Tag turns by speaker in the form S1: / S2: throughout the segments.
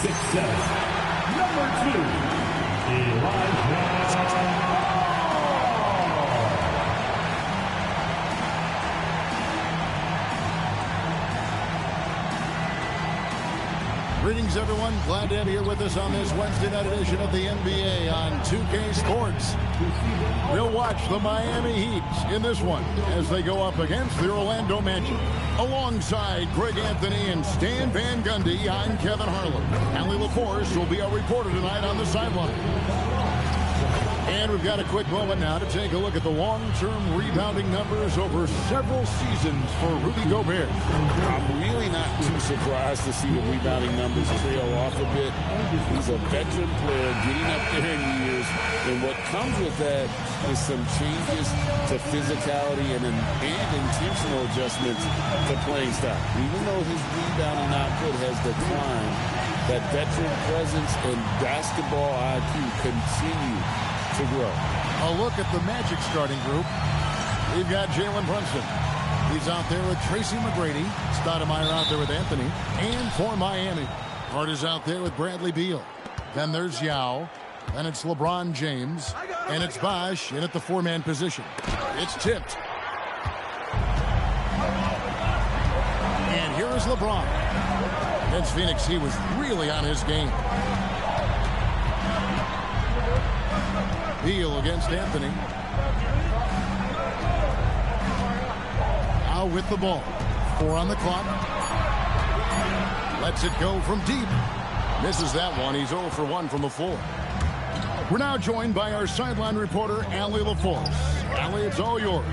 S1: success. Number 2, Elijah.
S2: Greetings, everyone. Glad to have you here with us on this Wednesday night edition of the NBA on 2K Sports. We'll watch the Miami Heat in this one as they go up against the Orlando Magic. Alongside Greg Anthony and Stan Van Gundy, I'm Kevin Harlan. Allie LaForce will be our reporter tonight on the sideline. And we've got a quick moment now to take a look at the long-term rebounding numbers over several seasons for Rudy Gobert.
S3: I'm really not too surprised to see the rebounding numbers trail off a bit. He's a veteran player getting up there in years, and what comes with that is some changes to physicality and intentional adjustments to playing style. Even though his rebounding output has declined, that veteran presence and basketball IQ continue to grow.
S2: A look at the Magic starting group. We've got Jalen Brunson. He's out there with Tracy McGrady. Stoudemire out there with Anthony. And for Miami, Hart is out there with Bradley Beal. Then there's Yao. Then it's LeBron James. And it's Bosh in at the four-man position. It's tipped. And here is LeBron. Against Phoenix, he was really on his game. Beal against Anthony. Now with the ball. 4 on the clock. Lets it go from deep. Misses that one. He's 0 for 1 from the floor. We're now joined by our sideline reporter, Allie LaForce. Allie, it's all yours.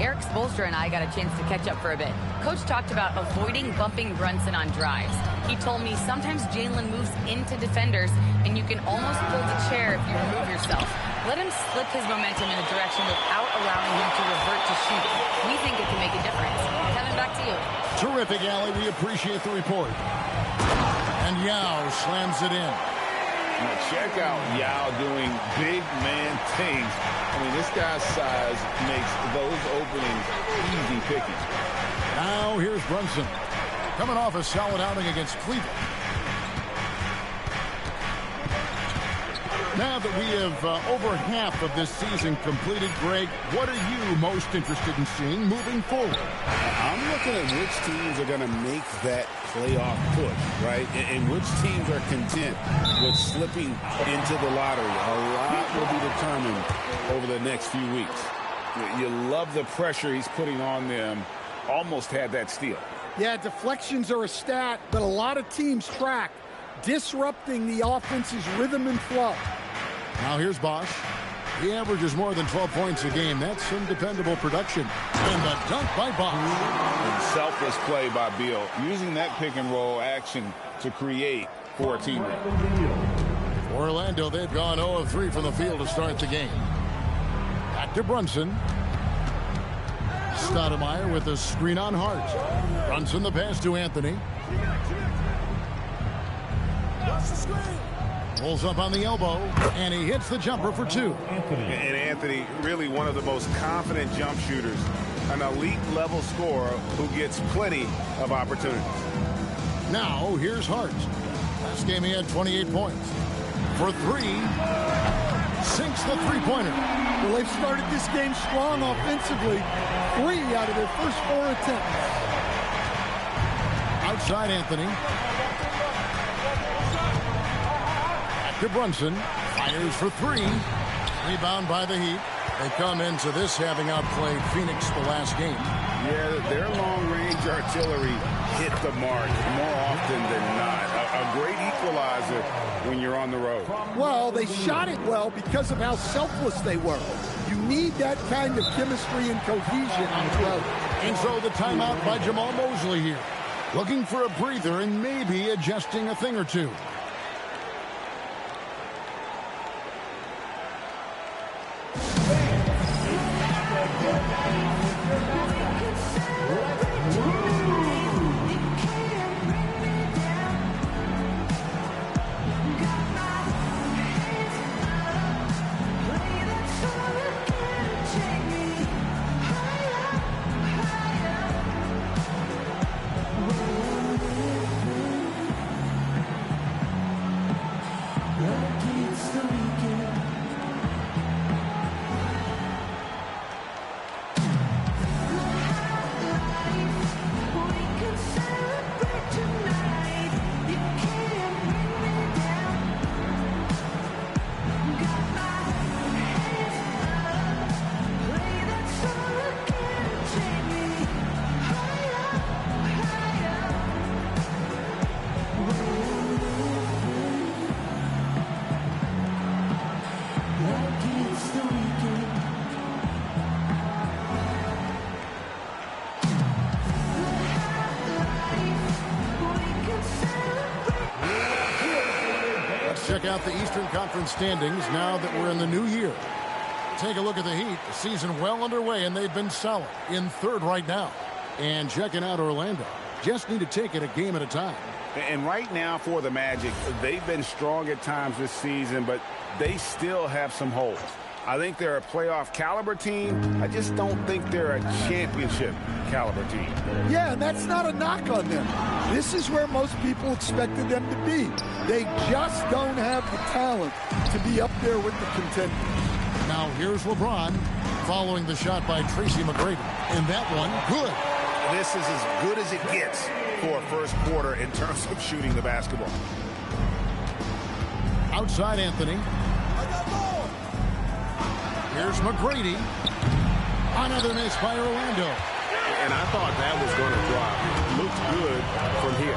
S4: Eric Spoelstra and I got a chance to catch up for a bit. Coach talked about avoiding bumping Brunson on drives. He told me sometimes Jalen moves into defenders, and you can almost pull the chair if you remove yourself. Let him slip his momentum in a direction without allowing him to revert to shooting. We think it can make a difference. Kevin, back to you.
S2: Terrific, Allie. We appreciate the report. And Yao slams it in.
S3: Now check out Yao doing big man things. I mean, this guy's size makes those openings easy picking.
S2: Now here's Brunson. Coming off a solid outing against Cleveland. Now that we have over half of this season completed, Greg, what are you most interested in seeing moving forward?
S3: I'm looking at which teams are going to make that playoff push, right? And which teams are content with slipping into the lottery. A lot will be determined over the next few weeks. You love the pressure he's putting on them. Almost had that steal.
S5: Yeah, deflections are a stat that a lot of teams track, disrupting the offense's rhythm and flow.
S2: Now here's Bosh. He averages more than 12 points a game. That's some dependable production. And the dunk by Bosh.
S3: And selfless play by Beal, using that pick and roll action to create for a teammate.
S2: Orlando, they've gone 0 of 3 from the field to start the game. Back to Brunson. Stoudemire with a screen on Hart. Brunson the pass to Anthony. Pulls up on the elbow, and he hits the jumper for 2.
S6: And Anthony, really one of the most confident jump shooters, an elite-level scorer who gets plenty of opportunities.
S2: Now, here's Hart. Last game he had 28 points. For 3, sinks the three-pointer.
S5: Well, they've started this game strong offensively. 3 out of their first 4 attempts.
S2: Outside Anthony. To Brunson, fires for 3. Rebound by the Heat. They come into this having outplayed Phoenix the last game.
S3: Yeah, their long-range artillery hit the mark more often than not. A great equalizer when you're on the road.
S5: Well, they shot it well because of how selfless they were. You need that kind of chemistry and cohesion on the road.
S2: And so the timeout by Jamal Mosley here. Looking for a breather and maybe adjusting a thing or two. out the Eastern Conference standings now that we're in the new year. Take a look at the Heat. The season well underway, and they've been solid in third right now. And checking out Orlando. Just need to take it a game at a time.
S6: And right now for the Magic, they've been strong at times this season, but they still have some holes. I think they're a playoff caliber team. I just don't think they're a championship caliber team.
S5: Yeah, and that's not a knock on them. This is where most people expected them to be. They just don't have the talent to be up there with the contenders.
S2: Now here's LeBron following the shot by Tracy McGrady. And that one, good.
S6: This is as good as it gets for a first quarter in terms of shooting the basketball.
S2: Outside Anthony. Here's McGrady. Another miss by Orlando.
S6: And I thought that was going to drop. Looked good from here.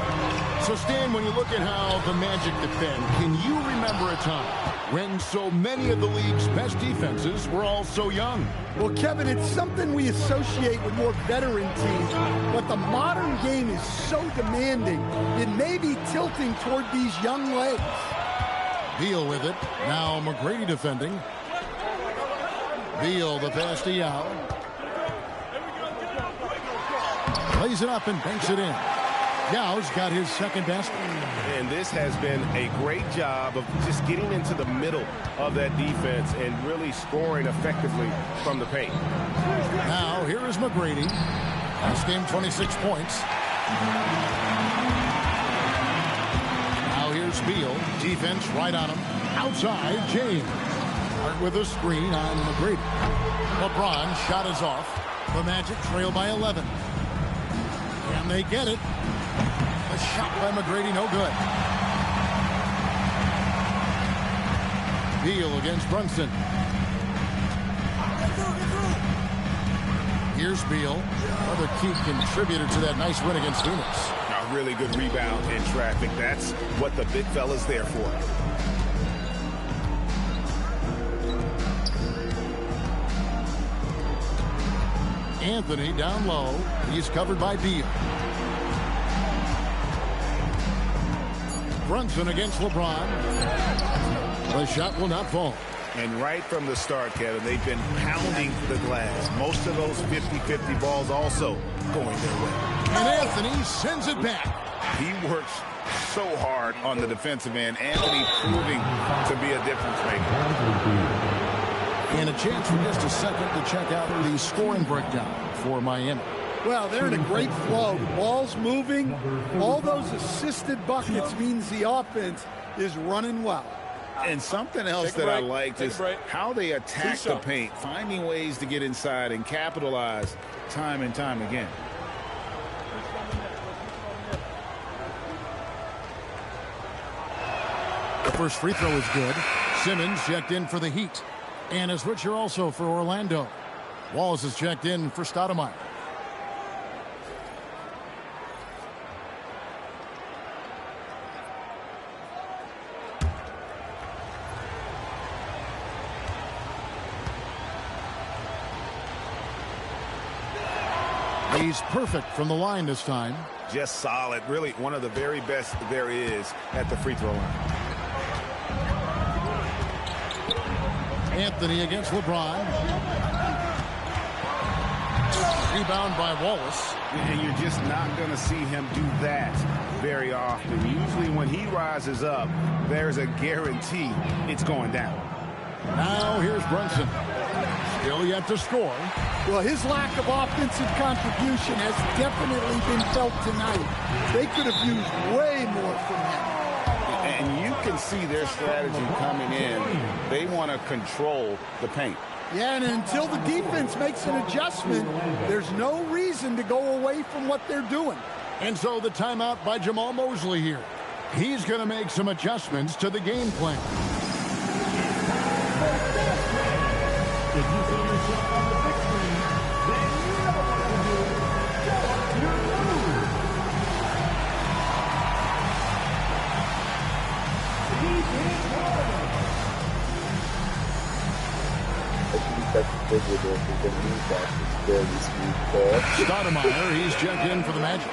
S2: So, Stan, when you look at how the Magic defend, can you remember a time when so many of the league's best defenses were all so young?
S5: Well, Kevin, it's something we associate with more veteran teams, but the modern game is so demanding, it may be tilting toward these young legs.
S2: Beal with it. Now McGrady defending. Beal, the pass to Yao. Plays it up and banks it in. Yao's got his second basket.
S6: And this has been a great job of just getting into the middle of that defense and really scoring effectively from the paint.
S2: Now here is McGrady. Last game 26 points. Now here's Beal. Defense right on him. Outside, James. Hart with a screen on McGrady. LeBron shot is off. The Magic trail by 11. Can they get it? A shot by McGrady, no good. Beal against Brunson. Here's Beal. Another key contributor to that nice win against Phoenix.
S6: A really good rebound in traffic. That's what the big fella's there for.
S2: Anthony down low. He's covered by Beal. Brunson against LeBron. The shot will not fall.
S6: And right from the start, Kevin, they've been pounding the glass. Most of those 50-50 balls also going their way.
S2: And Anthony sends it back.
S6: He works so hard on the defensive end. Anthony proving to be a difference maker.
S2: And a chance for just a second to check out the scoring breakdown for Miami.
S5: Well, they're in a great flow. Ball's moving. All those assisted buckets means the offense is running well.
S6: And something else that I liked is how they attack the paint, finding ways to get inside and capitalize time and time again.
S2: The first free throw is good. Simmons checked in for the Heat. And a switcher also for Orlando. Wallace is checked in for Stoudemire. He's perfect from the line this time.
S6: Just solid. Really one of the very best there is at the free throw line.
S2: Anthony against LeBron. Rebound by Wallace.
S6: And you're just not going to see him do that very often. Usually when he rises up, there's a guarantee it's going down.
S2: Now here's Brunson. Still yet to score.
S5: Well, his lack of offensive contribution has definitely been felt tonight. They could have used way more from him.
S6: And you can see their strategy coming in. They want to control the paint.
S5: Yeah, and until the defense makes an adjustment, there's no reason to go away from what they're doing.
S2: And so the timeout by Jamal Mosley here. He's going to make some adjustments to the game plan.
S1: If you see yourself on the big screen, then you know what to do. Just your move. He's in order.
S2: Stoudemire, he's checked in for the Magic.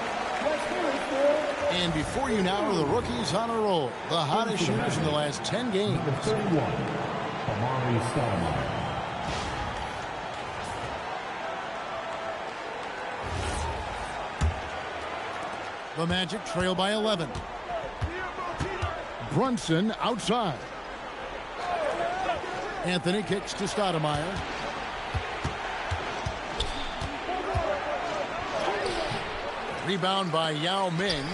S2: And before you now are the rookies on a roll. The hottest shooters in the last 10 games.
S1: 31, Amari Stoudemire.
S2: The Magic trail by 11. Brunson outside. Anthony kicks to Stoudemire. Rebound by Yao Ming.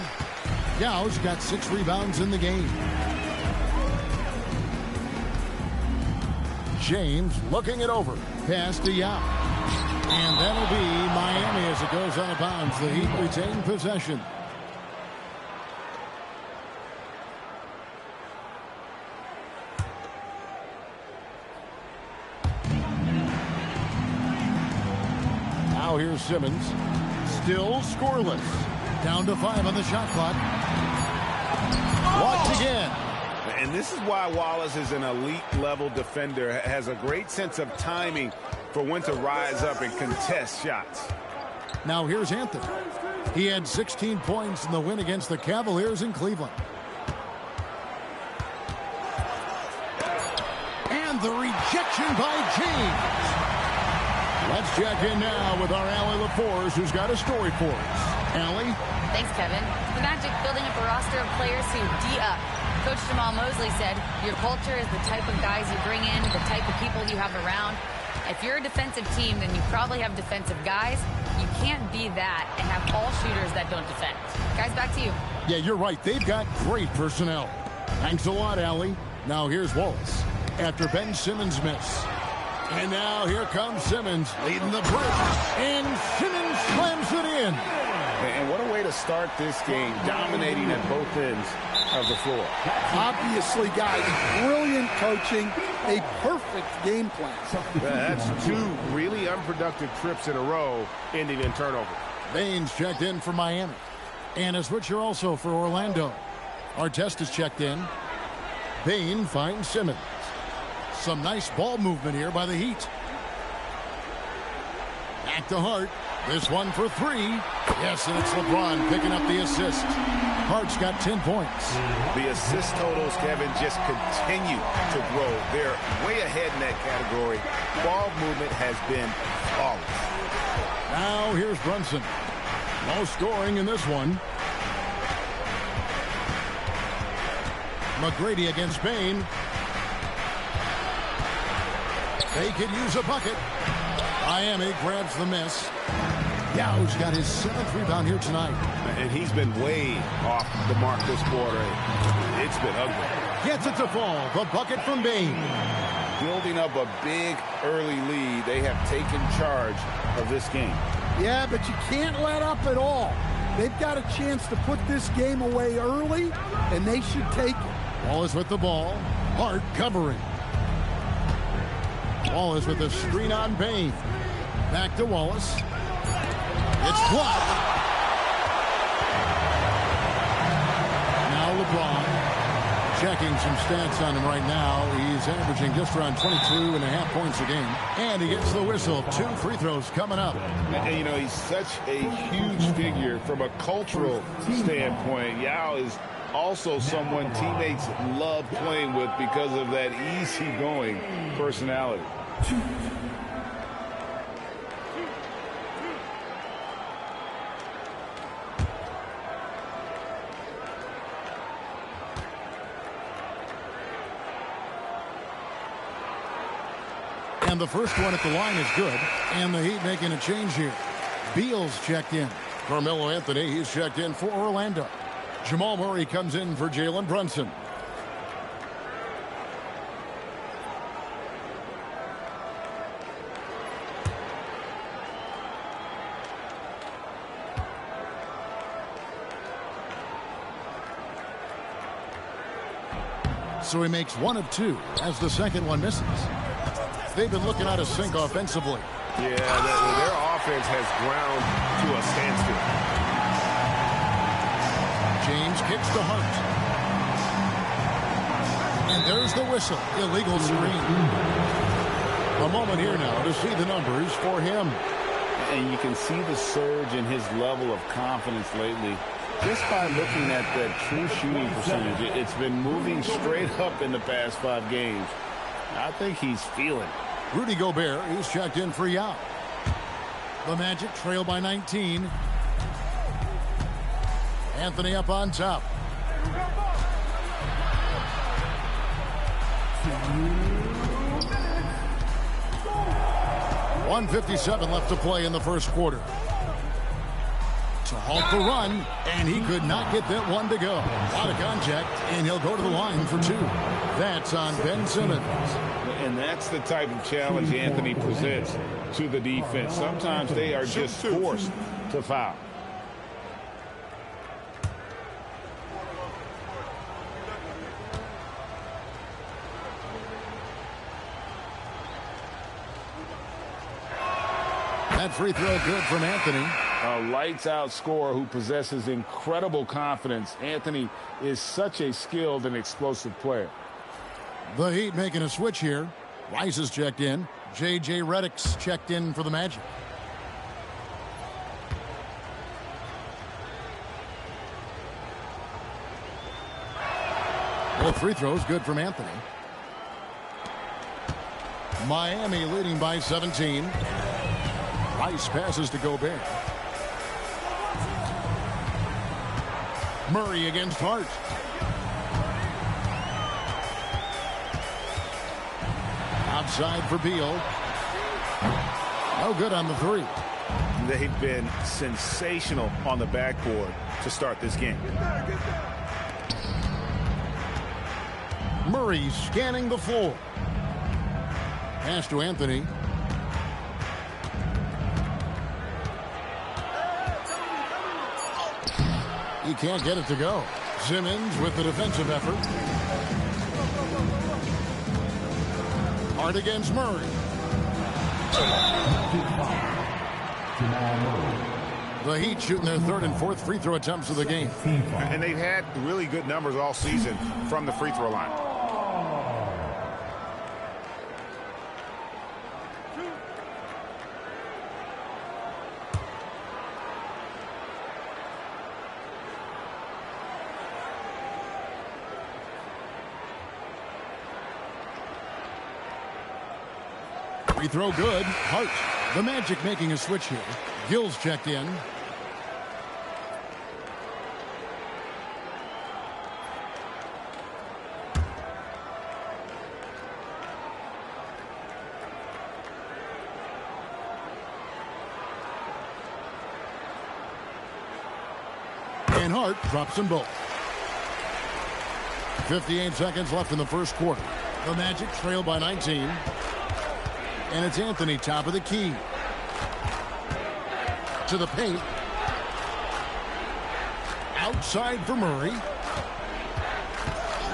S2: Yao's got 6 rebounds in the game. James looking it over. Pass to Yao. And that'll be Miami as it goes out of bounds. The Heat retain possession. Now here's Simmons. Still scoreless. Down to 5 on the shot clock. Blocked again.
S6: And this is why Wallace is an elite-level defender. Has a great sense of timing for when to rise up and contest shots.
S2: Now here's Anthony. He had 16 points in the win against the Cavaliers in Cleveland. And the rejection by James. Let's check in now with our Allie LaForce, who's got a story for us. Allie?
S4: Thanks, Kevin. The Magic building up a roster of players who D-up. Coach Jamal Mosley said, your culture is the type of guys you bring in, the type of people you have around. If you're a defensive team, then you probably have defensive guys. You can't be that and have all shooters that don't defend. Guys, back to you.
S2: Yeah, you're right. They've got great personnel. Thanks a lot, Allie. Now here's Wallace after Ben Simmons' miss. And now here comes Simmons leading the break. And Simmons slams it in.
S6: And what a way to start this game, dominating at both ends of the floor.
S5: Obviously, guys, brilliant coaching, a perfect game plan.
S6: That's 2 really unproductive trips in a row, ending in turnover.
S2: Baines checked in for Miami. And a switcher also for Orlando. Artest is checked in. Bain finds Simmons. Some nice ball movement here by the Heat. Back to Hart. This one for 3. Yes, and it's LeBron picking up the assist. Hart's got 10 points.
S6: The assist totals, Kevin, just continue to grow. They're way ahead in that category. Ball movement has been flawless.
S2: Now here's Brunson. No scoring in this one. McGrady against Bain. They could use a bucket. Miami grabs the miss. Yao's got his 7th rebound here tonight.
S6: And he's been way off the mark this quarter. It's been ugly.
S2: Gets it to fall. The bucket from Bain.
S6: Building up a big early lead. They have taken charge of this game.
S5: Yeah, but you can't let up at all. They've got a chance to put this game away early, and they should take it.
S2: Wallace with the ball. Hart covering. Wallace with the screen on Bain. Back to Wallace. It's blocked. Now LeBron checking some stats on him right now. He's averaging just around 22.5 points a game. And he gets the whistle. 2 free throws coming up.
S6: And, you know, he's such a huge figure from a cultural standpoint. Yao is also someone teammates love playing with because of that easygoing personality.
S2: And the first one at the line is good. And the Heat making a change here. Beal's checked in. Carmelo Anthony, he's checked in for Orlando. Jamal Murray comes in for Jalen Brunson. So he makes 1 of 2 as the second one misses. They've been looking out of sync offensively.
S6: Yeah, their offense has ground to a standstill.
S2: James kicks to Hart. And there's the whistle. Illegal screen. A moment here now to see the numbers for him.
S6: And you can see the surge in his level of confidence lately. Just by looking at that true shooting percentage, it's been moving straight up in the past 5 games. I think he's feeling it.
S2: Rudy Gobert, he's checked in for Yao. The Magic trail by 19. Anthony up on top. 1:57 left to play in the first quarter. To halt the run, and he could not get that one to go. Out of contact, and he'll go to the line for 2. That's on Ben Simmons.
S6: And that's the type of challenge Anthony presents to the defense. Sometimes they are just forced to foul.
S2: That free throw good from Anthony.
S6: A lights-out scorer who possesses incredible confidence. Anthony is such a skilled and explosive player.
S2: The Heat making a switch here. Rice is checked in. J.J. Redick's checked in for the Magic. Both free throws good from Anthony. Miami leading by 17. Rice passes to Gobert. Murray against Hart. Outside for Beal. No good on the 3.
S6: They've been sensational on the backboard to start this game.
S2: Murray scanning the floor. Pass to Anthony. He can't get it to go. Simmons with the defensive effort. Hart against Murray. The Heat shooting their 3rd and 4th free throw attempts of the game.
S6: And they've had really good numbers all season from the free throw line.
S2: Free throw good. Hart. The Magic making a switch here. Gill's checked in. And Hart drops them both. 58 seconds left in the first quarter. The Magic trail by 19. And it's Anthony, top of the key. To the paint. Outside for Murray.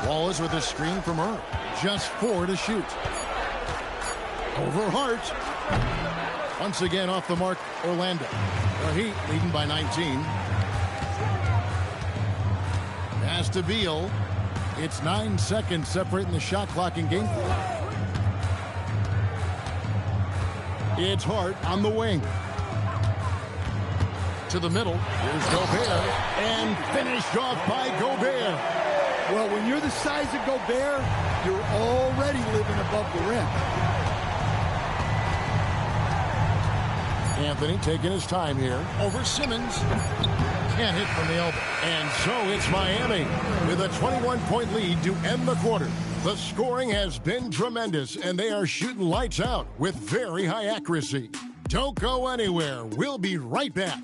S2: Wallace with a screen for Murray. Just 4 to shoot. Over Hart. Once again off the mark, Orlando. The Heat leading by 19. Pass to Beal. It's 9 seconds separating the shot clock and game clock. It's Hart on the wing. To the middle. Here's Gobert. And finished off by Gobert.
S5: Well, when you're the size of Gobert, you're already living above the rim.
S2: Anthony taking his time here. Over Simmons. Can't hit from the elbow. And so it's Miami with a 21-point lead to end the quarter. The scoring has been tremendous, and they are shooting lights out with very high accuracy. Don't go anywhere. We'll be right back.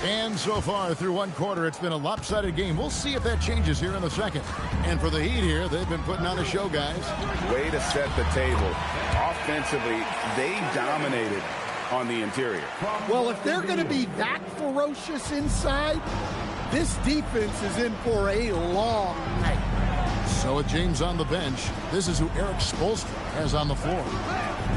S2: And so far through one quarter, it's been a lopsided game. We'll see if that changes here in the second. And for the Heat here, they've been putting on a show, guys.
S6: Way to set the table. Offensively, they dominated on the interior.
S5: Well, if they're going to be that ferocious inside, this defense is in for a long night.
S2: So So with James on the bench, this is who Eric Spoelstra has on the floor.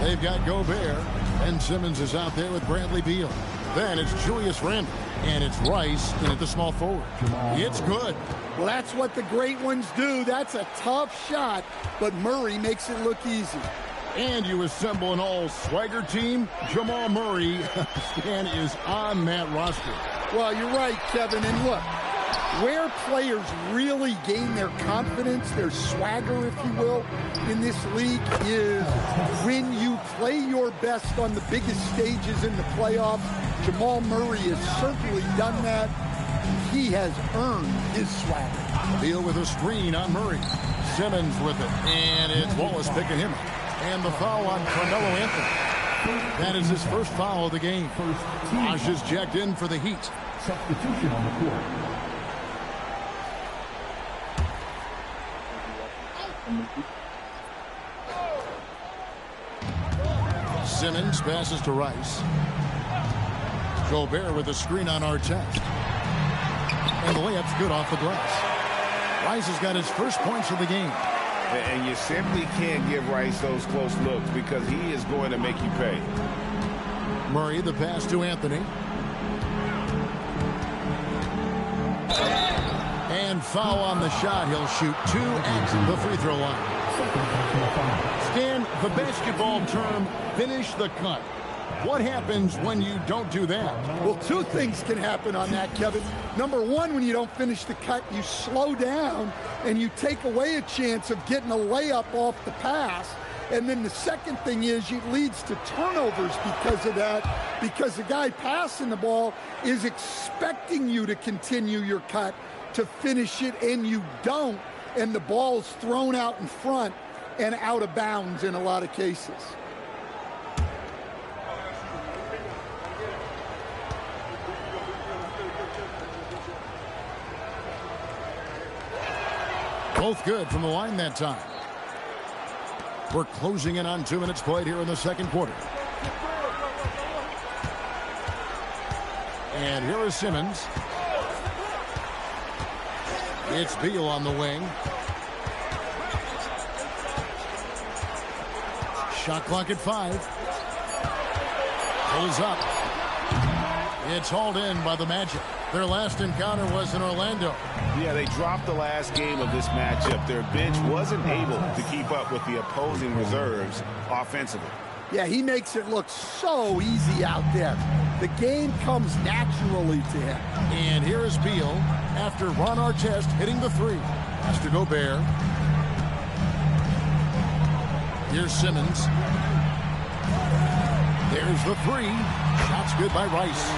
S2: They've got Gobert, and Simmons is out there with Bradley Beal. Then it's Julius Randle, and it's Rice in at the small forward. It's good.
S5: Well, that's what the great ones do. That's a tough shot, but Murray makes it look easy.
S2: And you assemble an all-swagger team. Jamal Murray, Stan, is on that roster.
S5: Well, you're right, Kevin. And look, where players really gain their confidence, their swagger, if you will, in this league is when you play your best on the biggest stages in the playoffs. Jamal Murray has certainly done that. He has earned his swagger.
S2: Beal with a screen on Murray. Simmons with it. And it's Wallace picking him up. And the foul on Carmelo Anthony. That is his first foul of the game. Bosh is jacked in for the Heat.
S1: Substitution on the court.
S2: Simmons passes to Rice. Gobert with a screen on Artest. And the layup's good off the glass. Rice has got his first points of the game.
S6: And you simply can't give Rice those close looks because he is going to make you pay.
S2: Murray, the pass to Anthony. And foul on the shot. He'll shoot 2 at the free throw line. Stan, the basketball term, finish the cut. What happens when you don't do that?
S5: Well, 2 things can happen on that, Kevin. Number 1, when you don't finish the cut, you slow down and you take away a chance of getting a layup off the pass. And then the second thing is it leads to turnovers because of that, because the guy passing the ball is expecting you to continue your cut, to finish it, and you don't, and the ball's thrown out in front and out of bounds in a lot of cases.
S2: Both good from the line that time. We're closing in on 2 minutes played here in the second quarter. And here is Simmons. It's Beal on the wing. Shot clock at 5. Pulls up. It's hauled in by the Magic. Their last encounter was in Orlando.
S6: Yeah, they dropped the last game of this matchup. Their bench wasn't able to keep up with the opposing reserves offensively.
S5: Yeah, he makes it look so easy out there. The game comes naturally to him.
S2: And here is Beal after Ron Artest hitting the 3. Has to Gobert. Here's Simmons. There's the 3. Shot's good by Rice.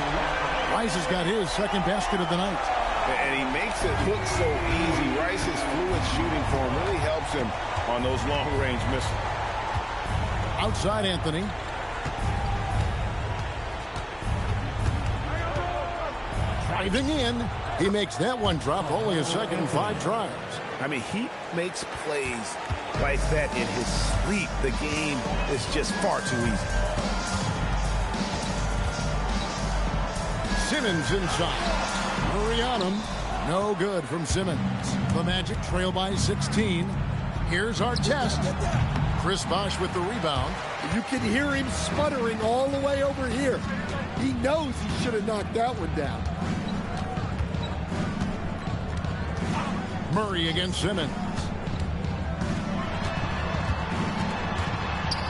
S2: Rice has got his second basket of the night.
S6: And he makes it look so easy. Rice's fluid shooting form really helps him on those long-range misses.
S2: Outside Anthony. Driving in. He makes that one drop. Only a second and 5 drives.
S6: I mean, he makes plays like that in his sleep. The game is just far too easy.
S2: Simmons inside. Murray on him. No good from Simmons. The Magic trail by 16. Here's Artest. Chris Bosh with the rebound.
S5: You can hear him sputtering all the way over here. He knows he should have knocked that one down.
S2: Murray against Simmons.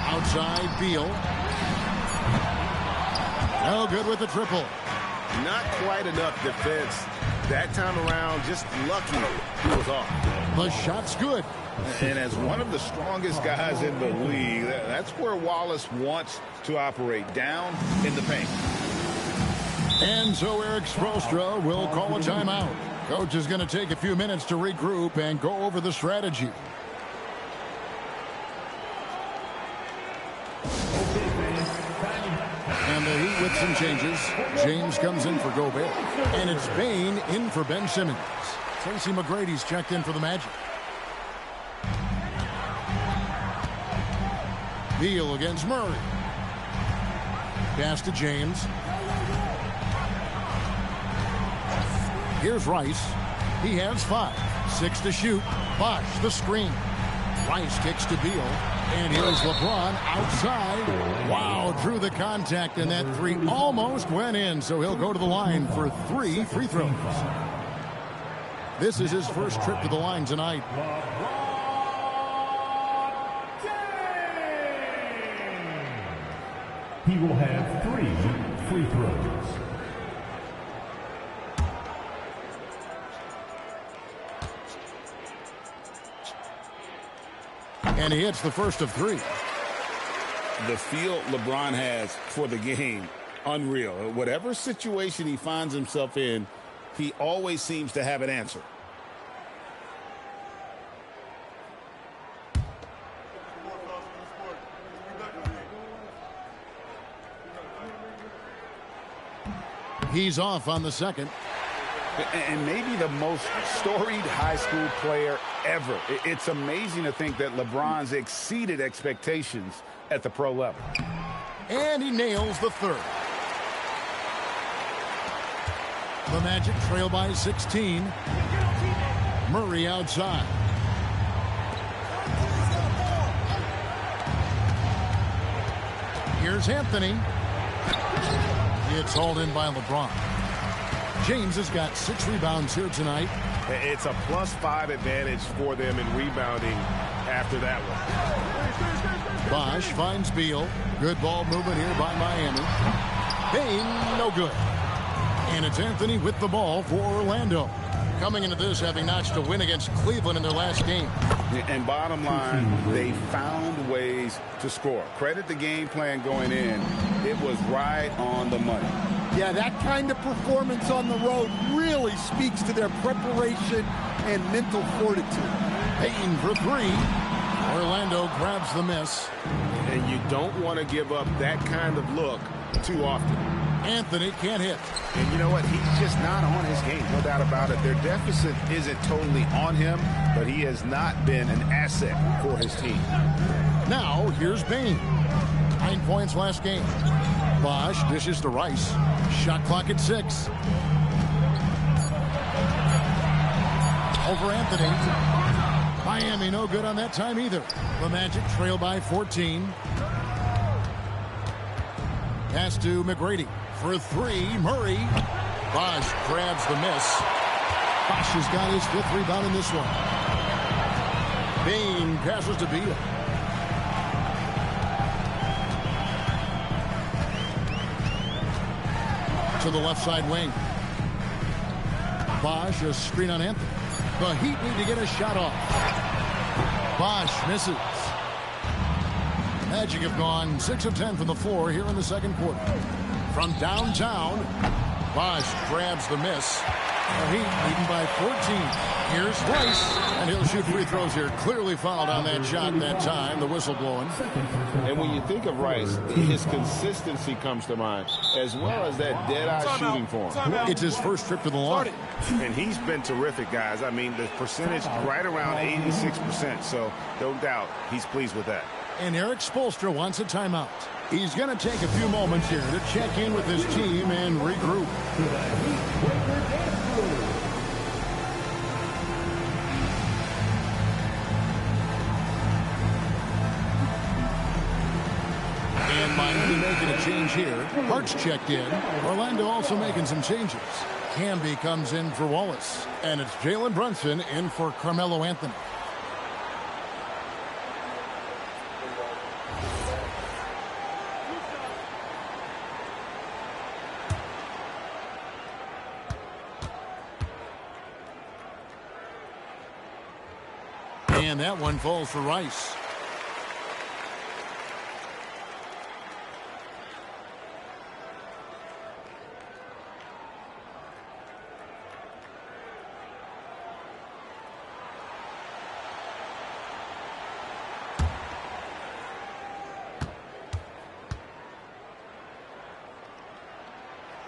S2: Outside Beal. No good with the triple.
S6: Not quite enough defense. That time around, just lucky he was off.
S2: The shot's good.
S6: And as one of the strongest guys in the league, that's where Wallace wants to operate, down in the paint.
S2: And so Eric Spoelstra will call a timeout. Coach is going to take a few minutes to regroup and go over the strategy. And the Heat with some changes. James comes in for Gobert. And it's Bane in for Ben Simmons. Tracy McGrady's checked in for the Magic. Beal against Murray. Pass to James. Here's Rice. He has 5. 6 to shoot. Bosh, the screen. Rice kicks to Beal. And here's LeBron outside. Wow, drew the contact, and that three almost went in. So he'll go to the line for 3 free throws. This is his first trip to the line tonight.
S1: He will have 3 free throws.
S2: And he hits the first of 3.
S3: The feel LeBron has for the game, unreal. Whatever situation he finds himself in, he always seems to have an answer.
S2: He's off on the second.
S6: And maybe the most storied high school player ever. It's amazing to think that LeBron's exceeded expectations at the pro level.
S2: And he nails the third. The Magic trail by 16. Murray outside. Here's Anthony. It's hauled in by LeBron. James has got 6 rebounds here tonight.
S6: It's a +5 advantage for them in rebounding after that one.
S2: Bosh finds Beal. Good ball movement here by Miami. Payne, no good. And it's Anthony with the ball for Orlando. Coming into this having notched a win against Cleveland in their last game.
S6: And bottom line, they found ways to score. Credit the game plan going in. It was right on the money.
S5: Yeah, that kind of performance on the road really speaks to their preparation and mental fortitude.
S2: Payne for 3. Orlando grabs the miss.
S6: And you don't want to give up that kind of look too often.
S2: Anthony can't hit.
S6: And you know what? He's just not on his game. No doubt about it. Their deficit isn't totally on him, but he has not been an asset for his team.
S2: Now, here's Payne. 9 points last game. Bosh dishes to Rice. Shot clock at 6. Over Anthony. Miami no good on that time either. The Magic trail by 14. Pass to McGrady. For 3, Murray. Bosh grabs the miss. Bosh has got his 5th rebound in this one. Payne passes to Beal. To the left side wing. Bosh, a screen on Anthony. The Heat need to get a shot off. Bosh misses. Magic have gone 6 of 10 from the floor here in the second quarter. From downtown, Bosh grabs the miss. The Heat leading by 14. Here's Rice, and he'll shoot free throws here. Clearly fouled on that shot that time. The whistle blowing.
S3: And when you think of Rice, his consistency comes to mind, as well as that dead-eye shooting form.
S2: It's his first trip to the line.
S6: And he's been terrific, guys. I mean, the percentage right around 86%, so no doubt he's pleased with that.
S2: And Eric Spoelstra wants a timeout. He's going to take a few moments here to check in with his team and regroup. And Miami making a change here. Hart's checked in. Orlando also making some changes. Gnba comes in for Wallace. And it's Jalen Brunson in for Carmelo Anthony. And that one falls for Rice.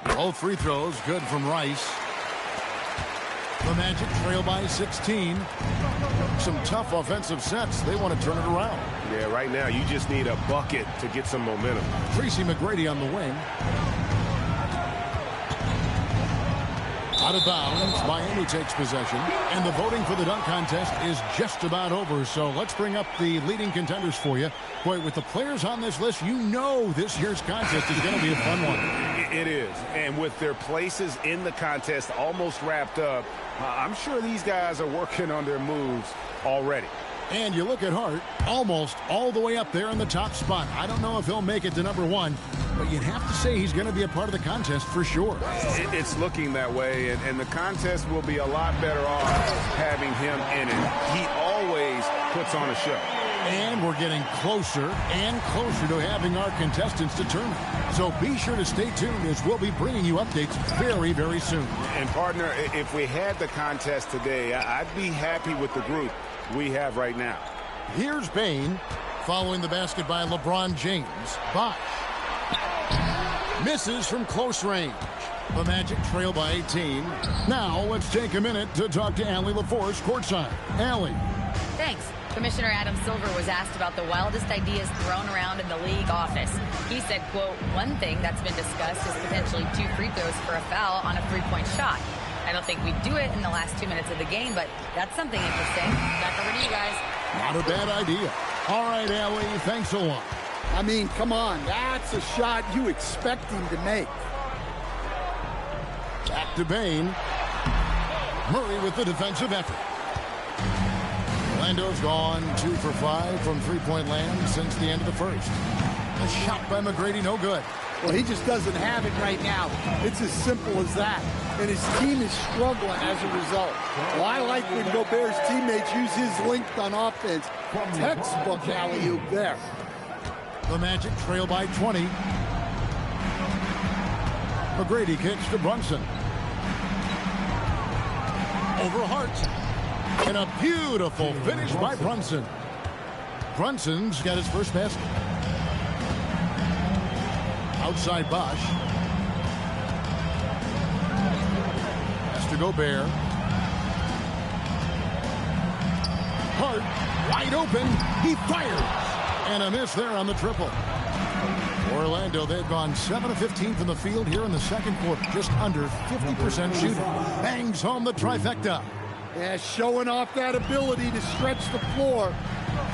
S2: Both free throws good from Rice. The Magic trail by 16. Some tough offensive sets. They want to turn it around.
S6: Yeah, right now you just need a bucket to get some momentum.
S2: Tracy McGrady on the wing. Out of bounds, Miami takes possession, and the voting for the dunk contest is just about over. So let's bring up the leading contenders for you. Boy, with the players on this list, you know this year's contest is going to be a fun one.
S6: It is, and with their places in the contest almost wrapped up, I'm sure these guys are working on their moves already.
S2: And you look at Hart, almost all the way up there in the top spot. I don't know if he'll make it to number 1, but you'd have to say he's going to be a part of the contest for sure.
S6: It's looking that way, and the contest will be a lot better off having him in it. He always puts on a show.
S2: And we're getting closer and closer to having our contestants determined. So be sure to stay tuned as we'll be bringing you updates very, very soon.
S6: And partner, if we had the contest today, I'd be happy with the group we have right now.
S2: Here's Bane following the basket by LeBron James. Bosh misses from close range. The Magic trail by 18. Now let's take a minute to talk to Allie LaForce courtside. Allie.
S4: Thanks. Commissioner Adam Silver was asked about the wildest ideas thrown around in the league office. He said, quote, one thing that's been discussed is potentially 2 free throws for a foul on a 3-point shot. I don't think we'd do it in the last 2 minutes of the game, but that's something interesting. Back over to you guys.
S2: Not a bad idea. All right, Allie, thanks a lot.
S5: I mean, come on. That's a shot you expect him to make.
S2: Back to Bane. Murray with the defensive effort. Orlando's gone 2 for 5 from three-point land since the end of the first. A shot by McGrady, no good.
S5: Well, he just doesn't have it right now. It's as simple as that. And his team is struggling as a result. Well, I like when Gobert's teammates use his length on offense. Textbook alley-oop there.
S2: The Magic trail by 20. McGrady kicks to Brunson. Over Hart. And a beautiful finish by Brunson. Brunson's got his first basket. Outside Bosh. Has to Gobert. Hart wide open. He fires. And a miss there on the triple. Orlando, they've gone 7 of 15 from the field here in the second quarter. Just under 50% shooting. Bangs home the trifecta.
S5: Yeah, showing off that ability to stretch the floor.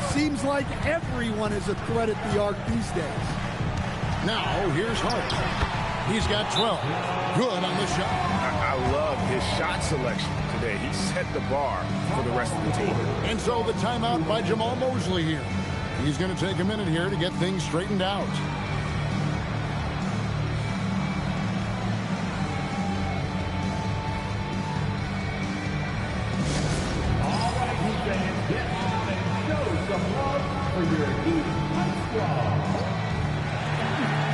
S5: Seems like everyone is a threat at the arc these days.
S2: Now, here's Hart. He's got 12. Good on the shot.
S6: I love his shot selection today. He set the bar for the rest of the team.
S2: And so the timeout by Jamal Mosley here. He's going to take a minute here to get things straightened out.
S1: All right, defense, get on and show some love for your Heat High Squad.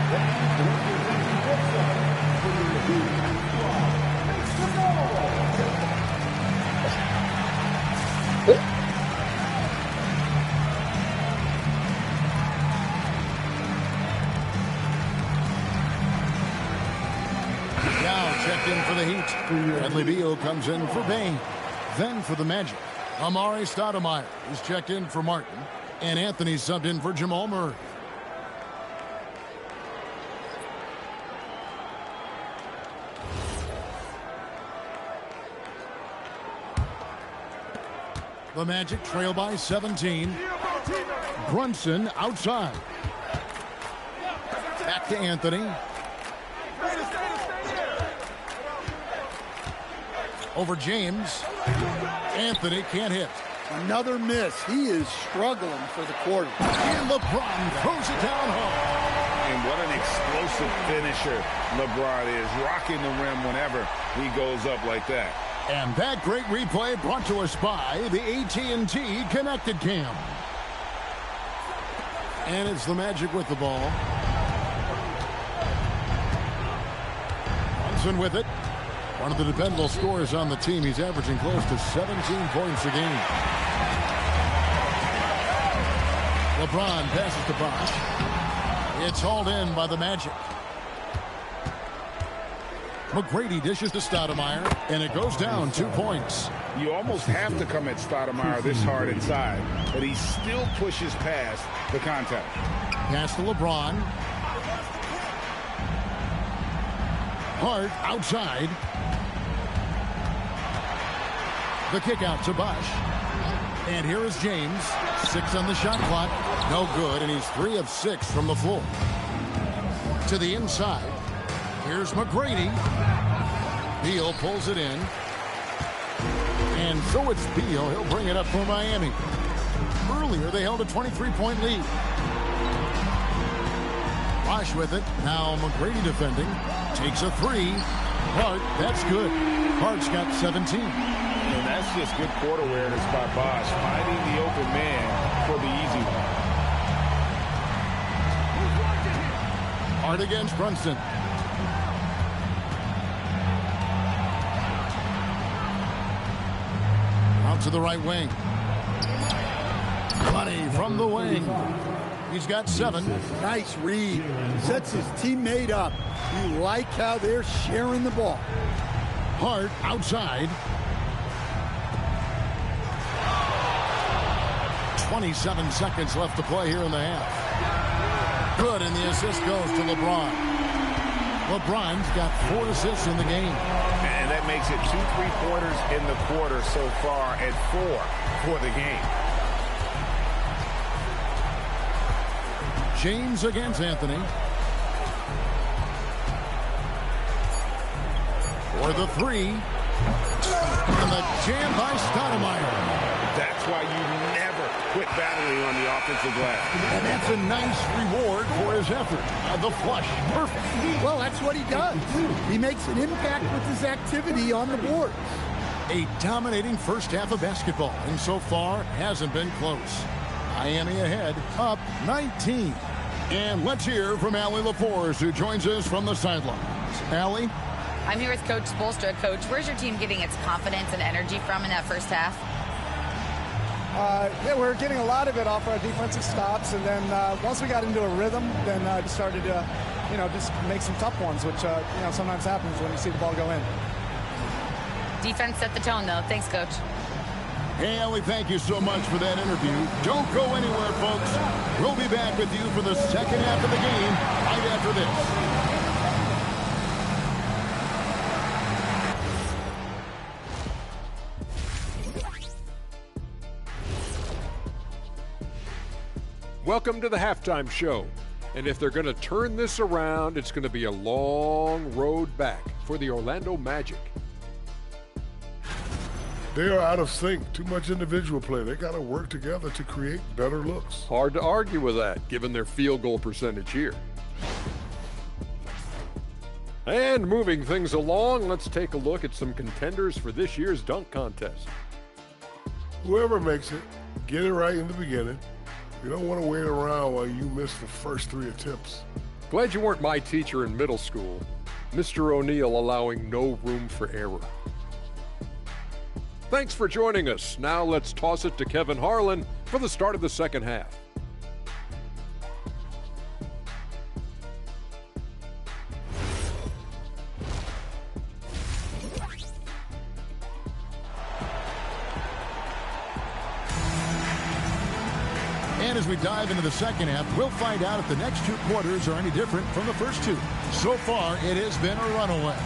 S1: Representing Brooklyn for your Heat High Squad, it's the ball.
S2: Now checked in for the Heat. Bradley Beal comes in for Bane. Then for the Magic, Amari Stoudemire is checked in for Martin. And Anthony subbed in for Jamal Murray. The Magic trail by 17. Brunson outside. Back to Anthony. Over James. Anthony can't hit.
S5: Another miss. He is struggling for the quarter.
S2: And LeBron throws it down home.
S6: And what an explosive finisher LeBron is, rocking the rim whenever he goes up like that.
S2: And that great replay brought to us by the AT&T Connected Cam. And it's the Magic with the ball. Brunson with it. One of the dependable scorers on the team. He's averaging close to 17 points a game. LeBron passes to Bosh. It's hauled in by the Magic. McGrady dishes to Stoudemire, and it goes down 2 points.
S6: You almost have to come at Stoudemire this hard inside, but he still pushes past the contact.
S2: Pass to LeBron. Hart outside. The kick out to Bosch. And here is James. 6 on the shot clock. No good, and he's 3 of 6 from the floor. To the inside. Here's McGrady. Beal pulls it in. And so it's Beal. He'll bring it up for Miami. Earlier, they held a 23-point lead. Bosch with it. Now McGrady defending. Takes a 3. Hart, that's good. Hart's got 17.
S6: And that's just good court awareness by Bosch, finding the open man for the easy one.
S2: Hart against Brunson. Out to the right wing. Money from the wing. He's got 7.
S5: Nice read. Sets his teammate up. You like how they're sharing the ball.
S2: Hart outside. 27 seconds left to play here in the half. Good, and the assist goes to LeBron. LeBron's got 4 assists in the game.
S6: And that makes it 2 3-pointers in the quarter so far and 4 for the game.
S2: James against Anthony. For the 3. And the jam by Stoudemire.
S6: That's why you never quit battling on the offensive glass.
S2: And that's a nice reward for his effort. The flush. Perfect.
S5: Well, that's what he does. He makes an impact with his activity on the board.
S2: A dominating first half of basketball, and so far hasn't been close. Miami ahead, up 19. And let's hear from Allie LaForce, who joins us from the sidelines. Allie?
S4: I'm here with Coach Spoelstra. Coach, where's your team getting its confidence and energy from in that first half?
S7: Yeah, we're getting a lot of it off our defensive stops, and then once we got into a rhythm, then just started to, just make some tough ones, which, sometimes happens when you see the ball go in.
S4: Defense set the tone, though. Thanks, Coach.
S2: Hey, Allie, thank you so much for that interview. Don't go anywhere, folks. We'll be back with you for the second half of the game right after this.
S8: Welcome to the halftime show. And if they're going to turn this around, it's going to be a long road back for the Orlando Magic.
S9: They are out of sync. Too much individual play. They got to work together to create better looks.
S8: Hard to argue with that, given their field goal percentage here. And moving things along, let's take a look at some contenders for this year's dunk contest.
S9: Whoever makes it, get it right in the beginning. You don't want to wait around while you miss the first 3 attempts.
S8: Glad you weren't my teacher in middle school. Mr. O'Neal allowing no room for error. Thanks for joining us. Now let's toss it to Kevin Harlan for the start of the second half.
S2: And as we dive into the second half, we'll find out if the next 2 quarters are any different from the first 2. So far, it has been a runaway.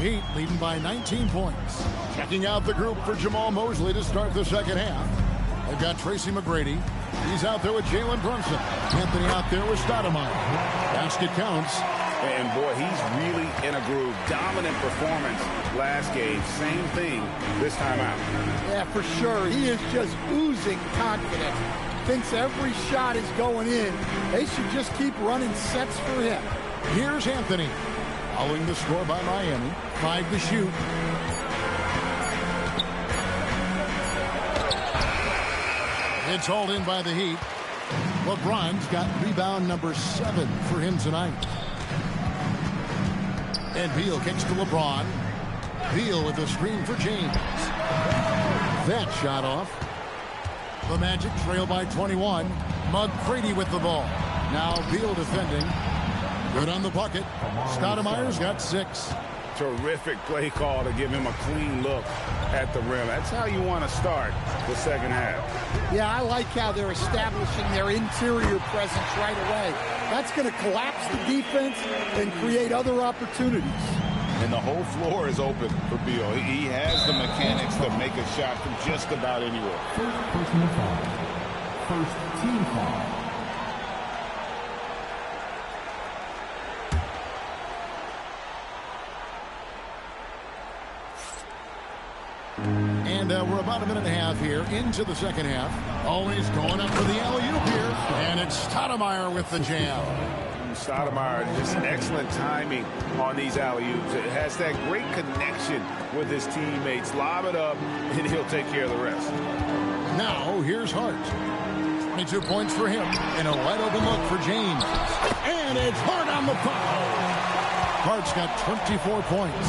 S2: Heat leading by 19 points. Checking out the group for Jamal Mosley to start the second half. They've got Tracy McGrady. He's out there with Jalen Brunson. Anthony out there with Stoudemire. Basket counts.
S6: And boy, he's really in a groove. Dominant performance last game. Same thing this time out.
S5: Yeah, for sure. He is just oozing confidence. Thinks every shot is going in. They should just keep running sets for him.
S2: Here's Anthony. Following the score by Miami. 5 to shoot. It's hauled in by the Heat. LeBron's got rebound number 7 for him tonight. And Beal kicks to LeBron. Beal with a screen for James. That shot off. The Magic trail by 21. McGrady with the ball. Now Beal defending. Good on the bucket. Stoudemire's got 6.
S6: Terrific play call to give him a clean look at the rim. That's how you want to start the second half.
S5: Yeah, I like how they're establishing their interior presence right away. That's going to collapse the defense and create other opportunities.
S3: And the whole floor is open for Beal. He has the mechanics to make a shot from just about anywhere.
S1: First personal foul. First team foul.
S2: And we're about a minute and a half here into the second half. Always going up for the alley-oop here. And it's Stoudemire with the jam.
S6: Stoudemire, just excellent timing on these alley-oops. It has that great connection with his teammates. Lob it up, and he'll take care of the rest.
S2: Now, here's Hart. 22 points for him. And a wide-open look for James. And it's Hart on the foul. Hart's got 24 points.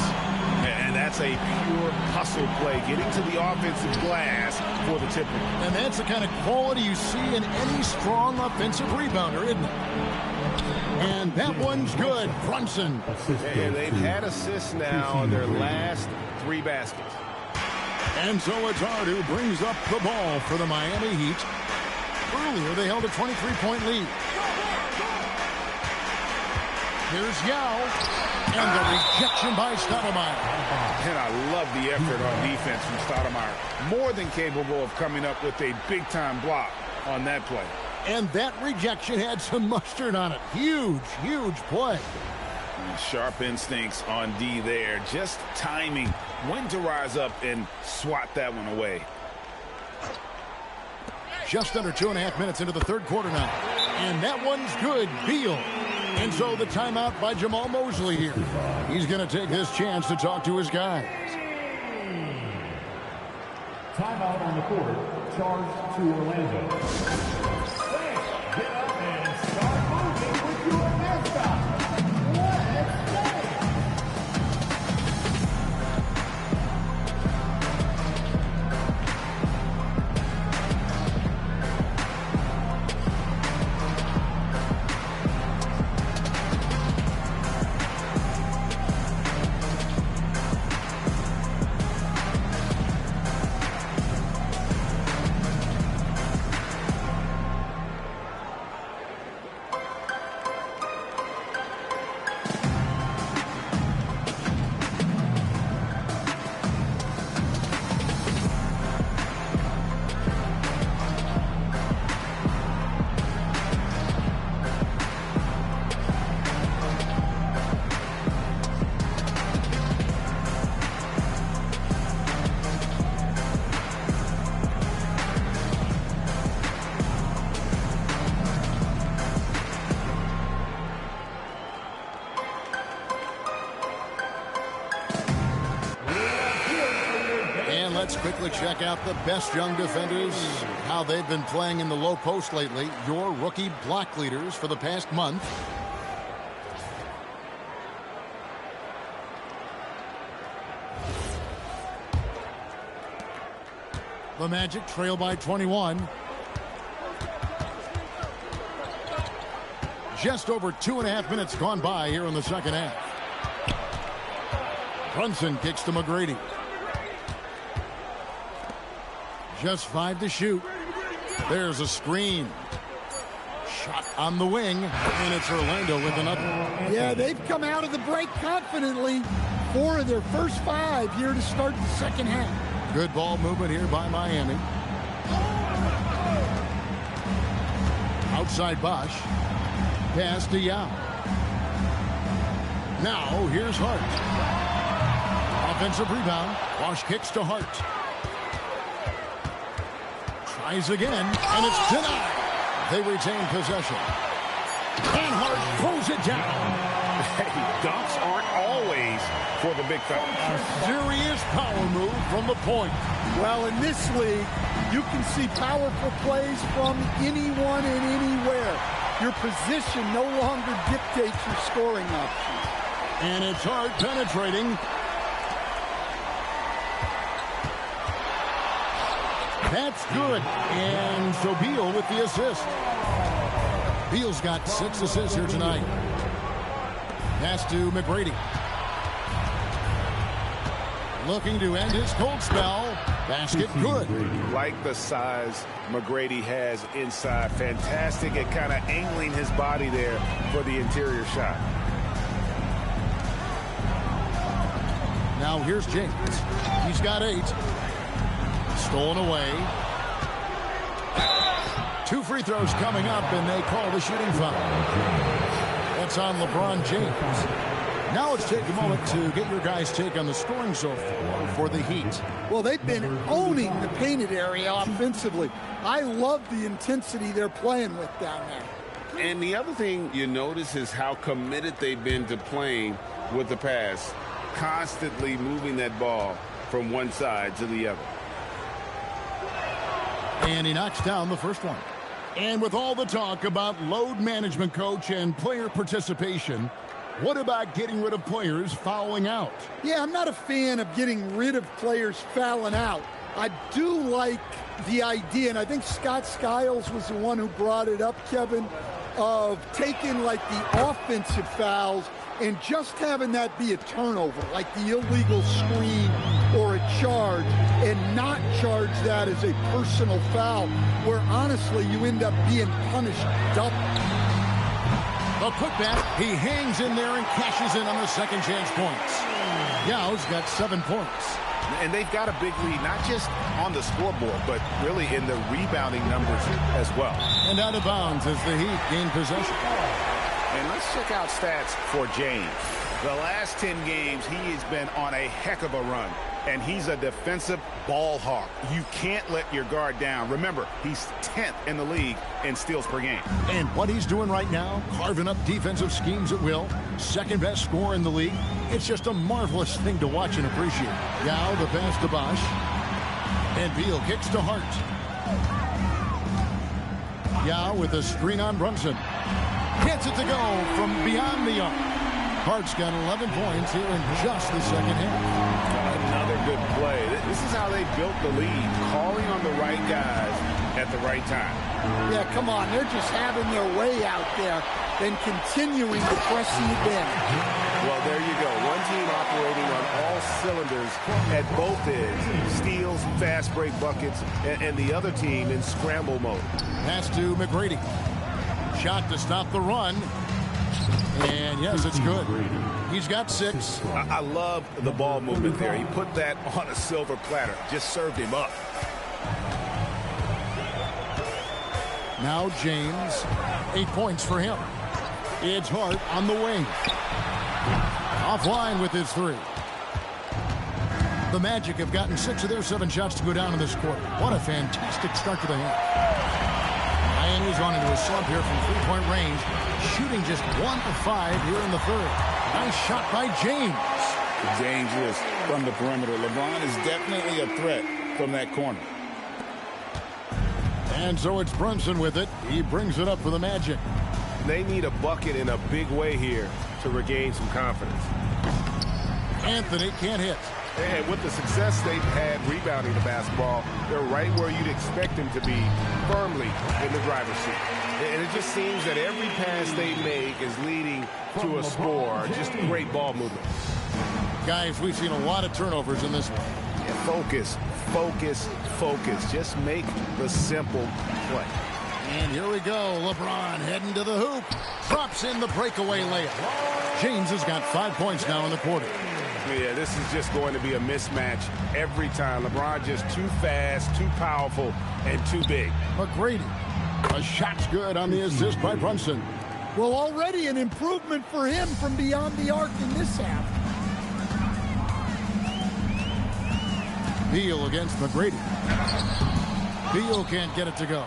S6: And that's a pure hustle play, getting to the offensive glass for the tip.
S2: And that's the kind of quality you see in any strong offensive rebounder, isn't it? And that one's good. Brunson.
S6: And they've had assists now on their last 3 baskets.
S2: And so it's Hart who brings up the ball for the Miami Heat. Earlier, they held a 23-point lead. Here's Yao. And the rejection by Stoudemire.
S6: And I love the effort on defense from Stoudemire. More than capable of coming up with a big-time block on that play.
S2: And that rejection had some mustard on it. Huge, huge play.
S6: And sharp instincts on D there. Just timing when to rise up and swat that one away.
S2: Just under 2.5 minutes into the third quarter now. And that one's good. Beal. And so the timeout by Jamal Mosley here. He's going to take this chance to talk to his guys.
S1: Timeout on the court. Charge to Orlando. Fans, get up and start moving with your mascot. Let's play.
S2: Let's quickly check out the best young defenders, how they've been playing in the low post lately. Your rookie block leaders for the past month. The Magic trail by 21. Just over 2.5 minutes gone by here in the second half. Brunson kicks to McGrady. Just 5 to shoot. There's a screen. Shot on the wing, and it's Orlando with another.
S5: Yeah, they've come out of the break confidently. 4 of their first 5 here to start the second half.
S2: Good ball movement here by Miami. Outside Bosch. Pass to Yao. Now here's Hart. Offensive rebound. Bosch kicks to Hart. Tries again, and it's denied. They retain possession. And Hart throws it down.
S6: Hey, dunks aren't always for the big fella.
S2: A serious power move from the point.
S5: Well, in this league, you can see powerful plays from anyone and anywhere. Your position no longer dictates your scoring options.
S2: And it's Hart penetrating. That's good. And so Beal with the assist. Beal's got 6 assists here tonight. Pass to McGrady. Looking to end his cold spell. Basket good.
S6: Like the size McGrady has inside. Fantastic at kind of angling his body there for the interior shot.
S2: Now here's James. He's got 8. Stolen away. 2 free throws coming up, and they call the shooting foul. That's on LeBron James. Now let's take a moment to get your guys' take on the scoring so far for the Heat.
S5: Well, they've been owning the painted area offensively. I love the intensity they're playing with down there.
S6: And the other thing you notice is how committed they've been to playing with the pass, constantly moving that ball from one side to the other.
S2: And he knocks down the first one. And with all the talk about load management, coach, and player participation, what about getting rid of players fouling out?
S5: Yeah, I'm not a fan of getting rid of players fouling out. I do like the idea, and I think Scott Skiles was the one who brought it up, Kevin, of taking like the offensive fouls and just having that be a turnover, like the illegal screen or a charge, and not charge that as a personal foul, where honestly you end up being punished double.
S2: A putback, he hangs in there and cashes in on the second chance points. Yao's got 7 points.
S6: And they've got a big lead, not just on the scoreboard, but really in the rebounding numbers as well.
S2: And out of bounds as the Heat gain possession.
S6: And let's check out stats for James. The last 10 games, he has been on a heck of a run. And he's a defensive ball hawk. You can't let your guard down. Remember, he's 10th in the league in steals per game.
S2: And what he's doing right now, carving up defensive schemes at will, second best scorer in the league. It's just a marvelous thing to watch and appreciate. Yao the pass to Bosch. And Beal kicks to Hart. Yao with a screen on Brunson. Gets it to go from beyond the arc. Hart's got 11 points here in just the second half.
S6: Another good play. This is how they built the lead, calling on the right guys at the right time.
S5: Yeah, come on. They're just having their way out there and continuing to press you in.
S6: Well, there you go. One team operating on all cylinders at both ends. Steals, fast break buckets, and the other team in scramble mode.
S2: Pass to McGrady. Shot to stop the run. And yes, it's good. He's got 6.
S6: I love the ball movement there. He put that on a silver platter. Just served him up.
S2: Now James. 8 points for him. It's Hart on the wing. Offline with his 3. The Magic have gotten 6 of their 7 shots to go down in this quarter. What a fantastic start to the half. Miami's gone into a slump here from 3-point range, shooting just 1 of 5 here in the third. Nice shot by James.
S3: Dangerous from the perimeter. LeBron is definitely a threat from that corner.
S2: And so it's Brunson with it. He brings it up for the Magic.
S6: They need a bucket in a big way here to regain some confidence.
S2: Anthony can't hit.
S6: And with the success they've had rebounding the basketball, they're right where you'd expect them to be, firmly in the driver's seat. And it just seems that every pass they make is leading to a score. Just great ball movement.
S2: Guys, we've seen a lot of turnovers in this one.
S6: Yeah, focus, focus, focus. Just make the simple play.
S2: And here we go. LeBron heading to the hoop. Drops in the breakaway layup. James has got 5 points now in the quarter.
S6: Yeah, this is just going to be a mismatch every time. LeBron just too fast, too powerful, and too big.
S2: McGrady. A shot's good on the assist by Brunson.
S5: Well, already an improvement for him from beyond the arc in this half.
S2: Beal against McGrady. Beal can't get it to go.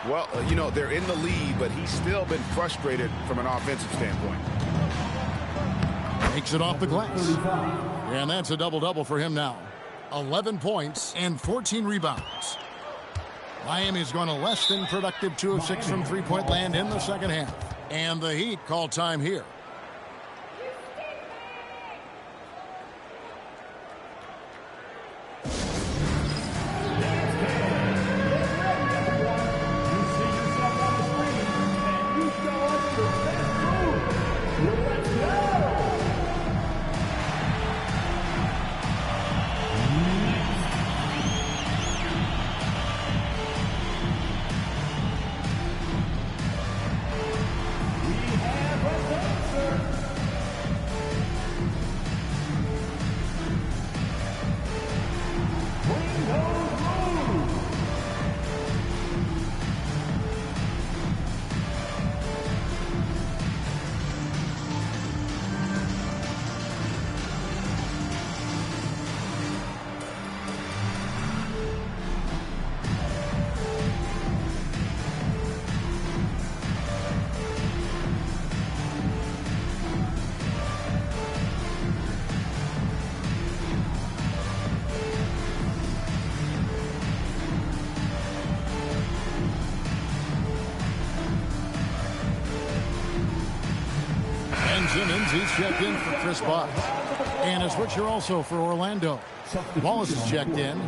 S6: Well, you know, they're in the lead, but he's still been frustrated from an offensive standpoint.
S2: Takes it off the glass. And that's a double-double for him now. 11 points and 14 rebounds. Miami's gone a less than productive 2 of 6 from three-point land in the second half. And the Heat call time here. Simmons, he's checked in for Chris Bosh. And a switcher also for Orlando. Wallace is checked in.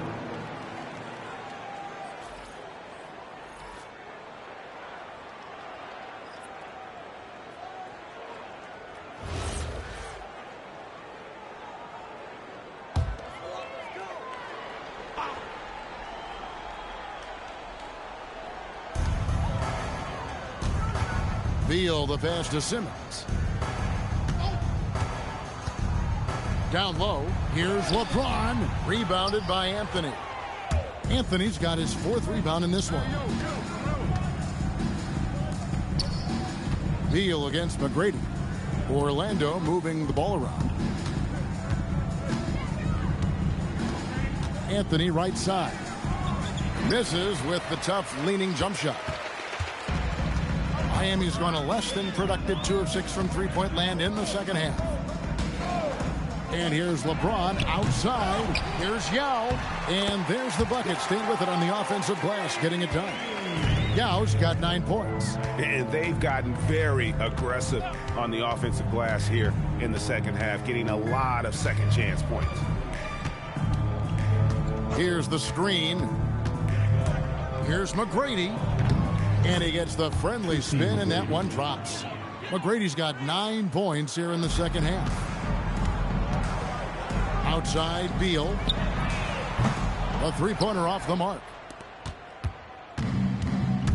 S2: Beal, the pass to Simmons. Down low, here's LeBron. Rebounded by Anthony. Anthony's got his 4th rebound in this one. Beal against McGrady. Orlando moving the ball around. Anthony right side. Misses with the tough leaning jump shot. Miami's gone a less than productive 2 of 6 from three-point land in the second half. And here's LeBron outside. Here's Yao. And there's the bucket. Staying with it on the offensive glass, getting it done. Yao's got 9 points.
S6: And they've gotten very aggressive on the offensive glass here in the second half, getting a lot of second chance points.
S2: Here's the screen. Here's McGrady. And he gets the friendly spin, and that one drops. McGrady's got 9 points here in the second half. Outside, Beal. A three-pointer off the mark.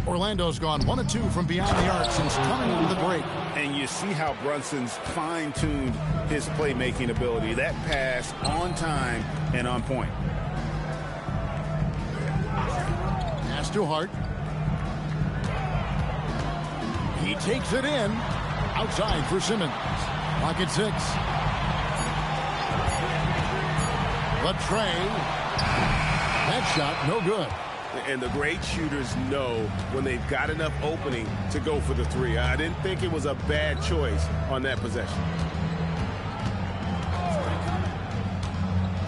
S2: Orlando's gone 1 of 2 from beyond the arc since coming into the break.
S6: And you see how Brunson's fine-tuned his playmaking ability. That pass on time and on point.
S2: Pass to Hart. He takes it in. Outside for Simmons. Pocket 6. The tray. That shot, no good.
S6: And the great shooters know when they've got enough opening to go for the 3. I didn't think it was a bad choice on that possession.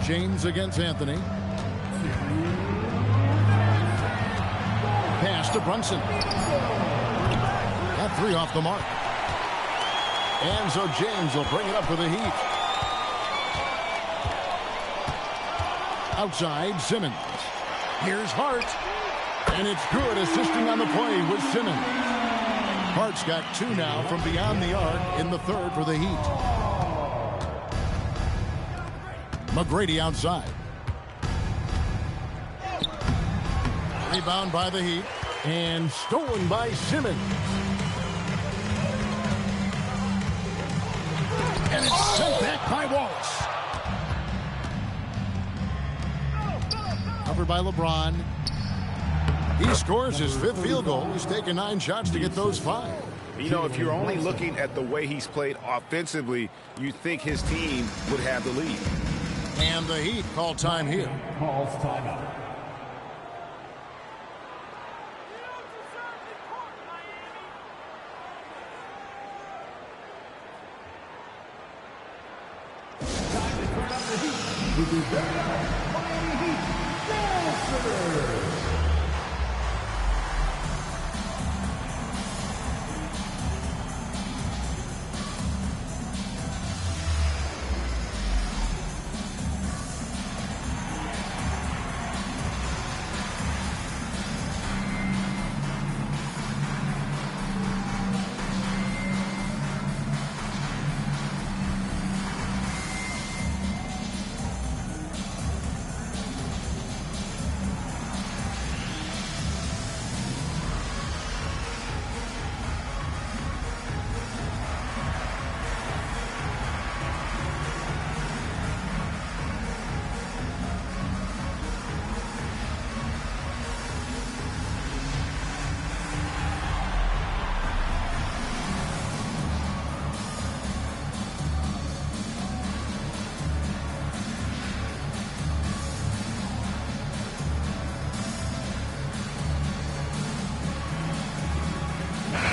S2: James against Anthony. Pass to Brunson. That 3 off the mark. And so James will bring it up for the Heat. Outside, Simmons. Here's Hart. And it's good, assisting on the play with Simmons. Hart's got 2 now from beyond the arc in the 3rd for the Heat. McGrady outside. Rebound by the Heat. And stolen by Simmons. And it's sent back by Wallace. Covered by LeBron. He scores his 5th field goal. He's taken 9 shots to get those 5.
S6: You know, if you're only looking at the way he's played offensively, you think his team would have the lead.
S2: And the Heat call time here.
S1: Calls timeout. Miami Heat Dancers.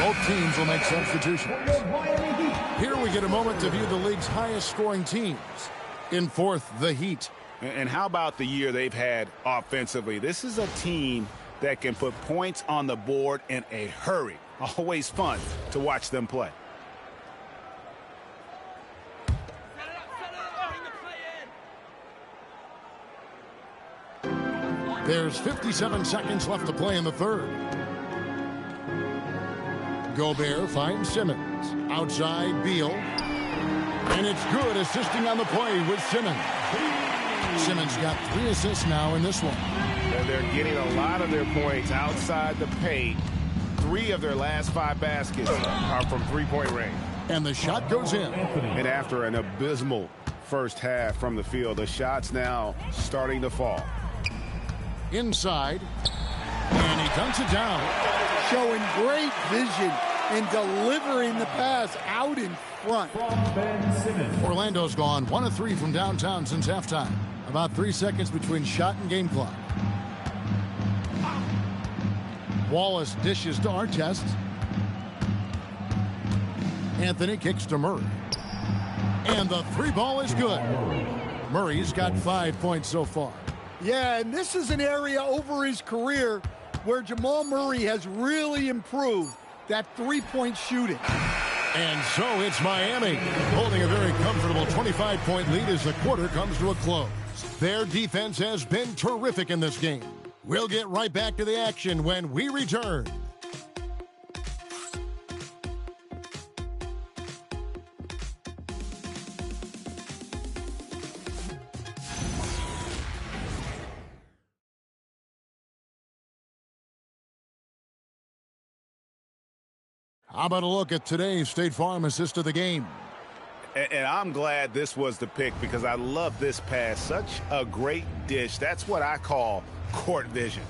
S2: Both teams will make substitutions. Here we get a moment to view the league's highest scoring teams. In 4th, the Heat.
S6: And how about the year they've had offensively? This is a team that can put points on the board in a hurry. Always fun to watch them play.
S2: There's 57 seconds left to play in the third. Gobert finds Simmons. Outside, Beal. And it's good, assisting on the play with Simmons. Simmons got 3 assists now in this one.
S6: And they're getting a lot of their points outside the paint. 3 of their last 5 baskets are from three-point range.
S2: And the shot goes in.
S6: And after an abysmal first half from the field, the shot's now starting to fall.
S2: Inside. And he dunks it down.
S5: Showing great vision and delivering the pass out in front.
S2: Orlando's gone 1 of 3 from downtown since halftime. About 3 seconds between shot and game clock. Wallace dishes to Artest. Anthony kicks to Murray. And the 3 ball is good. Murray's got 5 points so far.
S5: Yeah, and this is an area over his career where Jamal Murray has really improved that 3-point shooting.
S2: And so it's Miami holding a very comfortable 25-point lead as the quarter comes to a close. Their defense has been terrific in this game. We'll get right back to the action when we return. How about a look at today's State Farm assist of the game?
S6: And I'm glad this was the pick because I love this pass. Such a great dish. That's what I call court vision.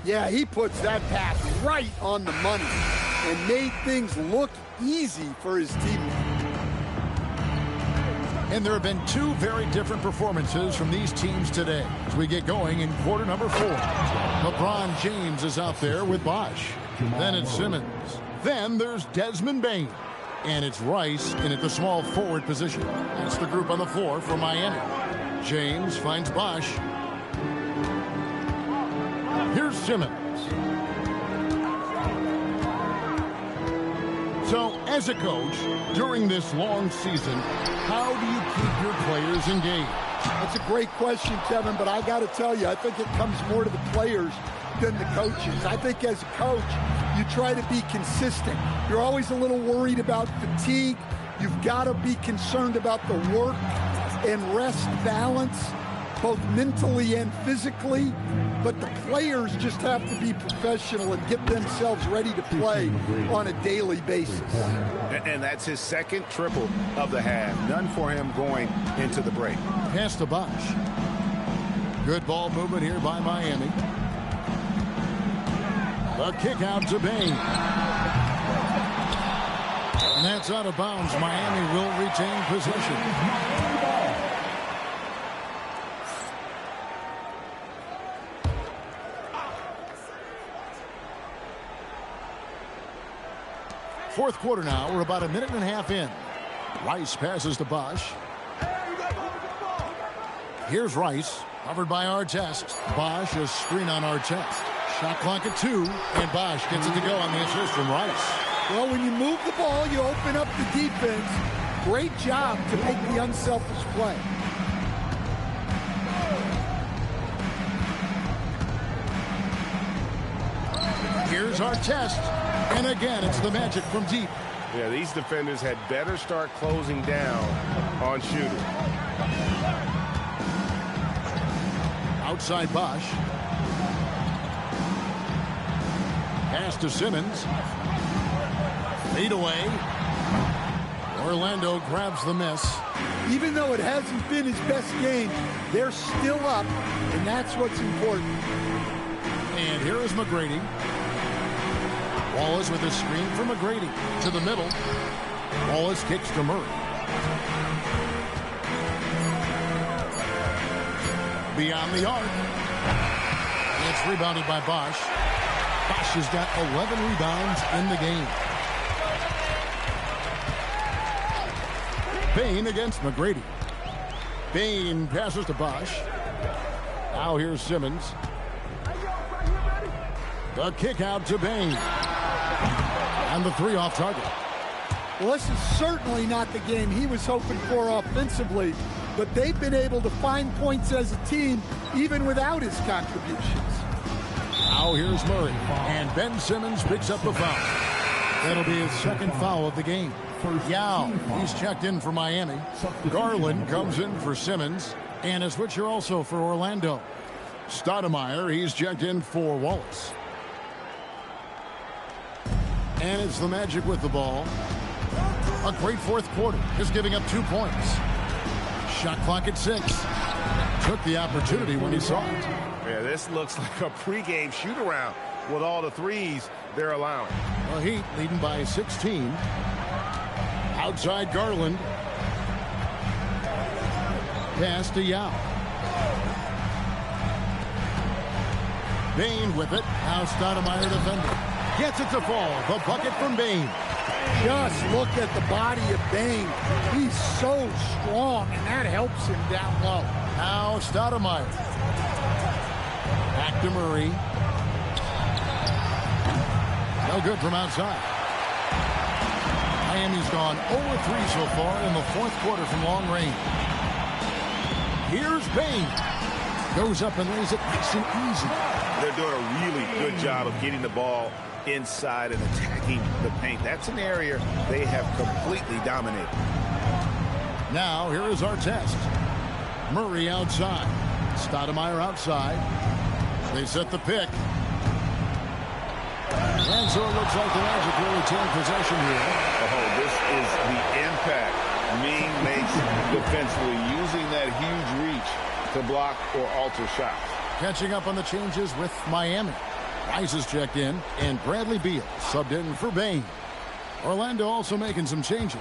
S5: Yeah, he puts that pass right on the money and made things look easy for his teammates.
S2: And there have been 2 very different performances from these teams today as we get going in quarter number 4. LeBron James is out there with Bosh. Then it's Simmons. Then there's Desmond Bane. And it's Rice in at the small forward position. That's the group on the floor for Miami. James finds Bosh. Here's Simmons. So, as a coach, during this long season, how do you keep your players engaged?
S5: That's a great question, Kevin, but I got to tell you, I think it comes more to the players than the coaches. I think as a coach, you try to be consistent. You're always a little worried about fatigue. You've got to be concerned about the work and rest balance, both mentally and physically. But the players just have to be professional and get themselves ready to play on a daily basis.
S6: And that's his second triple of the half. None for him going into the break.
S2: Pass to Bosh. Good ball movement here by Miami. The kick out to Bane. And that's out of bounds. Miami will retain possession. Fourth quarter now. We're about a minute and a half in. Rice passes to Bosh. Here's Rice. Covered by Artest. Bosh, a screen on Artest. Shot clock at 2, and Bosh gets it to go on the assist from Rice.
S5: Well, when you move the ball, you open up the defense. Great job to make the unselfish play.
S2: Here's Artest, and again, it's the Magic from deep.
S6: Yeah, these defenders had better start closing down on shooting.
S2: Outside Bosh. Pass to Simmons. Fade away. Orlando grabs the miss.
S5: Even though it hasn't been his best game, they're still up, and that's what's important.
S2: And here is McGrady. Wallace with a screen for McGrady. To the middle. Wallace kicks to Murray. Beyond the arc. It's rebounded by Bosh. Bosh has got 11 rebounds in the game. Bane against McGrady. Bane passes to Bosh. Now here's Simmons. The kick out to Bane. And the 3 off target.
S5: Well, this is certainly not the game he was hoping for offensively, but they've been able to find points as a team even without his contributions.
S2: Now here's Murray, and Ben Simmons picks up the foul. That'll be his second foul of the game. Yao, he's checked in for Miami. Garland comes in for Simmons, and a switcher also for Orlando. Stoudemire, he's checked in for Wallace. And it's the Magic with the ball. A great fourth quarter, just giving up 2 points. Shot clock at 6. Took the opportunity when he saw it.
S6: Yeah, this looks like a pregame shoot-around with all the threes they're allowing.
S2: The Heat leading by 16. Outside Garland. Pass to Yao. Bane with it. Now Stoudemire defender. Gets it to fall. The bucket from Bane.
S5: Just look at the body of Bane. He's so strong, and that helps him down low.
S2: Now Stoudemire. Back to Murray. No good from outside. Miami's gone 0-3 so far in the fourth quarter from long range. Here's Bane. Goes up and lays it nice and easy.
S6: They're doing a really good job of getting the ball inside and attacking the paint. That's an area they have completely dominated.
S2: Now, here is our test. Murray outside. Stoudemire outside. They set the pick. And so it looks like the Magic will retain possession here.
S6: Oh, this is the impact Ming makes defensively, using that huge reach to block or alter shots.
S2: Catching up on the changes with Miami. Rice is checked in, and Bradley Beal subbed in for Bane. Orlando also making some changes.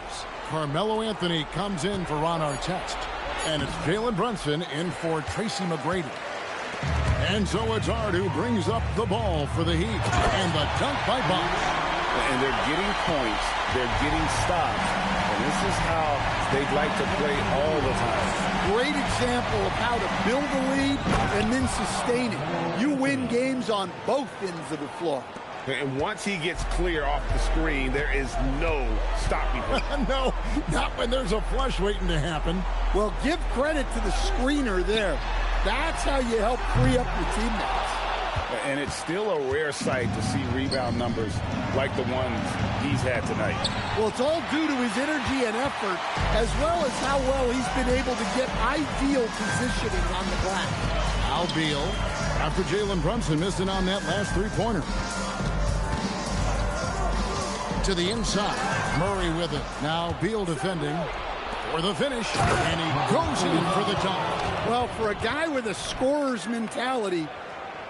S2: Carmelo Anthony comes in for Ron Artest. And it's Jalen Brunson in for Tracy McGrady. And so it's Hart who brings up the ball for the Heat. And the dunk by Bosch.
S6: And they're getting points. They're getting stops. And this is how they'd like to play all the time.
S5: Great example of how to build a lead and then sustain it. You win games on both ends of the floor.
S6: And once he gets clear off the screen, there is no stopping him.
S2: No, not when there's a flush waiting to happen.
S5: Well, give credit to the screener there. That's how you help free up your teammates.
S6: And it's still a rare sight to see rebound numbers like the ones he's had tonight.
S5: Well, it's all due to his energy and effort, as well as how well he's been able to get ideal positioning on the glass.
S2: Al Beal, after Jalen Brunson missed it on that last three-pointer. To the inside, Murray with it. Now Beal defending for the finish, and he goes in for the dunk.
S5: Well, for a guy with a scorer's mentality,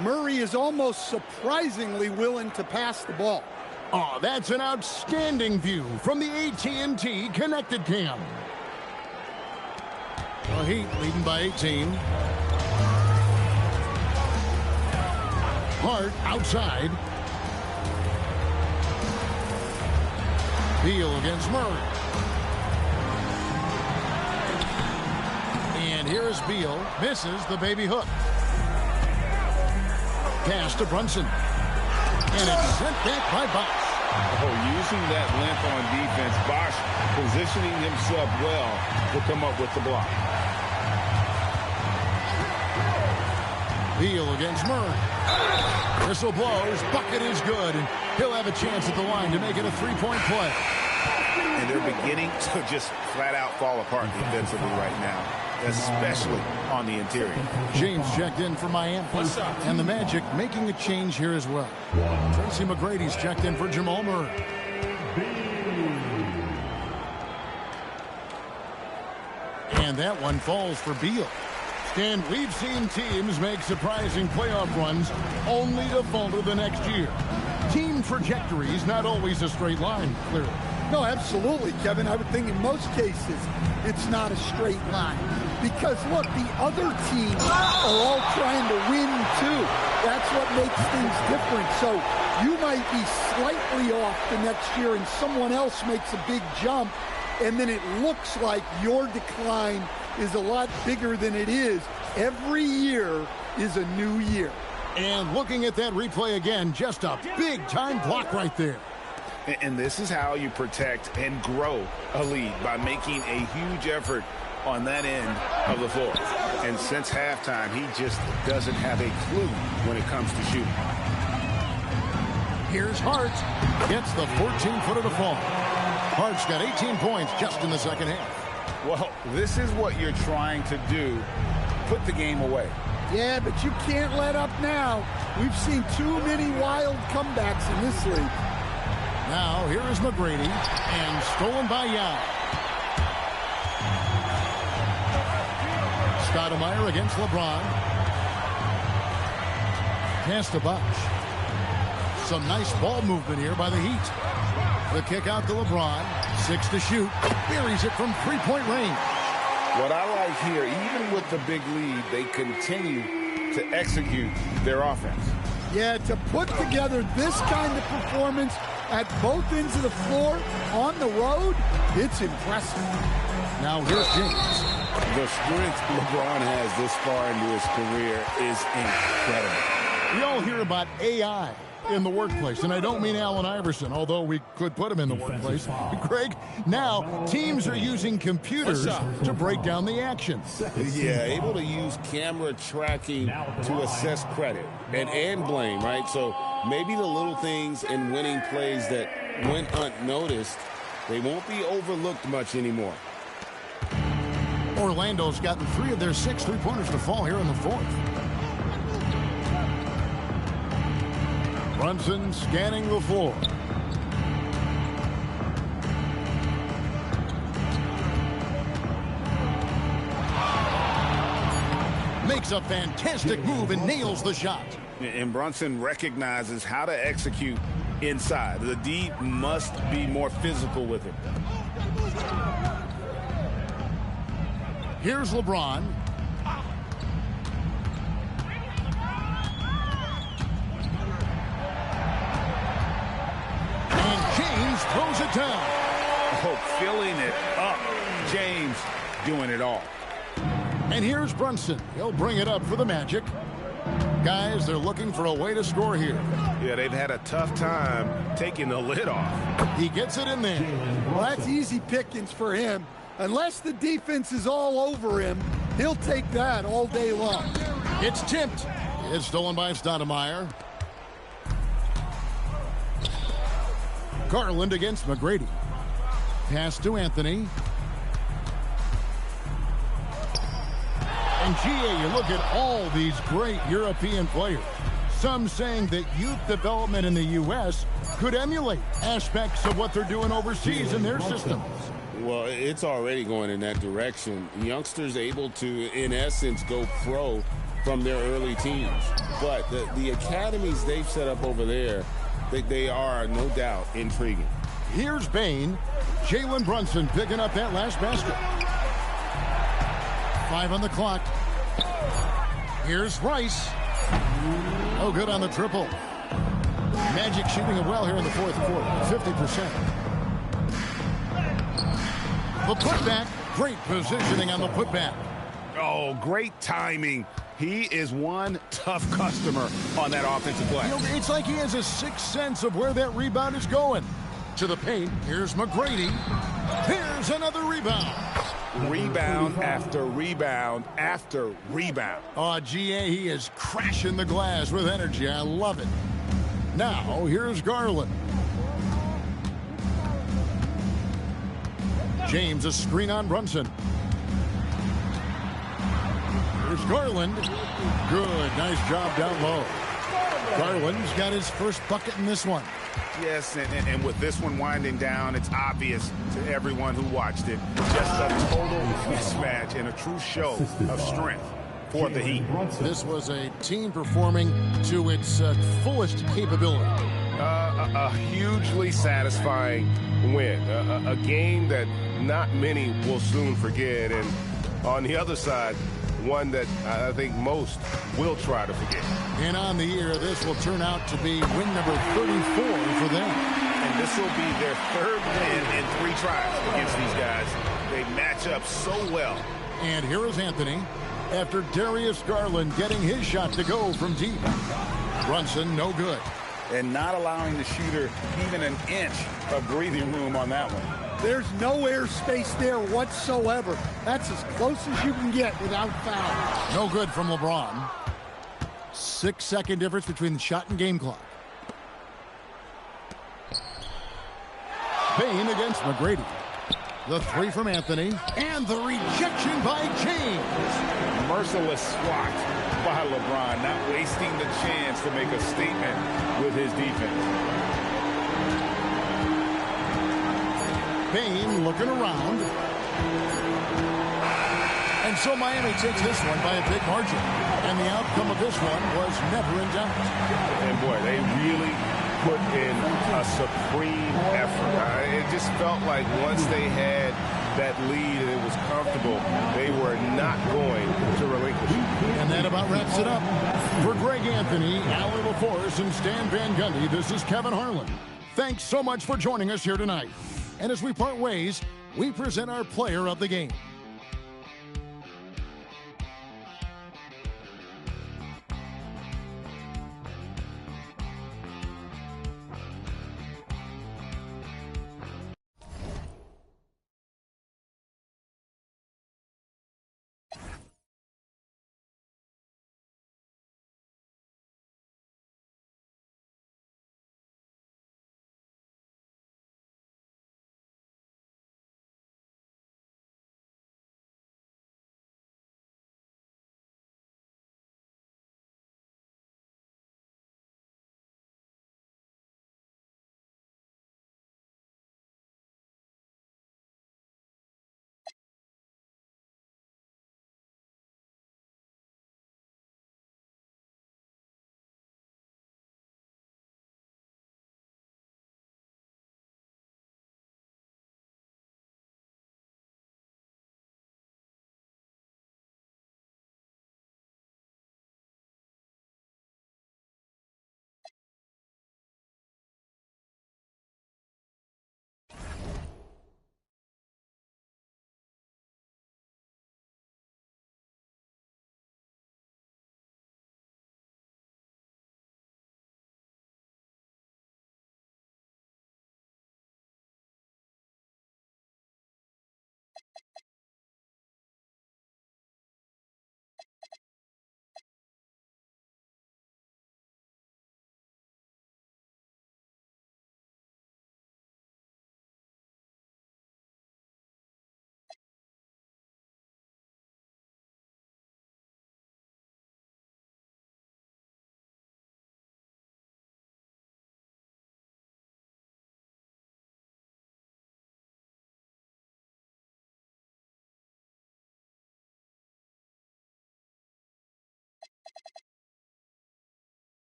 S5: Murray is almost surprisingly willing to pass the ball.
S2: Oh, that's an outstanding view from the AT&T Connected Cam. The Heat leading by 18. Hart outside. Beal against Murray. And here's Beal. Misses the baby hook. Pass to Brunson. And it's sent back by Bosch.
S6: Oh, using that length on defense, Bosch positioning himself well to come up with the block.
S2: Beal against Murray. Whistle blows. Bucket is good. And he'll have a chance at the line to make it a three-point play.
S6: And they're beginning to just flat-out fall apart defensively right now, especially on the interior.
S2: James checked in for Miami. And the Magic making a change here as well. Tracy McGrady's checked in for Jamal Murray. And that one falls for Beal. And we've seen teams make surprising playoff runs only to falter the next year. Team trajectory is not always a straight line, clearly.
S5: No, absolutely, Kevin. I would think in most cases it's not a straight line. Because, look, the other teams are all trying to win, too. That's what makes things different. So you might be slightly off the next year and someone else makes a big jump, and then it looks like your decline is a lot bigger than it is. Every year is a new year.
S2: And looking at that replay again, just a big-time block right there.
S6: And this is how you protect and grow a lead, by making a huge effort on that end of the floor. And since halftime, he just doesn't have a clue when it comes to shooting.
S2: Here's Hart. Gets the 14-footer to fall. Hart's got 18 points just in the second half.
S6: Well, this is what you're trying to do. Put the game away.
S5: Yeah, but you can't let up now. We've seen too many wild comebacks in this league.
S2: Now, here is McGrady, and stolen by Yao. Stoudemire against LeBron. Pass to Bosch. Some nice ball movement here by the Heat. The kick out to LeBron. 6 to shoot. Buries it from three-point range.
S6: What I like here, even with the big lead, they continue to execute their offense.
S5: Yeah, to put together this kind of performance at both ends of the floor on the road, it's impressive.
S2: Now here's James.
S3: The strength LeBron has this far into his career is incredible.
S2: We all hear about AI in the workplace, and I don't mean Allen Iverson, although we could put him in the workplace. Greg, now teams are using computers to break down the action.
S3: Yeah, able to use camera tracking to assess credit and blame, right? So maybe the little things in winning plays that went unnoticed, they won't be overlooked much anymore.
S2: Orlando's gotten 3 of their 6 three-pointers to fall here in the fourth. Brunson scanning the floor. Makes a fantastic move and nails the shot.
S6: And Brunson recognizes how to execute inside. The D must be more physical with him.
S2: Here's LeBron. And James throws it down.
S6: Oh, filling it up. James doing it all.
S2: And here's Brunson. He'll bring it up for the Magic. Guys, they're looking for a way to score here.
S6: Yeah, they've had a tough time taking the lid off.
S2: He gets it in there.
S5: Well, that's easy pickings for him. Unless the defense is all over him, he'll take that all day long.
S2: It's tipped. It's stolen by Stoudemire. Garland against McGrady. Pass to Anthony. And GA, you look at all these great European players. Some saying that youth development in the U.S. could emulate aspects of what they're doing overseas in their systems.
S3: Well, it's already going in that direction. Youngsters able to, in essence, go pro from their early teens. But the academies they've set up over there, they are, no doubt, intriguing.
S2: Here's Bain. Jalen Brunson picking up that last basket. 5 on the clock. Here's Rice. Oh, good on the triple. Magic shooting it well here in the fourth quarter. 50%. The putback. Great positioning on the putback.
S6: Oh, great timing. He is one tough customer on that offensive play.
S2: You know, it's like he has a sixth sense of where that rebound is going. To the paint. Here's McGrady. Here's another rebound.
S6: Rebound after rebound after rebound.
S2: Oh, GA, he is crashing the glass with energy. I love it. Now, here's Garland. James, a screen on Brunson. Here's Garland. Good, nice job down low. Garland's got his first bucket in this one.
S6: Yes, and with this one winding down, it's obvious to everyone who watched it. Just a total mismatch and a true show of strength for the Heat.
S2: This was a team performing to its fullest capability.
S6: A hugely satisfying win. A game that not many will soon forget. And on the other side, one that I think most will try to forget.
S2: And on the year, this will turn out to be win number 34 for them.
S6: And this will be their third win in 3 tries against these guys. They match up so well.
S2: And here is Anthony after Darius Garland getting his shot to go from deep. Brunson, no good.
S6: and not allowing the shooter even an inch of breathing room on that one.
S5: There's no air space there whatsoever. That's as close as you can get without foul.
S2: No good from LeBron. 6-second difference between the shot and game clock. Bain against McGrady. The three from Anthony. And the rejection by James.
S6: Merciless swat by LeBron, not wasting the chance to make a statement with his defense.
S2: Bain looking around. And so Miami takes this one by a big margin. And the outcome of this one was never in doubt.
S6: And boy, they really put in a supreme effort. It just felt like once they had that lead and it was comfortable, they were not going to relinquish it.
S2: And that about wraps it up. For Greg Anthony, Alan LaForce, and Stan Van Gundy, this is Kevin Harlan. Thanks so much for joining us here tonight. And as we part ways, we present our player of the game.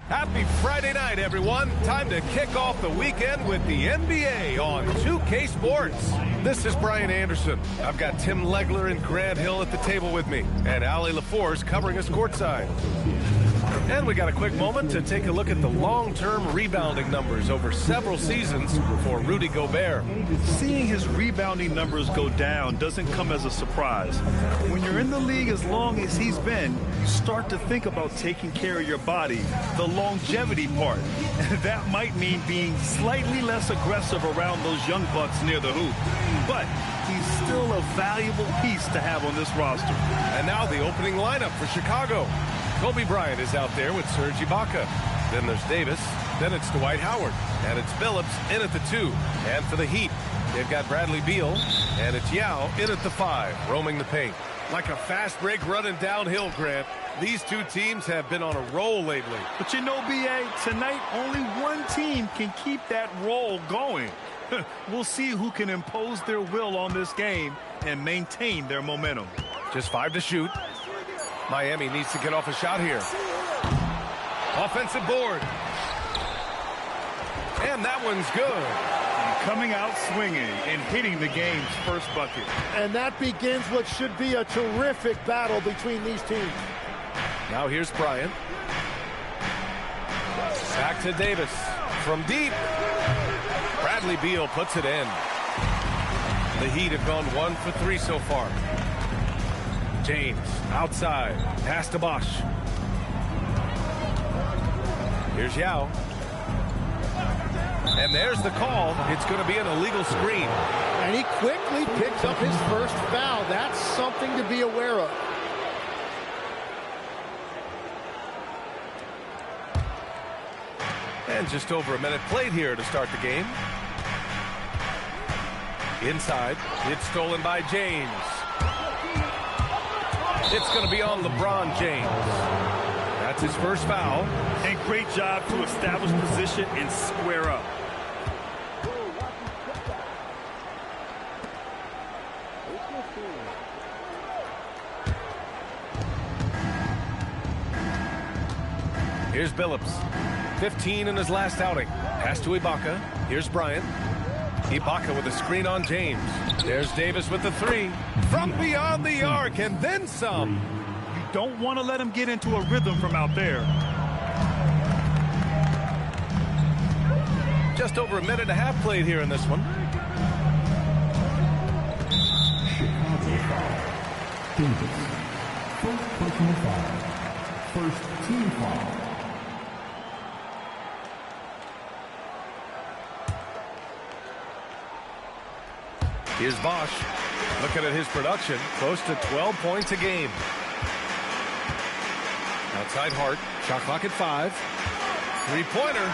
S10: Happy Friday night, everyone. Time to kick off the weekend with the NBA on 2K Sports. This is Brian Anderson. I've got Tim Legler and Grant Hill at the table with me, and Allie LaForce covering us courtside. And we got a quick moment to take a look at the long-term rebounding numbers over several seasons for Rudy Gobert.
S11: Seeing his rebounding numbers go down doesn't come as a surprise. When you're in the league as long as he's been, you start to think about taking care of your body, the longevity part. That might mean being slightly less aggressive around those young bucks near the hoop. But he's still a valuable piece to have on this roster.
S10: And now the opening lineup for Chicago. Kobe Bryant is out there with Serge Ibaka. Then there's Davis. Then it's Dwight Howard. And it's Billups in at the 2. And for the Heat, they've got Bradley Beal. And it's Yao in at the 5, roaming the paint. Like a fast break running downhill, Grant. These two teams have been on a roll lately.
S11: But you know, B.A., tonight only one team can keep that roll going. We'll see who can impose their will on this game and maintain their momentum.
S10: Just 5 to shoot. Miami needs to get off a shot here. Offensive board. And that one's good.
S11: Coming out swinging and hitting the game's first bucket.
S12: And that begins what should be a terrific battle between these teams.
S10: Now here's Bryant. Back to Davis. From deep. Bradley Beal puts it in. The Heat have gone 1 for 3 so far. James outside. Pass to Bosch. Here's Yao. And there's the call. It's going to be an illegal screen.
S12: And he quickly picks up his first foul. That's something to be aware of.
S10: And just over a minute played here to start the game. Inside. It's stolen by James. It's going to be on LeBron James. That's his first foul.
S11: And great job to establish position and square up.
S10: Here's Billups. 15 in his last outing. Pass to Ibaka. Here's Bryant. Ibaka with a screen on James. There's Davis with the 3. From beyond the arc and then some.
S11: You don't want to let him get into a rhythm from out there.
S10: Just over a minute and a half played here in this one.
S1: Chicago foul. Davis. First personal foul. First team foul.
S10: Here's Bosch. Looking at his production, close to 12 points a game. Outside Hart, shot clock at 5. Three-pointer,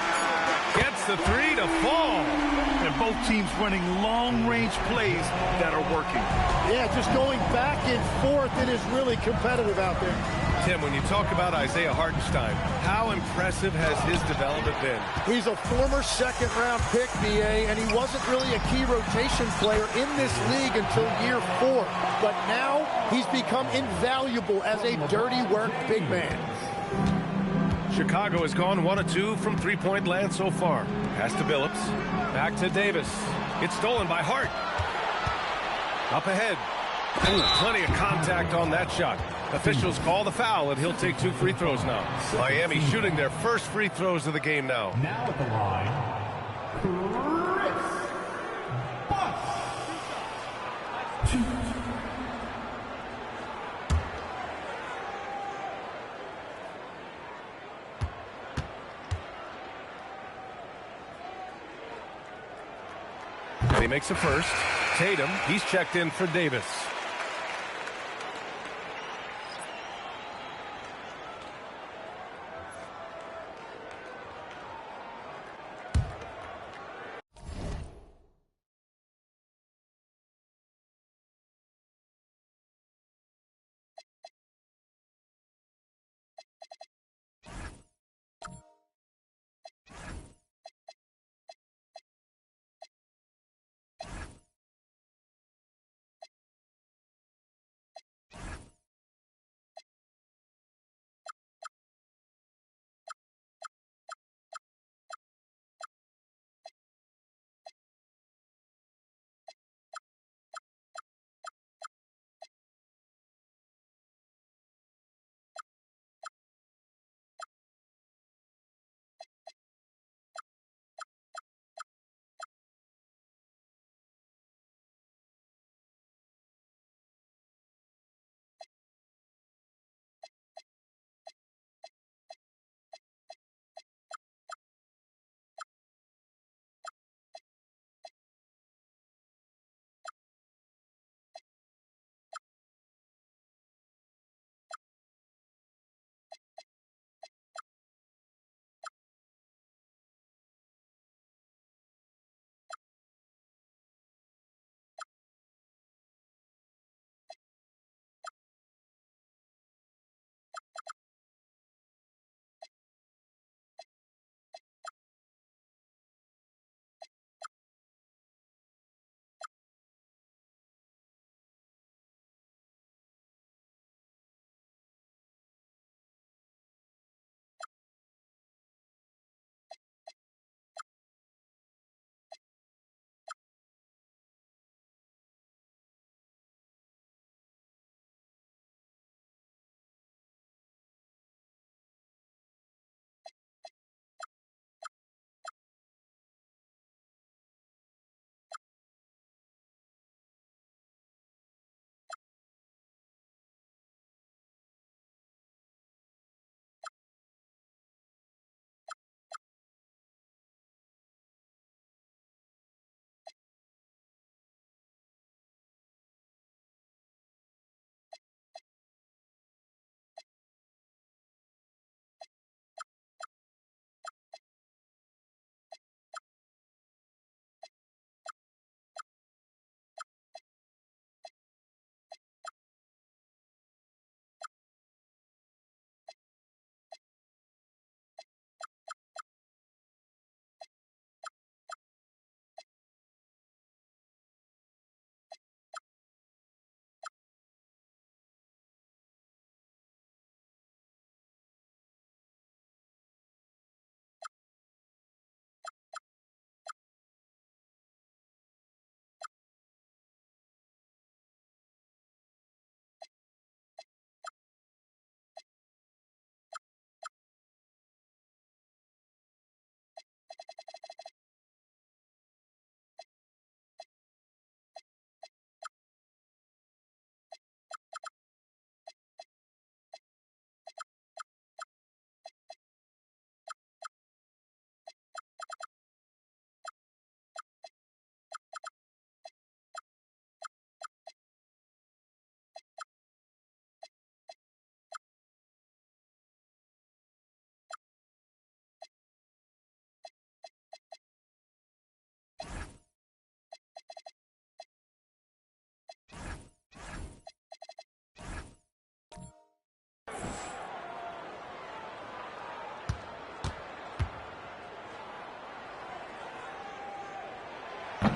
S10: gets the 3 to fall.
S11: And both teams running long-range plays that are working.
S12: Yeah, just going back and forth. It is really competitive out there.
S10: Tim, when you talk about Isaiah Hartenstein, how impressive has his development been?
S12: He's a former second-round pick, B.A., and he wasn't really a key rotation player in this league until year 4. But now he's become invaluable as a dirty work big man.
S10: Chicago has gone 1 of 2 from three-point land so far. Pass to Billups. Back to Davis. It's stolen by Hart. Up ahead. Ooh, plenty of contact on that shot. Officials call the foul, and he'll take 2 free throws now. Miami shooting their first free throws of the game now.
S1: Now at the line, Chris Bosh.
S10: And he makes a first. Tatum, he's checked in for Davis.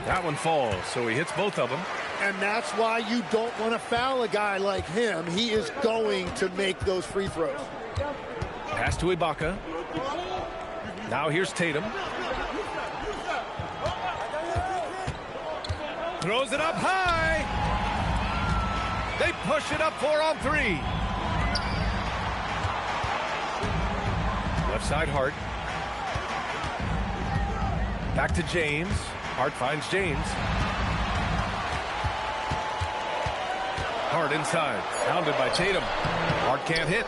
S10: That one falls, so he hits both of them.
S12: And that's why you don't want to foul a guy like him. He is going to make those free throws.
S10: Pass to Ibaka. Now here's Tatum. Throws it up high. They push it up 4 on 3. Left side, Hart. Back to James. Hart finds James. Hart inside. Pounded by Tatum. Hart can't hit.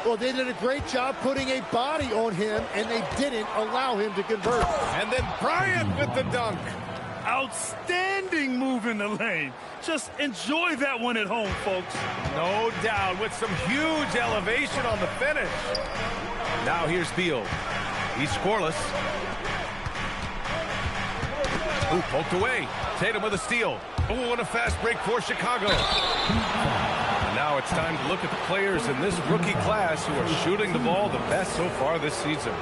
S12: Well, they did a great job putting a body on him, and they didn't allow him to convert.
S10: And then Bryant with the dunk.
S11: Outstanding move in the lane. Just enjoy that one at home, folks.
S10: No doubt, with some huge elevation on the finish. Now here's Beal. He's scoreless. Ooh, poked away. Tatum with a steal. Oh, and a fast break for Chicago. And now it's time to look at the players in this rookie class who are shooting the ball the best so far this season.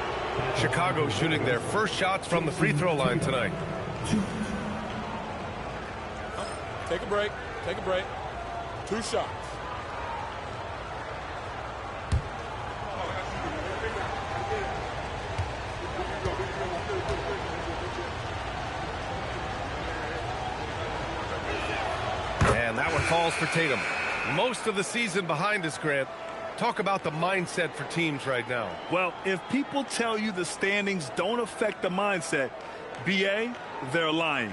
S10: Chicago shooting their first shots from the free throw line tonight.
S13: Take a break. Take a break. 2 shots.
S10: And that one falls for Tatum. Most of the season behind us, Grant. Talk about the mindset for teams right now.
S11: Well, if people tell you the standings don't affect the mindset, BA, they're lying.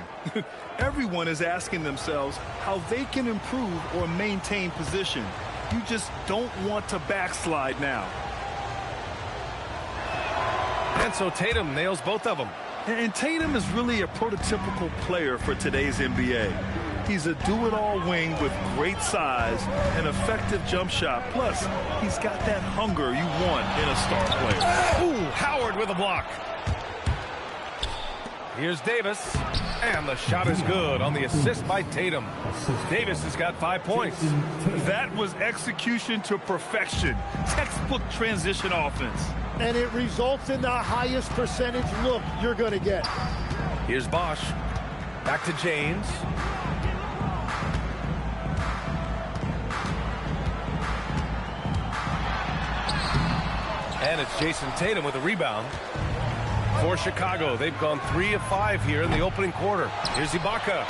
S11: Everyone is asking themselves how they can improve or maintain position. You just don't want to backslide now.
S10: And so Tatum nails both of them.
S11: And Tatum is really a prototypical player for today's NBA. He's a do-it-all wing with great size, an effective jump shot. Plus, he's got that hunger you want in a star player.
S10: Ooh, Howard with a block. Here's Davis, and the shot is good on the assist by Tatum. Davis has got 5 points.
S11: That was execution to perfection. Textbook transition offense.
S12: And it results in the highest percentage look you're going to get.
S10: Here's Bosch. Back to James. And it's Jason Tatum with a rebound. For Chicago, they've gone 3 of 5 here in the opening quarter. Here's Ibaka.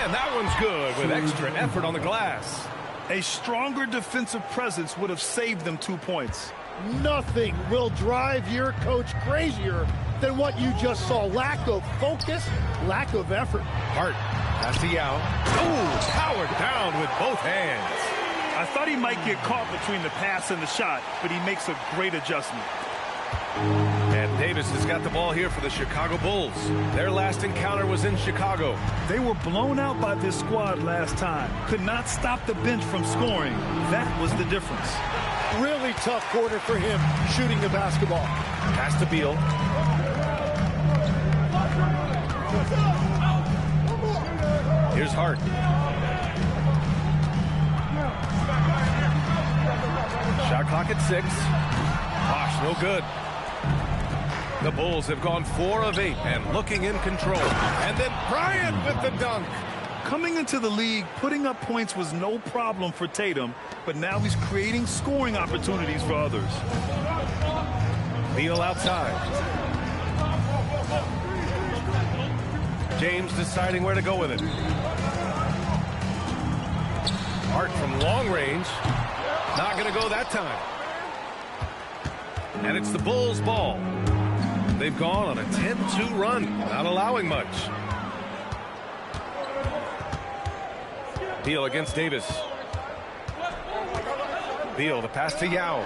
S10: And that one's good with extra effort on the glass.
S11: A stronger defensive presence would have saved them 2 points.
S12: Nothing will drive your coach crazier than what you just saw. Lack of focus, lack of effort.
S10: Hart, pass to Yao. Ooh, Howard down with both hands.
S11: I thought he might get caught between the pass and the shot, but he makes a great adjustment.
S10: And Davis has got the ball here for the Chicago Bulls. Their last encounter was in Chicago.
S11: They were blown out by this squad last time. Could not stop the bench from scoring. That was the difference.
S12: Really tough quarter for him shooting the basketball.
S10: Pass to Beal. Here's Hart. Shot clock at 6. Bosch, no good. The Bulls have gone 4 of 8 and looking in control. And then Bryant with the dunk.
S11: Coming into the league, putting up points was no problem for Tatum, but now he's creating scoring opportunities for others.
S10: Beal outside. James deciding where to go with it. Hart from long range. Not going to go that time. And it's the Bulls' ball. They've gone on a 10-2 run, not allowing much. Beal against Davis. Beal, the pass to Yao.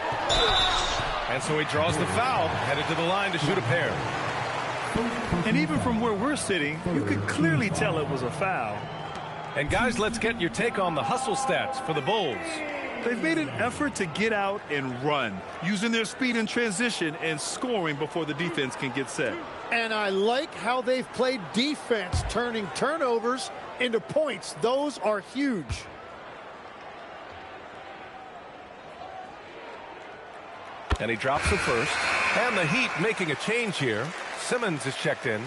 S10: And so he draws the foul, headed to the line to shoot a pair.
S11: And even from where we're sitting, you could clearly tell it was a foul.
S10: And guys, let's get your take on the hustle stats for the Bulls.
S11: They've made an effort to get out and run, using their speed in transition and scoring before the defense can get set.
S12: And I like how they've played defense, turning turnovers into points. Those are huge.
S10: And he drops the first. And the Heat making a change here. Simmons is checked in.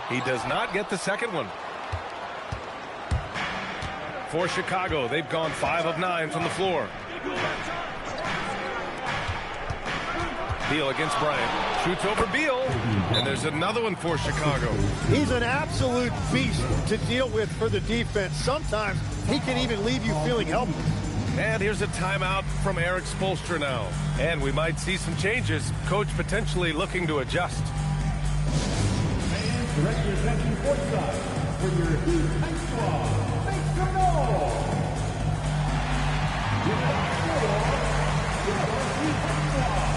S10: He does not get the second one. For Chicago, they've gone 5 of 9 from the floor. Beal against Bryant. Shoots over Beal. And there's another one for Chicago.
S12: He's an absolute beast to deal with for the defense. Sometimes he can even leave you feeling helpless.
S10: And here's a timeout from Eric Spoelstra now. And we might see some changes. Coach potentially looking to adjust.
S1: And direct your attention courtside for your Heat Ice Squad. Make some noise! Give it up for your Heat Ice Squad.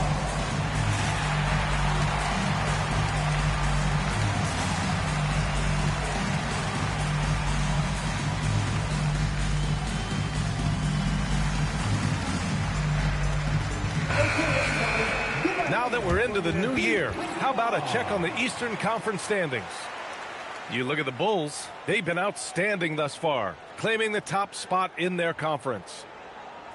S10: Now that we're into the new year, how about a check on the Eastern Conference standings? You look at the Bulls, they've been outstanding thus far, claiming the top spot in their conference.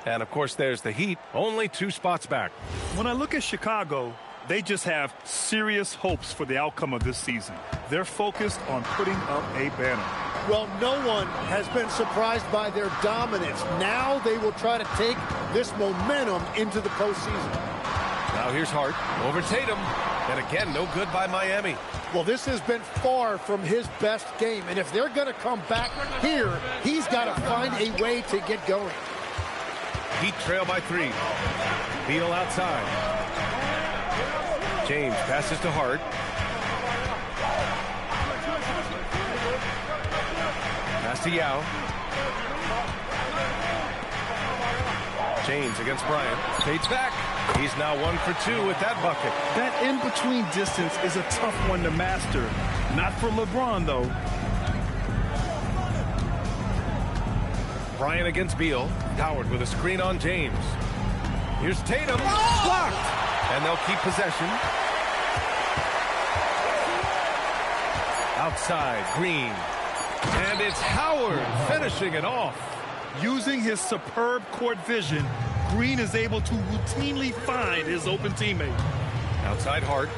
S10: And of course, there's the Heat, only 2 spots back.
S11: When I look at Chicago, they just have serious hopes for the outcome of this season. They're focused on putting up a banner.
S12: Well, no one has been surprised by their dominance. Now they will try to take this momentum into the postseason.
S10: Now here's Hart over Tatum. And again, no good by Miami.
S12: Well, this has been far from his best game. And if they're going to come back here, he's got to find a way to get going.
S10: Heat trail by 3. Beal outside. James passes to Hart. Pass to Yao. James against Bryant. Fades back. He's now 1 for 2 with that bucket.
S11: That in-between distance is a tough one to master. Not for LeBron, though.
S10: Bryant against Beal. Howard with a screen on James. Here's Tatum. Blocked. And they'll keep possession. Outside, Green. And it's Howard finishing it off.
S11: Using his superb court vision, Green is able to routinely find his open teammate.
S10: Outside Hart.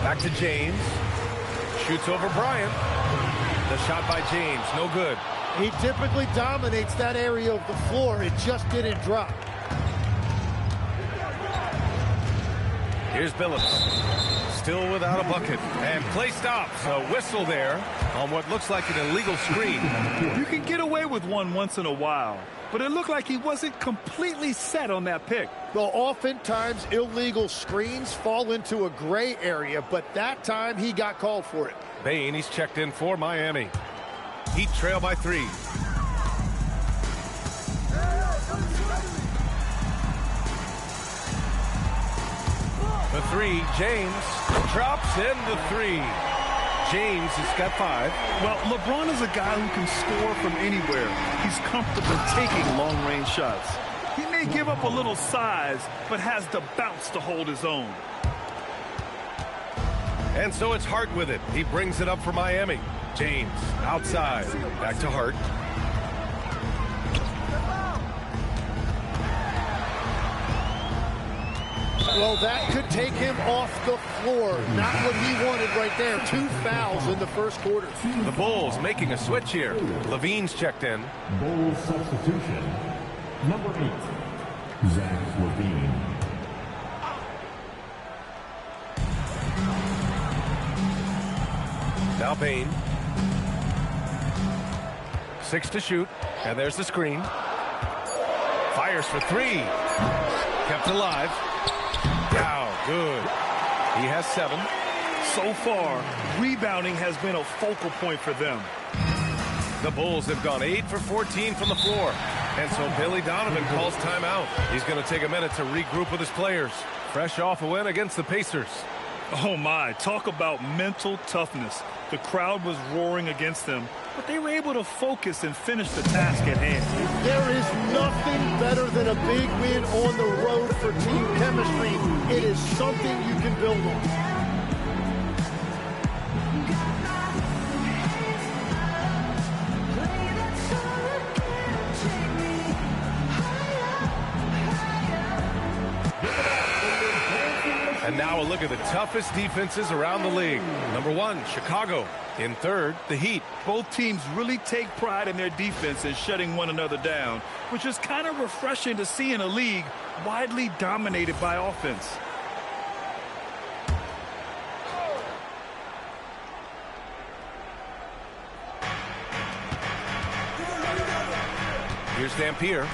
S10: Back to James. Shoots over Bryant. The shot by James, no good.
S12: He typically dominates that area of the floor. It just didn't drop.
S10: Here's Billups. Still without a bucket. And play stops. A whistle there on what looks like an illegal screen.
S11: You can get away with one once in a while, but it looked like he wasn't completely set on that pick.
S12: Well, oftentimes illegal screens fall into a gray area, but that time he got called for it.
S10: Bane, he's checked in for Miami. Heat trail by 3. The 3, James drops in the 3. James has got 5.
S11: Well, LeBron is a guy who can score from anywhere. He's comfortable taking long-range shots. He may give up a little size, but has the bounce to hold his own.
S10: And so it's Hart with it. He brings it up for Miami. James outside. Back to Hart.
S12: Well, that could take him off the floor. Not what he wanted right there. 2 fouls in the first quarter.
S10: The Bulls making a switch here. Levine's checked in.
S1: Bulls substitution. Number 8, Zach Levine.
S10: Now Bane. 6 to shoot. And there's the screen. Fires for 3. Kept alive. Wow, good. He has 7.
S11: So far, rebounding has been a focal point for them.
S10: The Bulls have gone 8 for 14 from the floor. And so Billy Donovan calls timeout. He's going to take a minute to regroup with his players. Fresh off a win against the Pacers.
S11: Oh my, talk about mental toughness. The crowd was roaring against them, but they were able to focus and finish the task at hand.
S12: There is nothing better than a big win on the road for team chemistry. It is something you can build on.
S10: And now a look at the toughest defenses around the league. Number 1, Chicago. In third, the Heat.
S11: Both teams really take pride in their defense and shutting one another down, which is kind of refreshing to see in a league widely dominated by offense.
S10: Here's Dampier.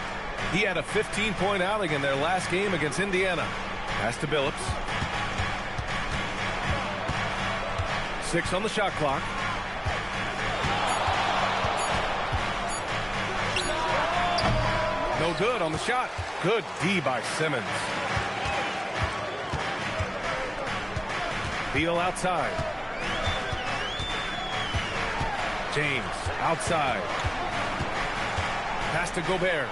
S10: He had a 15-point outing in their last game against Indiana. Pass to Billups. 6 on the shot clock. No good on the shot. Good D by Simmons. Beal outside. James outside. Pass to Gobert.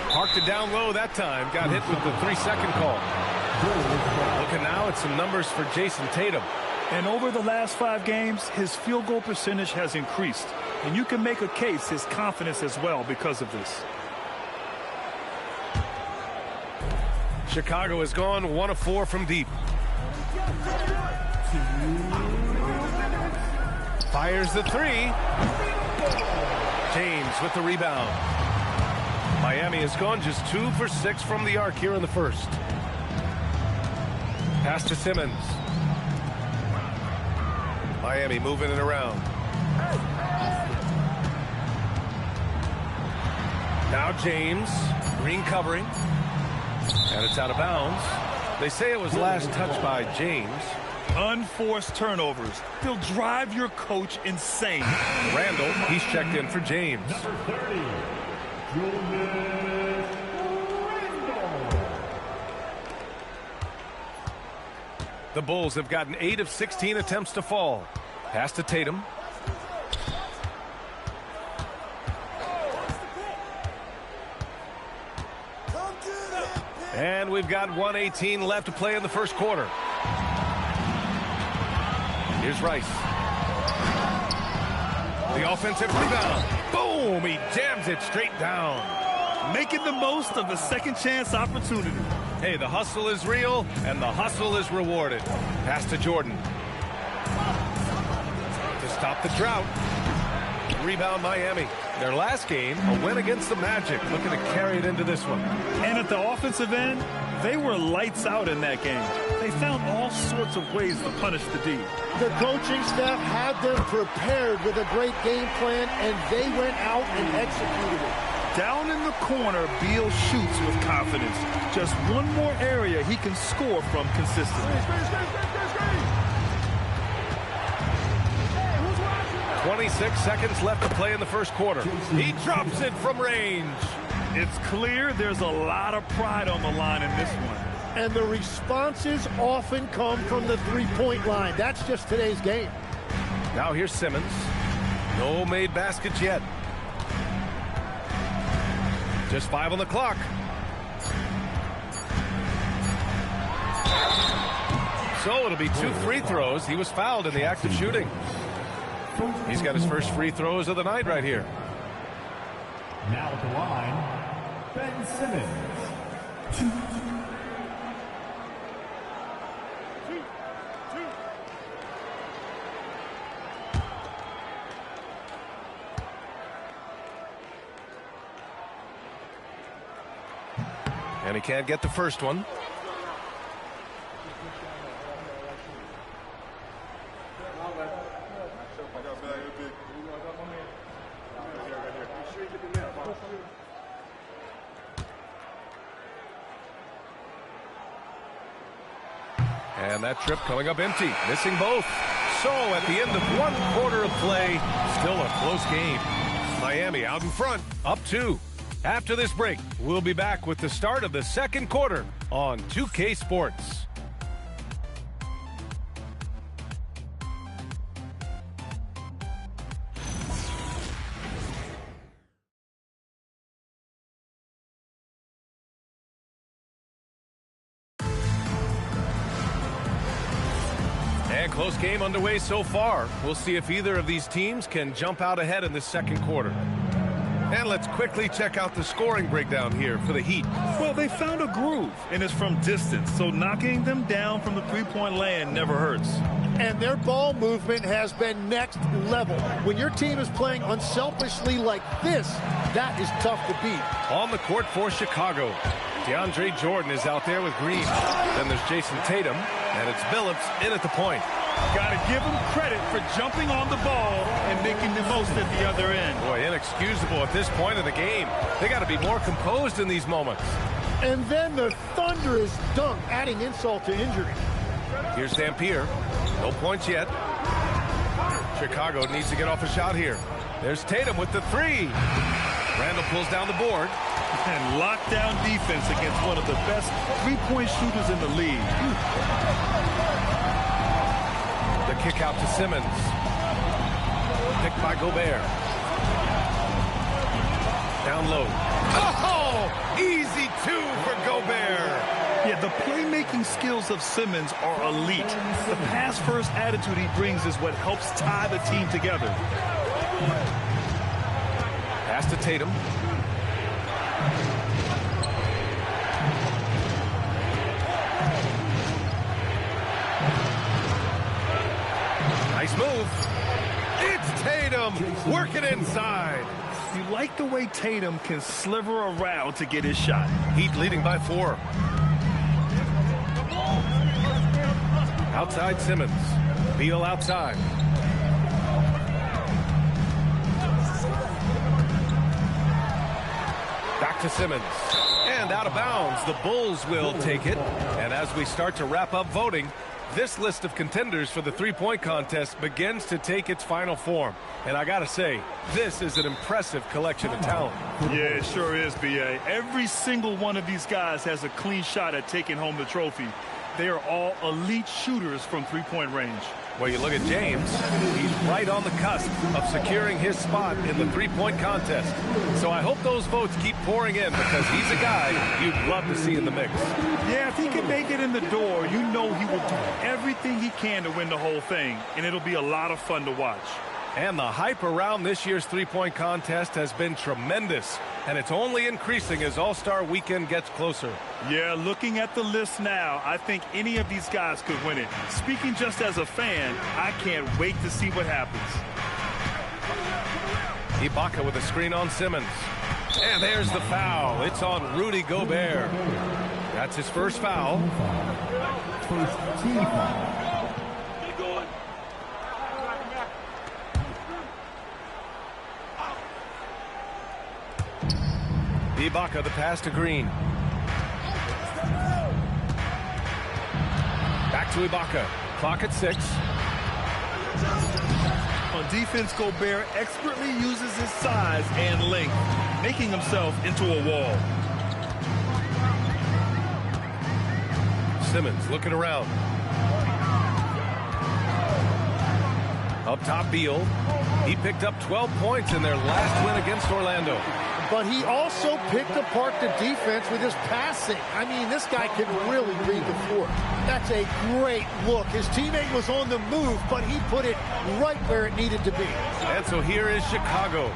S10: Parked it down low that time. Got hit with the 3-second call. Looking now at some numbers for Jason Tatum.
S11: And over the last 5 games, his field goal percentage has increased. And you can make a case his confidence as well because of this.
S10: Chicago has gone 1 of 4 from deep. Fires the 3. James with the rebound. Miami has gone just 2 for 6 from the arc here in the first. Pass to Simmons. Miami moving it around. Now James. Green covering. And it's out of bounds. They say it was last touched by James.
S11: Unforced turnovers. They'll drive your coach insane.
S10: Randall, he's checked in for James. The Bulls have gotten 8 of 16 attempts to fall. Pass to Tatum. And we've got 1:18 left to play in the first quarter. Here's Rice. The offensive rebound. Boom! He jams it straight down.
S11: Making the most of the second chance opportunity.
S10: Hey, the hustle is real, and the hustle is rewarded. Pass to Jordan. To stop the drought. Rebound Miami. Their last game, a win against the Magic. Looking to carry it into this one.
S11: And at the offensive end, they were lights out in that game. They found all sorts of ways to punish the D.
S12: The coaching staff had them prepared with a great game plan, and they went out and executed it.
S11: Down in the corner, Beal shoots with confidence. Just one more area he can score from consistently.
S10: 26 seconds left to play in the first quarter. He drops it from range.
S11: It's clear there's a lot of pride on the line in this one.
S12: And the responses often come from the three-point line. That's just today's game.
S10: Now here's Simmons. No made baskets yet. Just 5 on the clock. So it'll be 2 free throws. He was fouled in the act of shooting. He's got his first free throws of the night right here.
S1: Now at the line, Ben Simmons.
S10: And he can't get the first one. And that trip coming up empty, missing both. So at the end of 1 quarter of play, still a close game. Miami out in front, up 2. After this break, we'll be back with the start of the second quarter on 2K Sports. And close game underway so far. We'll see if either of these teams can jump out ahead in this second quarter. And let's quickly check out the scoring breakdown here for the Heat.
S11: Well, they found a groove, and it's from distance, so knocking them down from the three-point land never hurts.
S12: And their ball movement has been next level. When your team is playing unselfishly like this, that is tough to beat.
S10: On the court for Chicago, DeAndre Jordan is out there with Green. Then there's Jason Tatum, and it's Billups in at the point.
S11: Got to give him credit for jumping on the ball and making the most at the other end.
S10: Boy, inexcusable at this point of the game. They got to be more composed in these moments.
S12: And then the thunderous dunk, adding insult to injury.
S10: Here's Dampier. No points yet. Chicago needs to get off a shot here. There's Tatum with the three. Randall pulls down the board.
S11: And lockdown defense against one of the best three-point shooters in the league.
S10: The kick out to Simmons. Picked by Gobert. Down low. Oh! Easy two for Gobert.
S11: Yeah, the playmaking skills of Simmons are elite. The pass-first attitude he brings is what helps tie the team together.
S10: Pass to Tatum. Nice move. It's Tatum working inside.
S11: You like the way Tatum can sliver around to get his shot.
S10: Heat leading by 4. Outside Simmons. Beal outside. Back to Simmons. And out of bounds. The Bulls will take it. And as we start to wrap up voting, this list of contenders for the three-point contest begins to take its final form. And I got to say, this is an impressive collection of talent.
S11: Yeah, it sure is, B.A. Every single one of these guys has a clean shot at taking home the trophy. They are all elite shooters from three-point range.
S10: Well, you look at James, he's right on the cusp of securing his spot in the three-point contest. So I hope those votes keep pouring in because he's a guy you'd love to see in the mix.
S11: Yeah, if he can make it in the door, you know he will do everything he can to win the whole thing, and it'll be a lot of fun to watch.
S10: And the hype around this year's three-point contest has been tremendous, and it's only increasing as All-Star Weekend gets closer.
S11: Yeah, looking at the list now, I think any of these guys could win it. Speaking just as a fan, I can't wait to see what happens.
S10: Ibaka with a screen on Simmons. And there's the foul. It's on Rudy Gobert. That's his first foul.
S1: First team foul.
S10: Ibaka, the pass to Green. Back to Ibaka. Clock at 6.
S11: On defense, Gobert expertly uses his size and length, making himself into a wall.
S10: Simmons looking around. Up top, Beal. He picked up 12 points in their last win against Orlando.
S12: But he also picked apart the defense with his passing. I mean, this guy can really read the floor. That's a great look. His teammate was on the move, but he put it right where it needed to be.
S10: And so here is Chicago,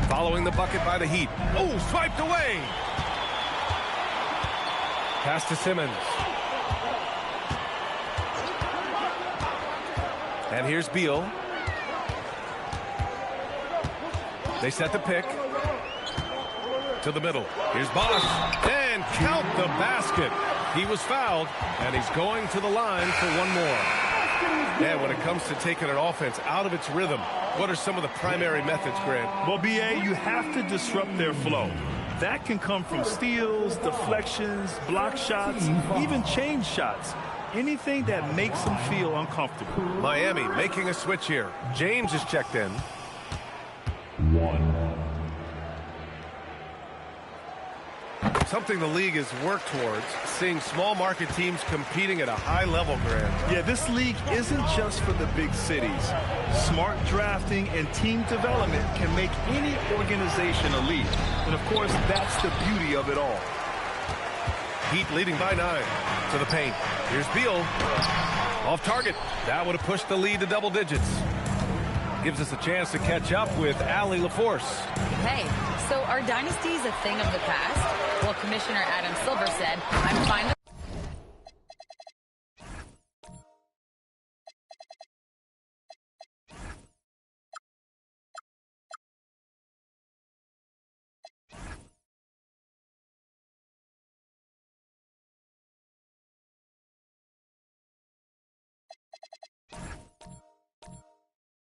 S10: following the bucket by the Heat. Oh, swiped away. Pass to Simmons. And here's Beal. They set the pick. To the middle. Here's Bosch. And count the basket. He was fouled, and he's going to the line for one more. And when it comes to taking an offense out of its rhythm, what are some of the primary methods, Grant?
S11: Well, B.A., you have to disrupt their flow. That can come from steals, deflections, block shots, even change shots. Anything that makes them feel uncomfortable.
S10: Miami making a switch here. James is checked in.
S1: 1.
S10: Something the league has worked towards, seeing small market teams competing at a high level, Grant.
S11: Yeah, this league isn't just for the big cities. Smart drafting and team development can make any organization elite. And of course, that's the beauty of it all.
S10: Heat leading by 9 to the paint. Here's Beal. Off target. That would have pushed the lead to double digits. Gives us a chance to catch up with Allie LaForce.
S4: Hey, So are dynasties a thing of the past? Well, Commissioner Adam Silver said, I'm fine with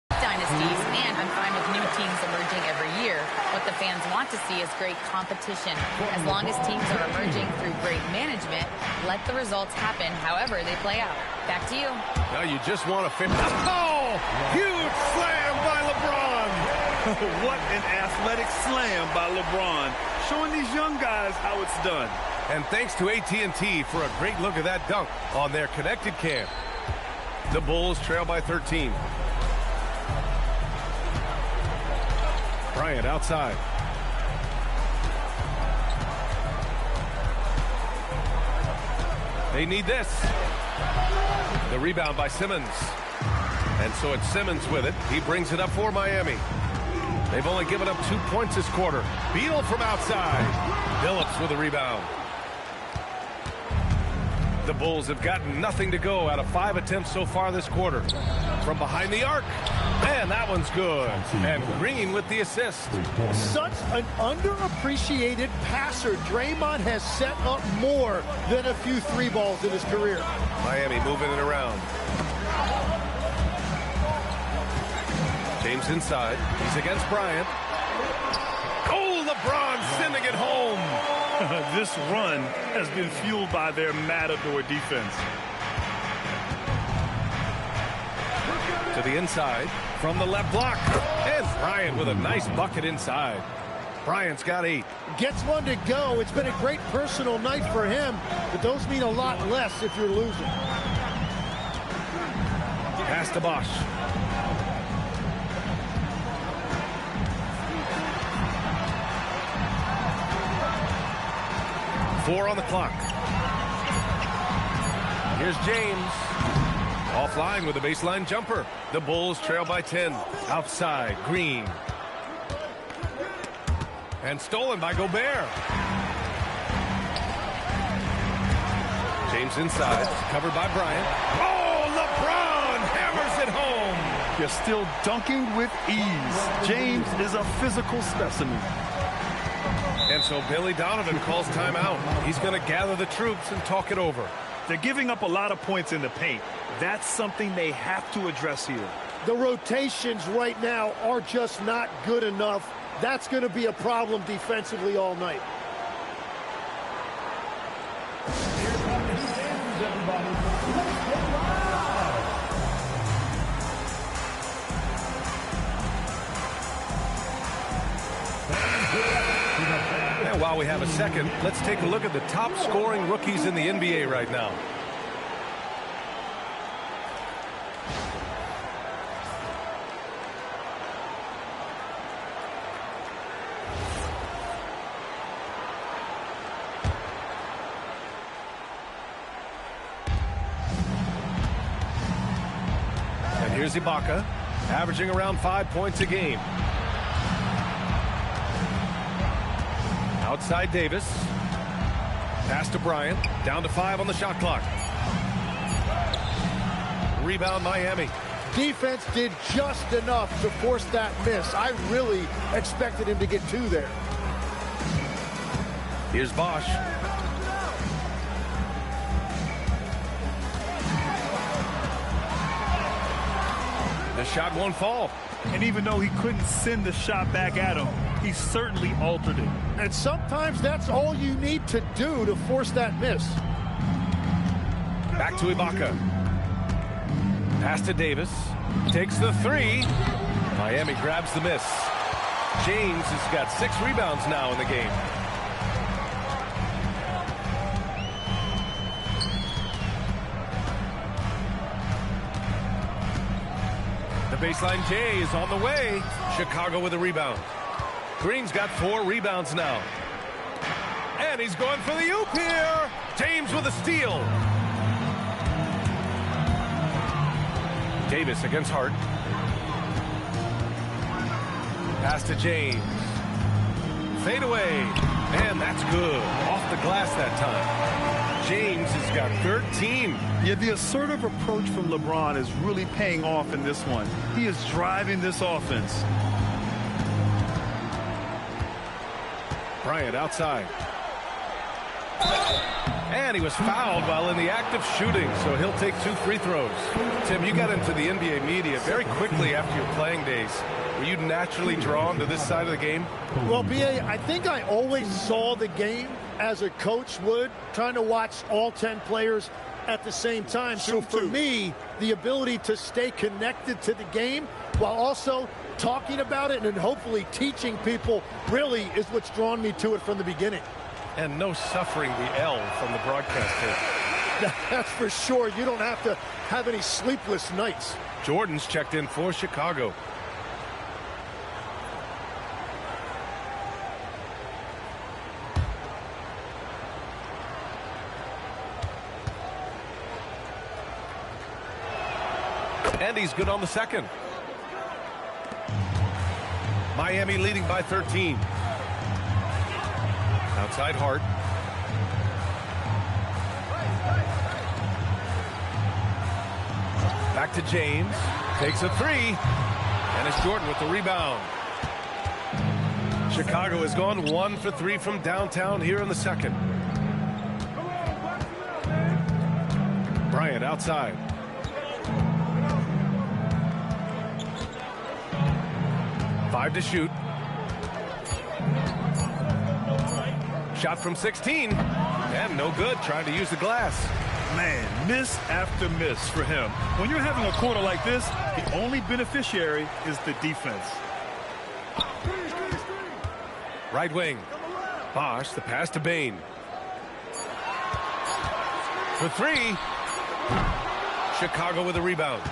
S4: dynasties, and I'm fine with new teams emerging every year. What the fans want to see is great competition. As long as teams are emerging through great management, let the results happen however they play out. Back to you.
S10: Now you just want to finish. Oh! Huge slam by LeBron!
S11: What an athletic slam by LeBron, showing these young guys how it's done.
S10: And thanks to AT&T for a great look at that dunk on their connected cam. The Bulls trail by 13. Bryant outside. They need this. The rebound by Simmons. And so it's Simmons with it. He brings it up for Miami. They've only given up 2 points this quarter. Beal from outside. Phillips with a rebound. The Bulls have gotten nothing to go out of 5 attempts so far this quarter. From behind the arc. And that one's good. And Green with the assist.
S12: Such an underappreciated passer. Draymond has set up more than a few three balls in his career.
S10: Miami moving it around. James inside. He's against Bryant. Oh, LeBron sending it home.
S11: This run has been fueled by their Matador defense.
S10: To the inside from the left block. And Bryant with a nice bucket inside. Bryant's got 8.
S12: Gets one to go. It's been a great personal night for him, but those mean a lot less if you're losing.
S10: Pass to Bosch. Four on the clock. Here's James. Offline with a baseline jumper. The Bulls trail by 10. Outside, Green. And stolen by Gobert. James inside, covered by Bryant. Oh, LeBron hammers it home.
S11: You're still dunking with ease. James is a physical specimen.
S10: And so Billy Donovan calls timeout. He's going to gather the troops and talk it over.
S11: They're giving up a lot of points in the paint. That's something they have to address here.
S12: The rotations right now are just not good enough. That's going to be a problem defensively all night.
S10: And while we have a second, let's take a look at the top scoring rookies in the NBA right now. And here's Ibaka, averaging around 5 points a game. Outside Davis. Pass to Bryant. Down to 5 on the shot clock. Rebound Miami.
S12: Defense did just enough to force that miss. I really expected him to get 2 there.
S10: Here's Bosch. The shot won't fall.
S11: And even though he couldn't send the shot back at him, he certainly altered it.
S12: And sometimes that's all you need to do to force that miss.
S10: Back to Ibaka. Pass to Davis. Takes the 3. Miami grabs the miss. James has got 6 rebounds now in the game. The baseline J is on the way. Chicago with a rebound. Green's got 4 rebounds now. And he's going for the oop here. James with a steal. Davis against Hart. Pass to James. Fade away. And that's good. Off the glass that time. James has got 13.
S11: Yeah, the assertive approach from LeBron is really paying off in this one. He is driving this offense.
S10: Bryant outside. And he was fouled while in the act of shooting, so he'll take 2 free throws. Tim, you got into the NBA media very quickly after your playing days. Were you naturally drawn to this side of the game?
S12: Well, B.A., I think I always saw the game as a coach would, trying to watch all 10 players at the same time. So for me, the ability to stay connected to the game while also talking about it and hopefully teaching people really is what's drawn me to it from the beginning.
S10: And no suffering the L from the broadcast table.
S12: That's for sure. You don't have to have any sleepless nights.
S10: Jordan's checked in for Chicago. And he's good on the second. Miami leading by 13. Outside Hart. Back to James. Takes a 3. And it's Jordan with the rebound. Chicago has gone 1 for 3 from downtown here in the second. Bryant outside. Five to shoot. Shot from 16. And no good. Trying to use the glass.
S11: Man, miss after miss for him. When you're having a quarter like this, the only beneficiary is the defense.
S10: Right wing. Bosch, the pass to Bain. For 3. Chicago with a rebound.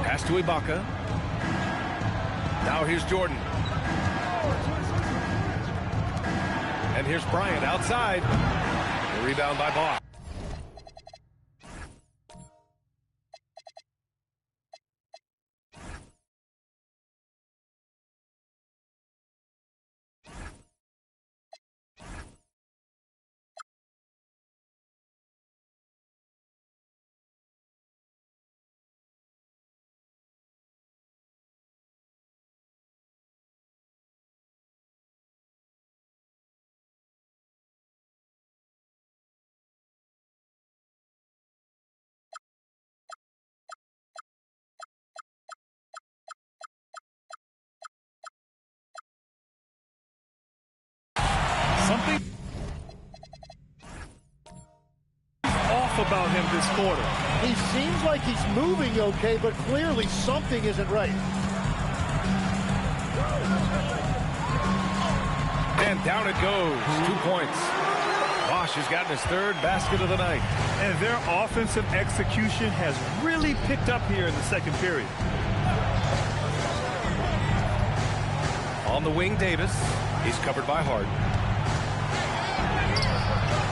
S10: Pass to Ibaka. Now here's Jordan. And here's Bryant outside. The rebound by Bosch.
S11: Something off about him this quarter.
S12: He seems like he's moving okay, but clearly something isn't right.
S10: And down it goes. 2 points. Bosch has gotten his 3rd basket of the night.
S11: And their offensive execution has really picked up here in the second period.
S10: On the wing, Davis. He's covered by Hart.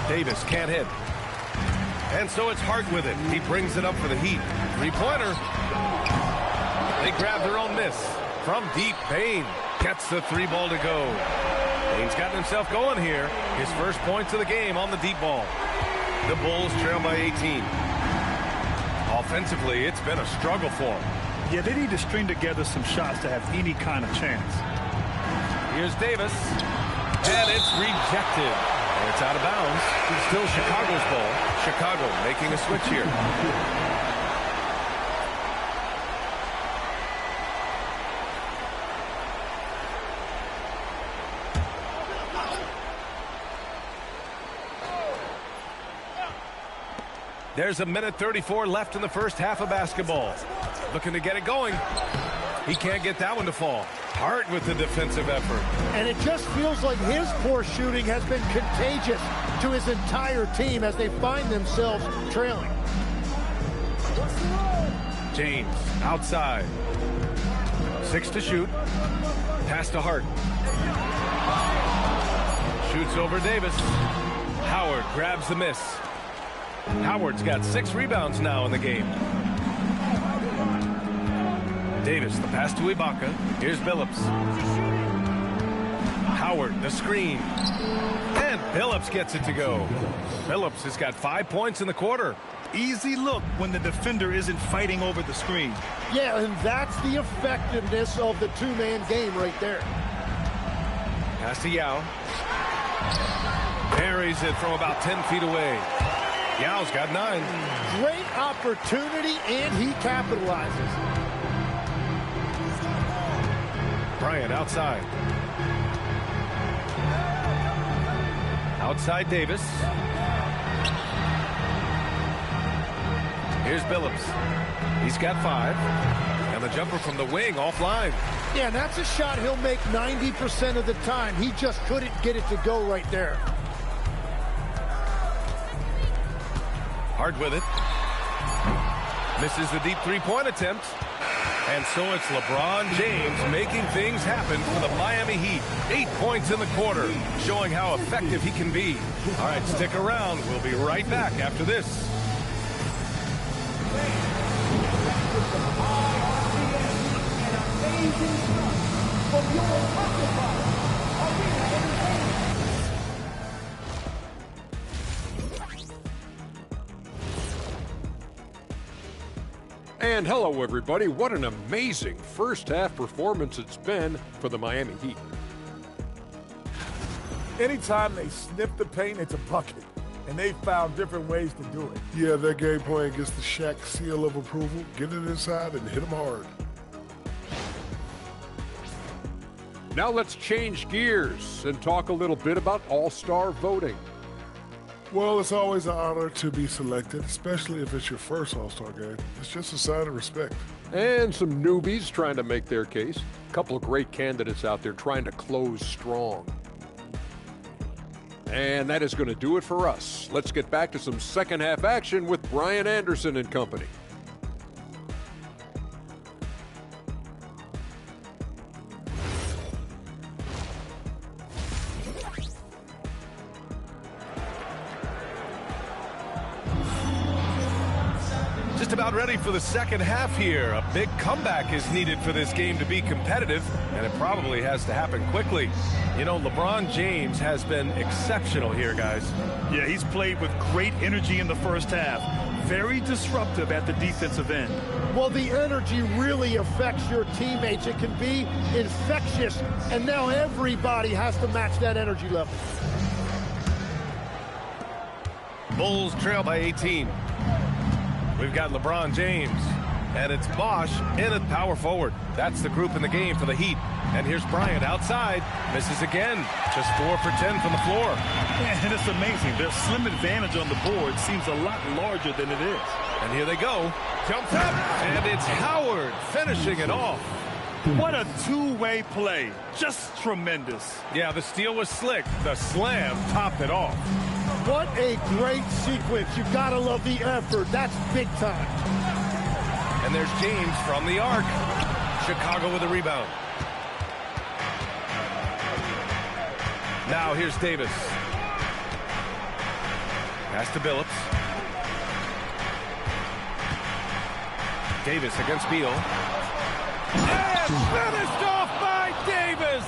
S10: Davis can't hit. And so it's Hart with it. He brings it up for the Heat. 3-pointer. They grab their own miss. From deep, Bain gets the 3 ball to go. Bain's gotten himself going here. His first points of the game on the deep ball. The Bulls trail by 18. Offensively, it's been a struggle for them.
S11: Yeah, they need to string together some shots to have any kind of chance.
S10: Here's Davis. And it's rejected. And it's out of bounds. It's still Chicago's ball. Chicago making a switch here. There's a minute 34 left in the first half of basketball. Looking to get it going. He can't get that one to fall. Hart with the defensive effort.
S12: And it just feels like his poor shooting has been contagious to his entire team as they find themselves trailing.
S10: James outside. 6 to shoot. Pass to Hart. Shoots over Davis. Howard grabs the miss. Howard's got 6 rebounds now in the game. Davis, the pass to Ibaka. Here's Billups. Howard, the screen. And Billups gets it to go. Billups has got 5 points in the quarter.
S11: Easy look when the defender isn't fighting over the screen.
S12: Yeah, and that's the effectiveness of the two-man game right there.
S10: Pass to Yao. Parries it from about 10 feet away. Yao's got 9.
S12: Great opportunity, and he capitalizes.
S10: Bryant outside. Outside Davis. Here's Billups. He's got 5. And the jumper from the wing offline.
S12: Yeah, and that's a shot he'll make 90% of the time. He just couldn't get it to go right there.
S10: Hard with it. Misses the deep three-point attempt. And so it's LeBron James making things happen for the Miami Heat. 8 points in the quarter, showing how effective he can be. All right, stick around. We'll be right back after this.
S8: And hello, everybody. What an amazing first-half performance it's been for the Miami Heat.
S14: Anytime they sniff the paint, it's a bucket. And they found different ways to do it.
S9: Yeah, their game plan gets the Shaq seal of approval. Get it inside and hit them hard.
S8: Now let's change gears and talk a little bit about all-star voting.
S9: Well, it's always an honor to be selected, especially if it's your first All-Star game. It's just a sign of respect.
S8: And some newbies trying to make their case. A couple of great candidates out there trying to close strong. And that is going to do it for us. Let's get back to some second-half action with Brian Anderson and company.
S10: Just about ready for the second half here. A big comeback is needed for this game to be competitive, and it probably has to happen quickly. You know, LeBron James has been exceptional here, guys.
S11: Yeah, he's played with great energy in the first half. Very disruptive at the defensive end.
S12: Well, the energy really affects your teammates. It can be infectious, and now everybody has to match that energy level.
S10: Bulls trail by 18. We've got LeBron James, and it's Bosh in at power forward. That's the group in the game for the Heat. And here's Bryant outside. Misses again. Just 4 for 10 from the floor.
S11: Yeah, and it's amazing. Their slim advantage on the board seems a lot larger than it is.
S10: And here they go. Jumps up, and it's Howard finishing it off.
S11: What a two-way play. Just tremendous.
S10: Yeah, the steal was slick. The slam topped it off.
S12: What a great sequence. You've got to love the effort. That's big time.
S10: And there's James from the arc. Chicago with a rebound. Now here's Davis. Pass to Billups. Davis against Beal. And finished off by Davis.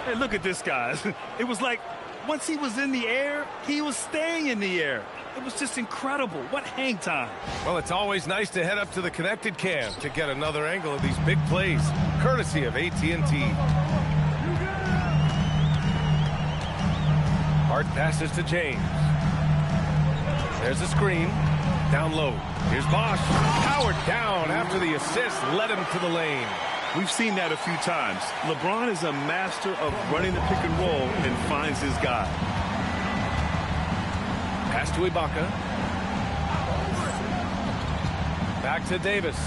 S11: Hey, look at this, guys. It was like once he was in the air, he was staying in the air. It was just incredible. What hang time.
S10: Well, it's always nice to head up to the connected cam to get another angle of these big plays, courtesy of AT&T. Hart passes to James. There's a screen. Down low. Here's Bosh. Howard down after the assist led him to the lane.
S11: We've seen that a few times. LeBron is a master of running the pick and roll and finds his guy.
S10: Pass to Ibaka. Back to Davis.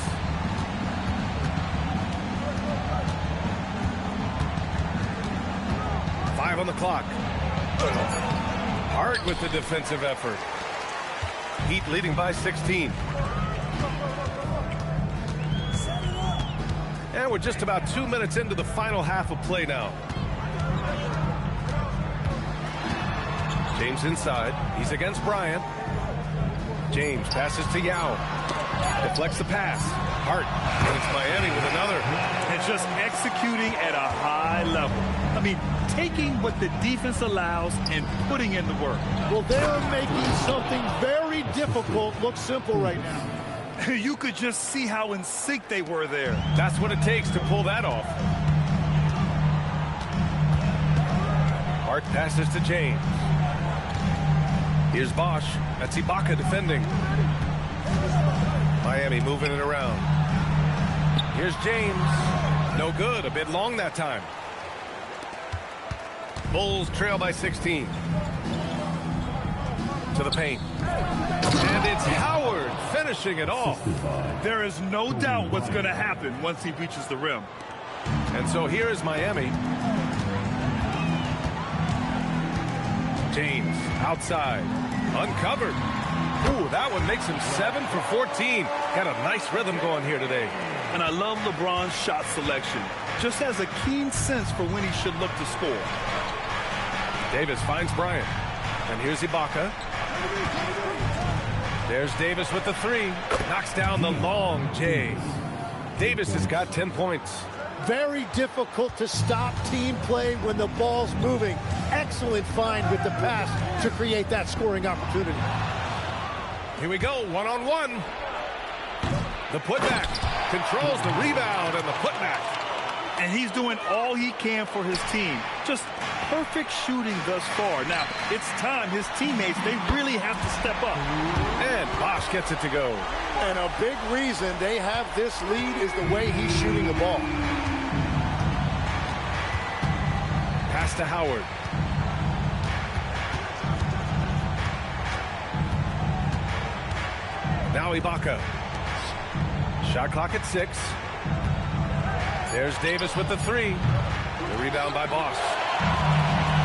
S10: Five on the clock. Hart with the defensive effort. Heat leading by 16. And we're just about 2 minutes into the final half of play now. James inside. He's against Bryant. James passes to Yao. Deflects the pass. Hart. And it's Miami with another.
S11: And just executing at a high level. I mean, taking what the defense allows and putting in the work.
S12: Well, they're making something very difficult look simple right now.
S11: You could just see how in sync they were there.
S10: That's what it takes to pull that off. Hart passes to James. Here's Bosch. That's Ibaka defending. Miami moving it around. Here's James. No good. A bit long that time. Bulls trail by 16. To the paint. And it's Howard finishing it off.
S11: There is no doubt what's going to happen once he reaches the rim.
S10: And so here is Miami. James outside. Uncovered. Ooh, that one makes him 7 for 14. Got a nice rhythm going here today.
S11: And I love LeBron's shot selection. Just has a keen sense for when he should look to score.
S10: Davis finds Bryant. And here's Ibaka. There's Davis with the 3. Knocks down the long J. Davis has got 10 points.
S12: Very difficult to stop team play when the ball's moving. Excellent find with the pass to create that scoring opportunity.
S10: Here we go, one-on-one. The putback controls the rebound and the putback.
S11: And he's doing all he can for his team. Just perfect shooting thus far. Now, it's time his teammates, they really have to step up.
S10: And Bosch gets it to go.
S12: And a big reason they have this lead is the way he's shooting the ball.
S10: Pass to Howard. Now Ibaka. Shot clock at 6. There's Davis with the 3. The rebound by Bosch.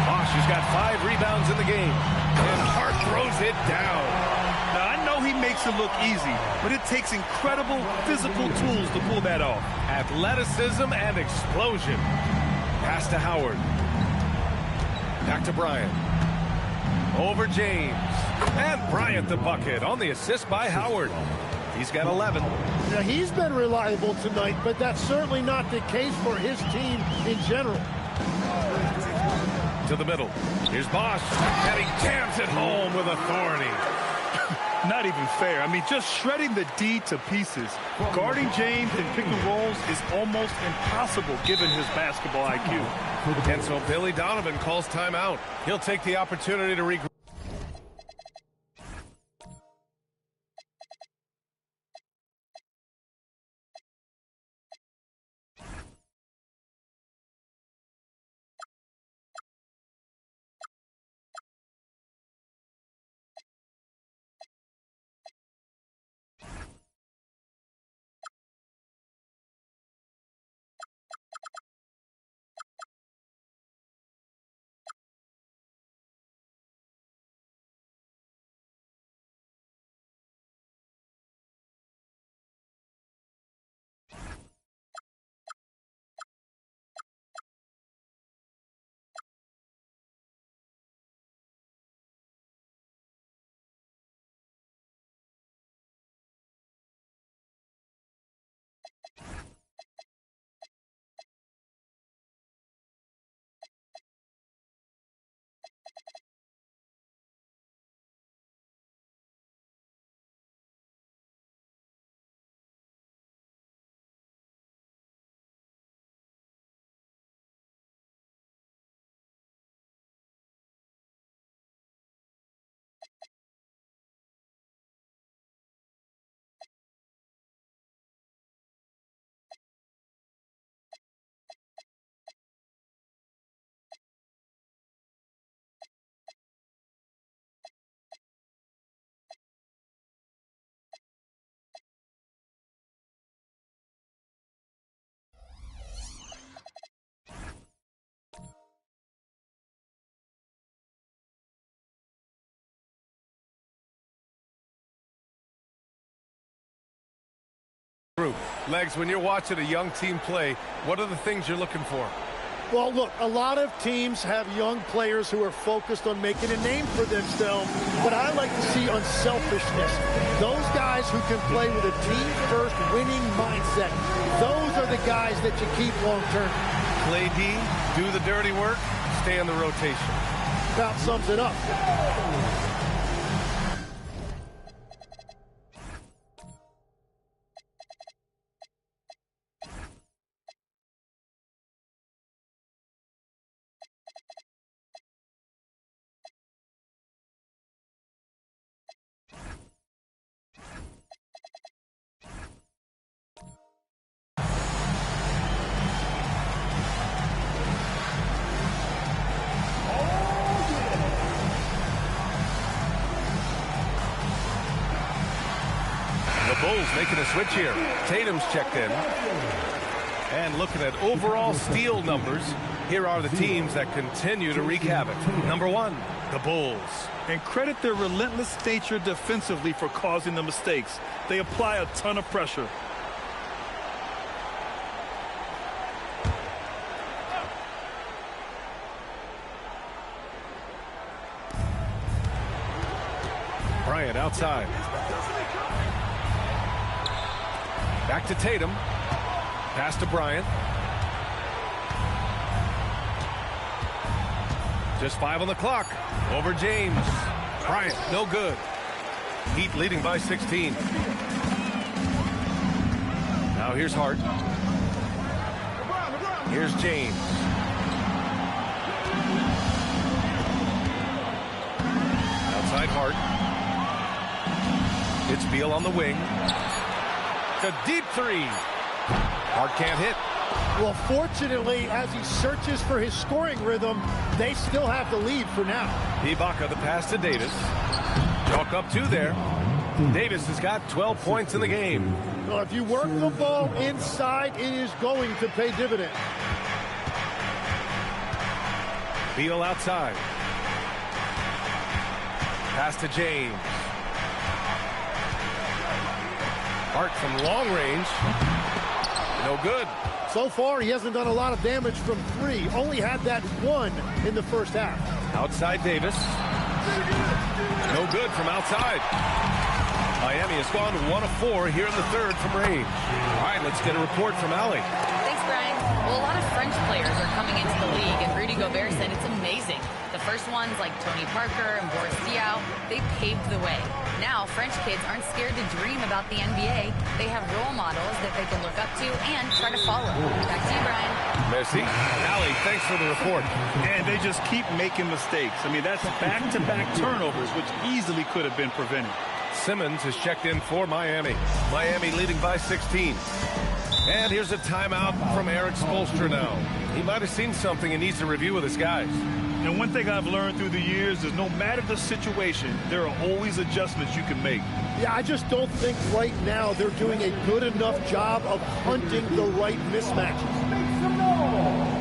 S10: Bosch, who's got 5 rebounds in the game. And Hart throws it down.
S11: Now, I know he makes it look easy, but it takes incredible physical tools to pull that off.
S10: Athleticism and explosion. Pass to Howard. Back to Bryant. Over James. And Bryant the bucket on the assist by Howard. He's got 11.
S12: Now, he's been reliable tonight, but that's certainly not the case for his team in general.
S10: To the middle. Here's Bosch. And he jams it home with authority.
S11: Not even fair. I mean, just shredding the D to pieces. Guarding James in pick and rolls is almost impossible given his basketball IQ.
S10: And so Billy Donovan calls timeout. He'll take the opportunity to regroup. Legs, when you're watching a young team play, what are the things you're looking for?
S12: Well, look, a lot of teams have young players who are focused on making a name for themselves, but I like to see unselfishness. Those guys who can play with a team-first winning mindset, those are the guys that you keep long-term.
S10: Play D, do the dirty work, stay in the rotation.
S12: About sums it up.
S10: Bulls making a switch here. Tatum's checked in. And looking at overall steal numbers, here are the teams that continue to wreak havoc. Number 1, the Bulls.
S11: And credit their relentless nature defensively for causing the mistakes. They apply a ton of pressure.
S10: Bryant outside. Back to Tatum. Pass to Bryant. Just 5 on the clock. Over James. Bryant, no good. Heat leading by 16. Now here's Hart. Here's James. Outside Hart. It's Beal on the wing. A deep three. Hart can't hit.
S12: Well, fortunately, as he searches for his scoring rhythm, they still have the lead for now.
S10: Ibaka, the pass to Davis. Chalk up 2 there. Davis has got 12 points in the game.
S12: Well, if you work the ball inside, it is going to pay dividends.
S10: Beal outside. Pass to James. Hart from long range. No good.
S12: So far, he hasn't done a lot of damage from 3. Only had that 1 in the first half.
S10: Outside Davis. No good from outside. Miami has gone 1 of 4 here in the third from range. All right, let's get a report from Allie.
S4: Thanks, Brian. Well, a lot of French players are coming into the league, and Rudy Gobert said it's amazing. The first ones, like Tony Parker and Boris Diaw, they paved the way. Now, French kids aren't scared to dream about the NBA. They have role models that they can look up to and try to follow. Back to you, Brian.
S10: Merci. Allie, thanks for the report.
S11: And they just keep making mistakes. I mean, that's back-to-back turnovers, which easily could have been prevented.
S10: Simmons has checked in for Miami. Miami leading by 16. And here's a timeout from Eric Spoelstra now. He might have seen something and needs to review with his guys.
S11: And one thing I've learned through the years is no matter the situation, there are always adjustments you can make.
S12: Yeah, I just don't think right now they're doing a good enough job of hunting the right mismatches.
S1: Make some noise.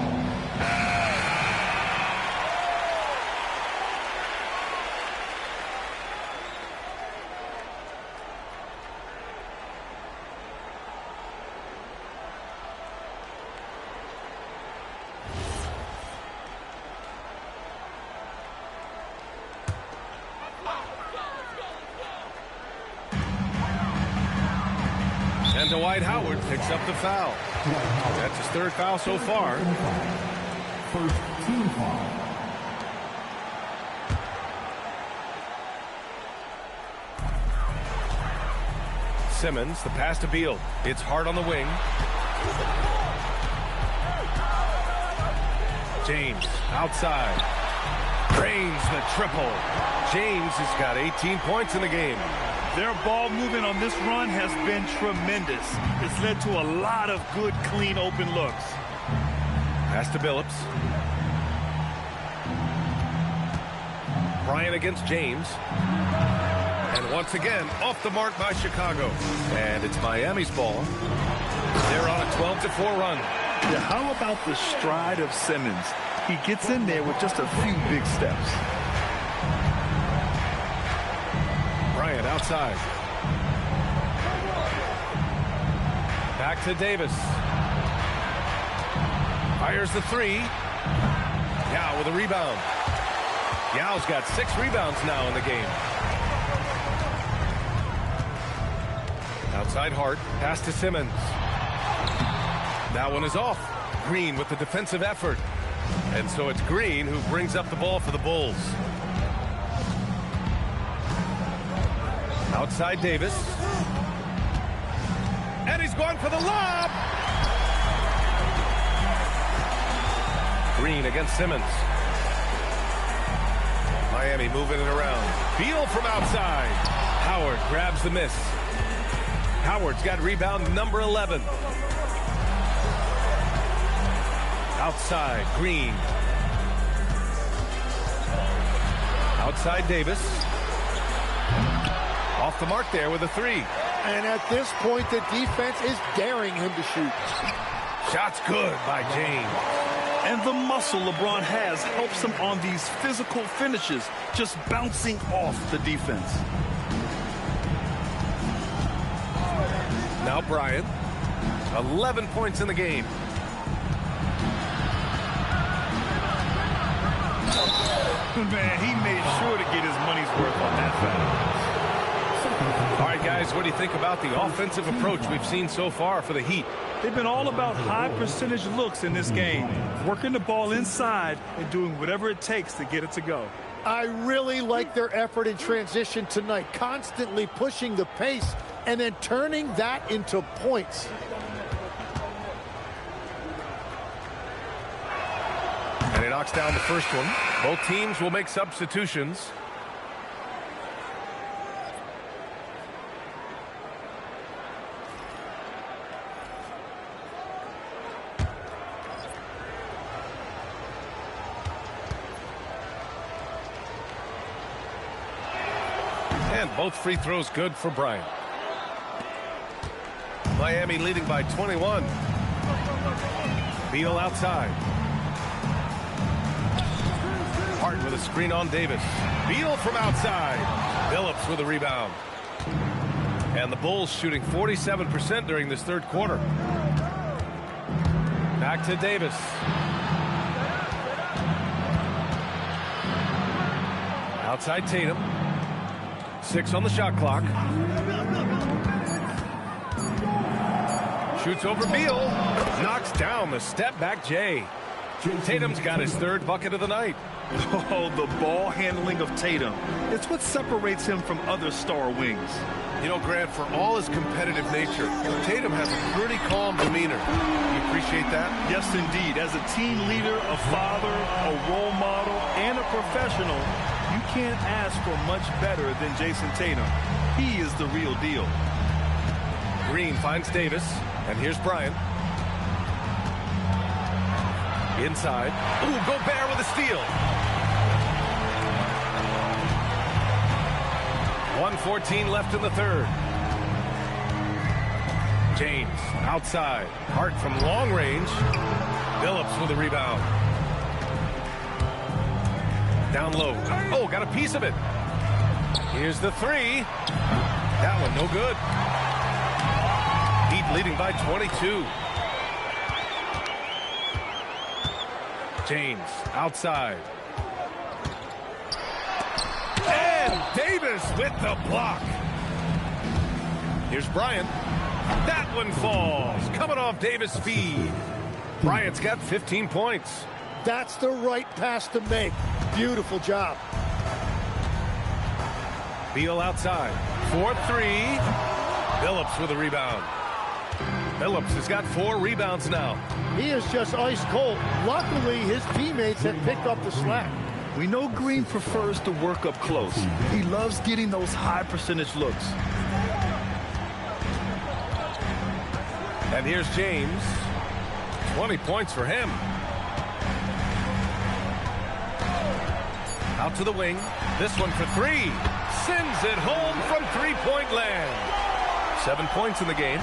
S10: And Dwight Howard picks up the foul. That's his 3rd foul so far.
S1: First team foul.
S10: Simmons, the pass to Beal. It's Hart on the wing. James outside. Drains the triple. James has got 18 points in the game.
S11: Their ball movement on this run has been tremendous. It's led to a lot of good, clean, open looks.
S10: Pass to Billups. Bryant against James. And once again, off the mark by Chicago. And it's Miami's ball. They're on a 12-4 run.
S11: Yeah, how about the stride of Simmons? He gets in there with just a few big steps.
S10: Bryant outside. Back to Davis. Fires the three. Yao with a rebound. Yao's got 6 rebounds now in the game. Outside Hart. Pass to Simmons. That one is off. Green with the defensive effort. And so it's Green who brings up the ball for the Bulls. Outside Davis. And he's going for the lob. Green against Simmons. Miami moving it around. Beal from outside. Howard grabs the miss. Howard's got rebound number 11. Outside, Green. Outside Davis. Off the mark there with a 3.
S12: And at this point, the defense is daring him to shoot.
S10: Shot's good by James.
S11: And the muscle LeBron has helps him on these physical finishes, just bouncing off the defense.
S10: Now Bryant. 11 points in the game.
S11: Man, he made sure to get his money's worth on that foul.
S10: All right, guys, what do you think about the offensive approach we've seen so far for the Heat?
S11: They've been all about high percentage looks in this game, working the ball inside and doing whatever it takes to get it to go.
S12: I really like their effort in transition tonight, constantly pushing the pace and then turning that into points.
S10: And he knocks down the first one. Both teams will make substitutions. And both free throws good for Bryant. Miami leading by 21. Beal outside. Hart with a screen on Davis. Beal from outside. Phillips with a rebound. And the Bulls shooting 47% during this third quarter. Back to Davis. Outside Tatum. 6 on the shot clock. Shoots over Beal. Knocks down the step back Jay. Tatum's got his 3rd bucket of the night.
S11: Oh, the ball handling of Tatum. It's what separates him from other star wings.
S10: You know, Grant, for all his competitive nature, Tatum has a pretty calm demeanor. You appreciate that?
S11: Yes, indeed. As a team leader, a father, a role model, and a professional, you can't ask for much better than Jason Tatum. He is the real deal.
S10: Green finds Davis, and here's Bryant. Inside. Ooh, Gobert with a steal. 1:14 left in the third. James outside. Hart from long range. Phillips with a rebound. Down low. Oh, got a piece of it. Here's the 3. That one no good. Heat leading by 22. James outside. And Davis with the block. Here's Bryant. That one falls. Coming off Davis' feed. Bryant's got 15 points.
S12: That's the right pass to make. Beautiful job.
S10: Beal outside. 4-3. Phillips with a rebound. Phillips has got 4 rebounds now.
S12: He is just ice cold. Luckily, his teammates have picked up the slack.
S11: We know Green prefers to work up close. He loves getting those high percentage looks.
S10: And here's James. 20 points for him. Out to the wing. This one for 3. Sends it home from three-point land. 7 points in the game.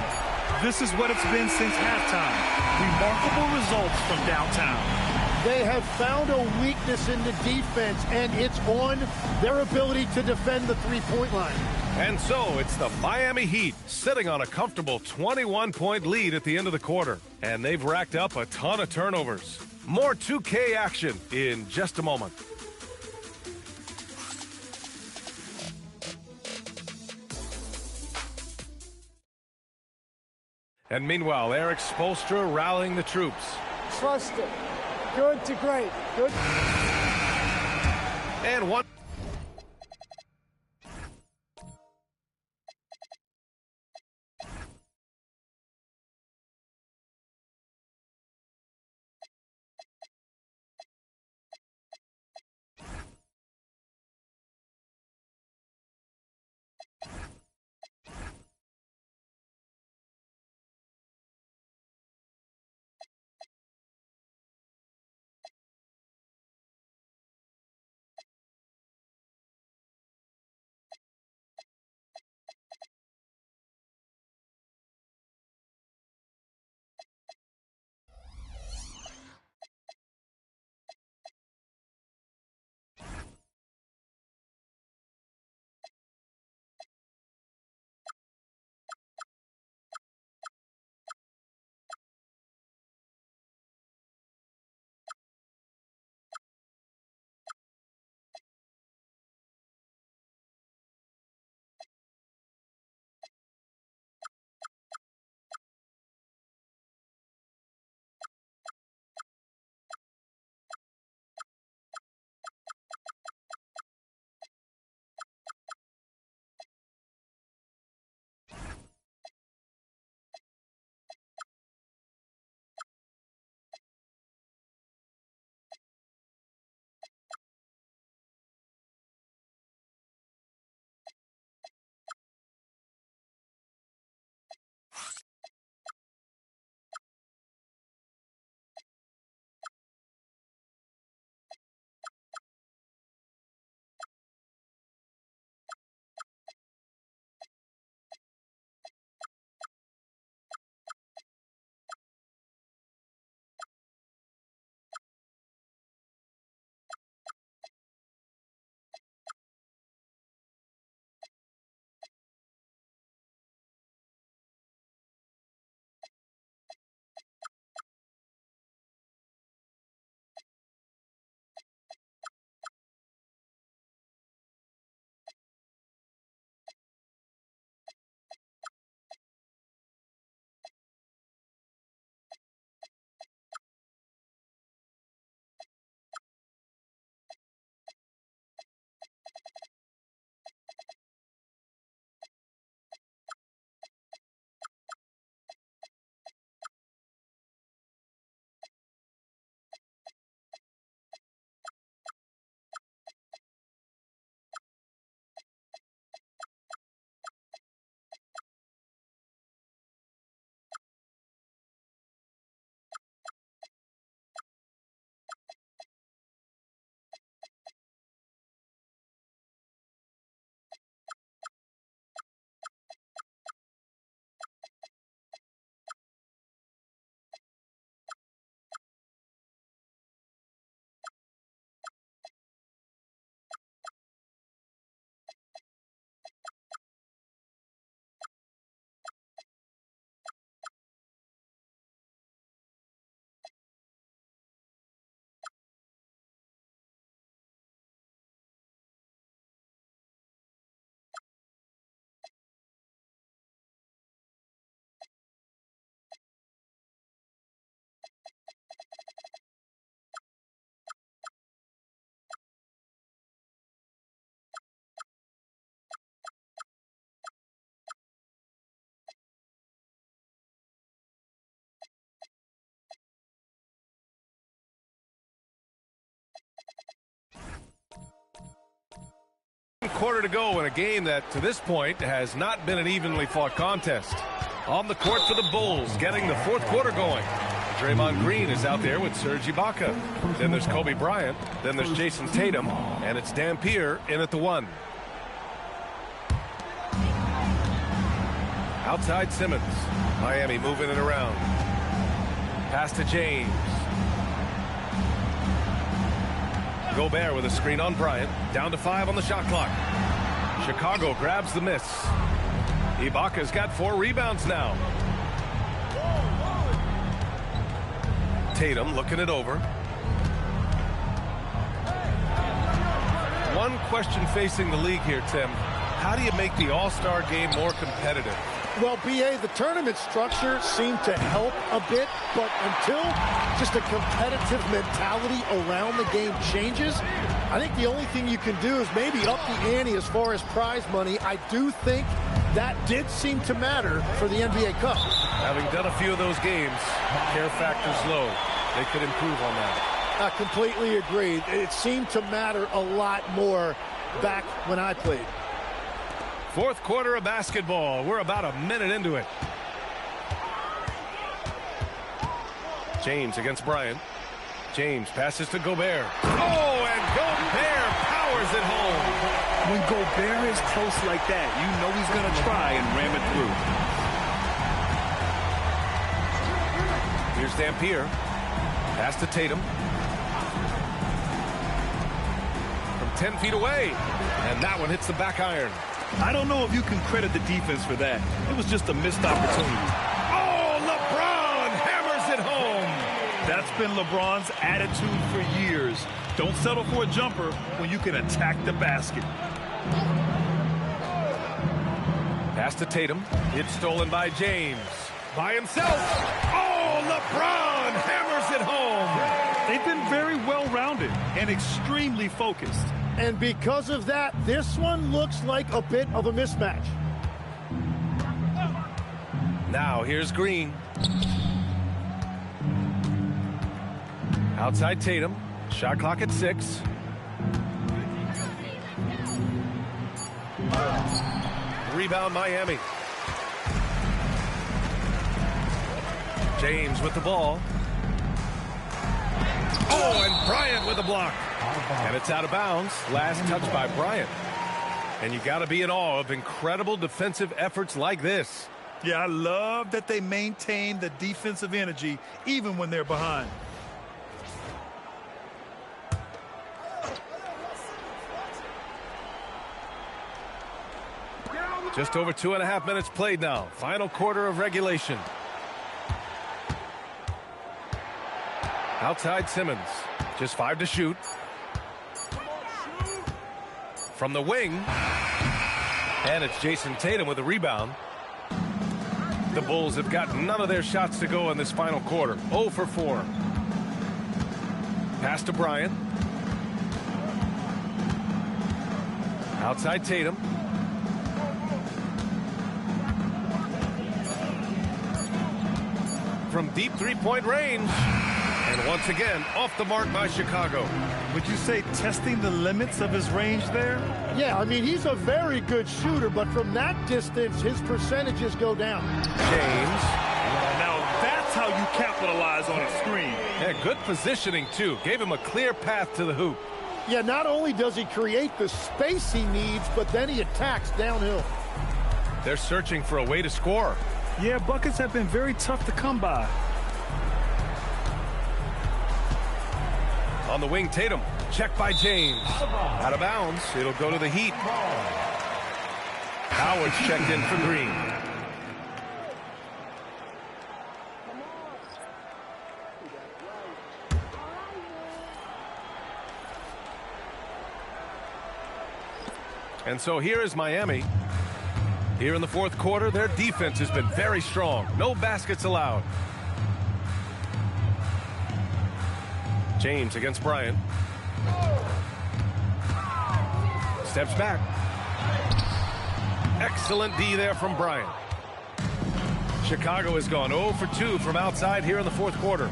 S11: This is what it's been since halftime. Remarkable results from downtown.
S12: They have found a weakness in the defense, and it's on their ability to defend the three-point line.
S10: And so it's the Miami Heat sitting on a comfortable 21-point lead at the end of the quarter. And they've racked up a ton of turnovers. More 2K action in just a moment. And meanwhile, Eric Spoelstra rallying the troops.
S15: Trust it. Good to great. Good.
S10: And one. Quarter to go in a game that, to this point, has not been an evenly fought contest. On the court for the Bulls, getting the fourth quarter going. Draymond Green is out there with Serge Ibaka. Then there's Kobe Bryant. Then there's Jason Tatum. And it's Dampier in at the one. Outside Simmons. Miami moving it around. Pass to James. Gobert with a screen on Bryant. Down to 5 on the shot clock. Chicago grabs the miss. Ibaka's got 4 rebounds now. Tatum looking it over. One question facing the league here, Tim. How do you make the All-Star game more competitive?
S12: Well, B.A., the tournament structure seemed to help a bit, but until just a competitive mentality around the game changes, I think the only thing you can do is maybe up the ante as far as prize money. I do think that did seem to matter for the NBA Cup.
S10: Having done a few of those games, care factor's low. They could improve on that.
S12: I completely agree. It seemed to matter a lot more back when I played.
S10: Fourth quarter of basketball. We're about a minute into it. James against Bryant. James passes to Gobert. Oh, and Gobert powers it home.
S11: When Gobert is close like that, you know he's going to try and ram it through.
S10: Here's Dampier. Pass to Tatum. From 10 feet away. And that one hits the back iron.
S11: I don't know if you can credit the defense for that. It was just a missed opportunity.
S10: Oh, LeBron hammers it home.
S11: That's been LeBron's attitude for years. Don't settle for a jumper when you can attack the basket.
S10: Pass to Tatum. It's stolen by James. By himself. Oh, LeBron hammers it home.
S11: They've been very well-rounded and extremely focused.
S12: And because of that, this one looks like a bit of a mismatch.
S10: Now here's Green. Outside Tatum. Shot clock at 6. Rebound Miami. James with the ball. Oh, and Bryant with a block. And it's out of bounds. Last touch by Bryant. And you got to be in awe of incredible defensive efforts like this.
S11: Yeah, I love that they maintain the defensive energy even when they're behind.
S10: Just over 2.5 minutes played now. Final quarter of regulation. Outside Simmons. Just 5 to shoot. From the wing. And it's Jason Tatum with a rebound. The Bulls have got none of their shots to go in this final quarter. 0 for 4. Pass to Bryant. Outside Tatum. From deep three-point range. And once again, off the mark by Chicago.
S11: Would you say testing the limits of his range there?
S12: Yeah, I mean, he's a very good shooter, but from that distance, his percentages go down.
S10: James.
S11: Now that's how you capitalize on a screen.
S10: Yeah, good positioning, too. Gave him a clear path to the hoop.
S12: Yeah, not only does he create the space he needs, but then he attacks downhill.
S10: They're searching for a way to score.
S11: Yeah, buckets have been very tough to come by.
S10: On the wing, Tatum. Checked by James. Out of bounds. It'll go to the Heat. Howard's checked in for Green. And so here is Miami. Here in the fourth quarter, their defense has been very strong. No baskets allowed. James against Bryant. Steps back. Excellent D there from Bryant. Chicago has gone 0 for 2 from outside here in the fourth quarter.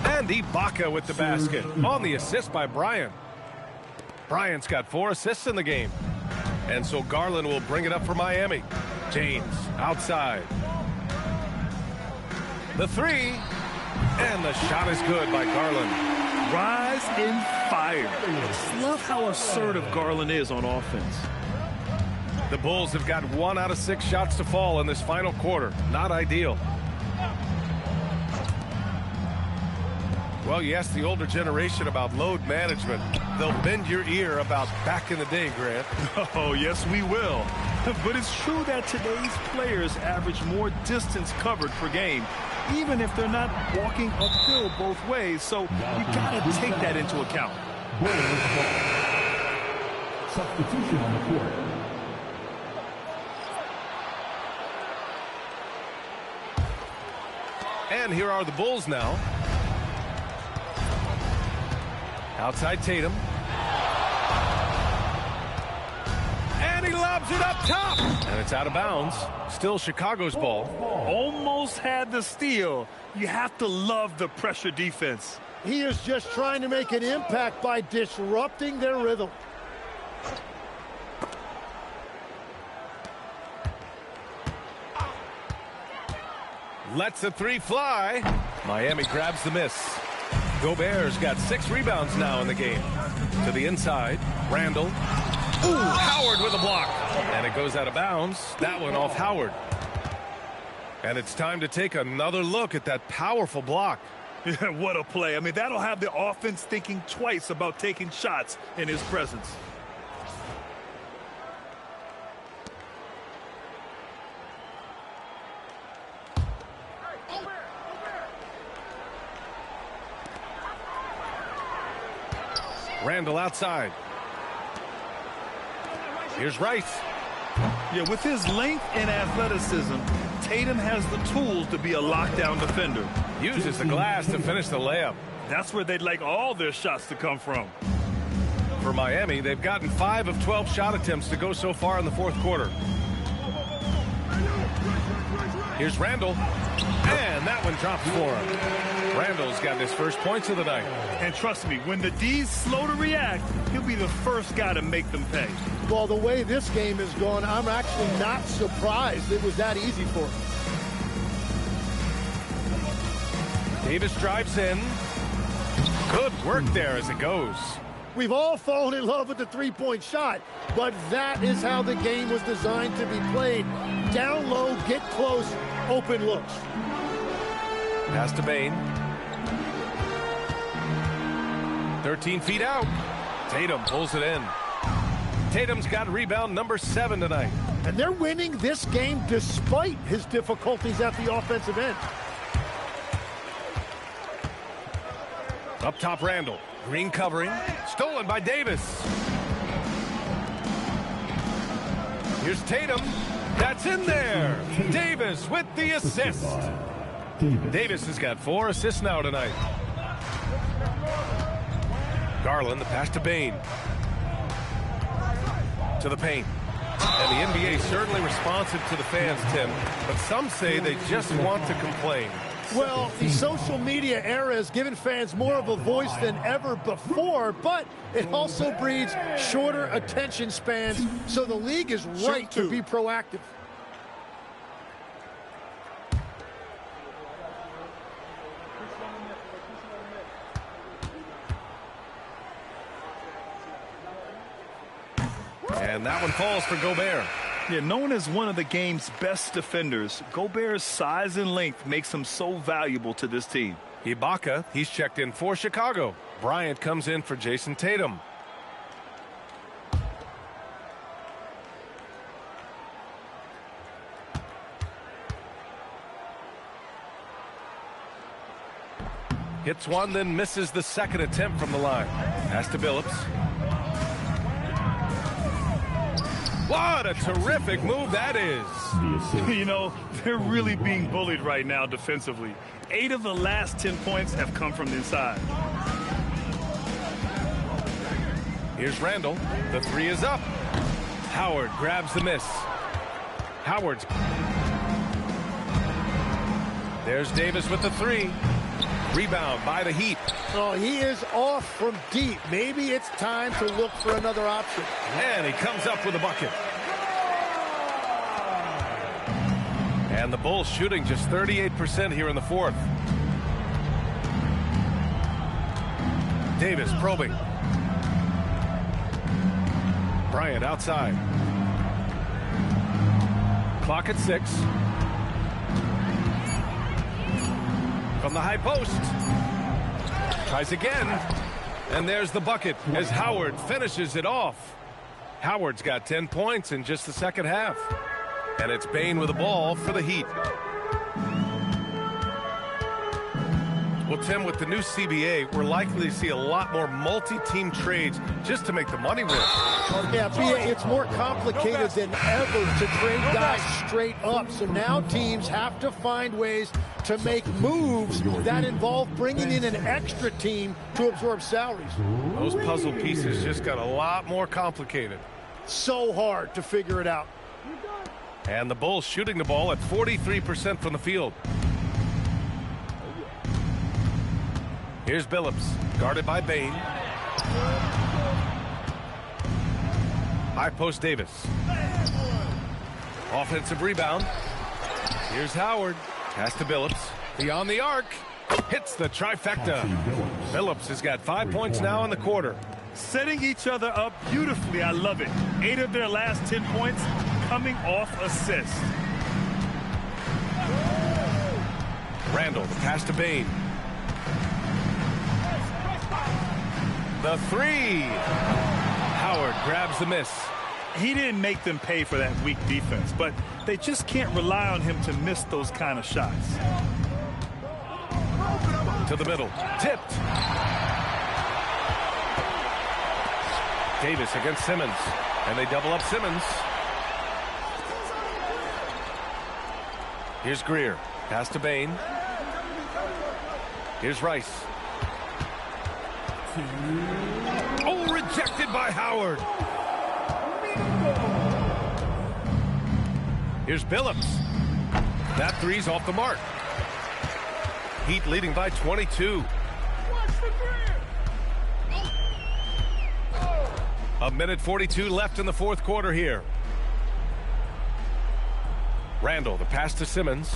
S10: And Ibaka with the basket on the assist by Bryant. Bryant's got 4 assists in the game. And so Garland will bring it up for Miami. James outside. The 3. And the shot is good by Garland.
S11: Rise in fire. Just love how assertive Garland is on offense.
S10: The Bulls have got 1 out of 6 shots to fall in this final quarter. Not ideal. Well, you ask the older generation about load management. They'll bend your ear about back in the day, Grant.
S11: Oh, yes, we will. But it's true that today's players average more distance covered per game, even if they're not walking uphill both ways. So you got to take that into account.
S1: Substitution on the court.
S10: And here are the Bulls now. Outside Tatum. And he lobs it up top. And it's out of bounds. Still Chicago's ball.
S11: Almost had the steal. You have to love the pressure defense.
S12: He is just trying to make an impact by disrupting their rhythm.
S10: Lets the three fly. Miami grabs the miss. Gobert's got 6 rebounds now in the game. To the inside. Randall. Ooh, Howard with a block. And it goes out of bounds. That one off Howard. And it's time to take another look at that powerful block.
S11: Yeah, what a play. I mean, that'll have the offense thinking twice about taking shots in his presence.
S10: Randall outside. Here's Rice.
S11: Yeah, with his length and athleticism, Tatum has the tools to be a lockdown defender.
S10: Uses the glass to finish the layup.
S11: That's where they'd like all their shots to come from.
S10: For Miami, they've gotten 5 of 12 shot attempts to go so far in the fourth quarter. Here's Randall. And that one drops for him. Randall's got his first points of the night.
S11: And trust me, when the D's slow to react, he'll be the first guy to make them pay.
S12: Well, the way this game is going, I'm actually not surprised it was that easy for him.
S10: Davis drives in. Good work there as it goes.
S12: We've all fallen in love with the three-point shot, but that is how the game was designed to be played. Down low, get close, open looks.
S10: Pass to Bain. 13 feet out. Tatum pulls it in. Tatum's got rebound number 7 tonight.
S12: And they're winning this game despite his difficulties at the offensive end.
S10: Up top, Randall. Green covering. Stolen by Davis. Here's Tatum. That's in there. Davis with the assist. Davis has got 4 assists now tonight. Garland, the pass to Bain. To the paint. And the NBA certainly responsive to the fans, Tim. But some say they just want to complain.
S12: Well, the social media era has given fans more of a voice than ever before, but it also breeds shorter attention spans, so the league is right to be proactive.
S10: And that one falls for Gobert.
S11: Yeah, known as one of the game's best defenders, Gobert's size and length makes him so valuable to this team.
S10: Ibaka, he's checked in for Chicago. Bryant comes in for Jason Tatum. Hits one, then misses the second attempt from the line. Pass to Billups. What a terrific move that is.
S11: You know, they're really being bullied right now defensively. 8 of the last 10 points have come from the inside.
S10: Here's Randall. The 3 is up. Howard grabs the miss. Howard's. There's Davis with the 3. Rebound by the Heat.
S12: Oh, he is off from deep. Maybe it's time to look for another option.
S10: And he comes up with a bucket. And the Bulls shooting just 38% here in the fourth. Davis probing. Bryant outside. Clock at 6. From the high post. Tries again. And there's the bucket as Howard finishes it off. Howard's got 10 points in just the second half. And it's Bane with the ball for the Heat. Well, Tim, with the new CBA, we're likely to see a lot more multi-team trades just to make the money work.
S12: Yeah, it's more complicated than ever to trade guys straight up. So now teams have to find ways to make moves that involve bringing in an extra team to absorb salaries.
S10: Those puzzle pieces just got a lot more complicated.
S12: So hard to figure it out.
S10: And the Bulls shooting the ball at 43% from the field. Here's Billups, guarded by Bane. High post Davis. Offensive rebound. Here's Howard. Pass to Billups. Beyond the arc. Hits the trifecta. Billups has got 5 points now in the quarter.
S11: Setting each other up beautifully. I love it. 8 of their last 10 points coming off assists.
S10: Randall, the pass to Bane. The three. Howard grabs the miss.
S11: He didn't make them pay for that weak defense, but they just can't rely on him to miss those kind of shots.
S10: To the middle. Tipped. Davis against Simmons. And they double up Simmons. Here's Greer. Pass to Bane. Here's Rice. Oh, rejected by Howard. Here's Billups. That three's off the mark. Heat leading by 22. A minute 42 left in the fourth quarter here. Randall, the pass to Simmons.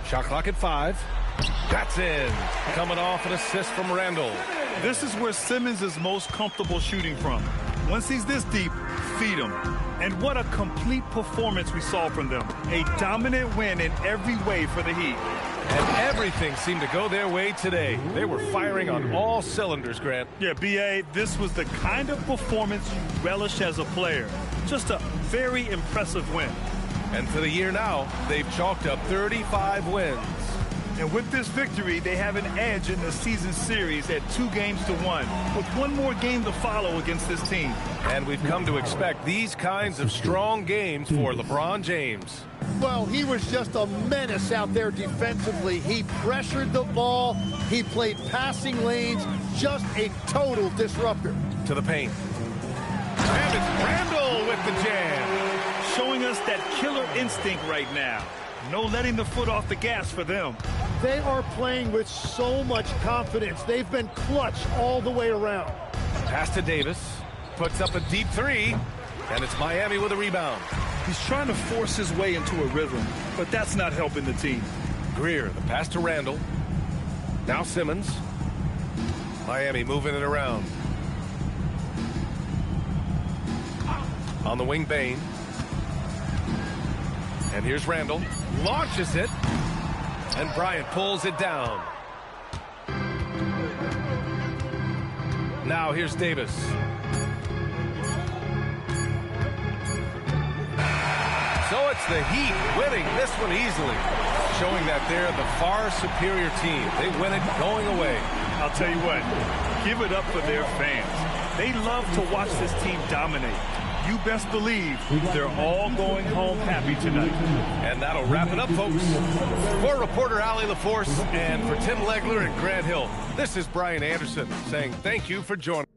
S10: Shot clock at 5. That's in. Coming off an assist from Randall.
S11: This is where Simmons is most comfortable shooting from. Once he's this deep, feed him. And what a complete performance we saw from them. A dominant win in every way for the Heat.
S10: And everything seemed to go their way today. They were firing on all cylinders, Grant.
S11: Yeah, B.A., this was the kind of performance you relish as a player. Just a very impressive win.
S10: And for the year now, they've chalked up 35 wins.
S11: And with this victory, they have an edge in the season series at 2-1, with one more game to follow against this team.
S10: And we've come to expect these kinds of strong games for LeBron James.
S12: Well, he was just a menace out there defensively. He pressured the ball. He played passing lanes. Just a total disruptor.
S10: To the paint. And it's Randall with the jam.
S11: Showing us that killer instinct right now. No letting the foot off the gas for them.
S12: They are playing with so much confidence. They've been clutch all the way around.
S10: Pass to Davis. Puts up a deep three. And it's Miami with a rebound.
S11: He's trying to force his way into a rhythm, but that's not helping the team.
S10: Greer, the pass to Randall. Now Simmons. Miami moving it around. On the wing, Bane. And here's Randall. Launches it. And Bryant pulls it down. Now here's Davis. So it's the Heat winning this one easily. Showing that they're the far superior team. They win it going away.
S11: I'll tell you what, give it up for their fans. They love to watch this team dominate. You best believe they're all going home happy tonight.
S10: And that'll wrap it up, folks. For reporter Allie LaForce and for Tim Legler and Grant Hill, this is Brian Anderson saying thank you for joining.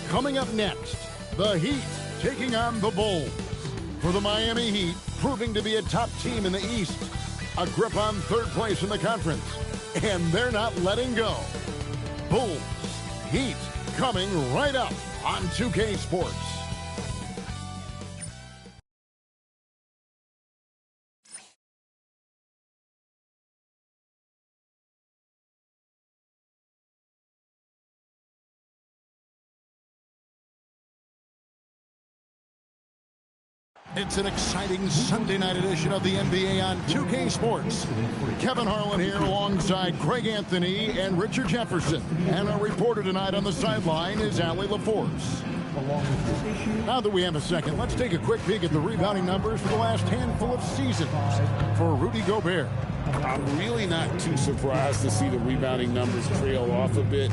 S2: Coming up next, the Heat taking on the Bulls. For the Miami Heat, proving to be a top team in the East, a grip on third place in the conference, and they're not letting go. Bulls, Heat, coming right up on 2K Sports. It's an exciting Sunday night edition of the NBA on 2K Sports. Kevin Harlan here alongside Greg Anthony and Richard Jefferson. And our reporter tonight on the sideline is Allie LaForce. Now that we have a second, let's take a quick peek at the rebounding numbers for the last handful of seasons for Rudy Gobert.
S3: I'm really not too surprised to see the rebounding numbers trail off a bit.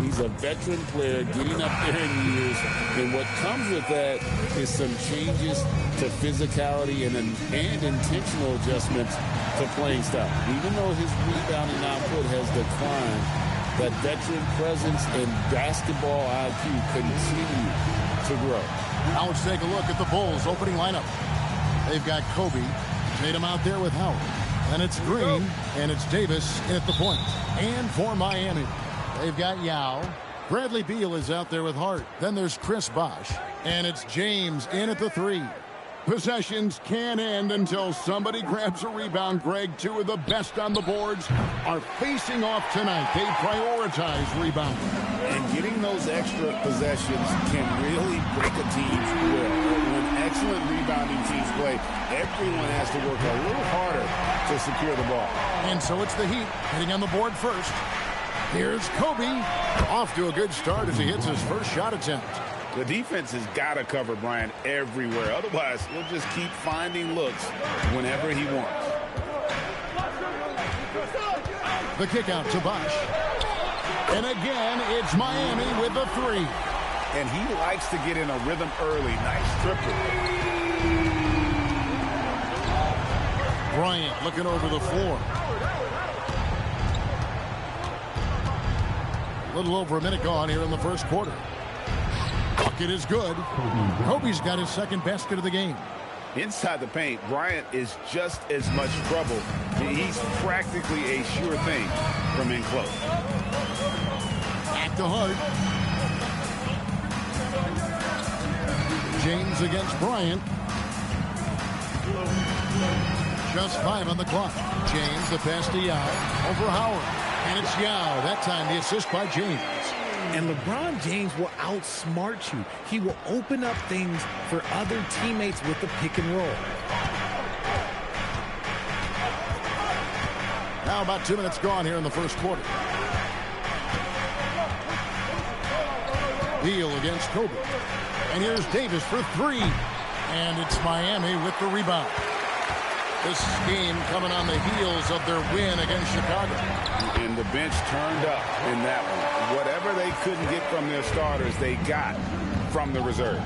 S3: He's a veteran player getting up there in years, and what comes with that is some changes to physicality and intentional adjustments to playing style. Even though his rebounding output has declined, that veteran presence and basketball IQ continue to grow.
S2: Now let's take a look at the Bulls' opening lineup. They've got Kobe, Tatum out there with Howard. And it's Green, and it's Davis at the point. And for Miami, they've got Yao. Bradley Beal is out there with Hart. Then there's Chris Bosh. And it's James in at the 3. Possessions can't end until somebody grabs a rebound. Greg, two of the best on the boards are facing off tonight. They prioritize rebounding.
S6: And getting those extra possessions can really break a team's will. When excellent rebounding teams play, everyone has to work a little harder to secure the ball.
S2: And so it's the Heat hitting on the board first. Here's Kobe. Off to a good start as he hits his first shot attempt.
S6: The defense has got to cover Bryant everywhere. Otherwise, he'll just keep finding looks whenever he wants.
S2: The kick out to Bosh. And again, it's Miami with the 3.
S6: And he likes to get in a rhythm early. Nice triple.
S2: Bryant looking over the floor. A little over a minute gone here in the first quarter. Bucket is good. Kobe's got his second basket of the game.
S6: Inside the paint, Bryant is just as much trouble. He's practically a sure thing from in close.
S2: Back to Hart. James against Bryant. Just 5 on the clock. James, the pass to Yao. Over Howard. And it's Yao. That time the assist by James.
S16: And LeBron James will outsmart you. He will open up things for other teammates with the pick and roll.
S2: Now about 2 minutes gone here in the first quarter. Beal against Kobe. And here's Davis for 3. And it's Miami with the rebound. This game coming on the heels of their win against Chicago.
S6: And the bench turned up in that one. Whatever they couldn't get from their starters, they got from the reserves.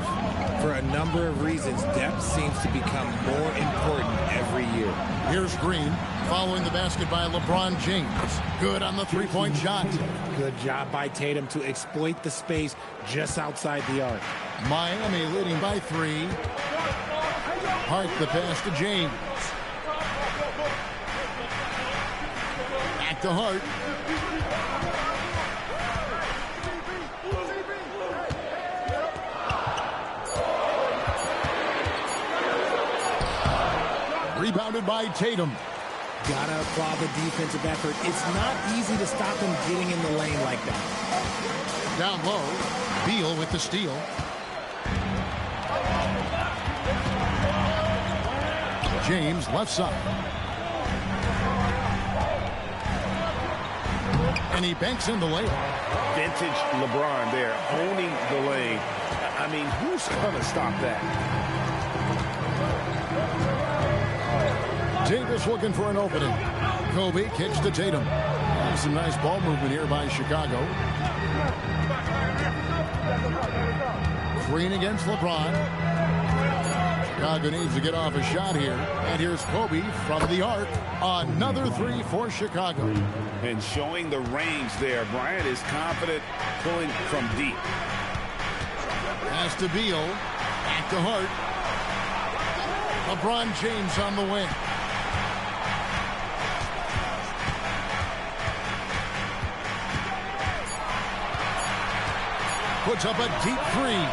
S16: For a number of reasons, depth seems to become more important every year.
S2: Here's Green following the basket by LeBron James. Good on the three-point shot.
S16: Good job by Tatum to exploit the space just outside the arc.
S2: Miami leading by 3. Hart the pass to James. Back to Hart. Rebounded by Tatum.
S16: Gotta applaud the defensive effort. It's not easy to stop him getting in the lane like that.
S2: Down low, Beal with the steal. James left side. And he banks in the layup.
S6: Vintage LeBron there, owning the lane. I mean, who's going to stop that?
S2: Davis looking for an opening. Kobe kicks to Tatum. Some nice ball movement here by Chicago. Green against LeBron. Chicago needs to get off a shot here. And here's Kobe from the arc. Another 3 for Chicago.
S6: And showing the range there. Bryant is confident pulling from deep.
S2: Pass to Beal. Back to Hart. LeBron James on the wing. Puts up a deep three.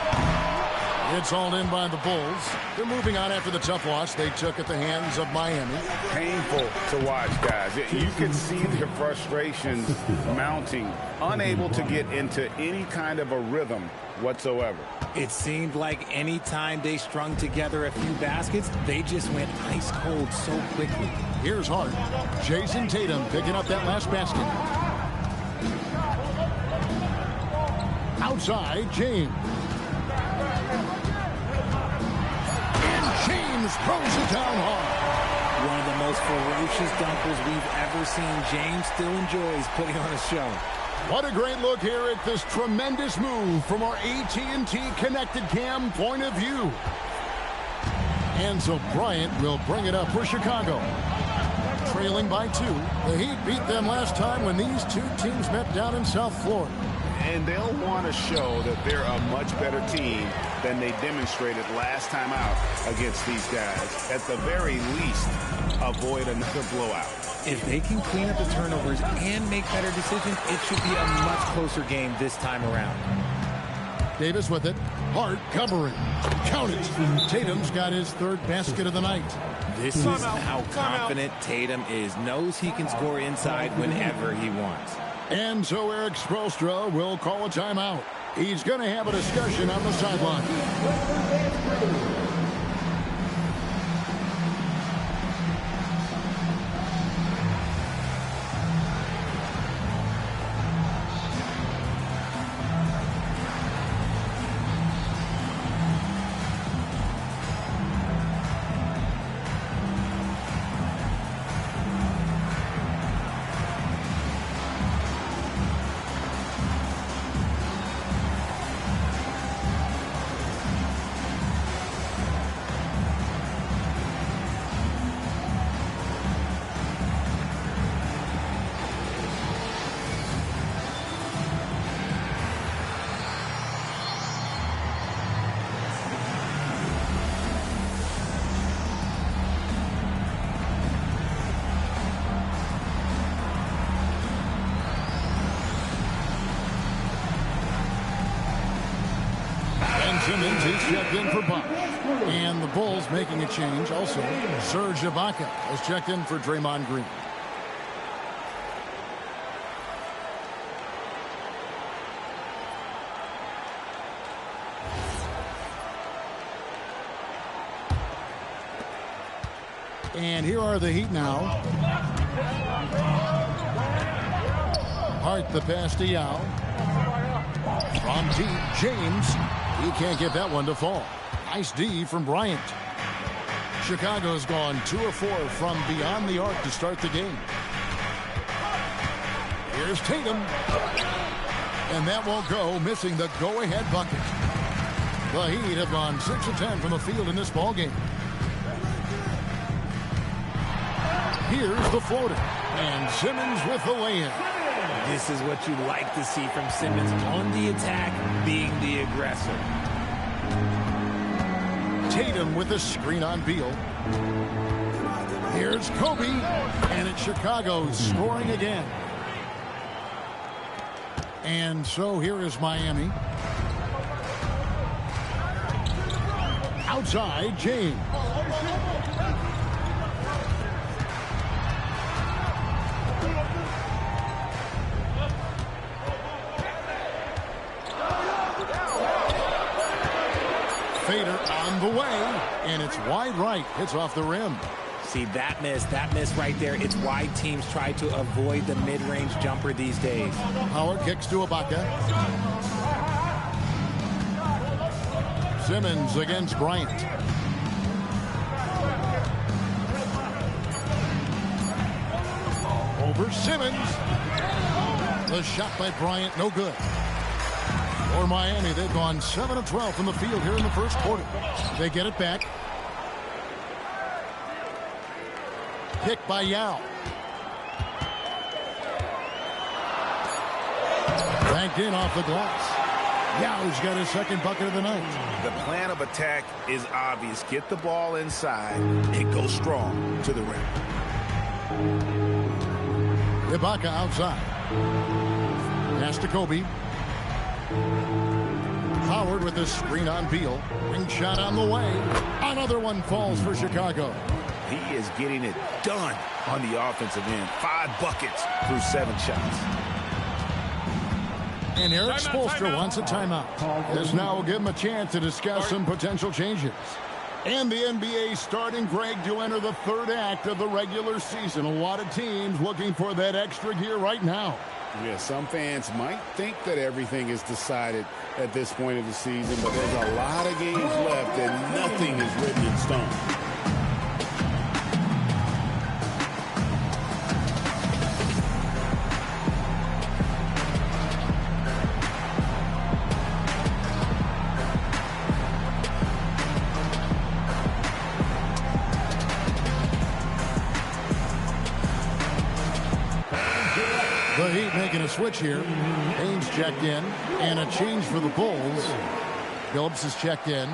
S2: It's all in by the Bulls. They're moving on after the tough loss they took at the hands of Miami.
S6: Painful to watch, guys. You can see their frustrations mounting, unable to get into any kind of a rhythm whatsoever.
S16: It seemed like any time they strung together a few baskets, they just went ice cold so quickly.
S2: Here's Hart. Jason Tatum picking up that last basket. Outside, James. And James throws it down hard.
S16: One of the most ferocious dunkers we've ever seen. James still enjoys putting on a show.
S2: What a great look here at this tremendous move from our AT&T Connected Cam point of view. And so Bryant will bring it up for Chicago. Trailing by 2. The Heat beat them last time when these two teams met down in South Florida.
S6: And they'll want to show that they're a much better team than they demonstrated last time out against these guys. At the very least, avoid another blowout.
S16: If they can clean up the turnovers and make better decisions, it should be a much closer game this time around.
S2: Davis with it. Hart covering. Count it. Tatum's got his third basket of the night.
S16: This is how confident Tatum is. Knows he can score inside whenever he wants.
S2: And so Eric Spoelstra will call a timeout. He's going to have a discussion on the sideline. Simmons is checked in for Bosch. And the Bulls making a change also. Serge Ibaka has checked in for Draymond Green. And here are the Heat now. Hart the pass to Yao. From deep, James. He can't get that one to fall. Nice D from Bryant. Chicago's gone 2 of 4 from beyond the arc to start the game. Here's Tatum. And that won't go, missing the go-ahead bucket. The Heat have gone 6 of 10 from the field in this ballgame. Here's the floater. And Simmons with the lay-in.
S16: This is what you like to see from Simmons on the attack, being the aggressor.
S2: Tatum with a screen on Beal. Here's Kobe, and it's Chicago scoring again. And so here is Miami. Outside, James. Fader on the way, and it's wide right. Hits off the rim.
S16: See, that miss right there. It's why teams try to avoid the mid-range jumper these days.
S2: Howard kicks to Ibaka. Simmons against Bryant. Over Simmons. The shot by Bryant, no good. For Miami, they've gone 7 of 12 from the field here in the first quarter. They get it back. Pick by Yao. Banked in off the glass. Yow's got his second bucket of the night.
S6: The plan of attack is obvious. Get the ball inside and go strong to the rim.
S2: Ibaka outside. Pass to Kobe. Howard with a screen on Beal. Ring shot on the way. Another one falls for Chicago.
S6: He is getting it done on the offensive end. 5 buckets through 7 shots.
S2: And Eric Spoelstra wants a timeout. This now will give him a chance to discuss some potential changes. And the NBA starting, Greg, to enter the third act of the regular season. A lot of teams looking for that extra gear right now.
S3: Yeah, some fans might think that everything is decided at this point of the season, but there's a lot of games left and nothing is written in stone.
S2: The Heat making a switch here. Haynes checked in, and a change for the Bulls. Phillips is checked in.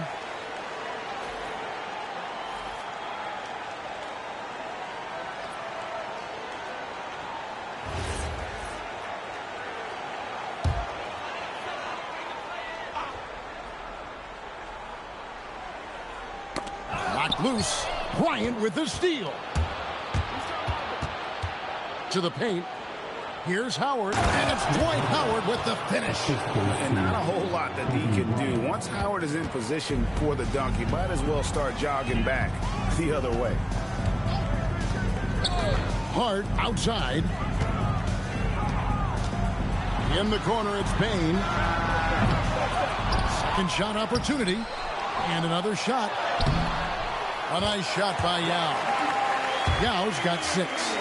S2: Knocked loose. Bryant with the steal. To the paint. Here's Howard, and it's Dwight Howard with the finish.
S6: And not a whole lot that he can do. Once Howard is in position for the dunk, he might as well start jogging back the other way.
S2: Hart outside. In the corner, it's Payne. Second shot opportunity. And another shot. A nice shot by Yao. Yao's got 6.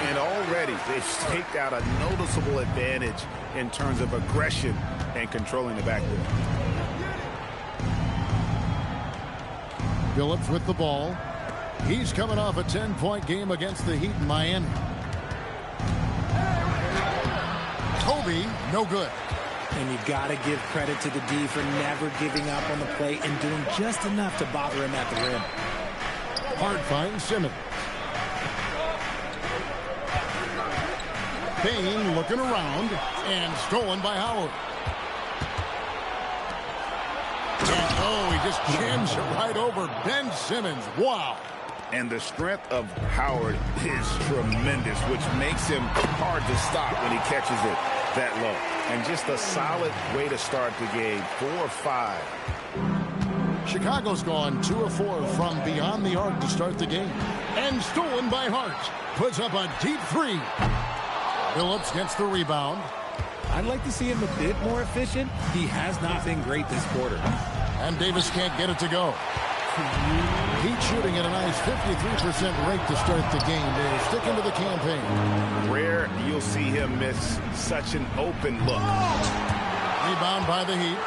S6: And already they've staked out a noticeable advantage in terms of aggression and controlling the backcourt.
S2: Phillips with the ball. He's coming off a 10-point game against the Heat in Miami. Kobe, no good.
S16: And you got to give credit to the D for never giving up on the play and doing just enough to bother him at the rim.
S2: Hard find Simmons. Payne looking around and stolen by Howard. And oh, he just jams it right over Ben Simmons. Wow.
S6: And the strength of Howard is tremendous, which makes him hard to stop when he catches it that low. And just a solid way to start the game. 4-5.
S2: Chicago's gone 2 of 4 from beyond the arc to start the game. And stolen by Hart. Puts up a deep 3. Phillips gets the rebound.
S16: I'd like to see him a bit more efficient. He has not been great this quarter.
S2: And Davis can't get it to go. Heat shooting at a nice 53% rate to start the game. They're sticking to the campaign.
S6: Rare you'll see him miss such an open look.
S2: Rebound by the Heat.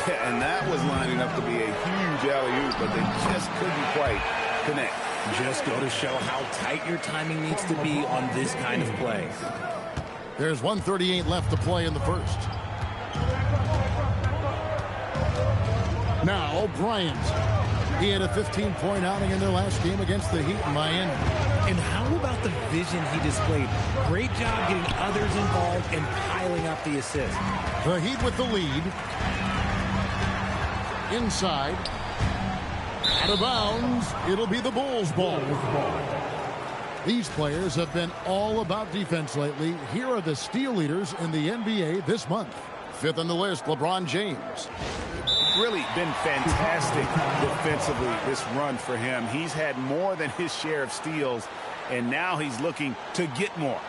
S6: Yeah, and that was lining up to be a huge alley-oop, but they just couldn't quite connect.
S16: Just go to show how tight your timing needs to be on this kind of play.
S2: There's 1:38 left to play in the first. Now Bryant. He had a 15-point outing in their last game against the Heat in Miami.
S16: And how about the vision he displayed? Great job getting others involved and piling up the assists.
S2: The Heat with the lead. Inside. Out of bounds. It'll be the Bulls' ball. These players have been all about defense lately. Here are the steal leaders in the NBA this month. 5th on the list, LeBron James.
S6: Really been fantastic defensively this run for him. He's had more than his share of steals, and now he's looking to get more.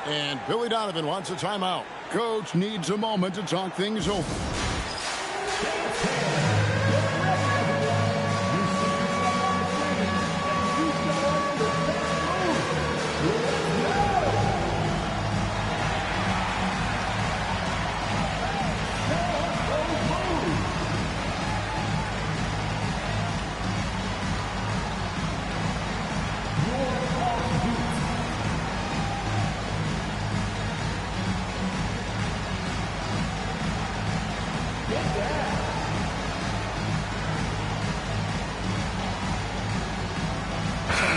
S2: And Billy Donovan wants a timeout. Coach needs a moment to talk things over.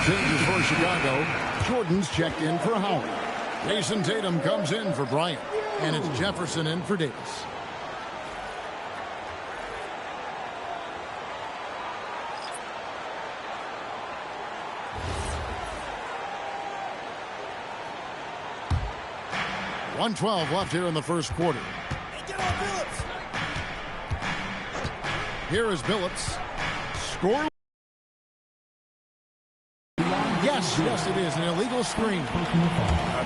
S2: Changes for Chicago. Jordan's checked in for Howard. Jason Tatum comes in for Bryant. And it's Jefferson in for Davis. .112 left here in the first quarter. Here is Billups. Score. Yes, it is an illegal screen.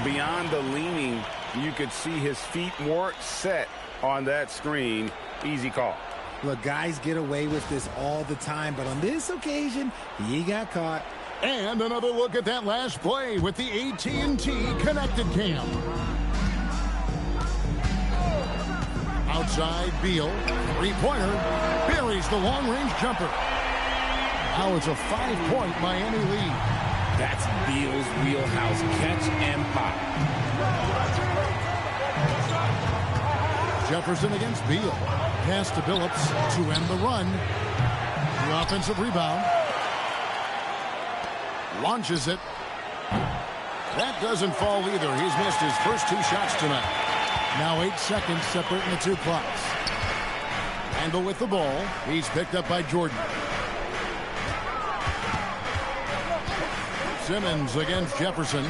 S6: Beyond the leaning, you could see his feet weren't set on that screen. Easy call.
S16: Look, guys get away with this all the time, but on this occasion, he got caught.
S2: And another look at that last play with the AT&T connected cam. Outside, Beal, three-pointer, buries the long-range jumper. Now it's a 5-point Miami lead.
S17: That's Beal's wheelhouse, catch and pop.
S2: Jefferson against Beal. Pass to Billups to end the run. The offensive rebound. Launches it. That doesn't fall either. He's missed his first 2 shots tonight. Now 8 seconds separating the 2 clocks. Randle with the ball. He's picked up by Jordan. Simmons against Jefferson.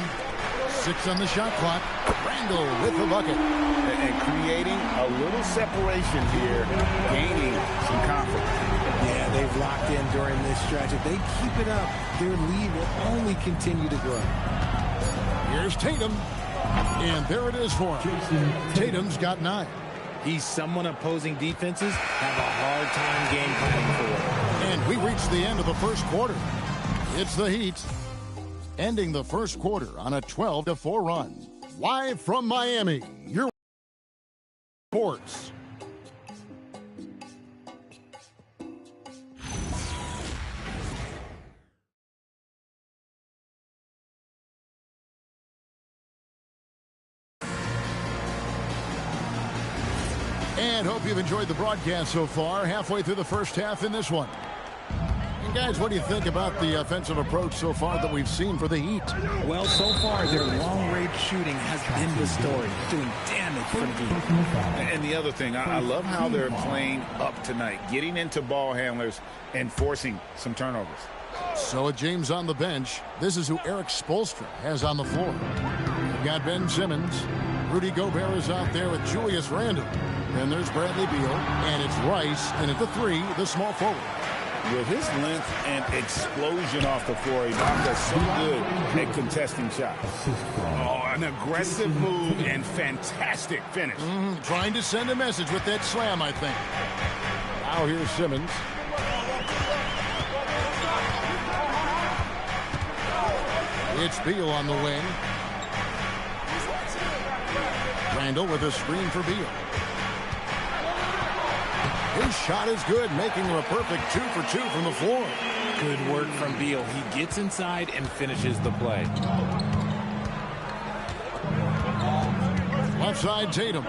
S2: 6 on the shot clock. Randle with the bucket.
S6: And creating a little separation here, gaining some confidence.
S16: Yeah, they've locked in during this stretch. If they keep it up, their lead will only continue to grow.
S2: Here's Tatum. And there it is for him. Tatum's got 9.
S16: He's someone opposing defenses have a hard time game planning for.
S2: And we reached the end of the first quarter. It's the Heat ending the first quarter on a 12-4 run. Live from Miami, your sports. And hope you've enjoyed the broadcast so far. Halfway through the first half in this one. And guys, what do you think about the offensive approach so far that we've seen for the Heat?
S16: Well, so far, their long-range shooting has been the story, doing damage for the team.
S6: And the other thing, I love how they're playing up tonight, getting into ball handlers and forcing some turnovers.
S2: So with James on the bench, this is who Eric Spoelstra has on the floor. We've got Ben Simmons. Rudy Gobert is out there with Julius Randle. Then there's Bradley Beal, and it's Rice, and at the 3, the small forward.
S6: With his length and explosion off the floor, Ibaka's so good at contesting shots. Oh, an aggressive move and fantastic finish.
S2: Trying to send a message with that slam, I think. Now here's Simmons. It's Beal on the wing. Randle with a screen for Beal. His shot is good, making him a perfect 2 for 2 from the floor.
S17: Good work from Beal. He gets inside and finishes the play.
S2: Left side, Tatum.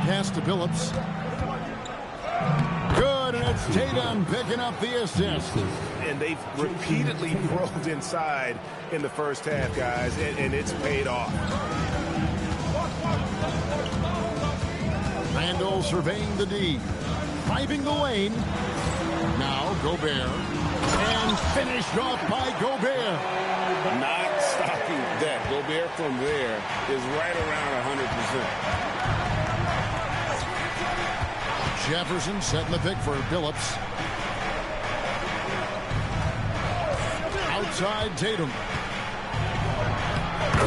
S2: Pass to Billups. Good, and it's Tatum picking up the assist.
S6: And they've repeatedly rolled inside in the first half, guys, and it's paid off.
S2: Randle surveying the D. Driving the lane. Now Gobert. And finished off by Gobert.
S3: Not stopping that. Gobert from there is right around 100%.
S2: Jefferson setting the pick for Billups. Outside Tatum.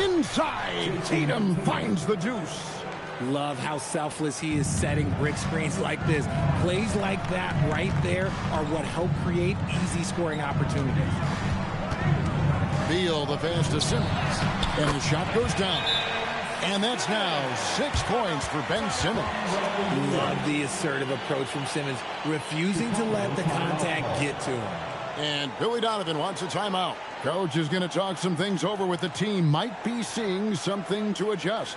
S2: Inside Tatum finds the deuce.
S16: Love how selfless he is setting brick screens like this. Plays like that right there are what help create easy scoring opportunities.
S2: Beal the pass to Simmons. And the shot goes down. And that's now 6 points for Ben Simmons.
S16: Love the assertive approach from Simmons, refusing to let the contact get to him.
S2: And Billy Donovan wants a timeout. Coach is going to talk some things over with the team. Might be seeing something to adjust.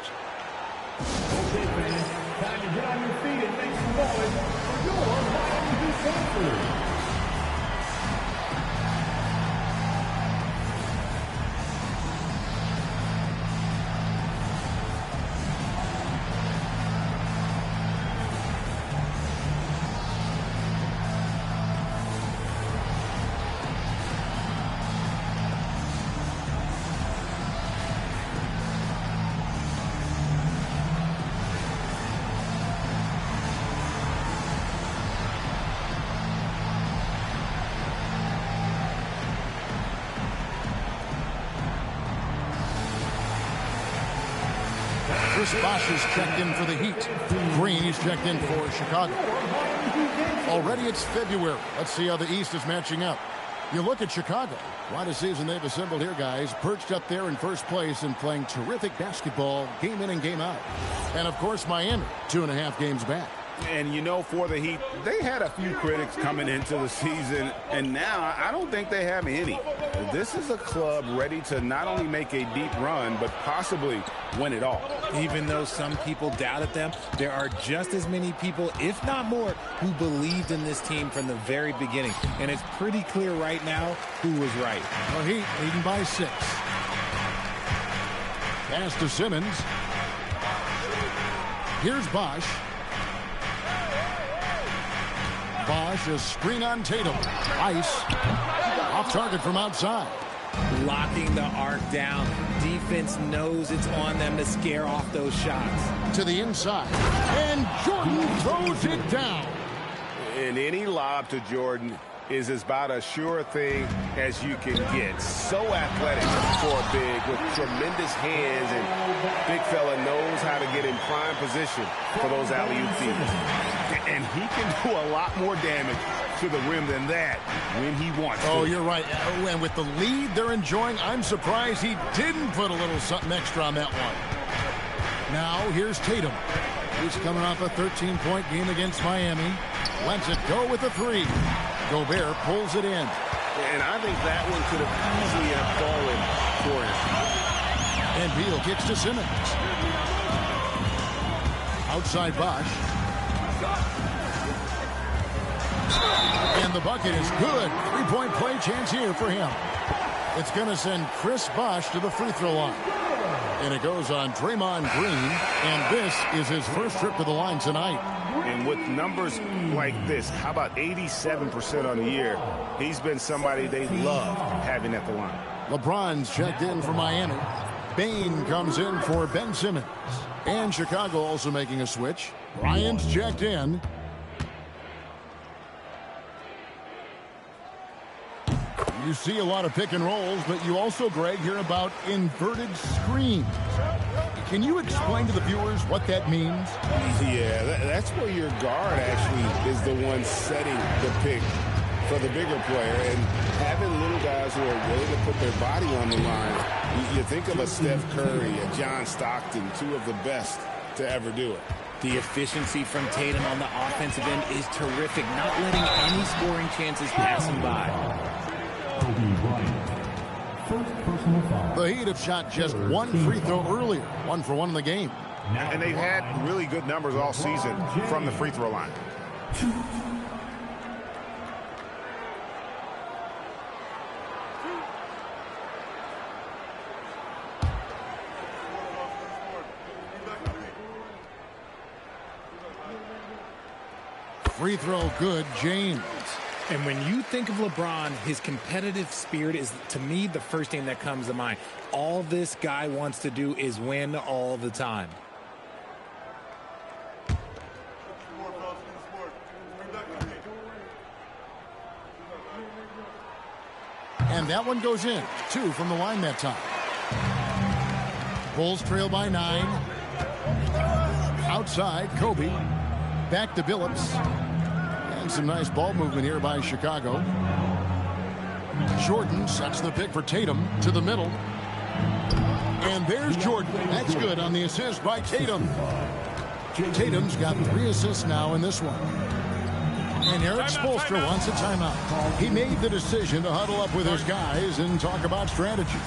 S1: Okay, fans, time to get on your feet and make some noise for your Miami Heat
S2: Chris Bosh is checked in for the Heat. Green is checked in for Chicago. Already it's February. Let's see how the East is matching up. You look at Chicago. What a season they've assembled here, guys. Perched up there in first place and playing terrific basketball game in and game out. And, of course, Miami, 2.5 games back.
S6: And, you know, for the Heat, they had a few critics coming into the season, and now I don't think they have any. This is a club ready to not only make a deep run, but possibly win it all.
S17: Even though some people doubted them, there are just as many people, if not more, who believed in this team from the very beginning. And it's pretty clear right now who was right.
S2: The Heat leading by 6. Pass to Simmons. Here's Bosh. Bosh, a screen on Tatum. Ice. Off target from outside.
S16: Locking the arc down. Defense knows it's on them to scare off those shots.
S2: To the inside. And Jordan throws it down.
S6: And any lob to Jordan is about as sure a thing as you can get. So athletic for a big with tremendous hands, and big fella knows how to get in prime position for those alley-oop feeds. And he can do a lot more damage to the rim than that when he wants to.
S2: Oh, you're right. And with the lead they're enjoying, I'm surprised he didn't put a little something extra on that one. Now here's Tatum. He's coming off a 13-point game against Miami. Lets it go with a 3. Gobert pulls it in.
S6: And I think that one could have easily have fallen for him.
S2: And Beal kicks to Simmons. Outside Bosh. And the bucket is good. 3-point play chance here for him. It's going to send Chris Bosh to the free throw line. And it goes on Draymond Green. And this is his first trip to the line tonight.
S6: And with numbers like this, how about 87% on the year? He's been somebody they love having at the line.
S2: LeBron's checked in for Miami. Bain comes in for Ben Simmons. And Chicago also making a switch. Bryant's checked in. You see a lot of pick and rolls, but you also, Greg, hear about inverted screens. Can you explain to the viewers what that means?
S6: Yeah, that's where your guard actually is the one setting the pick for the bigger player. And having little guys who are willing to put their body on the line, you think of a Steph Curry, a John Stockton, 2 of the best to ever do it.
S16: The efficiency from Tatum on the offensive end is terrific, not letting any scoring chances pass him by.
S2: The Heat have shot just 1 free throw earlier, 1 for 1 in the game.
S6: And they've had really good numbers all season from the free throw line.
S2: Free throw good, James.
S16: And when you think of LeBron, his competitive spirit is, to me, the first thing that comes to mind. All this guy wants to do is win all the time.
S2: And that one goes in. 2 from the line that time. Bulls trail by 9. Outside, Kobe. Back to Billups. And some nice ball movement here by Chicago. Jordan sets the pick for Tatum to the middle. And there's Jordan. That's good on the assist by Tatum. Tatum's got 3 assists now in this one. And Eric Spoelstra wants a timeout. He made the decision to huddle up with his guys and talk about strategy.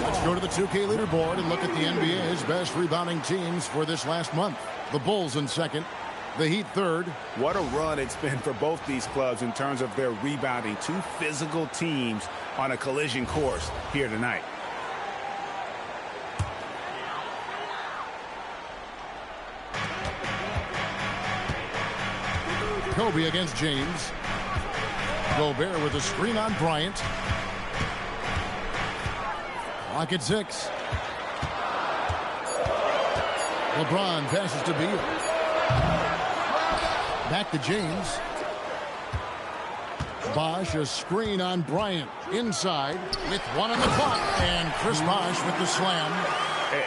S2: Let's go to the 2K leaderboard and look at the NBA's best rebounding teams for this last month. The Bulls in second, the Heat third.
S6: What a run it's been for both these clubs in terms of their rebounding. Two physical teams on a collision course here tonight.
S2: Kobe against James. Gobert with a screen on Bryant. Clock at 6. LeBron passes to Beal. Back to James. Bosh, a screen on Bryant. Inside with 1 on the clock. And Chris Bosh with the slam.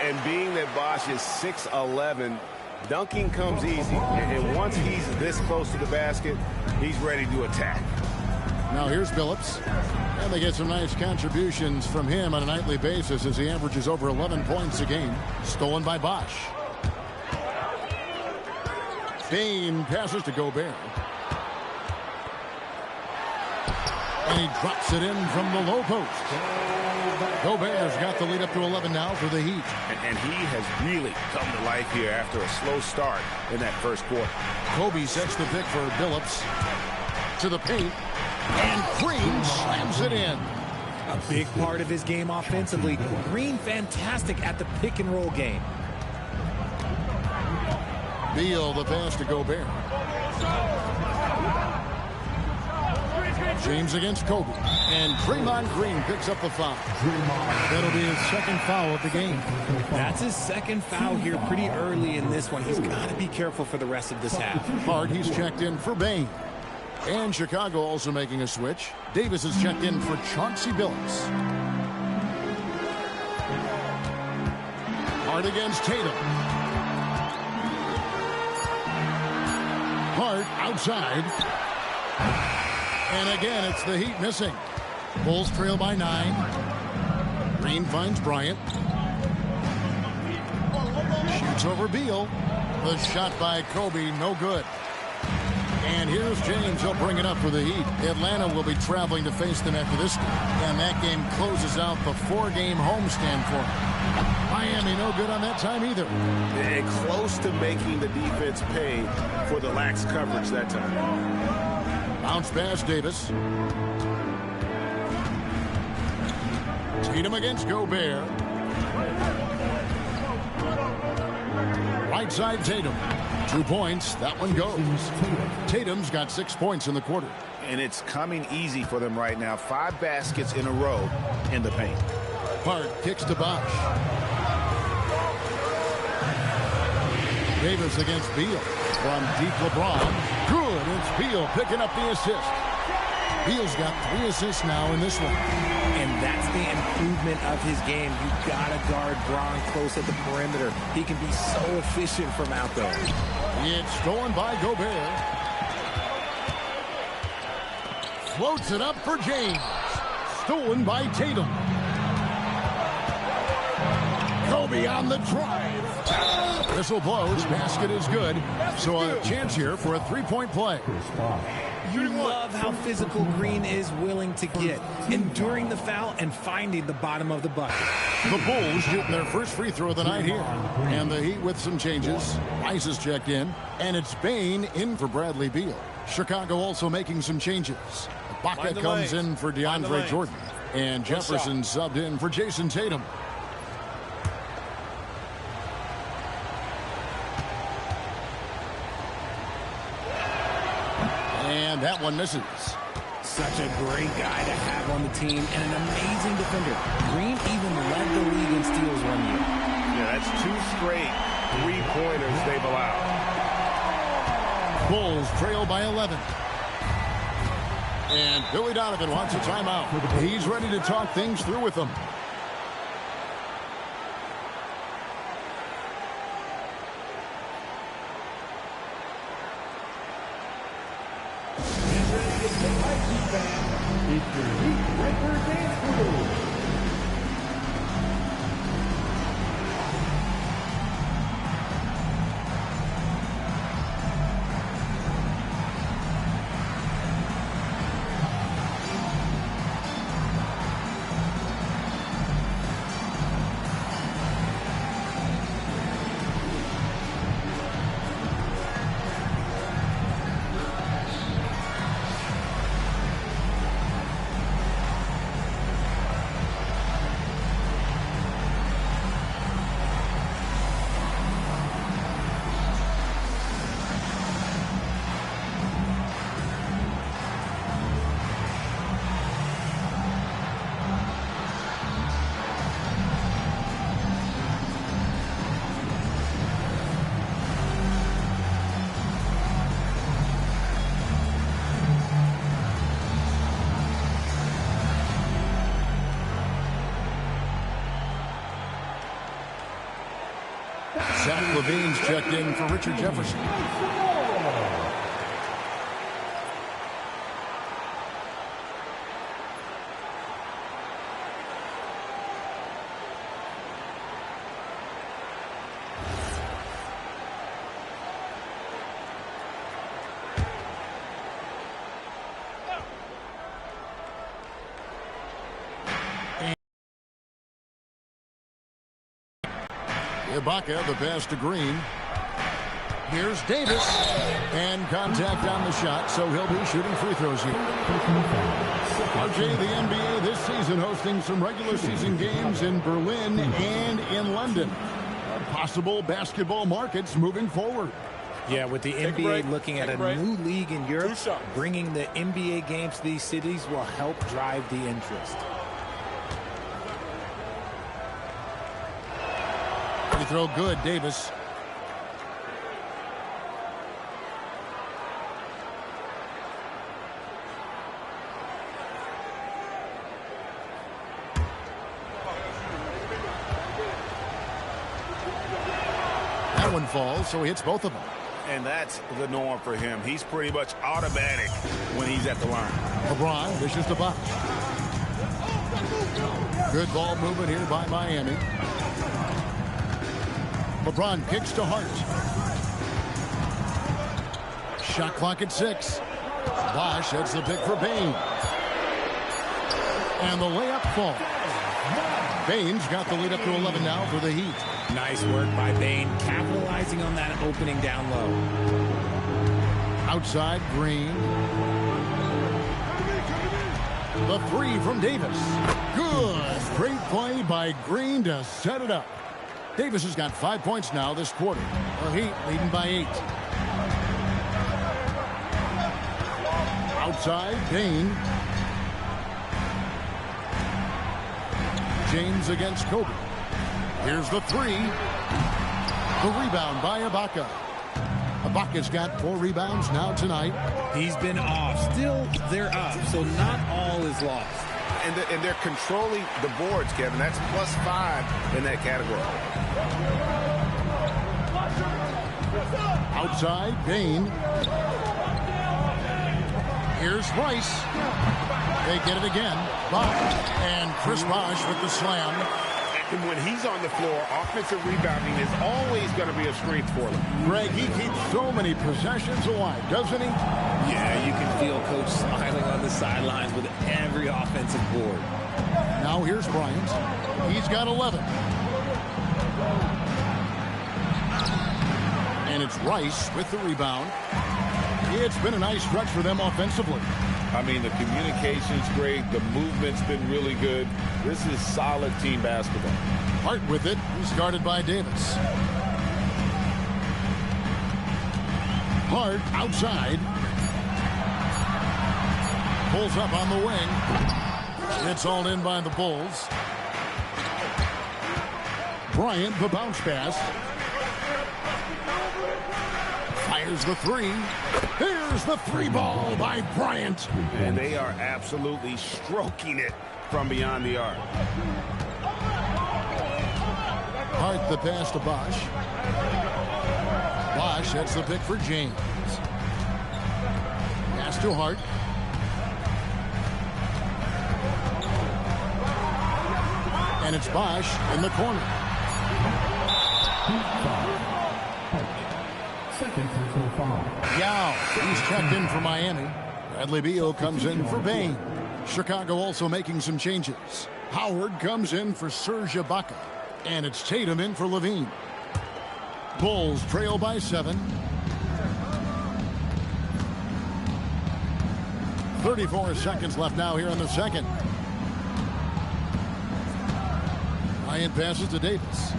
S6: And being that Bosh is 6'11", dunking comes easy. And once he's this close to the basket, he's ready to attack.
S2: Now here's Billups. And they get some nice contributions from him on a nightly basis as he averages over 11 points a game. Stolen by Bosh. Bane passes to Gobert. And he drops it in from the low post. Gobert's got the lead up to 11 now for the Heat.
S6: And he has really come to life here after a slow start in that first quarter.
S2: Kobe sets the pick for Billups. To the paint. And Green slams it in.
S16: A big part of his game offensively. Green fantastic at the pick and roll game.
S2: Beal the pass to Gobert. James against Kobe. And Draymond Green picks up the foul. That'll be his second foul of the game.
S16: That's his second foul here pretty early in this one. He's got to be careful for the rest of this half.
S2: Hard, he's checked in for Bane. And Chicago also making a switch. Davis is checked in for Chauncey Billups. Hart against Tatum. Hart outside. And again, it's the Heat missing. Bulls trail by 9. Green finds Bryant. Shoots over Beal. The shot by Kobe, no good. And here's James. He'll bring it up for the Heat. Atlanta will be traveling to face them after this game. And that game closes out the 4-game homestand for them. Miami no good on that time either.
S6: And close to making the defense pay for the lax coverage that time.
S2: Bounce pass, Davis. Tatum against Gobert. Right side Tatum. 2 points. That one goes. Tatum's got 6 points in the quarter.
S6: And it's coming easy for them right now. 5 baskets in a row in the paint.
S2: Hart kicks to Bosh. Davis against Beal. From deep LeBron. Good. It's Beal picking up the assist. Beal's got 3 assists now in this one.
S16: And that's the improvement of his game. You gotta guard Braun close at the perimeter. He can be so efficient from out there.
S2: It's stolen by Gobert. Floats it up for James. Stolen by Tatum. Kobe on the drive. Whistle blows. Basket is good. So a chance here for a 3-point play.
S16: You love how physical Green is willing to get, enduring the foul and finding the bottom of the bucket.
S2: The Bulls shooting their first free throw of the night here. And the Heat with some changes. Rice is checked in. And it's Bane in for Bradley Beal. Chicago also making some changes. Ibaka comes in for DeAndre Jordan. And Jefferson subbed in for Jason Tatum. And that one misses.
S16: Such a great guy to have on the team and an amazing defender. Green even led the league in steals one year.
S6: Yeah, that's 2 straight 3-pointers they've allowed.
S2: Bulls trail by 11. And Billy Donovan wants a timeout. He's ready to talk things through with them.
S1: It's your Heat Breaker Dance Crew.
S2: Zach Levine's checked in for Richard Jefferson. Ibaka, the pass to Green. Here's Davis. And contact on the shot, so he'll be shooting free throws here. RJ, the NBA this season hosting some regular season games in Berlin and in London. Possible basketball markets moving forward.
S16: Yeah, with the NBA looking at a new league in Europe, bringing the NBA games to these cities will help drive the interest.
S2: Free throw good, Davis. That one falls, so he hits both of them.
S6: And that's the norm for him. He's pretty much automatic when he's at the line.
S2: LeBron dishes the box. Good ball movement here by Miami. LeBron kicks to Hart. Shot clock at 6. Bosh hits the pick for Bain. And the layup falls. Bain's got the lead up to 11 now for the Heat.
S16: Nice work by Bain, capitalizing on that opening down low.
S2: Outside, Green. The three from Davis. Good. Great play by Green to set it up. Davis has got 5 points now this quarter. The Heat leading by 8. Outside, Bain. James against Kobe. Here's the three. The rebound by Ibaka. Ibaka's got 4 rebounds now tonight.
S16: He's been off. Still, they're up, so not all is lost.
S6: And they're controlling the boards, Kevin. That's +5 in that category.
S2: Outside, Bain. Here's Rice. They get it again. Bosh. And Chris Bosh with the slam.
S6: And when he's on the floor, offensive rebounding is always going to be a strength for them.
S2: Greg, he keeps so many possessions alive, doesn't he?
S16: Yeah, you can feel Coach smiling on the sidelines with every offensive board.
S2: Now here's Bryant. He's got 11. And it's Rice with the rebound. It's been a nice stretch for them offensively.
S6: I mean, the communication's great. The movement's been really good. This is solid team basketball.
S2: Hart with it. He's guarded by Davis. Hart outside. Pulls up on the wing. It's all in by the Bulls. Bryant, the bounce pass. Fires the three. Here's the three ball by Bryant.
S6: And they are absolutely stroking it from beyond the arc.
S2: Hart the pass to Bosh. Bosh, that's the pick for James. Pass to Hart. And it's Bosch in the corner.
S1: Second personal foul.
S2: Yao, he's checked in for Miami. Bradley Beal comes in for Bain. Chicago also making some changes. Howard comes in for Serge Ibaka. And it's Tatum in for Levine. Bulls trail by 7. 34 seconds left now here in the second. Bryant passes to Davis.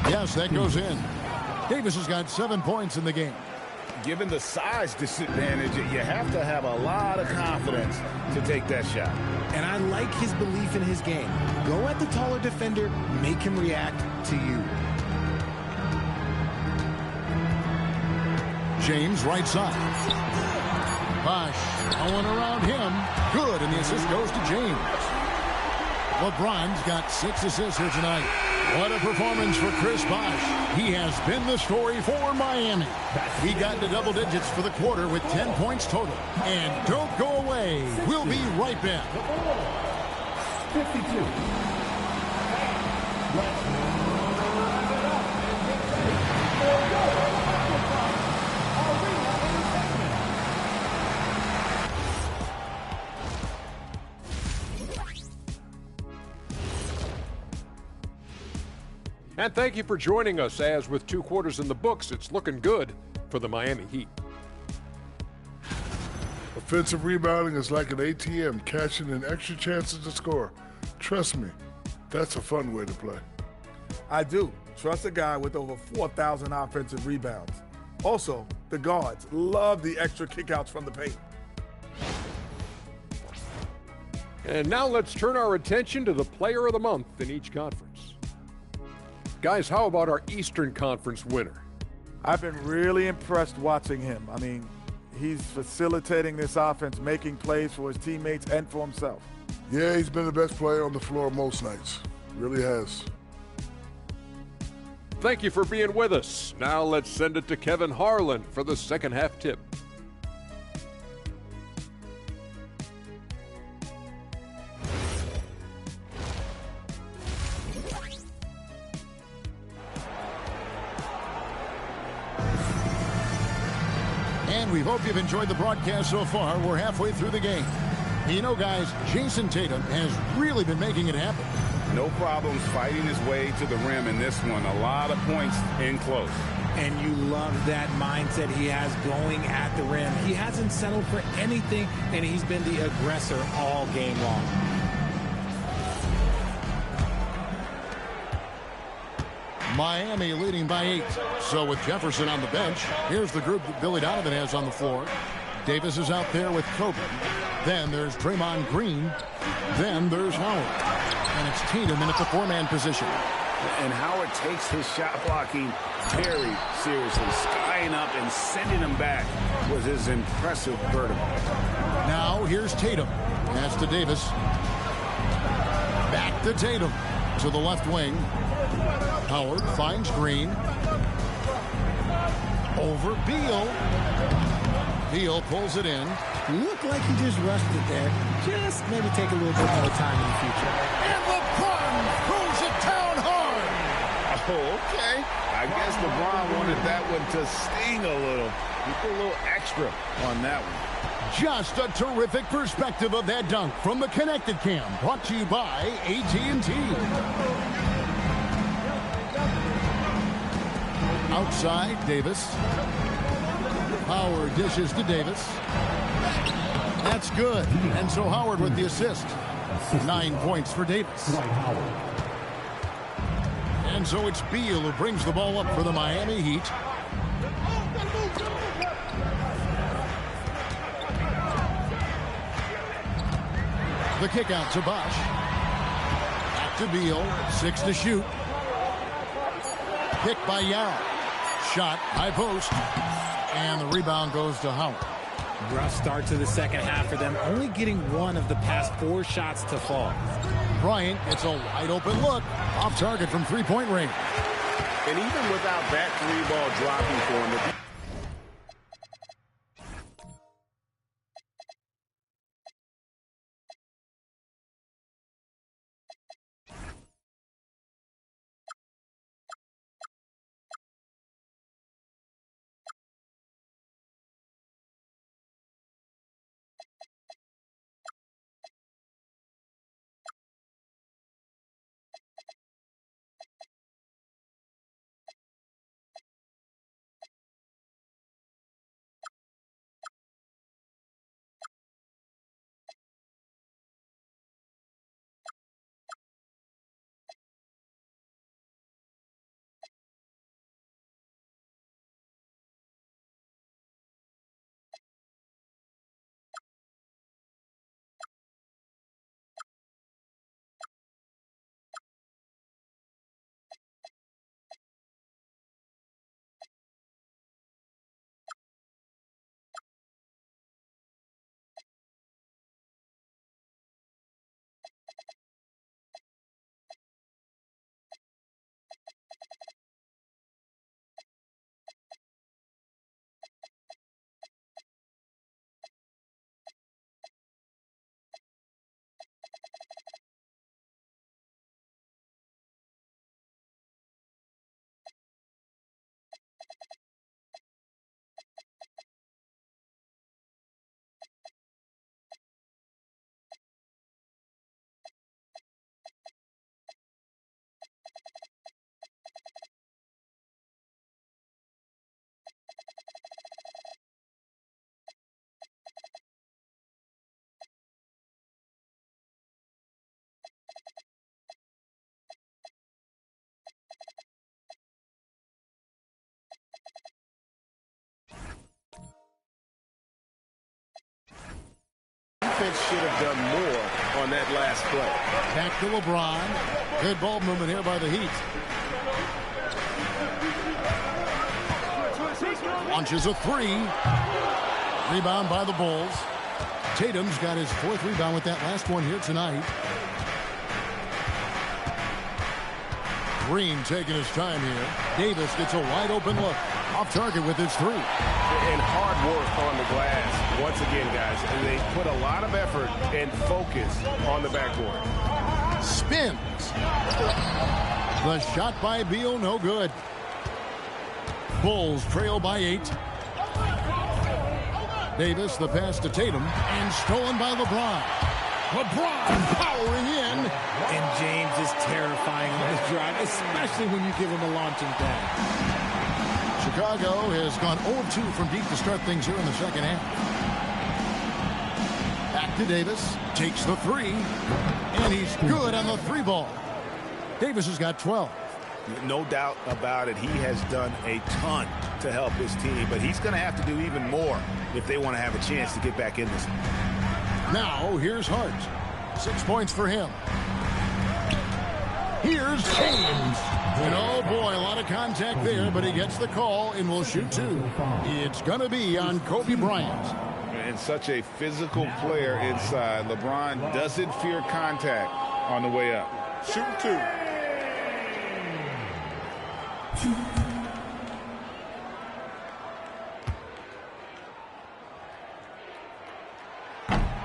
S2: Yes, that goes in. Davis has got 7 points in the game.
S6: Given the size disadvantage, you have to have a lot of confidence to take that shot.
S16: And I like his belief in his game. Go at the taller defender, make him react to you.
S2: James right side. Bosch going around him. Good, and the assist goes to James. LeBron's got 6 assists here tonight. What a performance for Chris Bosch. He has been the story for Miami. He got into double digits for the quarter with 10 points total. And don't go away. We'll be right back.
S1: 52.
S8: And thank you for joining us, as with 2 quarters in the books, it's looking good for the Miami Heat.
S9: Offensive rebounding is like an ATM, cashing in extra chances to score. Trust me, that's a fun way to play.
S14: I do. Trust a guy with over 4,000 offensive rebounds. Also, the guards love the extra kickouts from the paint.
S8: And now let's turn our attention to the player of the month in each conference. Guys, how about our Eastern Conference winner?
S14: I've been really impressed watching him. I mean, he's facilitating this offense, making plays for his teammates and for himself.
S9: Yeah, he's been the best player on the floor most nights. Really has.
S8: Thank you for being with us. Now let's send it to Kevin Harlan for the second half tip.
S2: And we hope you've enjoyed the broadcast so far. We're halfway through the game. You know, guys, Jason Tatum has really been making it happen.
S6: No problems fighting his way to the rim in this one. A lot of points in close.
S16: And you love that mindset he has going at the rim. He hasn't settled for anything, and he's been the aggressor all game long.
S2: Miami leading by 8. So with Jefferson on the bench, here's the group that Billy Donovan has on the floor. Davis is out there with Kobe. Then there's Draymond Green. Then there's Howard. And it's Tatum in at the 4-man position.
S6: And Howard takes his shot blocking very seriously. Skying up and sending him back was his impressive vertical.
S2: Now here's Tatum. Pass to Davis. Back to Tatum. To the left wing. Howard finds Green. Over Beal. Beal pulls it in.
S16: Looked like he just rushed it there. Just maybe take a little bit more time in the future.
S2: And LeBron throws it down hard.
S6: Oh, okay. I guess LeBron wanted that one to sting a little. He put a little extra on that one.
S2: Just a terrific perspective of that dunk from the Connected Cam, brought to you by AT&T. Outside, Davis. Howard dishes to Davis. That's good. And so Howard with the assist. 9 points for Davis. And so it's Beal who brings the ball up for the Miami Heat. The kick out to Bosch. Back to Beal. 6 to shoot. Pick by Yao. Shot, high post. And the rebound goes to Howard.
S16: Rough start to the second half for them, only getting 1 of the past 4 shots to fall.
S2: Bryant gets a wide open look. Off target from 3-point range.
S6: And even without that 3-ball dropping for him, defense should have done more on that last play.
S2: Back to LeBron. Good ball movement here by the Heat. Launches a three. Rebound by the Bulls. Tatum's got his 4th rebound with that last one here tonight. Green taking his time here. Davis gets a wide open look. Off target with his 3.
S6: And hard work on the glass. Once again, guys, and they put a lot of effort and focus on the backboard.
S2: Spins. The shot by Beal, no good. Bulls trail by 8. Davis, the pass to Tatum, and stolen by LeBron. LeBron powering in.
S16: And James is terrifying on his drive, especially when you give him a launching pad.
S2: Chicago has gone 0-2 from deep to start things here in the second half. Back to Davis, takes the 3, and he's good on the 3 ball. Davis has got 12.
S6: No doubt about it. He has done a ton to help his team, but he's going to have to do even more if they want to have a chance to get back in this.
S2: Now, here's Hart. 6 points for him. Here's James. And oh boy, a lot of contact there, but he gets the call and will shoot 2. It's going to be on Kobe Bryant.
S6: And such a physical player inside. LeBron doesn't fear contact on the way up.
S14: Shooting 2.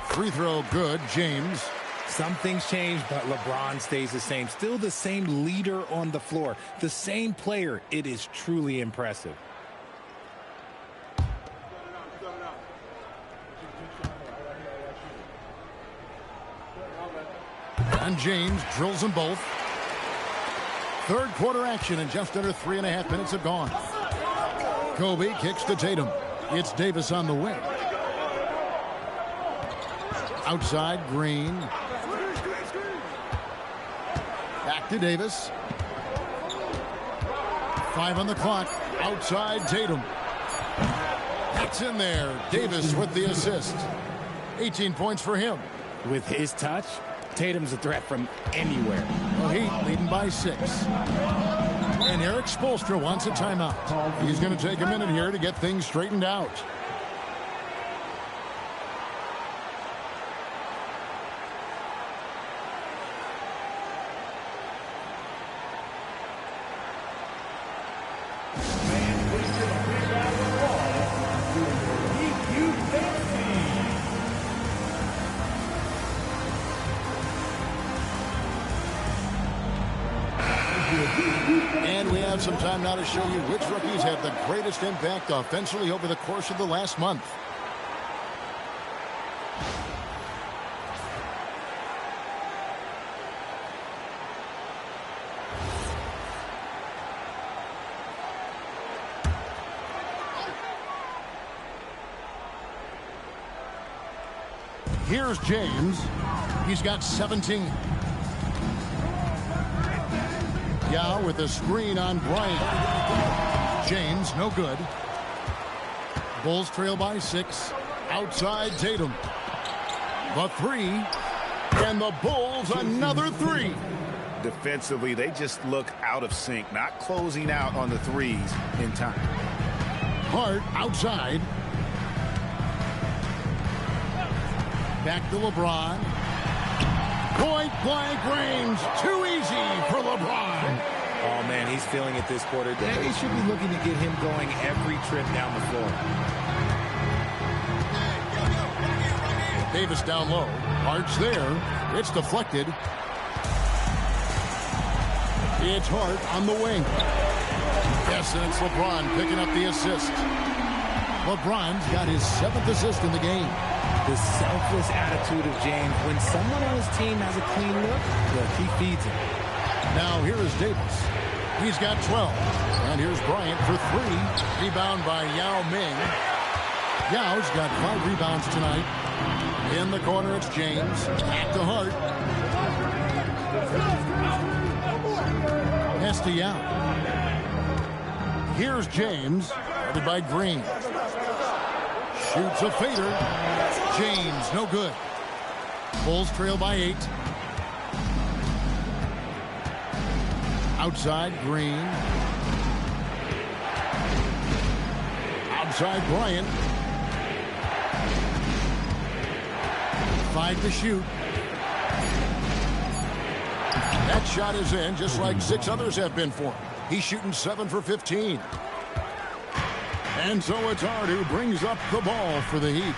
S2: Free throw good, James.
S16: Some things change, but LeBron stays the same. Still the same leader on the floor. The same player. It is truly impressive.
S2: And James drills them both. 3rd quarter action, and just under 3.5 minutes have gone. Kobe kicks to Tatum. It's Davis on the wing. Outside, Green. Back to Davis. 5 on the clock. Outside, Tatum. That's in there. Davis with the assist. 18 points for him.
S16: With his touch, Tatum's a threat from anywhere.
S2: Well, Heat leading by 6. And Eric Spoelstra wants a timeout. He's going to take a minute here to get things straightened out. And we have some time now to show you which rookies have the greatest impact offensively over the course of the last month. Here's James. He's got 17. Yao with a screen on Bryant. James, no good. Bulls trail by 6. Outside Tatum. The 3. And the Bulls another 3.
S6: Defensively, they just look out of sync, not closing out on the 3s in time.
S2: Hart outside. Back to LeBron. Point blank range. Too easy for LeBron.
S16: Oh, man, he's feeling it this quarter. They should be looking to get him going every trip down the floor.
S2: Davis down low. Hart's there. It's deflected. It's Hart on the wing. Yes, and it's LeBron picking up the assist. LeBron's got his 7th assist in the game.
S16: The selfless attitude of James. When someone on his team has a clean look, he feeds him.
S2: Now here is Davis. He's got 12. And here's Bryant for 3. Rebound by Yao Ming. Yao's got 5 rebounds tonight. In the corner, it's James. Back to Hart. Pass to Yao. Here's James. Guarded by Green. Shoots a fader. James, no good. Bulls trail by 8. Outside, Green. Outside, Bryant. 5 to shoot. That shot is in, just like 6 others have been for him. He's shooting 7 for 15. And so it's Hart who brings up the ball for the Heat.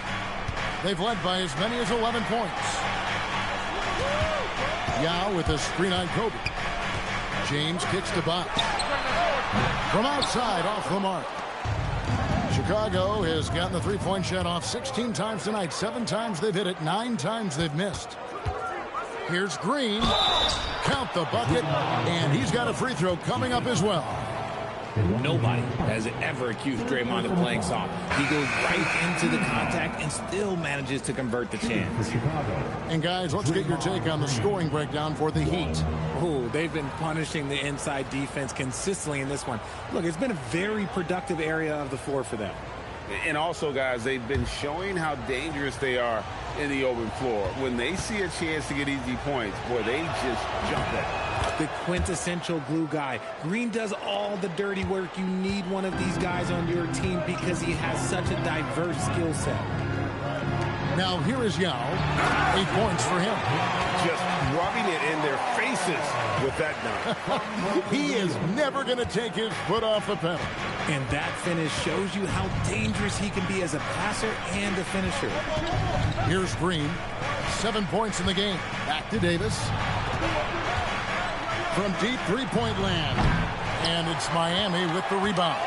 S2: They've led by as many as 11 points. Yao with a screen on Kobe. James kicks to Box. From outside, off the mark. Chicago has gotten the three-point shot off 16 times tonight. 7 times they've hit it, 9 times they've missed. Here's Green. Count the bucket, and he's got a free throw coming up as well.
S16: Nobody has ever accused Draymond of playing soft. He goes right into the contact and still manages to convert the chance.
S2: And guys, let's get your take on the scoring breakdown for the Heat.
S16: Oh, they've been punishing the inside defense consistently in this one. Look, it's been a very productive area of the floor for them.
S6: And also, guys, they've been showing how dangerous they are in the open floor. When they see a chance to get easy points, boy, they just jump at it.
S16: The quintessential glue guy. Green does all the dirty work. You need one of these guys on your team because he has such a diverse skill set.
S2: Now here is Yao. 8 points for him.
S6: Just rubbing it in their faces with that dunk.
S2: He is never going to take his foot off the pedal.
S16: And that finish shows you how dangerous he can be as a passer and a finisher.
S2: Here's Green. 7 points in the game. Back to Davis. From deep three-point land. And it's Miami with the rebound.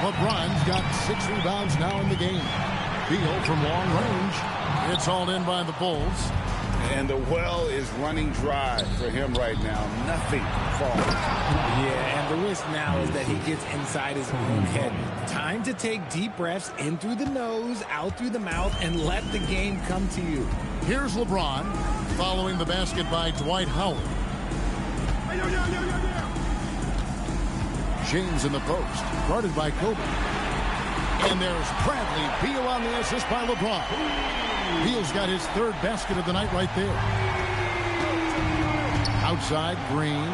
S2: LeBron's got 6 rebounds now in the game. Beal from long range. It's hauled in by the Bulls.
S6: And the well is running dry for him right now. Nothing falling.
S16: Yeah, and the risk now is that he gets inside his own head. Time to take deep breaths in through the nose, out through the mouth, and let the game come to you.
S2: Here's LeBron following the basket by Dwight Howard. James in the post, guarded by Kobe. And there's Bradley Beal on the assist by LeBron. Beal's got his 3rd basket of the night right there. Outside, Green.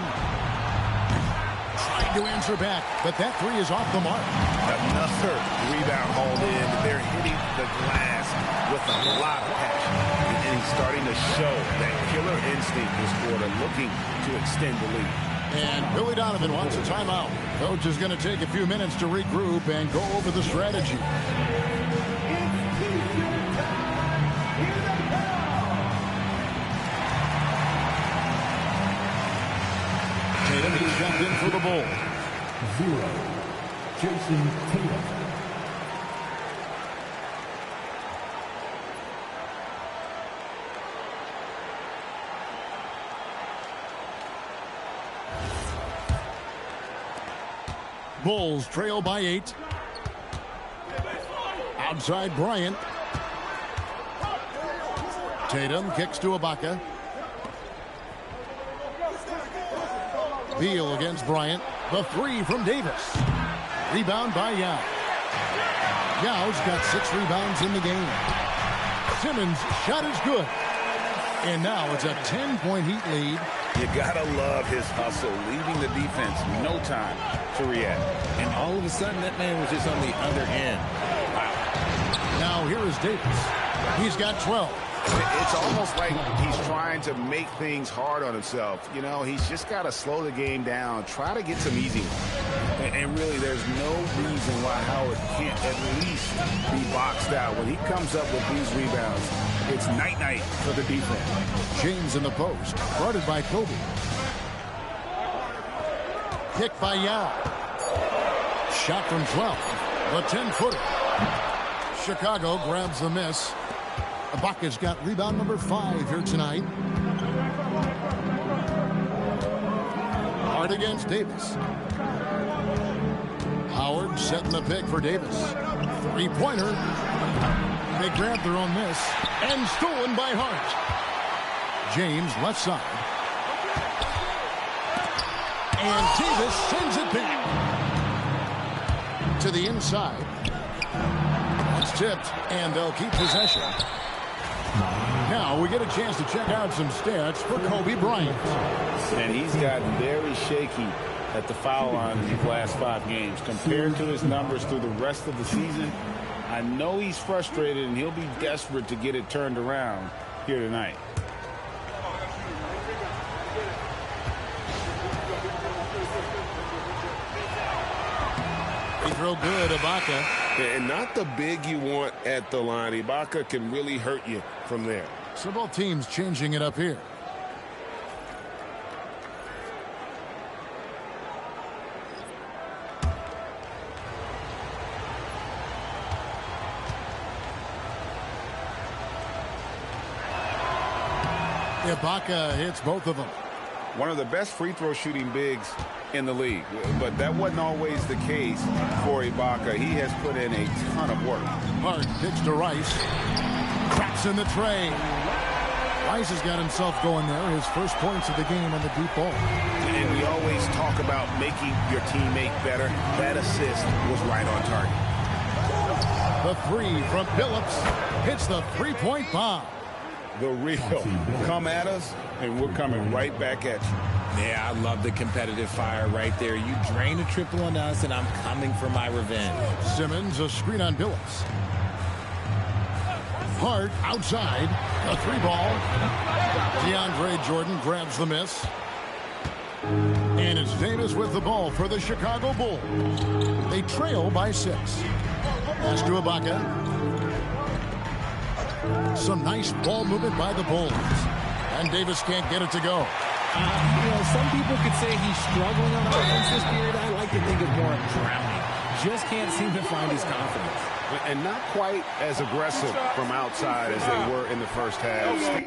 S2: Trying to answer back, but that 3 is off the mark.
S6: Another rebound hauled in. They're hitting the glass with a lot of passion. And he's starting to show that killer instinct this quarter, looking to extend the lead.
S2: And Billy Donovan wants a timeout. Coach is going to take a few minutes to regroup and go over the strategy. Tatum is jumped in for the Bulls.
S1: 0. Jason Tatum.
S2: Bulls trail by 8. Outside Bryant. Tatum kicks to Ibaka. Beal against Bryant. The 3 from Davis. Rebound by Yao. Yao's got 6 rebounds in the game. Simmons' shot is good. And now it's a 10-point Heat lead.
S6: You gotta love his hustle, leaving the defense no time to react.
S16: And all of a sudden, that man was just on the other end. Wow.
S2: Now here is Davis. He's got 12.
S6: It's almost like he's trying to make things hard on himself. You know, he's just got to slow the game down, try to get some easy ones. And really, there's no reason why Howard can't at least be boxed out. When he comes up with these rebounds, it's night-night for the defense.
S2: James in the post, guarded by Kobe. Kick by Yao. Shot from 12. The 10-footer. Chicago grabs the miss. Ibaka's got rebound number 5 here tonight. Hard against Davis. Howard setting the pick for Davis. 3-pointer. They grab their own miss. And stolen by Hart. James left side. And Davis sends it back to the inside. It's tipped, and they'll keep possession. Now we get a chance to check out some stats for Kobe Bryant.
S6: And he's gotten very shaky at the foul line these last 5 games. Compared to his numbers through the rest of the season, I know he's frustrated, and he'll be desperate to get it turned around here tonight.
S2: Free throw good, Ibaka.
S3: And not the big you want at the line. Ibaka can really hurt you from there.
S2: So both teams changing it up here. Ibaka hits both of them.
S6: One of the best free throw shooting bigs in the league, but that wasn't always the case for Ibaka. He has put in a ton of work.
S2: Hart kicks to Rice. Cracks in the tray. Rice has got himself going there. His first points of the game on the deep ball.
S6: And we always talk about making your teammate better. That assist was right on target.
S2: The three from Phillips hits the three-point bomb.
S6: The real come at us, and we're coming right back at you.
S16: Yeah, I love the competitive fire right there. You drain a triple on us, and I'm coming for my revenge.
S2: Simmons, a screen on Phillips. Hart outside. A 3-ball. DeAndre Jordan grabs the miss. And it's Davis with the ball for the Chicago Bulls. They trail by 6. Pass to Ibaka. Some nice ball movement by the Bulls. And Davis can't get it to go.
S16: Some people could say he's struggling on offense this period. I like to think of more of drowning. Just can't seem to find his confidence.
S6: And not quite as aggressive from outside as they were in the first half.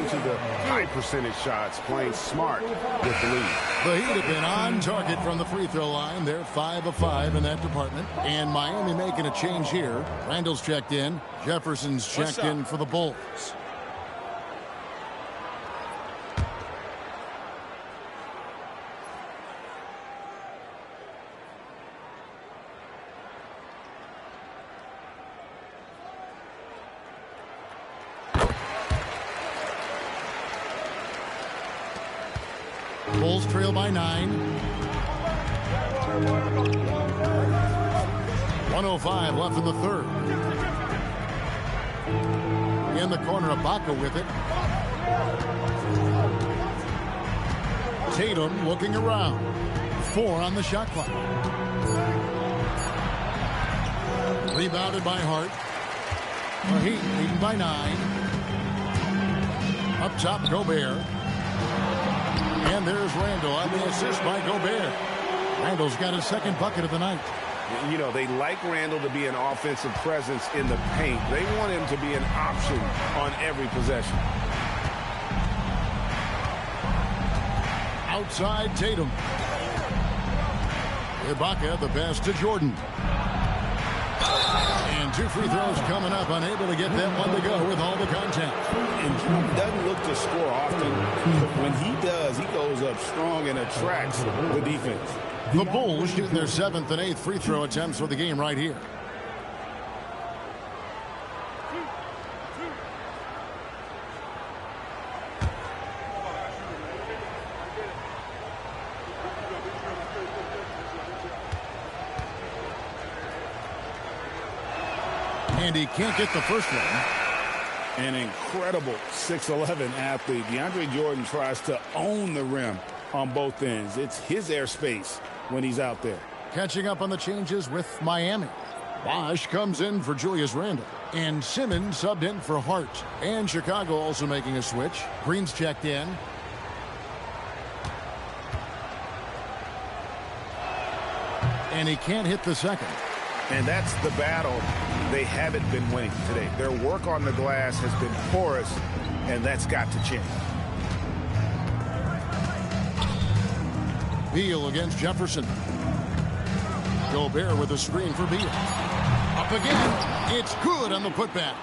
S6: To the high percentage shots, playing smart with the lead.
S2: The Heat have been on target from the free throw line. They're 5 of 5 in that department. And Miami making a change here. Randall's checked in. Jefferson's checked in for the Bulls. Bulls trail by 9. 1:05 left in the third. In the corner, Ibaka with it. Tatum looking around. 4 on the shot clock. Rebounded by Hart. The Heat leading by 9. Up top, Gobert. And there's Randall on the assist by Gobert. Randall's got his second bucket of the night.
S6: You know, they like Randall to be an offensive presence in the paint. They want him to be an option on every possession.
S2: Outside Tatum. Ibaka, the pass to Jordan. And 2 free throws coming up, unable to get that one to go with all the contact.
S6: And he doesn't look to score often, but when he does, he goes up strong and attracts the defense.
S2: The Bulls shooting their 7th and 8th free throw attempts for the game right here. And he can't get the first one.
S3: An incredible 6'11" athlete. DeAndre Jordan tries to own the rim on both ends. It's his airspace when he's out there.
S2: Catching up on the changes with Miami. Bosch comes in for Julius Randle. And Simmons subbed in for Hart. And Chicago also making a switch. Green's checked in. And he can't hit the second.
S6: And that's the battle they haven't been winning today. Their work on the glass has been porous, and that's got to change.
S2: Beal against Jefferson. Gobert with a screen for Beal. Up again. It's good on the putback.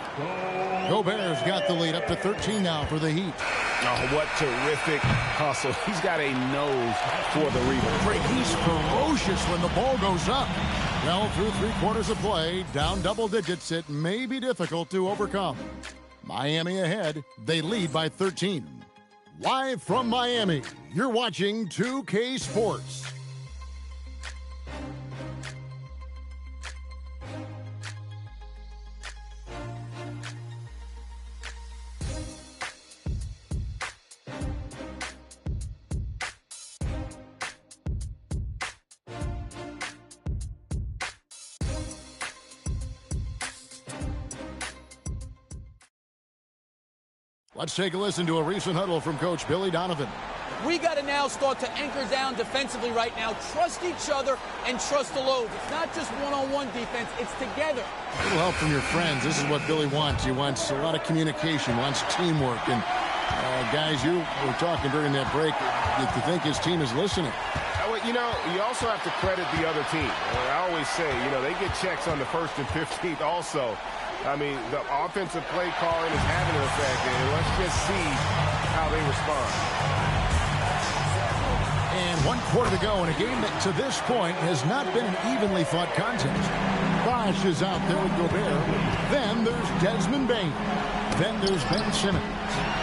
S2: Gobert's got the lead up to 13 now for the Heat.
S6: Oh, what terrific hustle. He's got a nose for the rebound.
S2: Frank, he's ferocious when the ball goes up. Well, through 3/4 of play, down double digits, it may be difficult to overcome. Miami ahead. They lead by 13. Live from Miami, you're watching 2K Sports. Let's take a listen to a recent huddle from Coach Billy Donovan.
S18: We got to now start to anchor down defensively right now. Trust each other and trust the loads. It's not just one-on-one defense. It's together.
S2: A little help from your friends. This is what Billy wants. He wants a lot of communication, wants teamwork. And, guys, you were talking during that break. You think his team is listening.
S6: You know, you also have to credit the other team. I always say, you know, they get checks on the 1st and 15th also. I mean, the offensive play calling is having an effect, and let's just see how they respond.
S2: And 1/4 to go in a game that to this point has not been an evenly fought contest. Bosch is out there with Gobert. Then there's Desmond Bain. Then there's Ben Simmons.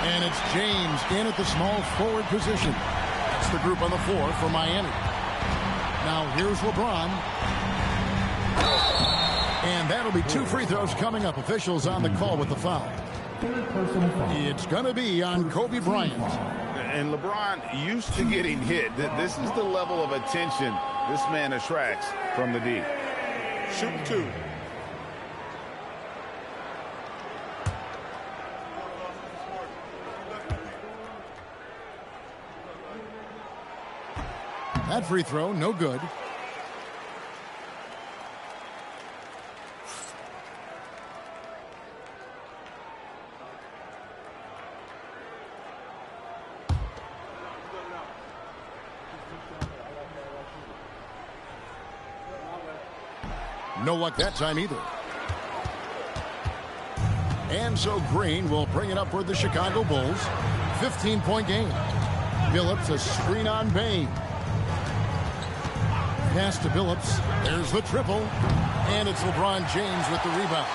S2: And it's James in at the small forward position. That's the group on the floor for Miami. Now here's LeBron. And that'll be 2 free throws coming up. Officials on the call with the foul. It's going to be on Kobe Bryant.
S6: And LeBron used to getting hit. This is the level of attention this man attracts from the D.
S13: Shooting 2.
S2: That free throw, no good. No luck that time either. And so Green will bring it up for the Chicago Bulls. 15-point game. Billups a screen on Bain. Pass to Billups. There's the triple. And it's LeBron James with the rebound.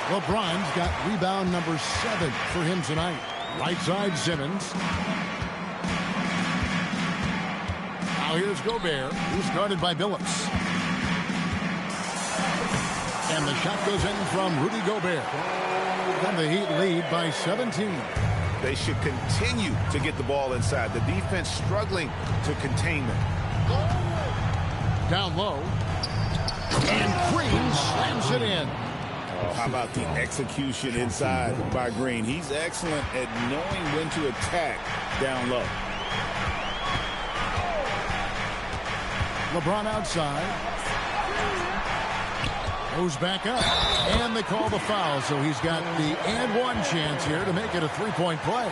S2: LeBron's got rebound number 7 for him tonight. Right side Simmons. Now here's Gobert, who's guarded by Billups. And the shot goes in from Rudy Gobert. And the Heat lead by 17.
S6: They should continue to get the ball inside. The defense struggling to contain them.
S2: Down low. And Green slams it in.
S3: Oh, how about the execution inside by Green? He's excellent at knowing when to attack down low.
S2: LeBron outside. Goes back up. And they call the foul, so he's got the and one chance here to make it a 3-point play.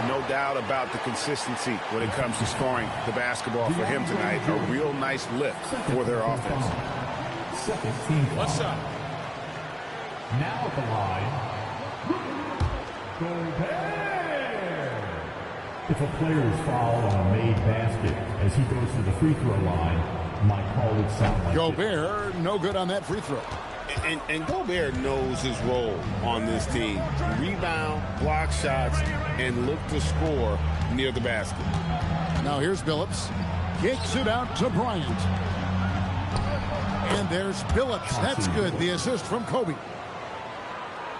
S6: No doubt about the consistency when it comes to scoring the basketball for him tonight. A real nice lift for their offense.
S13: What's up?
S1: Now at the line, Gobert. If a player is fouled on a made basket as he goes to the free throw line, might call it something like
S2: Gobert, no good on that free throw.
S3: And Gobert knows his role on this team. Rebound, block shots, and look to score near the basket.
S2: Now here's Billups. Kicks it out to Bryant. And there's Billups. That's good. The assist from Kobe.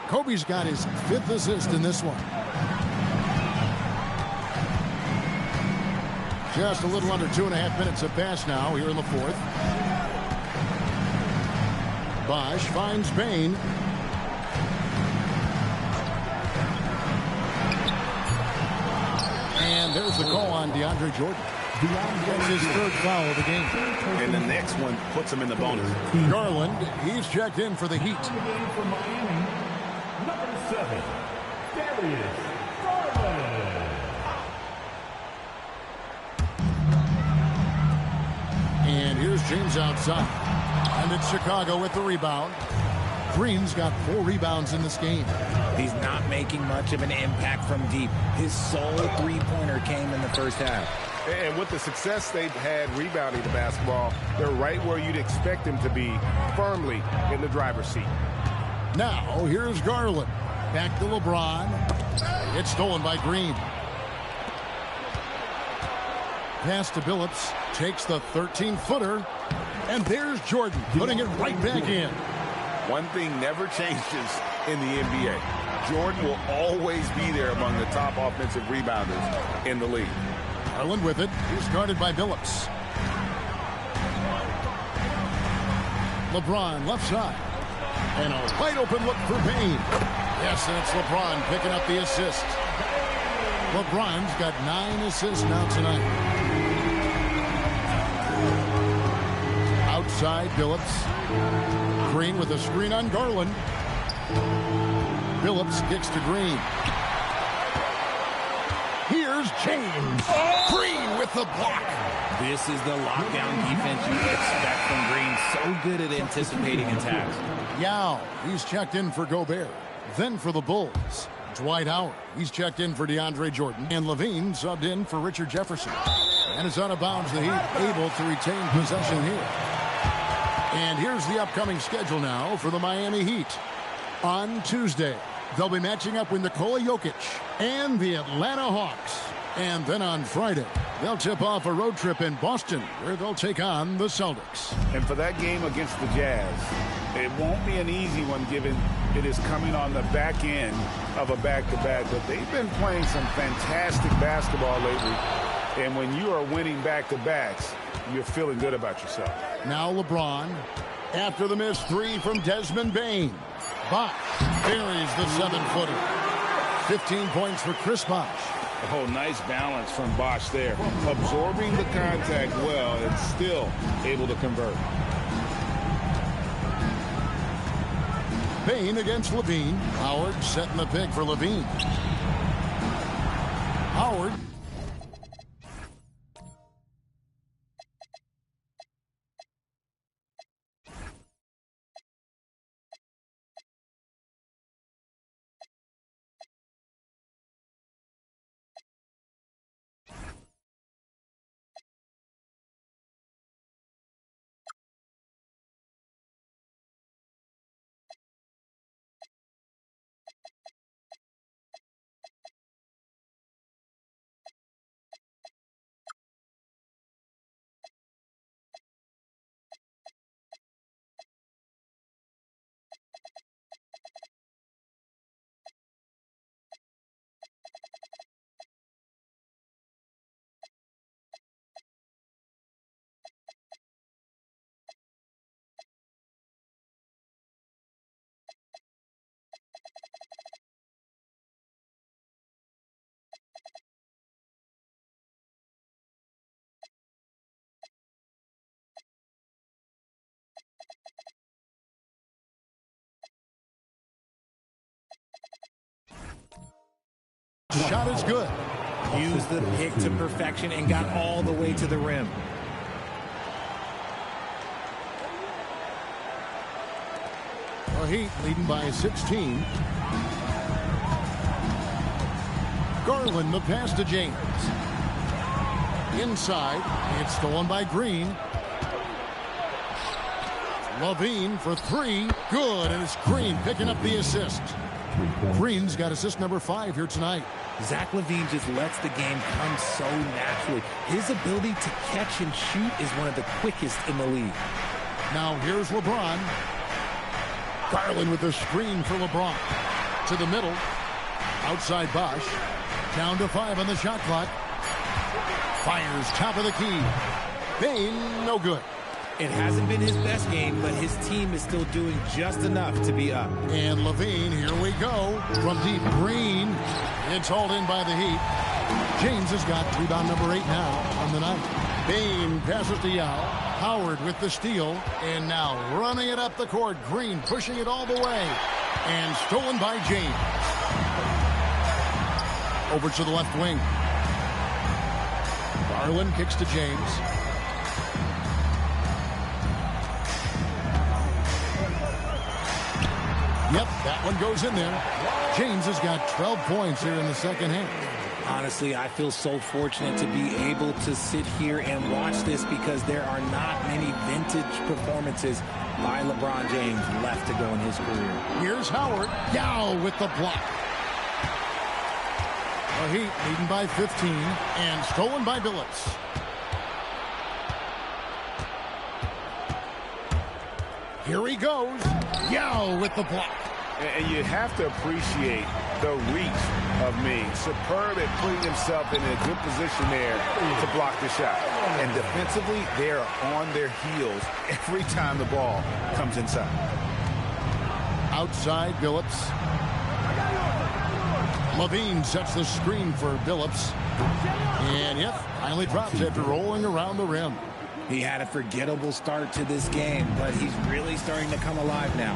S2: Kobe's got his 5th assist in this one. Just a little under 2.5 minutes have passed now here in the 4th. Bosch finds Bain. And there's the call on DeAndre Jordan. That's his 3rd foul of the game.
S6: And the next one puts him in the bonus.
S2: Garland, he's checked in for the Heat.
S1: For Miami, number 7, Darius Garland.
S2: And here's James outside. And it's Chicago with the rebound. Green's got 4 rebounds in this game.
S16: He's not making much of an impact from deep. His sole three-pointer came in the first half.
S6: And with the success they've had rebounding the basketball, they're right where you'd expect them to be, firmly in the driver's seat.
S2: Now, here's Garland. Back to LeBron. It's stolen by Green. Pass to Billups. Takes the 13-footer. And there's Jordan putting it right back in.
S6: One thing never changes in the NBA. Jordan will always be there among the top offensive rebounders in the league.
S2: Garland with it. He's guarded by Billups. LeBron left side. And a wide open look for Payne. Yes, and it's LeBron picking up the assist. LeBron's got 9 assists now tonight. Outside Billups. Green with a screen on Garland. Billups kicks to Green. Here's James. Green with the block.
S16: This is the lockdown defense you expect from Green. So good at anticipating attacks.
S2: Yao, he's checked in for Gobert. Then for the Bulls, Dwight Howard. He's checked in for DeAndre Jordan. And Levine subbed in for Richard Jefferson. And it's out of bounds. The Heat able to retain possession here. And here's the upcoming schedule now for the Miami Heat. On Tuesday, they'll be matching up with Nikola Jokic and the Atlanta Hawks. And then on Friday, they'll tip off a road trip in Boston, where they'll take on the Celtics.
S6: And for that game against the Jazz, it won't be an easy one given it is coming on the back end of a back-to-back. But they've been playing some fantastic basketball lately. And when you are winning back-to-backs, you're feeling good about yourself.
S2: Now LeBron, after the missed 3 from Desmond Bain. Bosh buries the 7-footer. 15 points for Chris Bosh.
S6: Oh, nice balance from Bosh there. Absorbing the contact well and still able to convert.
S2: Bain against Levine. Howard setting the pick for Levine. Howard. Shot is good.
S16: Used the pick to perfection and got all the way to the rim.
S2: The Heat leading by 16. Garland, the pass to James. Inside, it's stolen by Green. Levine for 3. Good, and it's Green picking up the assist. Green's got assist number 5 here tonight.
S16: Zach LaVine just lets the game come so naturally. His ability to catch and shoot is one of the quickest in the league.
S2: Now here's LeBron. Garland with the screen for LeBron. to the middle. Outside Bosch. Down to 5 on the shot clock. Fires top of the key. Bane, no good.
S16: It hasn't been his best game, but his team is still doing just enough to be up.
S2: And Levine, here we go. From deep, Green. It's hauled in by the Heat. James has got rebound number 8 now on the night. Bane passes to Yao. Howard with the steal. And now running it up the court. Green pushing it all the way. And stolen by James. Over to the left wing. Garland kicks to James. Yep, that one goes in there. James has got 12 points here in the second half.
S16: Honestly, I feel so fortunate to be able to sit here and watch this because there are not many vintage performances by LeBron James left to go in his career.
S2: Here's Howard. Yao with the block. The Heat leading by 15 and stolen by Billups. Here he goes. Yao with the block.
S6: And you have to appreciate the reach of Ming. Superb at putting himself in a good position there to block the shot. And defensively, they are on their heels every time the ball comes inside.
S2: Outside, Billups. Levine sets the screen for Billups. And yep, finally drops after rolling around the rim.
S16: He had a forgettable start to this game, but he's really starting to come alive now.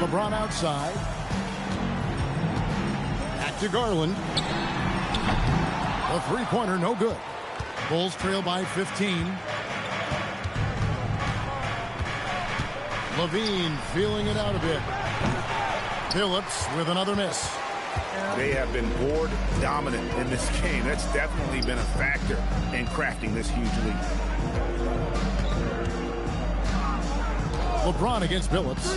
S2: LeBron outside. Back to Garland. A three-pointer, no good. Bulls trail by 15. Levine feeling it out a bit. Billups with another miss.
S6: They have been board dominant in this game. That's definitely been a factor in crafting this huge lead.
S2: LeBron against Billups.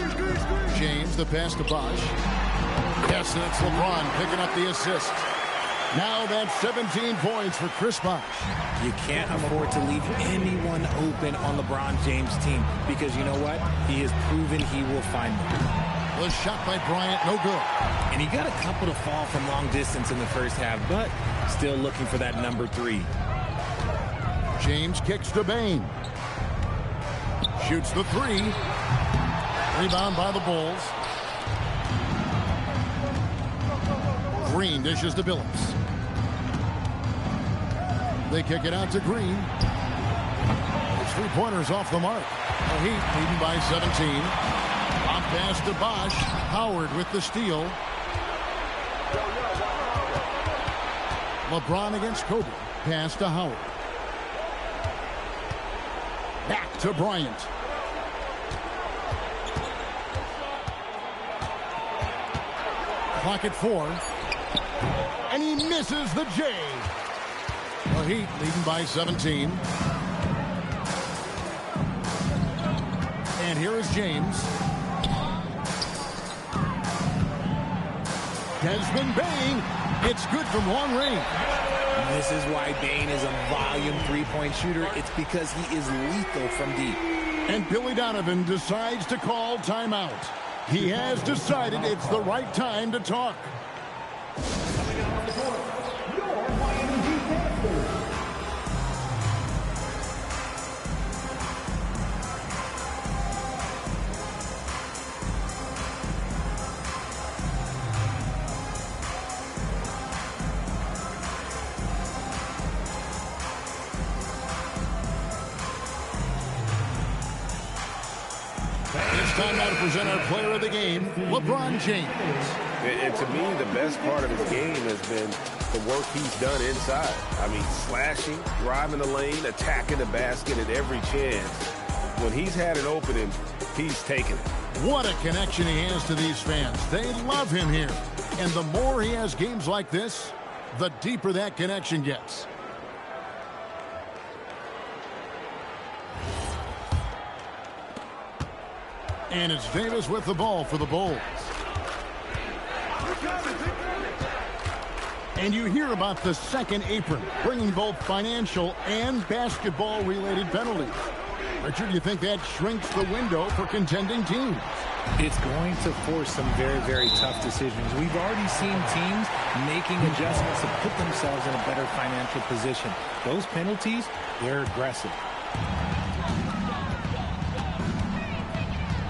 S2: James, the pass to Bosch. Yes, that's LeBron picking up the assist. Now that's 17 points for Chris Bosch.
S16: You can't afford to leave anyone open on LeBron James' team because you know what? He has proven he will find them.
S2: The shot by Bryant, no good.
S16: And he got a couple to fall from long distance in the first half, but still looking for that number 3.
S2: James kicks to Bane. Shoots the 3. Rebound by the Bulls. Green dishes to Billups. They kick it out to Green. His three-pointers off the mark. The Heat leading by 17. Long pass to Bosch. Howard with the steal. LeBron against Kobe. Pass to Howard. Back to Bryant. Clock at 4. And he misses the J. The Heat leading by 17. And here is James. Desmond Bane. It's good from long range.
S16: This is why Bane is a volume three-point shooter. It's because he is lethal from deep.
S2: And Billy Donovan decides to call timeout. He has decided it's the right time to talk. Time now to present our player of the game, LeBron James.
S6: And to me, the best part of his game has been the work he's done inside. I mean, slashing, driving the lane, attacking the basket at every chance. When he's had an opening, he's taken it.
S2: What a connection he has to these fans. They love him here. And the more he has games like this, the deeper that connection gets. And it's Davis with the ball for the Bulls. And you hear about the second apron, bringing both financial and basketball-related penalties. Richard, you think that shrinks the window for contending teams?
S16: It's going to force some very, very tough decisions. We've already seen teams making adjustments to put themselves in a better financial position. Those penalties, they're aggressive.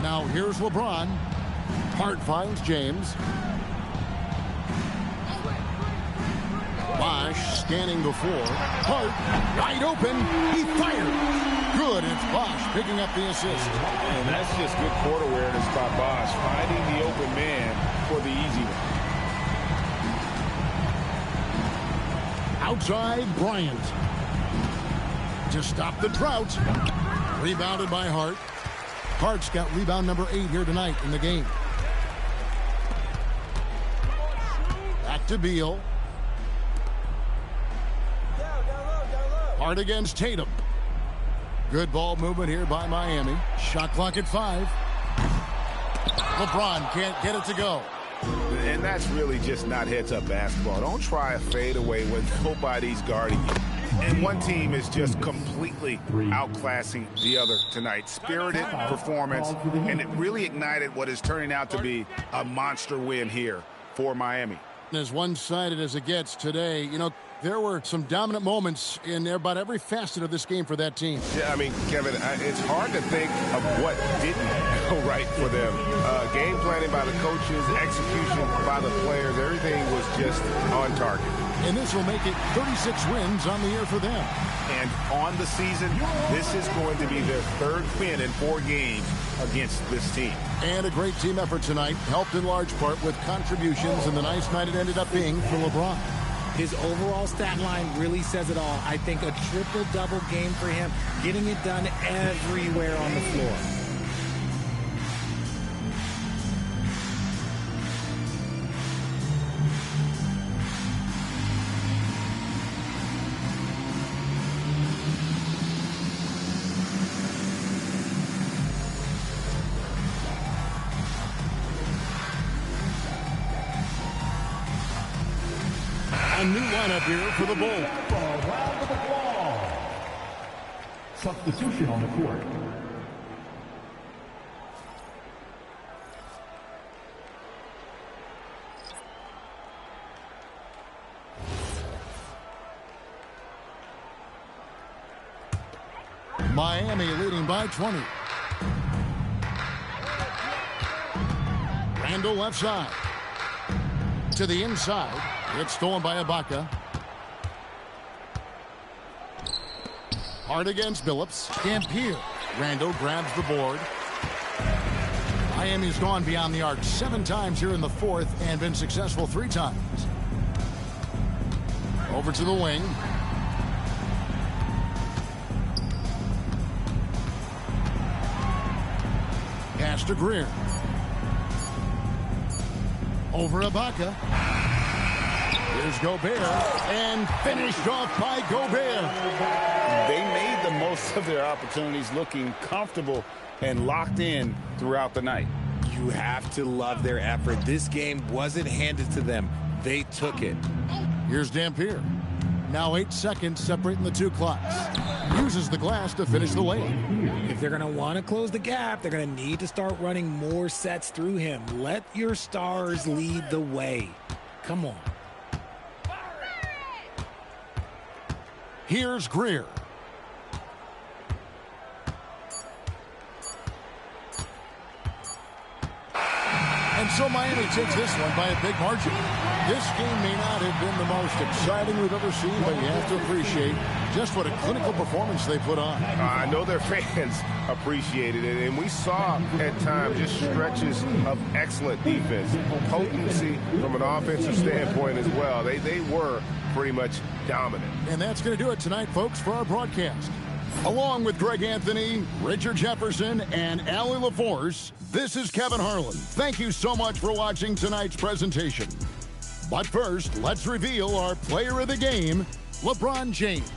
S2: Now here's LeBron. Hart finds James. Bosch scanning before. Hart wide open. He fires. Good. It's Bosch picking up the assist.
S6: And that's just good court awareness by Bosch, finding the open man for the easy one.
S2: Outside Bryant. To stop the drought. Rebounded by Hart. Hart's got rebound number 8 here tonight in the game. Back to Beal. Hart against Tatum. Good ball movement here by Miami. Shot clock at 5. LeBron can't get it to go.
S6: And that's really just not heads-up basketball. Don't try a fadeaway when nobody's guarding you. And one team is just completely outclassing the other tonight. Spirited performance, and it really ignited what is turning out to be a monster win here for Miami.
S2: As one-sided as it gets today, you know, there were some dominant moments in about every facet of this game for that team.
S6: Yeah, I mean, Kevin, it's hard to think of what didn't go right for them. Game planning by the coaches, execution by the players, everything was just on target.
S2: And this will make it 36 wins on the year for them.
S6: And on the season, this is going to be their 3rd win in 4 games against this team.
S2: And a great team effort tonight, helped in large part with contributions, and the nice night it ended up being for LeBron.
S16: His overall stat line really says it all. I think a triple-double game for him, getting it done everywhere on the floor.
S2: A new lineup here for the Bulls.
S1: Around the ball. Substitution on the court.
S2: Miami leading by 20. Randall left side. To the inside. It's stolen by Ibaka. Hard against Billups. Dampier. Randall grabs the board. Miami's gone beyond the arc 7 times here in the 4th and been successful 3 times. Over to the wing. Pass to Greer. Over Ibaka. Here's Gobert, and finished off by Gobert.
S6: They made the most of their opportunities, looking comfortable and locked in throughout the night.
S16: You have to love their effort. This game wasn't handed to them. They took it.
S2: Here's Dampier. Now 8 seconds separating the 2 clocks. Uses the glass to finish the lane.
S16: If they're going to want to close the gap, they're going to need to start running more sets through him. Let your stars lead the way. Come on.
S2: Here's Greer. And so Miami takes this one by a big margin. This game may not have been the most exciting we've ever seen, but you have to appreciate just what a clinical performance they put on.
S6: I know their fans appreciated it, and we saw at times just stretches of excellent defense, potency from an offensive standpoint as well. They were pretty much dominant.
S2: And that's going to do it tonight, folks, for our broadcast. Along with Greg Anthony, Richard Jefferson, and Allie LaForce, this is Kevin Harlan. Thank you so much for watching tonight's presentation. But first, let's reveal our player of the game, LeBron James.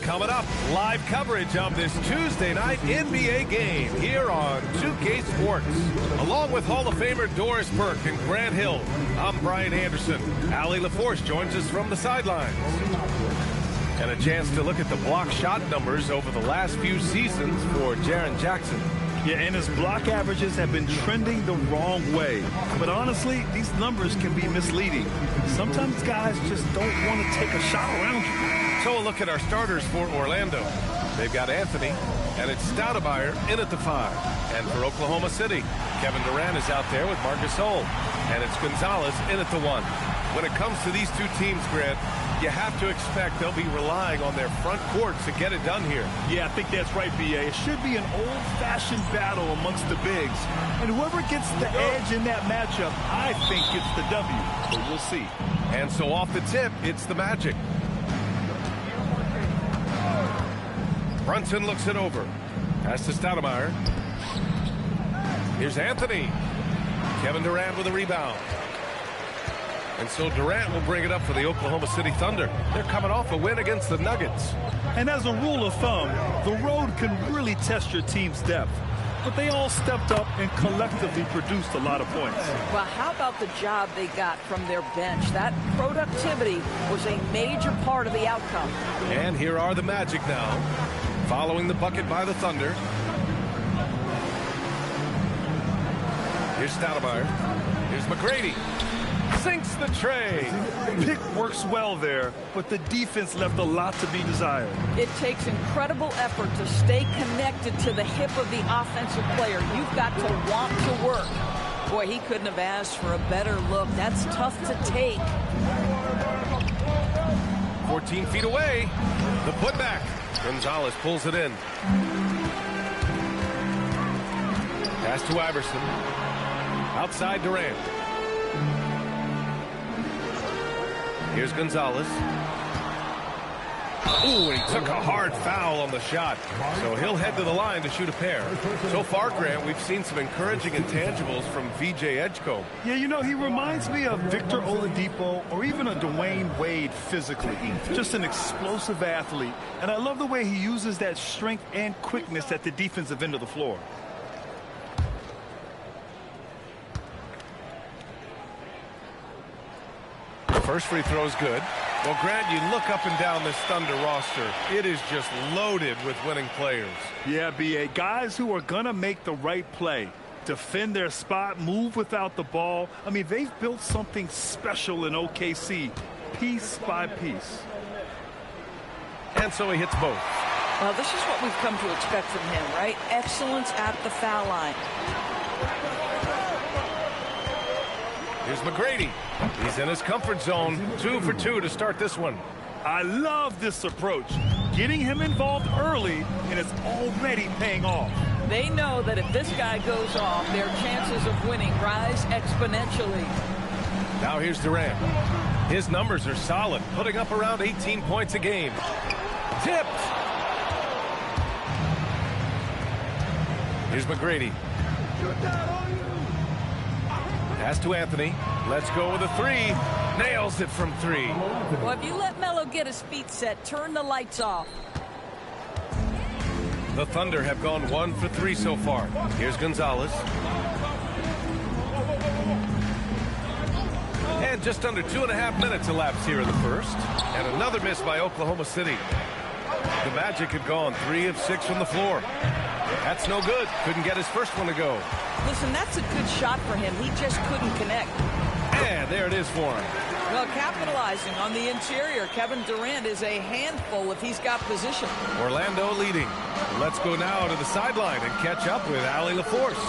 S10: Coming up, live coverage of this Tuesday night NBA game here on 2K Sports. Along with Hall of Famer Doris Burke and Grant Hill, I'm Brian Anderson. Allie LaForce joins us from the sidelines. And a chance to look at the block shot numbers over the last few seasons for Jaren Jackson.
S11: Yeah, and his block averages have been trending the wrong way. But honestly, these numbers can be misleading. Sometimes guys just don't want to take a shot around you.
S10: So a look at our starters for Orlando. They've got Anthony, and it's Stoudemire in at the 5. And for Oklahoma City, Kevin Durant is out there with Marc Gasol. And it's Gonzalez in at the 1. When it comes to these two teams, Grant, you have to expect they'll be relying on their front court to get it done here.
S11: Yeah, I think that's right, B.A. It should be an old-fashioned battle amongst the bigs. And whoever gets the edge in that matchup, I think gets the W. But we'll see.
S10: And so off the tip, it's the Magic. Brunson looks it over. Pass to Stoudemire. Here's Anthony. Kevin Durant with a rebound. And so Durant will bring it up for the Oklahoma City Thunder. They're coming off a win against the Nuggets.
S11: And as a rule of thumb, the road can really test your team's depth. But they all stepped up and collectively produced a lot of points.
S19: Well, how about the job they got from their bench? That productivity was a major part of the outcome.
S10: And here are the Magic now, following the bucket by the Thunder. Here's Stoudemire. Here's McGrady. Sinks the tray.
S11: Pick works well there, but the defense left a lot to be desired.
S19: It takes incredible effort to stay connected to the hip of the offensive player. You've got to want to work. Boy, he couldn't have asked for a better look. That's tough to take.
S10: 14 feet away. The putback. Gonzalez pulls it in. Pass to Iverson. Outside Durant. Here's Gonzalez. Ooh, and he took a hard foul on the shot. So he'll head to the line to shoot a pair. So far, Grant, we've seen some encouraging intangibles from VJ Edgecombe.
S11: Yeah, you know, he reminds me of Victor Oladipo or even a Dwayne Wade physically. Just an explosive athlete. And I love the way he uses that strength and quickness at the defensive end of the floor.
S10: First free throw is good. Well, Grant, you look up and down this Thunder roster. It is just loaded with winning players.
S11: Yeah, B.A. Guys who are going to make the right play. Defend their spot, move without the ball. I mean, they've built something special in OKC, piece by piece.
S10: And so he hits both.
S19: Well, this is what we've come to expect from him, right? Excellence at the foul line.
S10: Here's McGrady. He's in his comfort zone. 2 for 2 to start this one.
S11: I love this approach. Getting him involved early, and it's already paying off.
S19: They know that if this guy goes off, their chances of winning rise exponentially.
S10: Now here's Durant. His numbers are solid, putting up around 18 points a game. Tipped. Here's McGrady. Pass to Anthony. Let's go with a 3. Nails it from 3.
S19: Well, if you let Melo get his feet set, turn the lights off.
S10: The Thunder have gone 1 for 3 so far. Here's Gonzalez. And just under 2.5 minutes elapsed here in the first. And another miss by Oklahoma City. The Magic had gone 3 of 6 from the floor. That's no good. Couldn't get his first one to go.
S19: Listen, that's a good shot for him. He just couldn't connect.
S10: And there it is for him.
S19: Well, capitalizing on the interior, Kevin Durant is a handful if he's got position.
S10: Orlando leading. Let's go now to the sideline and catch up with Allie LaForce.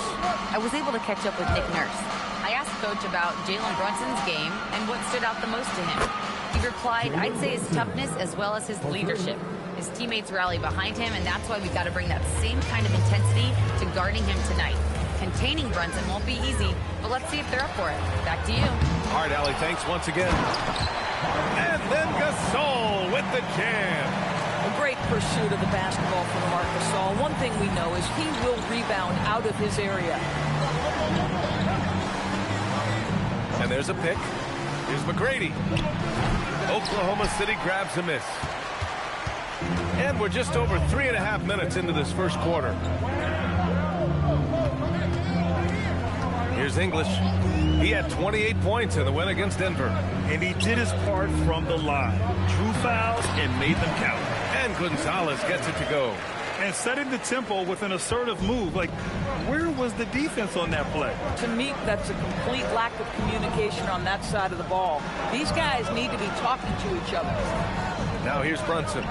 S4: I was able to catch up with Nick Nurse. I asked Coach about Jalen Brunson's game and what stood out the most to him. He replied, I'd say his toughness as well as his leadership. His teammates rally behind him, and that's why we've got to bring that same kind of intensity to guarding him tonight. Containing Brunson won't be easy, but let's see if they're up for it. Back to you.
S10: All right, Allie, thanks once again. And then Gasol with the jam.
S19: A great pursuit of the basketball from Marc Gasol. One thing we know is he will rebound out of his area.
S10: And there's a pick. Here's McGrady. Oklahoma City grabs a miss. And we're just over 3.5 minutes into this first quarter. Here's English. He had 28 points in the win against Denver.
S11: And he did his part from the line. Drew fouls and made them count.
S10: And Gonzalez gets it to go.
S11: And setting the tempo with an assertive move. Like, where was the defense on that play?
S19: To me, that's a complete lack of communication on that side of the ball. These guys need to be talking to each other.
S10: Now here's Brunson.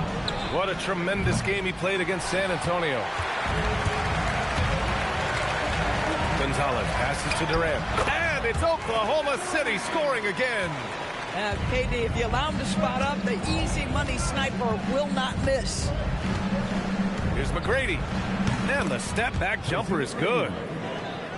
S10: What a tremendous game he played against San Antonio. Gonzalez passes to Durant. And it's Oklahoma City scoring again.
S19: KD, if you allow him to spot up, the easy money sniper will not miss.
S10: Here's McGrady. And the step-back jumper is good.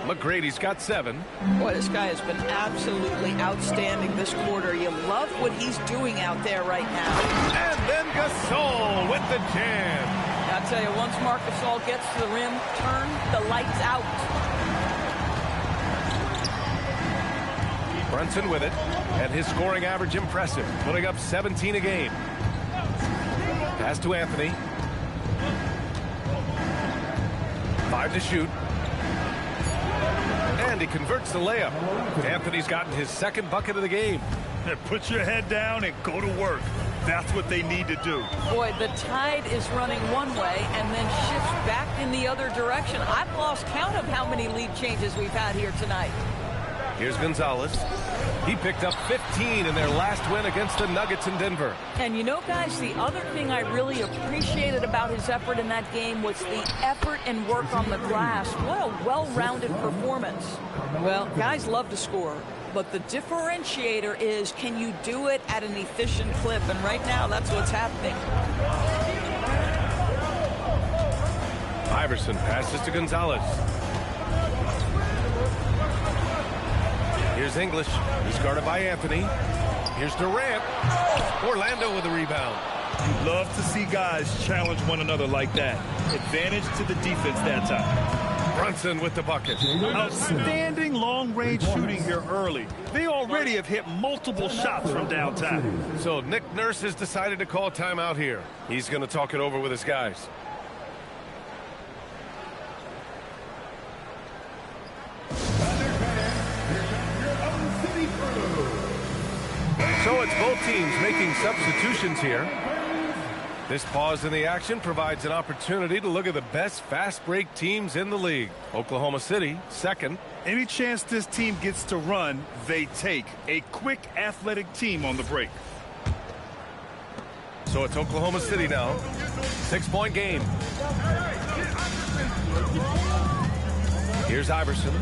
S10: McGrady's got 7.
S19: Boy, this guy has been absolutely outstanding this quarter. You love what he's doing out there right now.
S10: And then Gasol with the jam.
S19: I'll tell you, once Marc Gasol gets to the rim, turn the lights out.
S10: Brunson with it, and his scoring average impressive, putting up 17 a game. Pass to Anthony. 5 to shoot. And he converts the layup. Anthony's gotten his second bucket of the game.
S11: Put your head down and go to work. That's what they need to do.
S19: Boy, the tide is running one way and then shifts back in the other direction. I've lost count of how many lead changes we've had here tonight.
S10: Here's Gonzalez. He picked up 15 in their last win against the Nuggets in Denver.
S19: And you know, guys, the other thing I really appreciated about his effort in that game was the effort and work on the glass. What a well-rounded performance. Well, guys love to score, but the differentiator is, can you do it at an efficient clip? And right now, that's what's happening.
S10: Iverson passes to Gonzalez. Here's English. He's guarded by Anthony. Here's Durant. Orlando with a rebound.
S11: You love to see guys challenge one another like that. Advantage to the defense that time.
S10: Brunson with the bucket.
S11: Outstanding long-range shooting here early. They already have hit multiple shots from downtown.
S10: So Nick Nurse has decided to call timeout here. He's going to talk it over with his guys. So it's both teams making substitutions here. This pause in the action provides an opportunity to look at the best fast break teams in the league. Oklahoma City, second.
S11: Any chance this team gets to run, they take. A quick, athletic team on the break.
S10: So it's Oklahoma City now. 6-point game. Here's Iverson.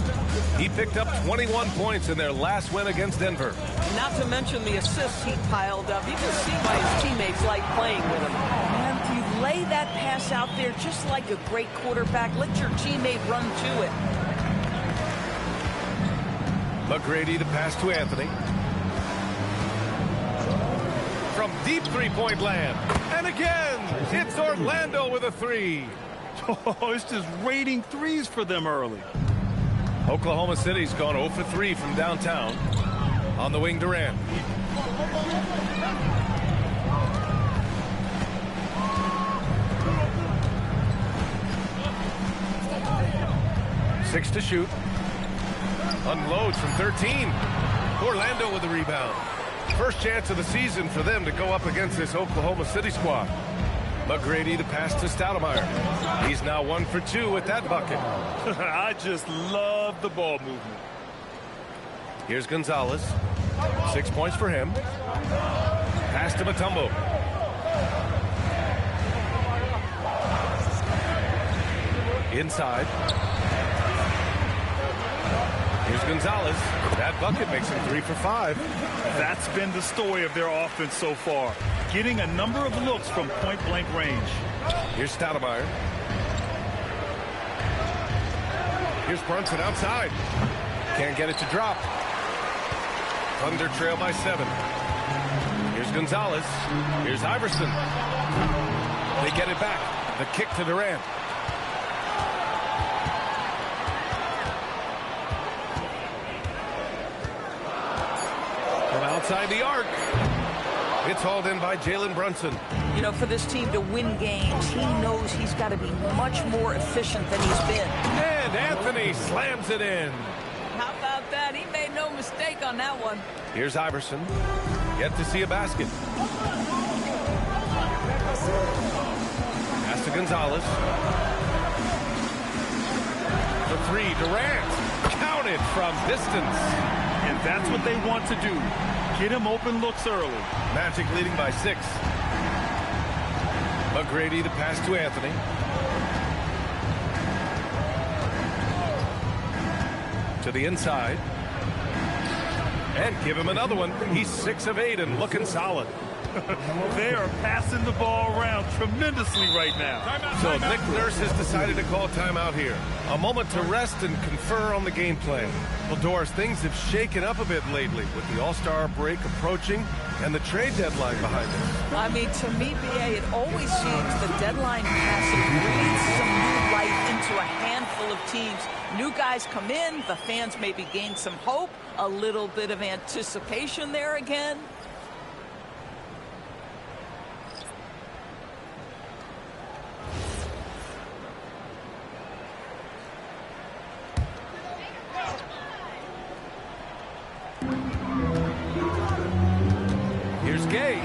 S10: He picked up 21 points in their last win against Denver.
S19: Not to mention the assists he piled up. You can see why his teammates like playing with him. And you lay that pass out there just like a great quarterback. Let your teammate run to it.
S10: McGrady, the pass to Anthony. From deep three-point land. And again, it's Orlando with a 3.
S11: Oh, it's just raining threes for them early.
S10: Oklahoma City's gone 0 for 3 from downtown. On the wing, Durant. Six to shoot. Unloads from 13. Orlando with the rebound. First chance of the season for them to go up against this Oklahoma City squad. McGrady, the pass to Stoudemire. He's now 1 for 2 with that bucket.
S11: I just love the ball movement.
S10: Here's Gonzalez. 6 points for him. Pass to Mutombo. Inside. Here's Gonzalez. That bucket makes him 3 for 5.
S11: That's been the story of their offense so far. Getting a number of looks from point-blank range.
S10: Here's Stoudemire. Here's Brunson outside. Can't get it to drop. Thunder trail by 7. Here's Gonzalez. Here's Iverson. They get it back. The kick to Durant. From outside the arc. It's hauled in by Jalen Brunson.
S19: You know, for this team to win games, he knows he's got to be much more efficient than he's been.
S10: And Anthony slams it in.
S19: How about that? He made no mistake on that one.
S10: Here's Iverson. Yet to see a basket. Pass to Gonzalez. The three, Durant. Counted from distance.
S11: And that's what they want to do. Get him open looks early.
S10: Magic leading by 6. McGrady to pass to Anthony. To the inside. And give him another one. He's 6 of 8 and looking solid.
S11: They are passing the ball around tremendously right now.
S10: So Nick Nurse has decided to call timeout here. A moment to rest and confer on the game plan. Well, Doris, things have shaken up a bit lately with the All-Star break approaching and the trade deadline behind us.
S19: I mean, to me, BA, it always seems the deadline passes breathes some new life into a handful of teams. New guys come in, the fans maybe gain some hope, a little bit of anticipation there again.
S10: Here's Gay.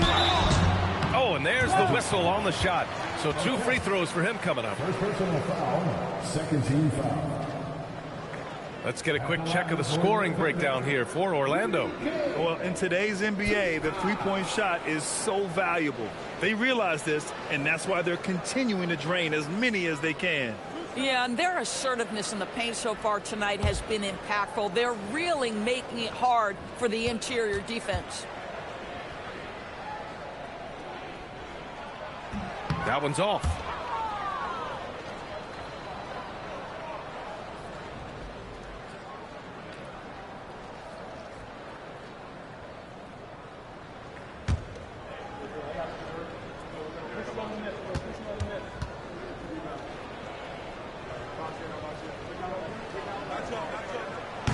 S10: Oh, and there's the whistle on the shot. So 2 free throws for him coming up.
S1: First personal foul, second team foul.
S10: Let's get a quick check of the scoring breakdown here for Orlando.
S11: Well, in today's NBA, the three-point shot is so valuable. They realize this, and that's why they're continuing to drain as many as they can.
S19: Yeah, and their assertiveness in the paint so far tonight has been impactful. They're really making it hard for the interior defense.
S10: That one's off.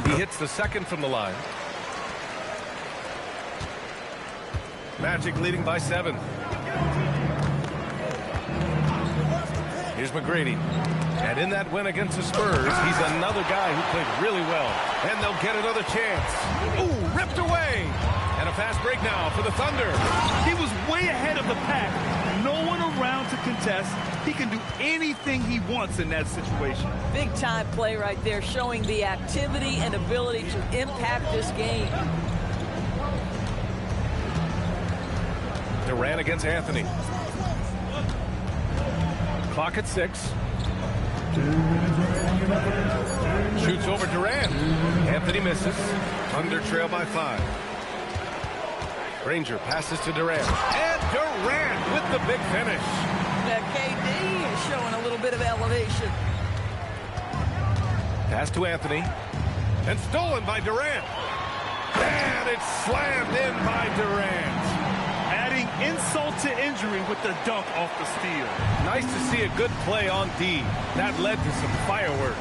S10: He hits the second from the line. Magic leading by 7. Here's McGrady. And in that win against the Spurs, he's another guy who played really well. And they'll get another chance. Ooh, ripped away. And a fast break now for the Thunder.
S11: He was way ahead of the pack. No one around to contest. He can do anything he wants in that situation.
S19: Big time play right there, showing the activity and ability to impact this game.
S10: Durant against Anthony. Clock at 6. Shoots over Durant. Anthony misses. Thunder trail by 5. Granger passes to Durant. And Durant with the big finish.
S19: That KD is showing a little bit of elevation.
S10: Pass to Anthony. And stolen by Durant. And it's slammed in by Durant.
S11: Adding insult to injury with the dunk off the steal.
S10: Nice to see a good play on D. That led to some fireworks.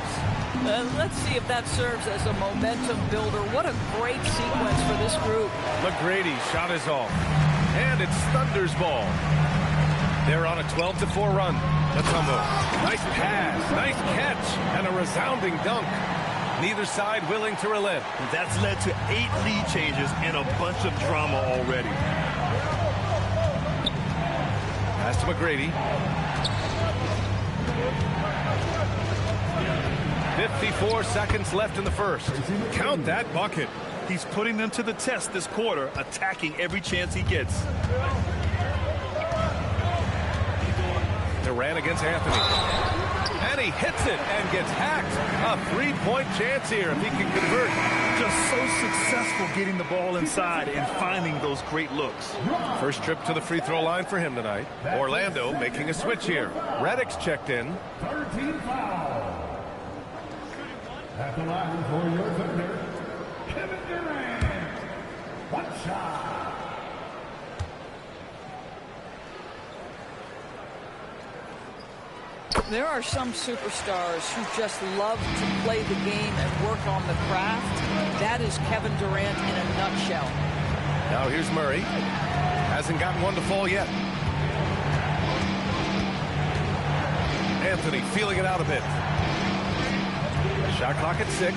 S19: Let's see if that serves as a momentum builder. What a great sequence for this group.
S10: McGrady's shot is off. And it's Thunder's ball. They're on a 12-4 run. Matumbo. Nice pass, nice catch, and a resounding dunk. Neither side willing to relent.
S11: That's led to 8 lead changes and a bunch of drama already.
S10: Pass to McGrady. 54 seconds left in the first. Count that bucket.
S11: He's putting them to the test this quarter, attacking every chance he gets.
S10: Durant against Anthony. And he hits it and gets hacked. A 3-point chance here if he can convert.
S11: Just so successful getting the ball inside and finding those great looks.
S10: First trip to the free throw line for him tonight. Orlando making a switch here. Redick's checked in.
S1: 13 foul. At the line for your Thunder, Kevin Durant. One shot.
S19: There are some superstars who just love to play the game and work on the craft. That is Kevin Durant in a nutshell.
S10: Now here's Murray. Hasn't gotten one to fall yet. Anthony feeling it out a bit. Shot clock at 6.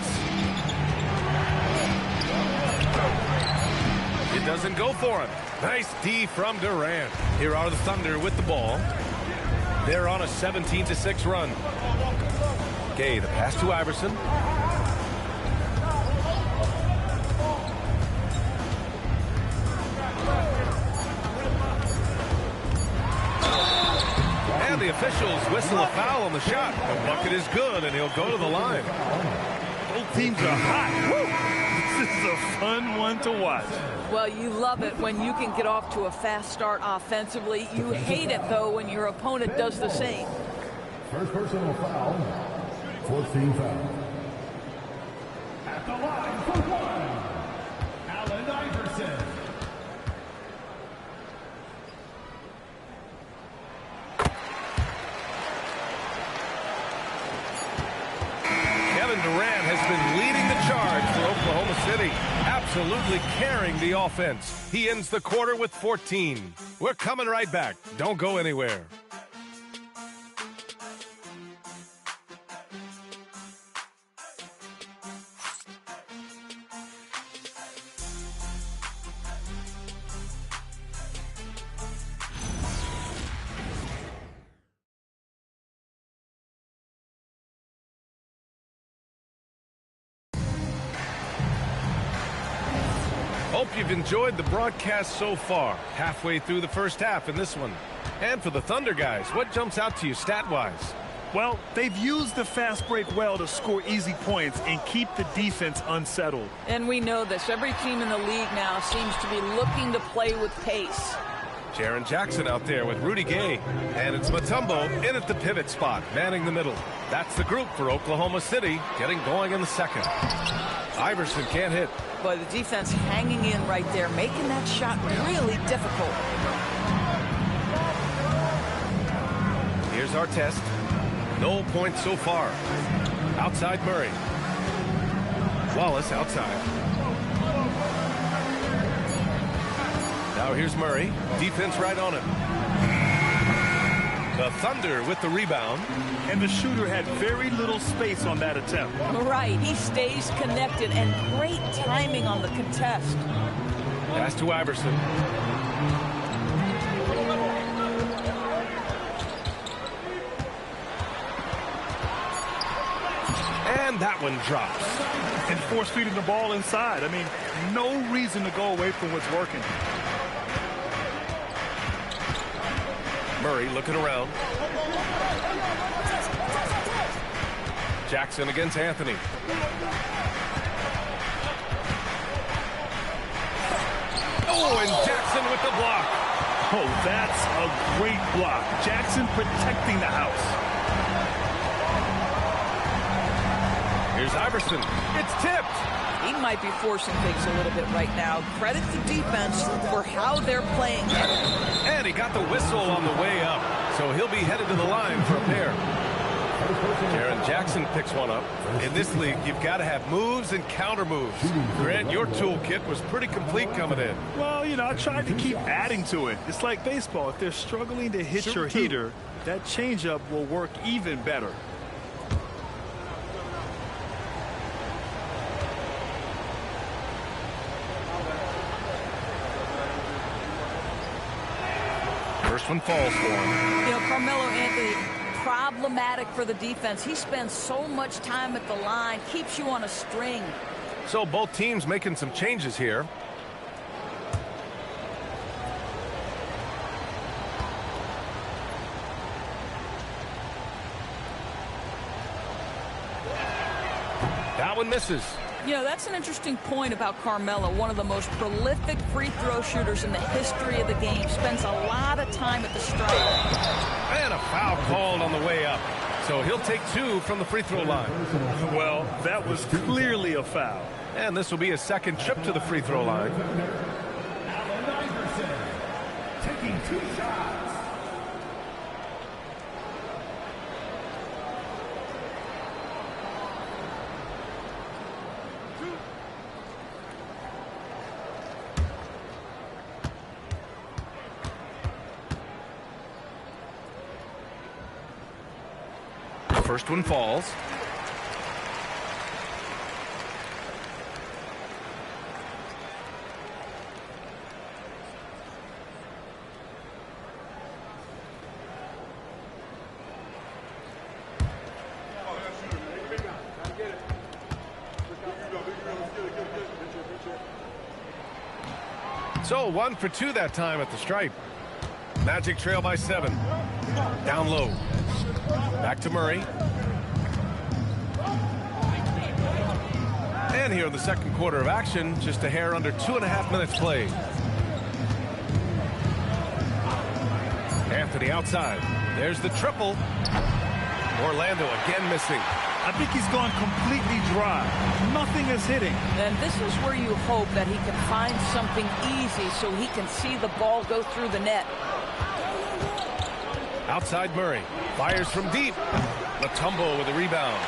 S10: It doesn't go for him. Nice D from Durant. Here are the Thunder with the ball. They're on a 17-6 run. Gay, the pass to Iverson. And the officials whistle a foul on the shot. The bucket is good, and he'll go to the line.
S11: Both teams are hot. Woo! This is a fun one to watch.
S19: Well, you love it when you can get off to a fast start offensively. You hate it, though, when your opponent does the same.
S1: First personal foul. 14 foul. At the line for one, Allen Iverson.
S10: Kevin Durant has been leading the charge for Oklahoma City, absolutely carrying the offense. He ends the quarter with 14. We're coming right back. Don't go anywhere. Hope you've enjoyed the broadcast so far. Halfway through the first half in this one. And for the Thunder guys, what jumps out to you stat-wise?
S11: Well, they've used the fast break well to score easy points and keep the defense unsettled.
S19: And we know this. Every team in the league now seems to be looking to play with pace.
S10: Jaren Jackson out there with Rudy Gay. And it's Mutombo in at the pivot spot, manning the middle. That's the group for Oklahoma City, getting going in the second. Iverson can't hit.
S19: But the defense hanging in right there, making that shot really difficult.
S10: Here's our test. No points so far. Outside Murray. Wallace outside. Now here's Murray. Defense right on him. The Thunder with the rebound.
S11: And the shooter had very little space on that attempt.
S19: Right. He stays connected and great timing on the contest.
S10: Pass to Iverson. And that one drops.
S11: And force feeding the ball inside. I mean, no reason to go away from what's working.
S10: Murray looking around. Jackson against Anthony. Oh, and Jackson with the block.
S11: Oh, that's a great block. Jackson protecting the house.
S10: Here's Iverson. It's tipped.
S19: He might be forcing things a little bit right now. Credit the defense for how they're playing.
S10: And he got the whistle on the way up, so he'll be headed to the line for a pair. Jaren Jackson picks one up. In this league, you've got to have moves and counter moves. Grant, your toolkit was pretty complete coming in.
S11: Well, you know, I tried to keep adding to it. It's like baseball. If they're struggling to hit your heater, that changeup will work even better.
S10: First one falls for him.
S19: You know, Carmelo Anthony, problematic for the defense. He spends so much time at the line, keeps you on a string.
S10: So both teams making some changes here. That one misses.
S19: You know, that's an interesting point about Carmelo, one of the most prolific free throw shooters in the history of the game. Spends a lot of time at the stripe.
S10: And a foul called on the way up. So he'll take 2 from the free throw line.
S11: Well, that was clearly a foul.
S10: And this will be his second trip to the free throw line.
S1: Allen Iverson taking 2 shots.
S10: First one falls. So 1 for 2 that time at the stripe. Magic trail by 7. Down low. Back to Murray. And here in the second quarter of action, just a hair under 2.5 minutes played. Anthony outside. There's the triple. Orlando again missing.
S11: I think he's gone completely dry. Nothing is hitting.
S19: And this is where you hope that he can find something easy so he can see the ball go through the net.
S10: Outside Murray. Fires from deep. Mutombo with a rebound.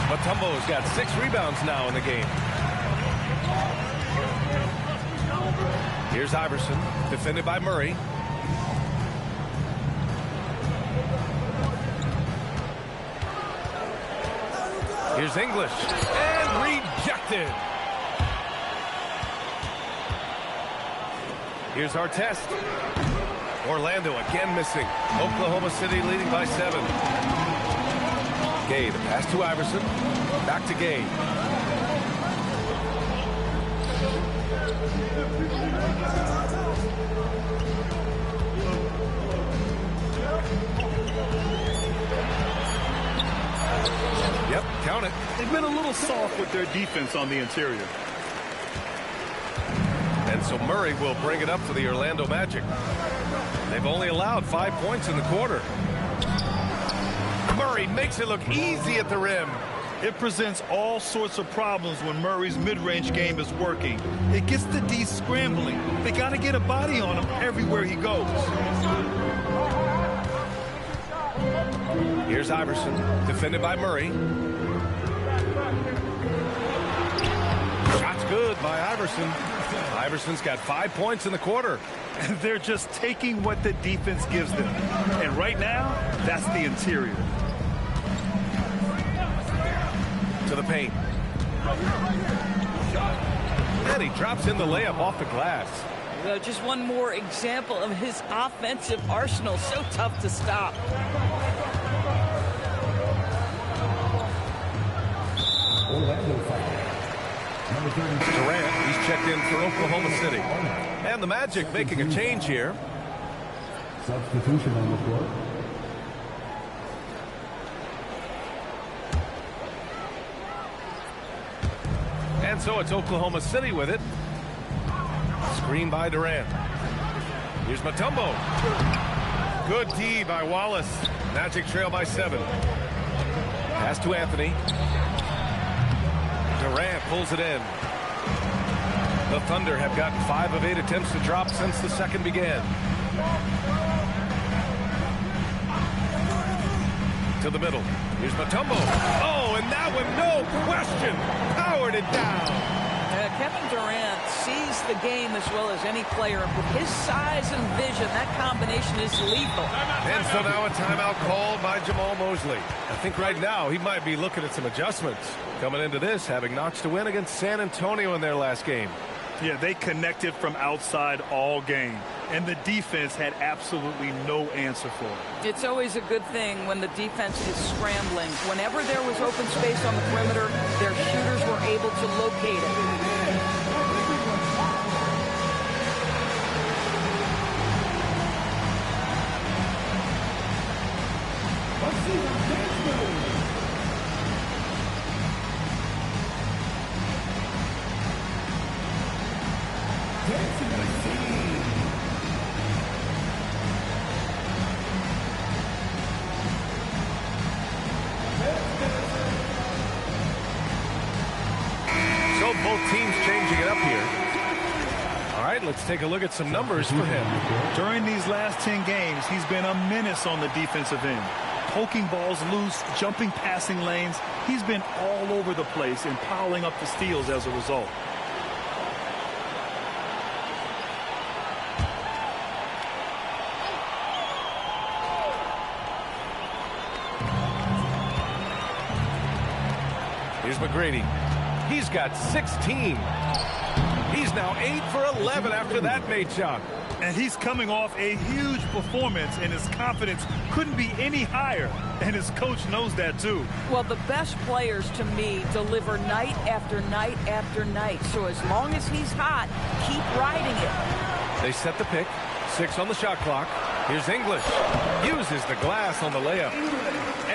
S10: Mutombo's got 6 rebounds now in the game. Here's Iverson. Defended by Murray. Here's English. And rejected. Here's Artest. Orlando again missing. Oklahoma City leading by 7. Gay, the pass to Iverson. Back to Gay. Yep, count it.
S11: They've been a little soft with their defense on the interior.
S10: And so Murray will bring it up for the Orlando Magic. They've only allowed 5 points in the quarter. Murray makes it look easy at the rim.
S11: It presents all sorts of problems when Murray's mid-range game is working. It gets the D scrambling. They got to get a body on him everywhere he goes.
S10: Here's Iverson, defended by Murray. Shot's good by Iverson. Iverson's got 5 points in the quarter.
S11: They're just taking what the defense gives them. And right now, that's the interior.
S10: To the paint. And he drops in the layup off the glass.
S19: Just one more example of his offensive arsenal. So tough to stop.
S10: Durant, he's checked in for Oklahoma City. And the Magic making a change here.
S1: Substitution on the floor.
S10: And so it's Oklahoma City with it. Screen by Durant. Here's Mutombo. Good D by Wallace. Magic trail by 7. Pass to Anthony. Durant pulls it in. The Thunder have gotten 5 of 8 attempts to drop since the second began. To the middle. Here's Mutombo. Oh, and that one, no question, powered it down.
S19: Kevin Durant sees the game as well as any player. With his size and vision, that combination is lethal.
S10: And so now a timeout called by Jamal Mosley. I think right now he might be looking at some adjustments. Coming into this, having notched a win against San Antonio in their last game.
S11: Yeah, they connected from outside all game. And the defense had absolutely no answer for it.
S19: It's always a good thing when the defense is scrambling. Whenever there was open space on the perimeter, their shooters were able to locate it.
S10: So both teams changing it up here. All right, let's take a look at some numbers for him.
S11: During these last 10 games, he's been a menace on the defensive end. Poking balls loose, jumping passing lanes. He's been all over the place and piling up the steals as a result.
S10: Here's McGrady. He's got 16. He's now 8 for 11 after that made shot.
S11: And he's coming off a huge performance, and his confidence couldn't be any higher. And his coach knows that, too.
S19: Well, the best players, to me, deliver night after night after night. So as long as he's hot, keep riding it.
S10: They set the pick. 6 on the shot clock. Here's English. Uses the glass on the layup.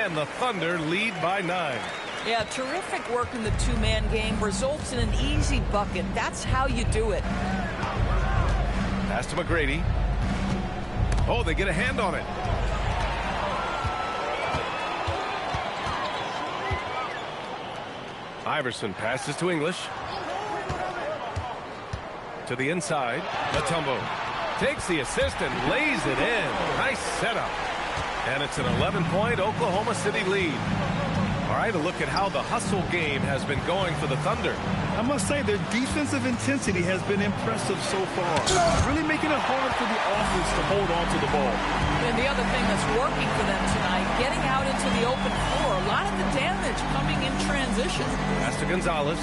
S10: And the Thunder lead by 9.
S19: Yeah, terrific work in the two-man game. Results in an easy bucket. That's how you do it.
S10: Pass to McGrady. Oh, they get a hand on it. Iverson passes to English. To the inside. Mutombo takes the assist and lays it in. Nice setup. And it's an 11-point Oklahoma City lead. All right, a look at how the hustle game has been going for the Thunder.
S11: I must say their defensive intensity has been impressive so far. Really making it hard for the offense to hold on to the ball.
S19: And the other thing that's working for them tonight, getting out into the open floor. A lot of the damage coming in transition.
S10: Pass to Gonzalez.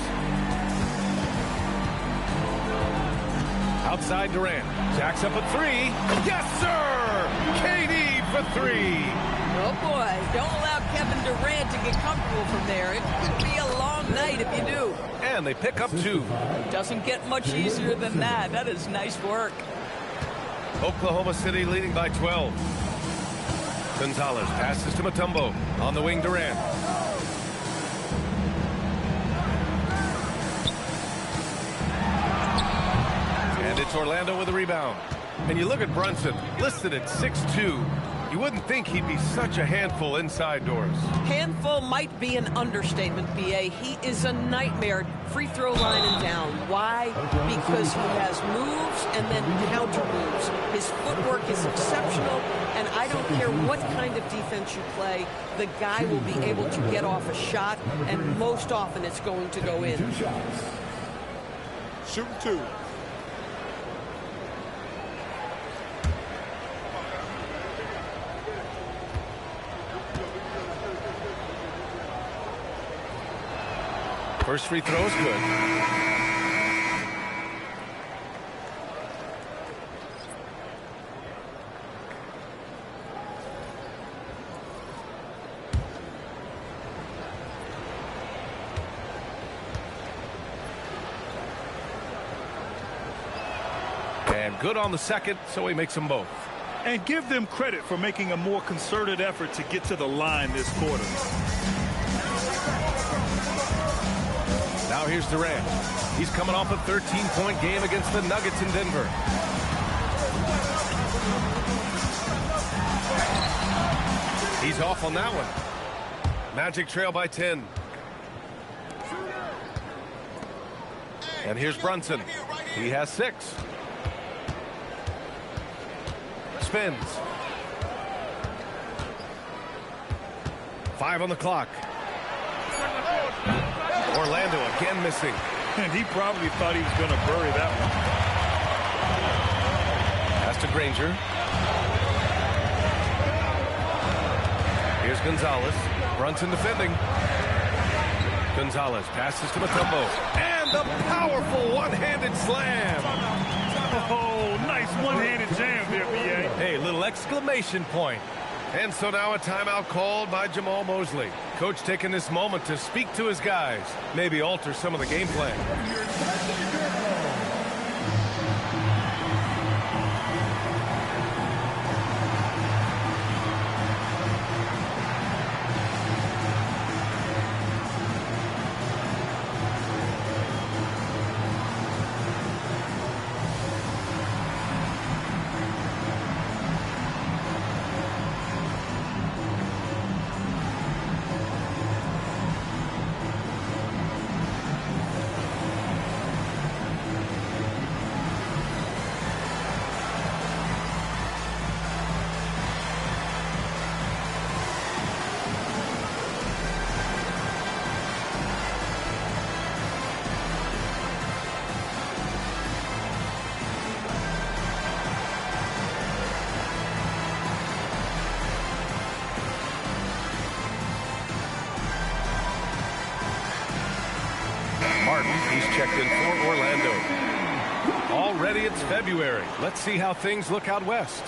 S10: Outside Durant. Jacks up a 3. Yes, sir! KD for 3.
S19: Oh, boy. Don't allow Kevin Durant to get comfortable from there. It could be a long night if you do.
S10: And they pick up 2.
S19: Doesn't get much easier than that. That is nice work.
S10: Oklahoma City leading by 12. Gonzalez passes to Mutombo. On the wing, Durant. And it's Orlando with a rebound. And you look at Brunson, listed at 6'2". You wouldn't think he'd be such a handful inside doors.
S20: Handful might be an understatement, B.A. He is a nightmare free throw line and down. Why? Because he has moves and then counter moves. His footwork is exceptional, and I don't care what kind of defense you play, the guy will be able to get off a shot, and most often it's going to go in.
S13: Shooting 2.
S10: First free throw is good. And good on the second, so he makes them both.
S11: And give them credit for making a more concerted effort to get to the line this quarter.
S10: Now here's Durant. He's coming off a 13-point game against the Nuggets in Denver. He's off on that one. Magic trail by 10. And here's Brunson. He has 6. Spins. 5 on the clock. Orlando again missing.
S11: And he probably thought he was going to bury that one.
S10: Pass to Granger. Here's Gonzalez. Brunson defending. Gonzalez passes to Mutombo. And the powerful one-handed slam.
S11: Oh, nice one-handed jam there, B.A.
S10: Hey, little exclamation point. And so now a timeout called by Jamal Mosley. Coach taking this moment to speak to his guys, maybe alter some of the game plan. checked in for Orlando. Already it's February. Let's see how things look out west.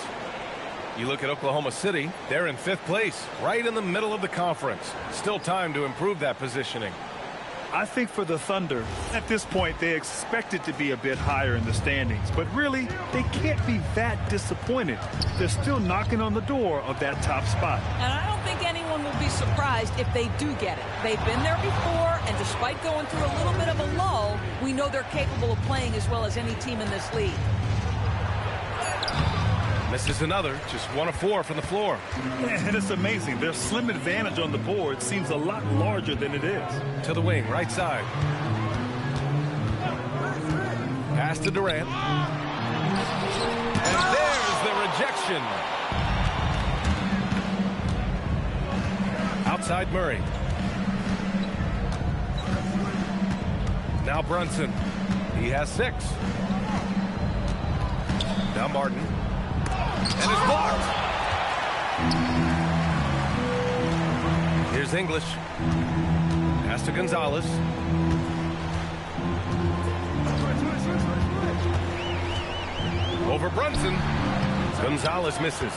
S10: You look at Oklahoma City, they're in 5th place, right in the middle of the conference. Still time to improve that positioning.
S11: I think for the Thunder, at this point, they expect it to be a bit higher in the standings. But really, they can't be that disappointed. They're still knocking on the door of that top spot.
S19: And I don't think anyone will be surprised if they do get it. They've been there before, and despite going through a little bit of a lull, we know they're capable of playing as well as any team in this league.
S10: Misses another, just 1 of 4 from the floor.
S11: And it's amazing. Their slim advantage on the board seems a lot larger than it is.
S10: To the wing, right side. Pass to Durant. And there's the rejection. Outside Murray. Now Brunson. He has 6. Now Martin. And is blocked. Here's English. Pass to Gonzalez. Over Brunson. Gonzalez misses.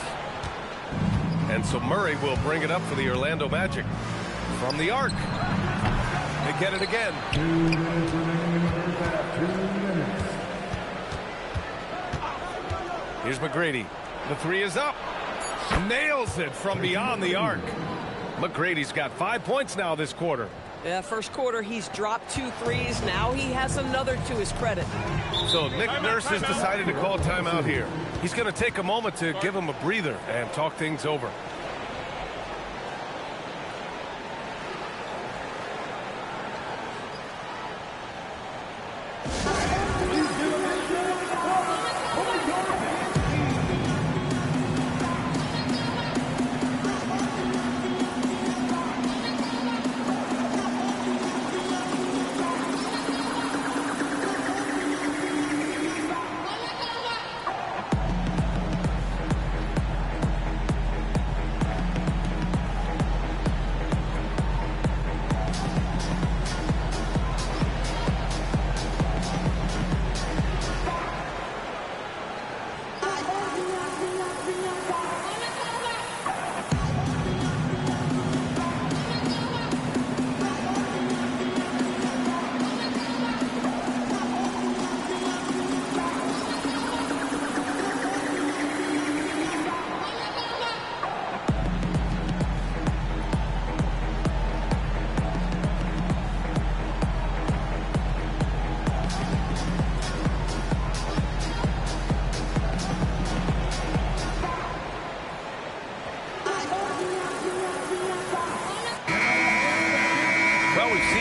S10: And so Murray will bring it up for the Orlando Magic. From the arc. They get it again.
S1: 2 minutes remaining in the first half. 2 minutes.
S10: Here's McGrady. The 3 is up. Nails it from beyond the arc. McGrady's got 5 points now this quarter.
S20: Yeah, first quarter, he's dropped 2 threes. Now he has another to his credit.
S10: So Nick Nurse has decided to call timeout here. He's going to take a moment to give him a breather and talk things over.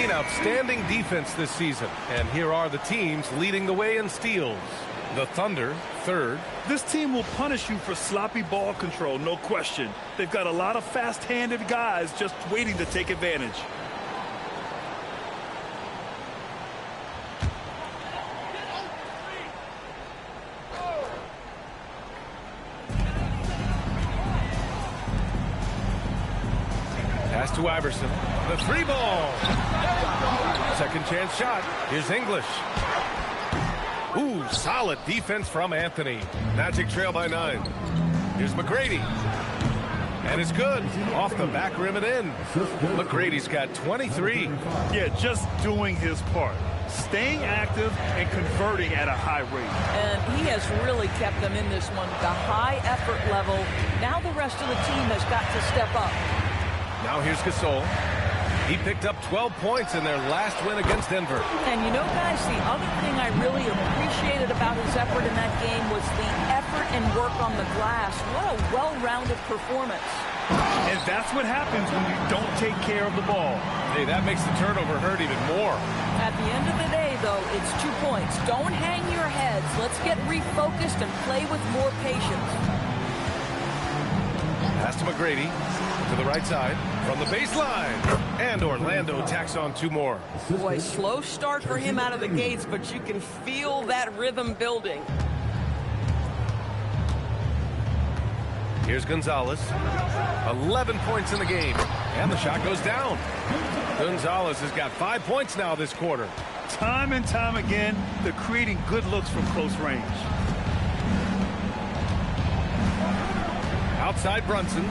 S10: Outstanding defense this season, and here are the teams leading the way in steals. The Thunder, 3rd.
S11: This team will punish you for sloppy ball control, no question. They've got a lot of fast-handed guys just waiting to take advantage.
S10: Pass to Iverson. The 3 ball. Second chance shot. Here's English. Ooh, solid defense from Anthony. Magic trail by 9. Here's McGrady. And it's good. Off the back rim and in. McGrady's got 23.
S11: Yeah, just doing his part. Staying active and converting at a high rate.
S19: And he has really kept them in this one. The high effort level. Now the rest of the team has got to step up.
S10: Now here's Gasol. He picked up 12 points in their last win against Denver.
S19: And you know, guys, the other thing I really appreciated about his effort in that game was the effort and work on the glass. What a well-rounded performance.
S11: And that's what happens when you don't take care of the ball.
S10: Hey, that makes the turnover hurt even more.
S19: At the end of the day, though, it's 2 points. Don't hang your heads. Let's get refocused and play with more patience.
S10: Pass to McGrady. To the right side, from the baseline. And Orlando tacks on 2 more.
S20: Boy, slow start for him out of the gates, but you can feel that rhythm building.
S10: Here's Gonzalez. 11 points in the game. And the shot goes down. Gonzalez has got 5 points now this quarter.
S11: Time and time again, they're creating good looks from close range.
S10: Outside Brunson.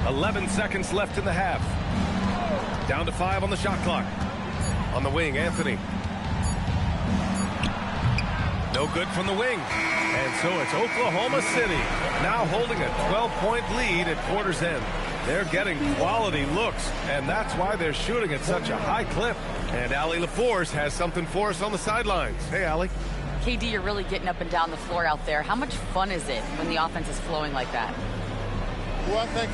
S10: 11 seconds left in the half. Down to 5 on the shot clock. On the wing, Anthony. No good from the wing. And so it's Oklahoma City now holding a 12-point lead at quarter's end. They're getting quality looks, and that's why they're shooting at such a high clip. And Allie LaForce has something for us on the sidelines. Hey, Allie.
S4: KD, you're really getting up and down the floor out there. How much fun is it when the offense is flowing like that?
S21: Well, I think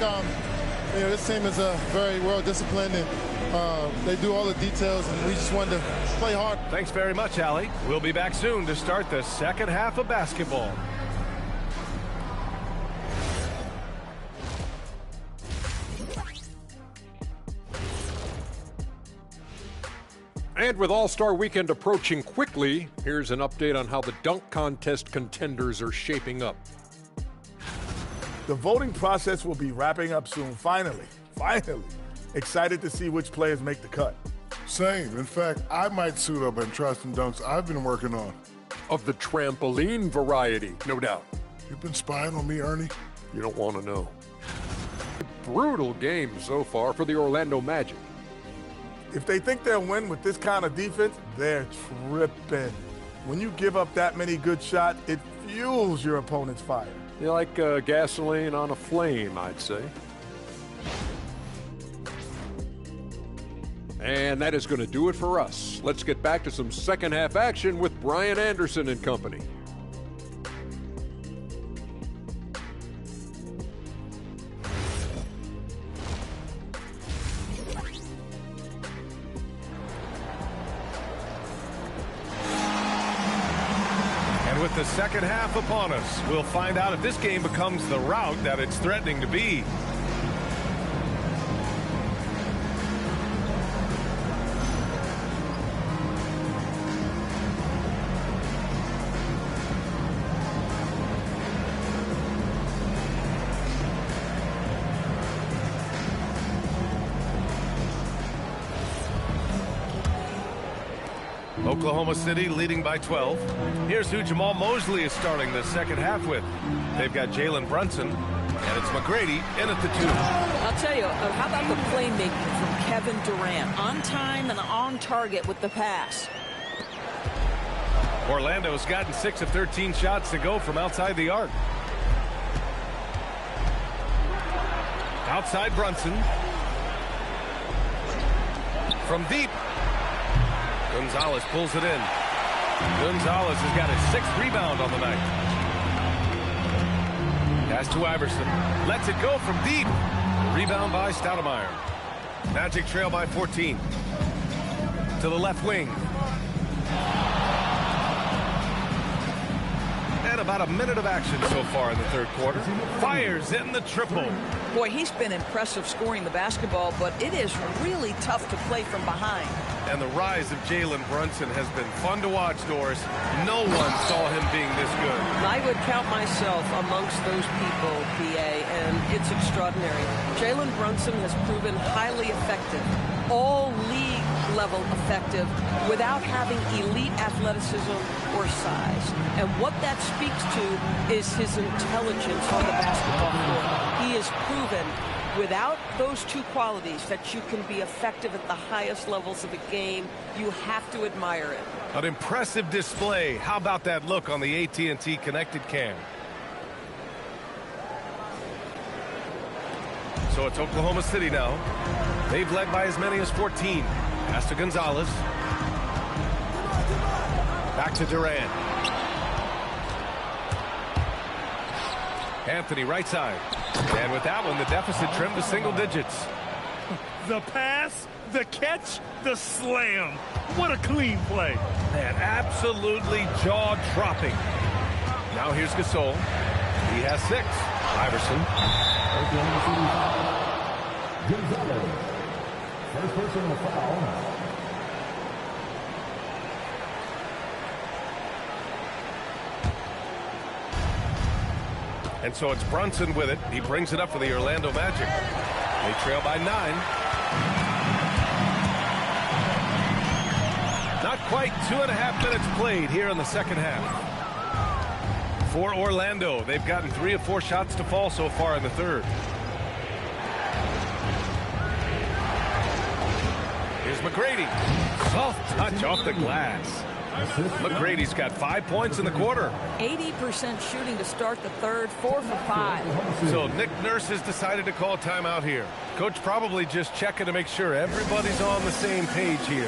S21: this team is very well disciplined, and they do all the details, and we just wanted to play hard.
S10: Thanks very much, Allie. We'll be back soon to start the second half of basketball.
S8: And with All-Star Weekend approaching quickly, here's an update on how the dunk contest contenders are shaping up.
S14: The voting process will be wrapping up soon. Finally. Excited to see which players make the cut.
S9: Same. In fact, I might suit up and try some dunks I've been working on.
S8: Of the trampoline variety, no doubt.
S9: You've been spying on me, Ernie?
S8: You don't want to know. Brutal game so far for the Orlando Magic.
S14: If they think they'll win with this kind of defense, they're tripping. When you give up that many good shots, it fuels your opponent's fire.
S8: You're like gasoline on a flame, I'd say. And that is going to do it for us. Let's get back to some second half action with Brian Anderson and company.
S10: With the second half upon us, we'll find out if this game becomes the rout that it's threatening to be. Oklahoma City leading by 12. Here's who Jamal Mosley is starting the second half with. They've got Jalen Brunson, and it's McGrady in at the 2.
S19: I'll tell you, how about the playmaking from Kevin Durant? On time and on target with the pass.
S10: Orlando's gotten 6 of 13 shots to go from outside the arc. Outside Brunson. From deep. Gonzalez pulls it in. Gonzalez has got his 6th rebound on the night. Pass to Iverson. Lets it go from deep. Rebound by Stoudemire. Magic trail by 14. To the left wing. And about a minute of action so far in the third quarter. Fires in the triple.
S19: Boy, he's been impressive scoring the basketball, but it is really tough to play from behind.
S10: And the rise of Jalen Brunson has been fun to watch, Doris. No one saw him being this good.
S20: I would count myself amongst those people, PA, and it's extraordinary. Jalen Brunson has proven highly effective, all league level effective, without having elite athleticism or size. And what that speaks to is his intelligence on the basketball floor. He has proven without those two qualities that you can be effective at the highest levels of the game. You have to admire it.
S10: An impressive display. How about that look on the AT&T connected cam? So it's Oklahoma City now. They've led by as many as 14. Pass to Gonzalez. Back to Durant. Anthony right side. And with that one, the deficit trimmed to single digits.
S11: The pass, the catch, the slam. What a clean play.
S10: Man, absolutely jaw-dropping. Now here's Gasol. He has 6. Iverson.
S1: Gonzalez. First personal foul.
S10: And so it's Brunson with it. He brings it up for the Orlando Magic. They trail by 9. Not quite 2.5 minutes played here in the second half. For Orlando, they've gotten 3 of 4 shots to fall so far in the third. Here's McGrady. Soft touch off the glass. McGrady's got 5 points in the quarter.
S19: 80% shooting to start the third, 4 for 5.
S10: So Nick Nurse has decided to call timeout here. Coach probably just checking to make sure everybody's on the same page here.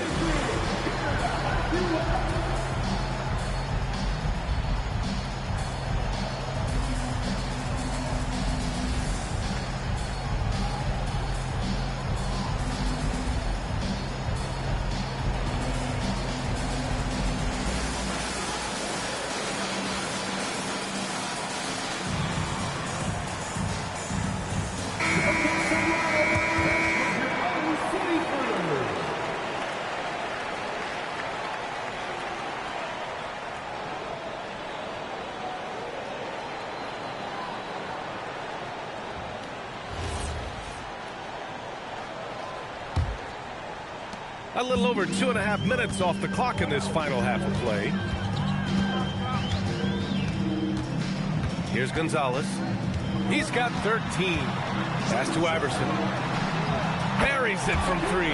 S10: A little over 2.5 minutes off the clock in this final half of play. Here's Gonzalez. He's got 13. Pass to Iverson. Buries it from 3.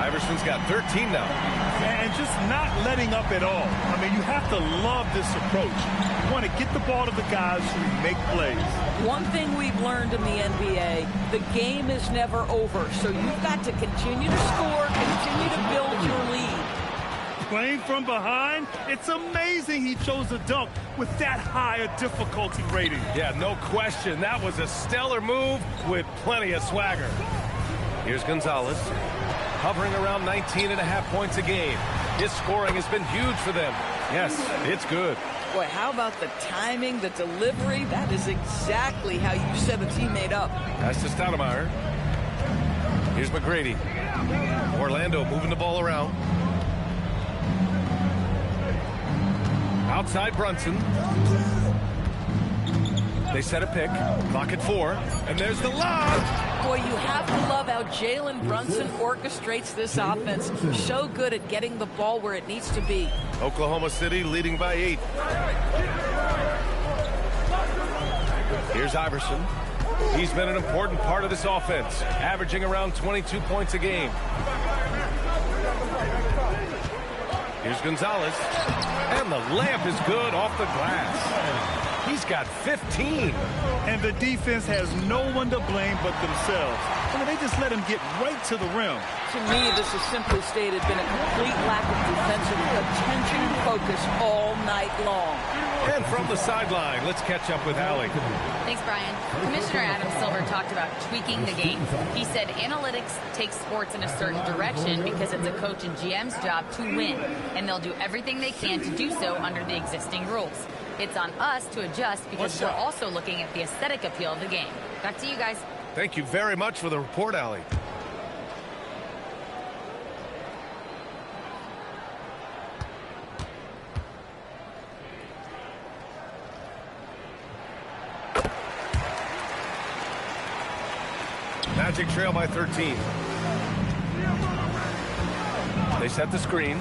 S10: Iverson's got 13 now.
S11: And just not letting up at all. I mean, you have to love this approach. You want to get the ball to the guys who make plays.
S19: One thing we've learned in the NBA, the game is never over. So you've got to continue to score, continue to build your lead.
S11: Playing from behind, it's amazing he chose a dunk with that high a difficulty rating.
S10: Yeah, no question. That was a stellar move with plenty of swagger. Here's Gonzalez, hovering around 19.5 points a game. His scoring has been huge for them. Yes, it's good.
S19: Boy, how about the timing, the delivery? That is exactly how you set a teammate up.
S10: Pass to Stoudemire. Here's McGrady. Orlando moving the ball around. Outside Brunson. They set a pick. Clock at 4. And there's the lob.
S19: Boy, you have to love how Jalen Brunson orchestrates this offense. So good at getting the ball where it needs to be.
S10: Oklahoma City leading by 8. Here's Iverson. He's been an important part of this offense, averaging around 22 points a game. Here's Gonzalez. And the layup is good off the glass. He's got 15.
S11: And the defense has no one to blame but themselves. I mean, they just let him get right to the rim.
S19: To me, this has simply stated been a complete lack of defensive attention and focus all night long.
S10: And from the sideline, let's catch up with Allie.
S4: Thanks, Brian. Commissioner Adam Silver talked about tweaking the game. He said analytics takes sports in a certain direction because it's a coach and GM's job to win, and they'll do everything they can to do so under the existing rules. It's on us to adjust because we're also looking at the aesthetic appeal of the game. Back to you guys.
S10: Thank you very much for the report, Allie. Magic trail by 13. They set the screen.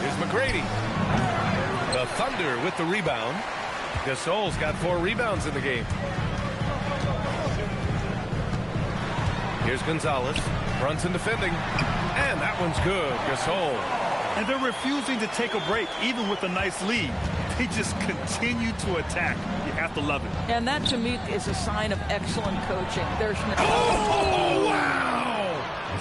S10: Here's McGrady. The Thunder with the rebound. Gasol's got 4 rebounds in the game. Here's Gonzalez. Brunson defending. And that one's good. Gasol.
S11: And they're refusing to take a break, even with a nice lead. They just continue to attack. You have to love it.
S19: And that, to me, is a sign of excellent coaching. There's no...
S11: Oh, wow!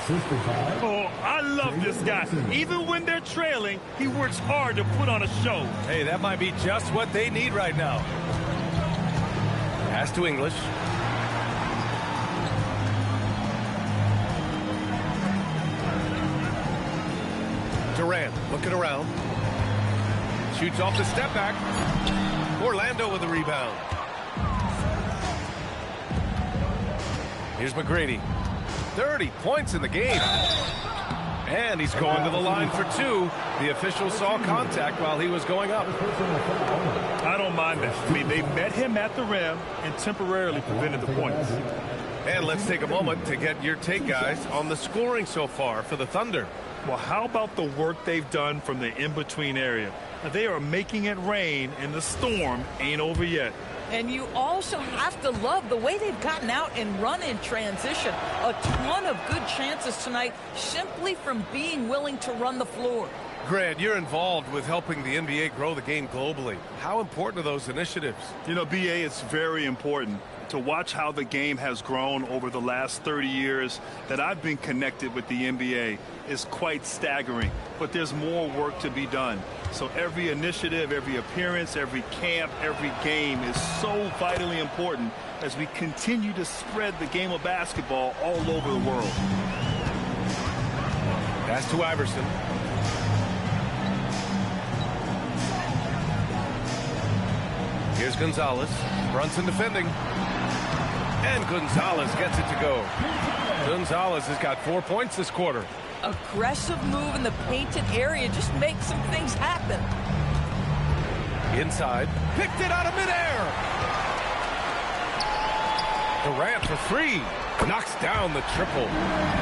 S11: Oh, I love this guy. Even when they're trailing, he works hard to put on a show.
S10: Hey, that might be just what they need right now. Pass to English. Durant looking around. Shoots off the step back. Orlando with the rebound. Here's McGrady. 30 points in the game. And he's going to the line for 2. The official saw contact while he was going up.
S11: I don't mind that. I mean, they met him at the rim and temporarily prevented the points.
S10: And let's take a moment to get your take, guys, on the scoring so far for the Thunder.
S11: Well, how about the work they've done from the in-between area? Now, they are making it rain, and the storm ain't over yet.
S19: And you also have to love the way they've gotten out and run in transition. A ton of good chances tonight simply from being willing to run the floor.
S10: Grant, you're involved with helping the NBA grow the game globally. How important are those initiatives?
S11: You know, BA, it's very important to watch how the game has grown over the last 30 years that I've been connected with the NBA is quite staggering. But there's more work to be done. So every initiative, every appearance, every camp, every game is so vitally important as we continue to spread the game of basketball all over the world.
S10: Pass to Iverson. Here's Gonzalez. Brunson defending. And Gonzalez gets it to go. Gonzalez has got 4 points this quarter.
S19: Aggressive move in the painted area just makes some things happen.
S10: Inside. Picked it out of midair. Durant for three. Knocks down the triple.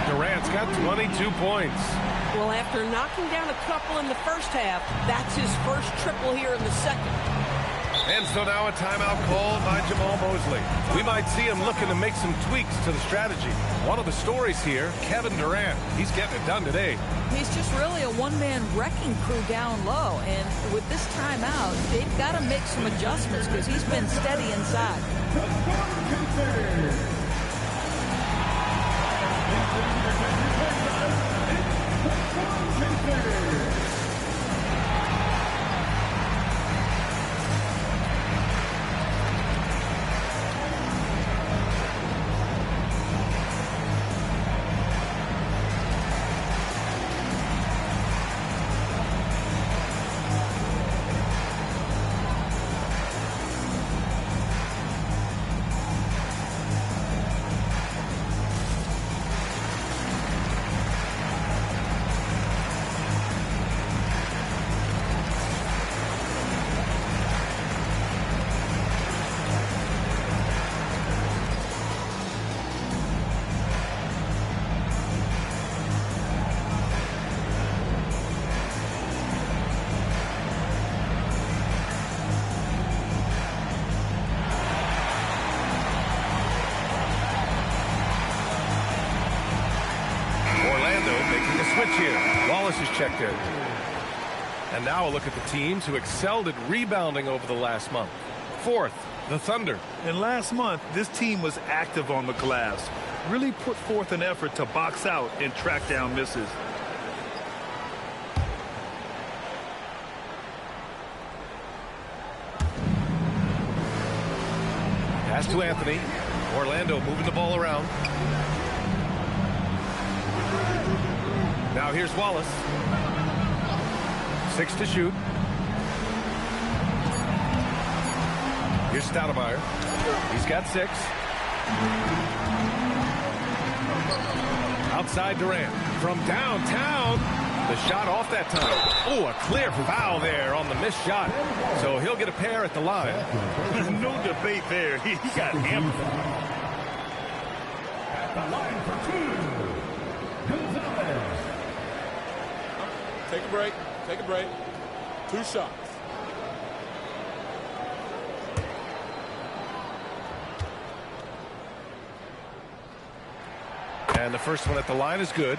S10: Durant's got 22 points.
S20: Well, after knocking down a couple in the first half, that's his first triple here in the second.
S10: And so now a timeout called by Jamal Mosley. We might see him looking to make some tweaks to the strategy. One of the stories here, Kevin Durant. He's getting it done today.
S19: He's just really a one-man wrecking crew down low. And with this timeout, they've got to make some adjustments because he's been steady inside.
S10: Checked in. And now a look at the teams who excelled at rebounding over the last month. Fourth, the Thunder.
S11: And last month, this team was active on the glass. Really put forth an effort to box out and track down misses.
S10: Pass to Anthony. Orlando moving the ball around. Now here's Wallace. 6 to shoot. Here's Stoudemire. He's got 6. Outside Durant. From downtown. The shot off that time. Oh, a clear foul there on the missed shot. So he'll get a pair at the line.
S11: No debate there. He got hammered.
S1: At the line for 2. Gonzalez.
S13: Take a break. Take a break. 2 shots.
S10: And the first one at the line is good.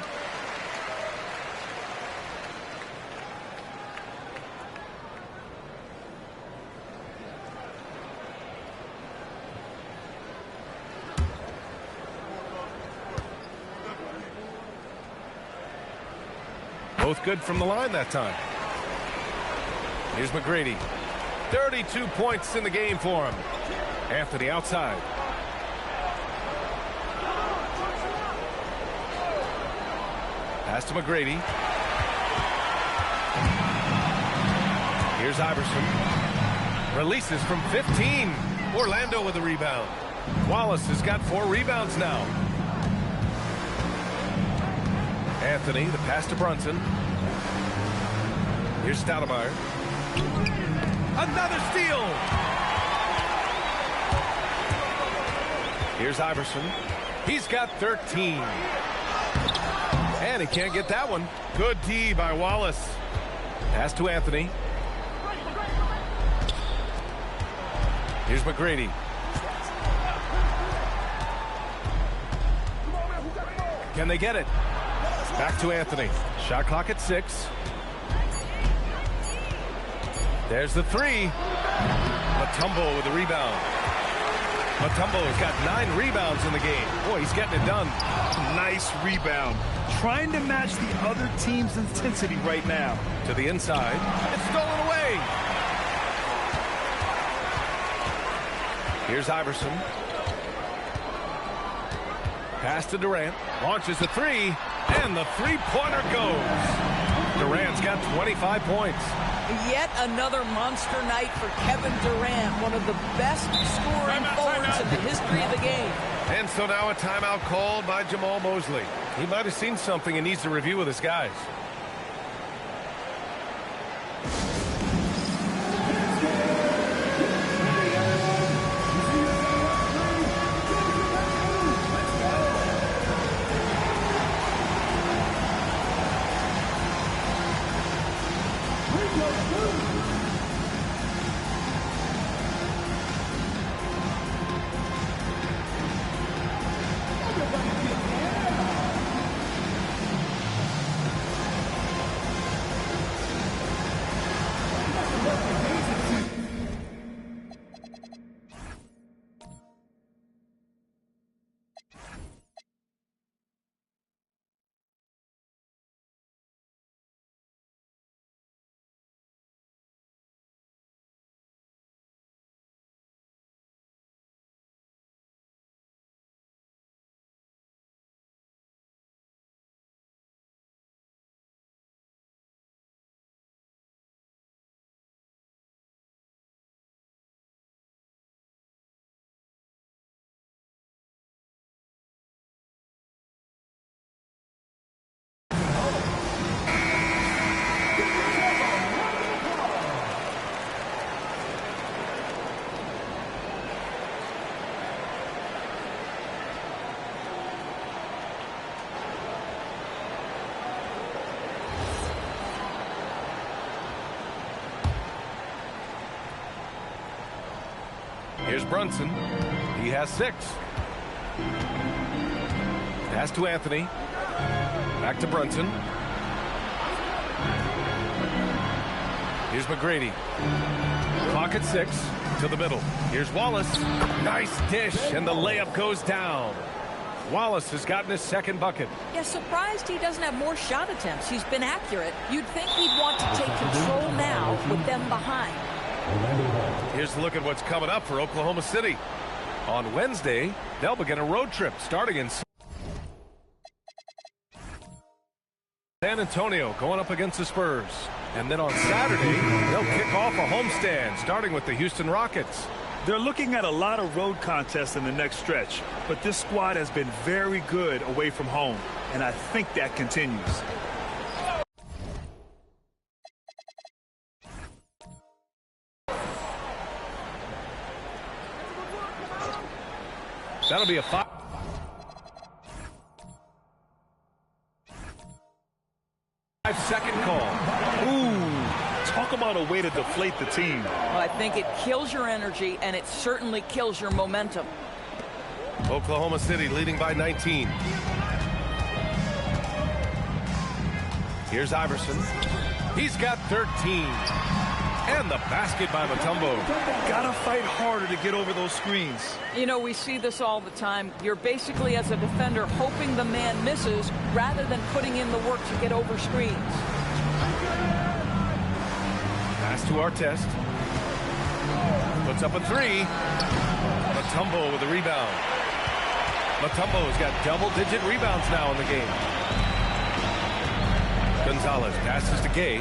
S10: Both good from the line that time. Here's McGrady. 32 points in the game for him. Anthony outside. Pass to McGrady. Here's Iverson. Releases from 15. Orlando with a rebound. Wallace has got 4 rebounds now. Anthony, the pass to Brunson. Here's Stoudemire. Another steal. Here's Iverson. He's got 13. And he can't get that one. Good D by Wallace. Pass to Anthony. Here's McGrady. Can they get it? Back to Anthony. Shot clock at 6. There's the 3. Mutombo with the rebound. Mutombo's got 9 rebounds in the game. Boy, he's getting it done.
S11: Nice rebound. Trying to match the other team's intensity right now.
S10: To the inside. It's stolen away. Here's Iverson. Pass to Durant. Launches the 3. And the three-pointer goes. Durant's got 25 points.
S19: Yet another monster night for Kevin Durant, one of the best scoring forwards in the history of the game.
S10: And so now a timeout called by Jamal Mosley. He might have seen something and needs to review with his guys. Here's Brunson. He has 6. Pass to Anthony. Back to Brunson. Here's McGrady. Clock at 6. To the middle. Here's Wallace. Nice dish, and the layup goes down. Wallace has gotten his second bucket.
S19: Yeah, surprised he doesn't have more shot attempts. He's been accurate. You'd think he'd want to take control now with them behind.
S10: Here's a look at what's coming up for Oklahoma City. On Wednesday, they'll begin a road trip starting in San Antonio, going up against the Spurs. And then on Saturday, they'll kick off a homestand, starting with the Houston Rockets.
S11: They're looking at a lot of road contests in the next stretch, but this squad has been very good away from home, and I think that continues.
S10: That'll be a 5-second call.
S11: Ooh, talk about a way to deflate the team.
S19: Well, I think it kills your energy, and it certainly kills your momentum.
S10: Oklahoma City leading by 19. Here's Iverson. He's got 13. And the basket by Mutombo.
S11: Gotta fight harder to get over those screens.
S19: You know, we see this all the time. You're basically, as a defender, hoping the man misses rather than putting in the work to get over screens.
S10: Pass to Artest. Puts up a 3. Mutombo with the rebound. Mutombo's got double-digit rebounds now in the game. Gonzalez passes to Gay.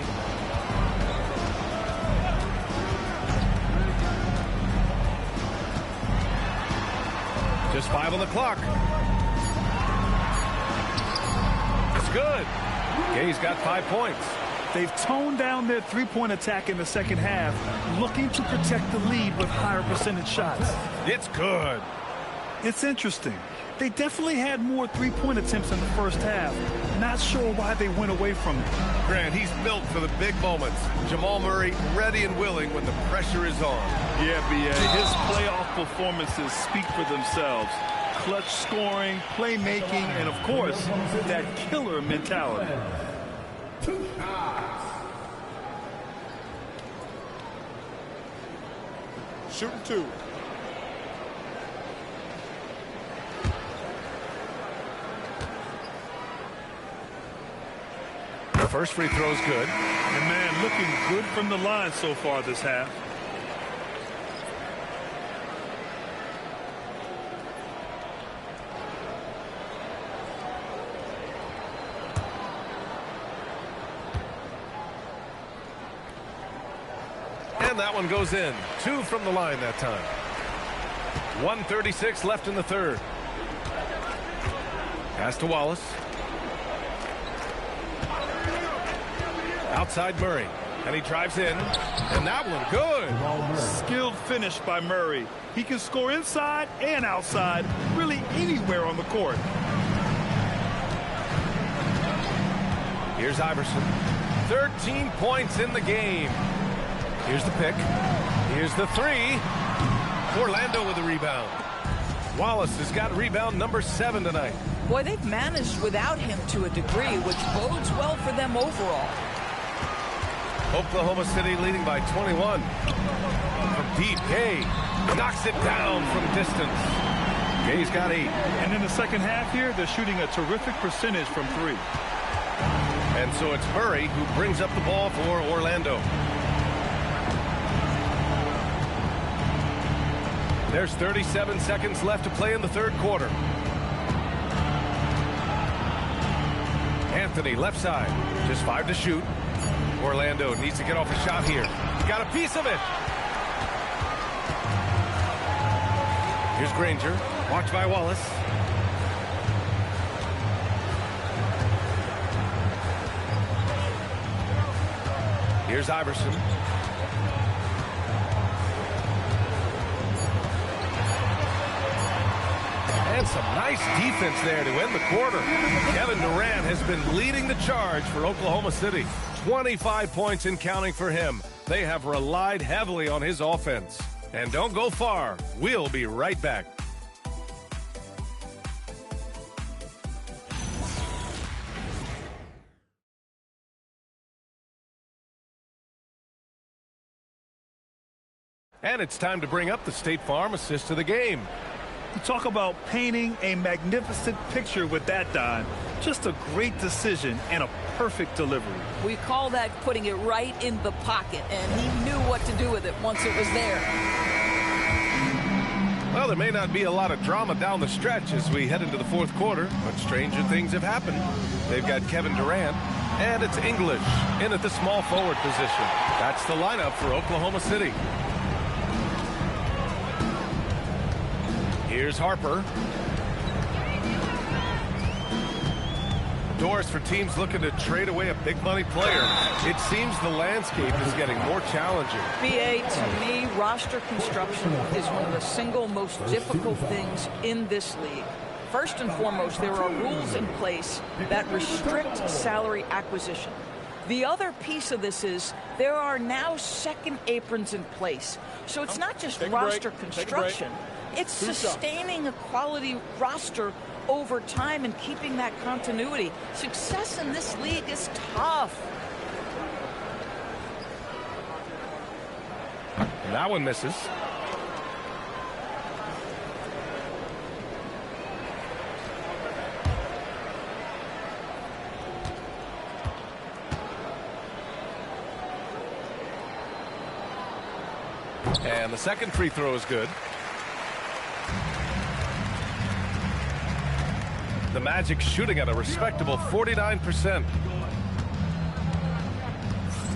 S10: Just 5 on the clock. It's good. Gay's got 5 points.
S11: They've toned down their three-point attack in the second half, looking to protect the lead with higher percentage shots.
S10: It's good.
S11: It's interesting. They definitely had more three-point attempts in the first half. Not sure why they went away from it.
S10: Grant, he's built for the big moments. Jamal Murray ready and willing when the pressure is on.
S11: Yeah, B.A. His playoff performances speak for themselves. Clutch scoring, playmaking, and, of course, that killer mentality.
S13: Shooting 2.
S10: The first free throw is good.
S11: And, man, looking good from the line so far this half.
S10: And that one goes in. 2 from the line that time. 1:36 left in the third. Pass to Wallace. Outside Murray. And he drives in. And that one good.
S11: Skilled finish by Murray. He can score inside and outside, really anywhere on the court.
S10: Here's Iverson. 13 points in the game. Here's the pick. Here's the three. Orlando with a rebound. Wallace has got rebound number 7 tonight.
S19: Boy, they've managed without him to a degree, which bodes well for them overall.
S10: Oklahoma City leading by 21. From deep, Gay knocks it down from distance. Gay's got 8.
S11: And in the second half here, they're shooting a terrific percentage from 3.
S10: And so it's Murray who brings up the ball for Orlando. There's 37 seconds left to play in the third quarter. Anthony left side, just 5 to shoot. Orlando needs to get off a shot here. Got a piece of it. Here's Granger, watched by Wallace. Here's Iverson. And some nice defense there to end the quarter. Kevin Durant has been leading the charge for Oklahoma City. 25 points and counting for him. They have relied heavily on his offense. And don't go far. We'll be right back. And it's time to bring up the State Farm assist to the game.
S11: You talk about painting a magnificent picture with that, Don. Just a great decision and a perfect delivery.
S19: We call that putting it right in the pocket, and he knew what to do with it once it was there.
S10: Well, there may not be a lot of drama down the stretch as we head into the fourth quarter, but stranger things have happened. They've got Kevin Durant, and it's English in at the small forward position. That's the lineup for Oklahoma City. Here's Harper. Doors for teams looking to trade away a big money player. It seems the landscape is getting more challenging.
S19: BA, to me, roster construction is one of the single most difficult things in this league. First and foremost, there are rules in place that restrict salary acquisition. The other piece of this is there are now second aprons in place. So it's not just roster construction. It's sustaining a quality roster over time and keeping that continuity. Success in this league is tough.
S10: And that one misses. And the second free throw is good. The Magic shooting at a respectable 49%.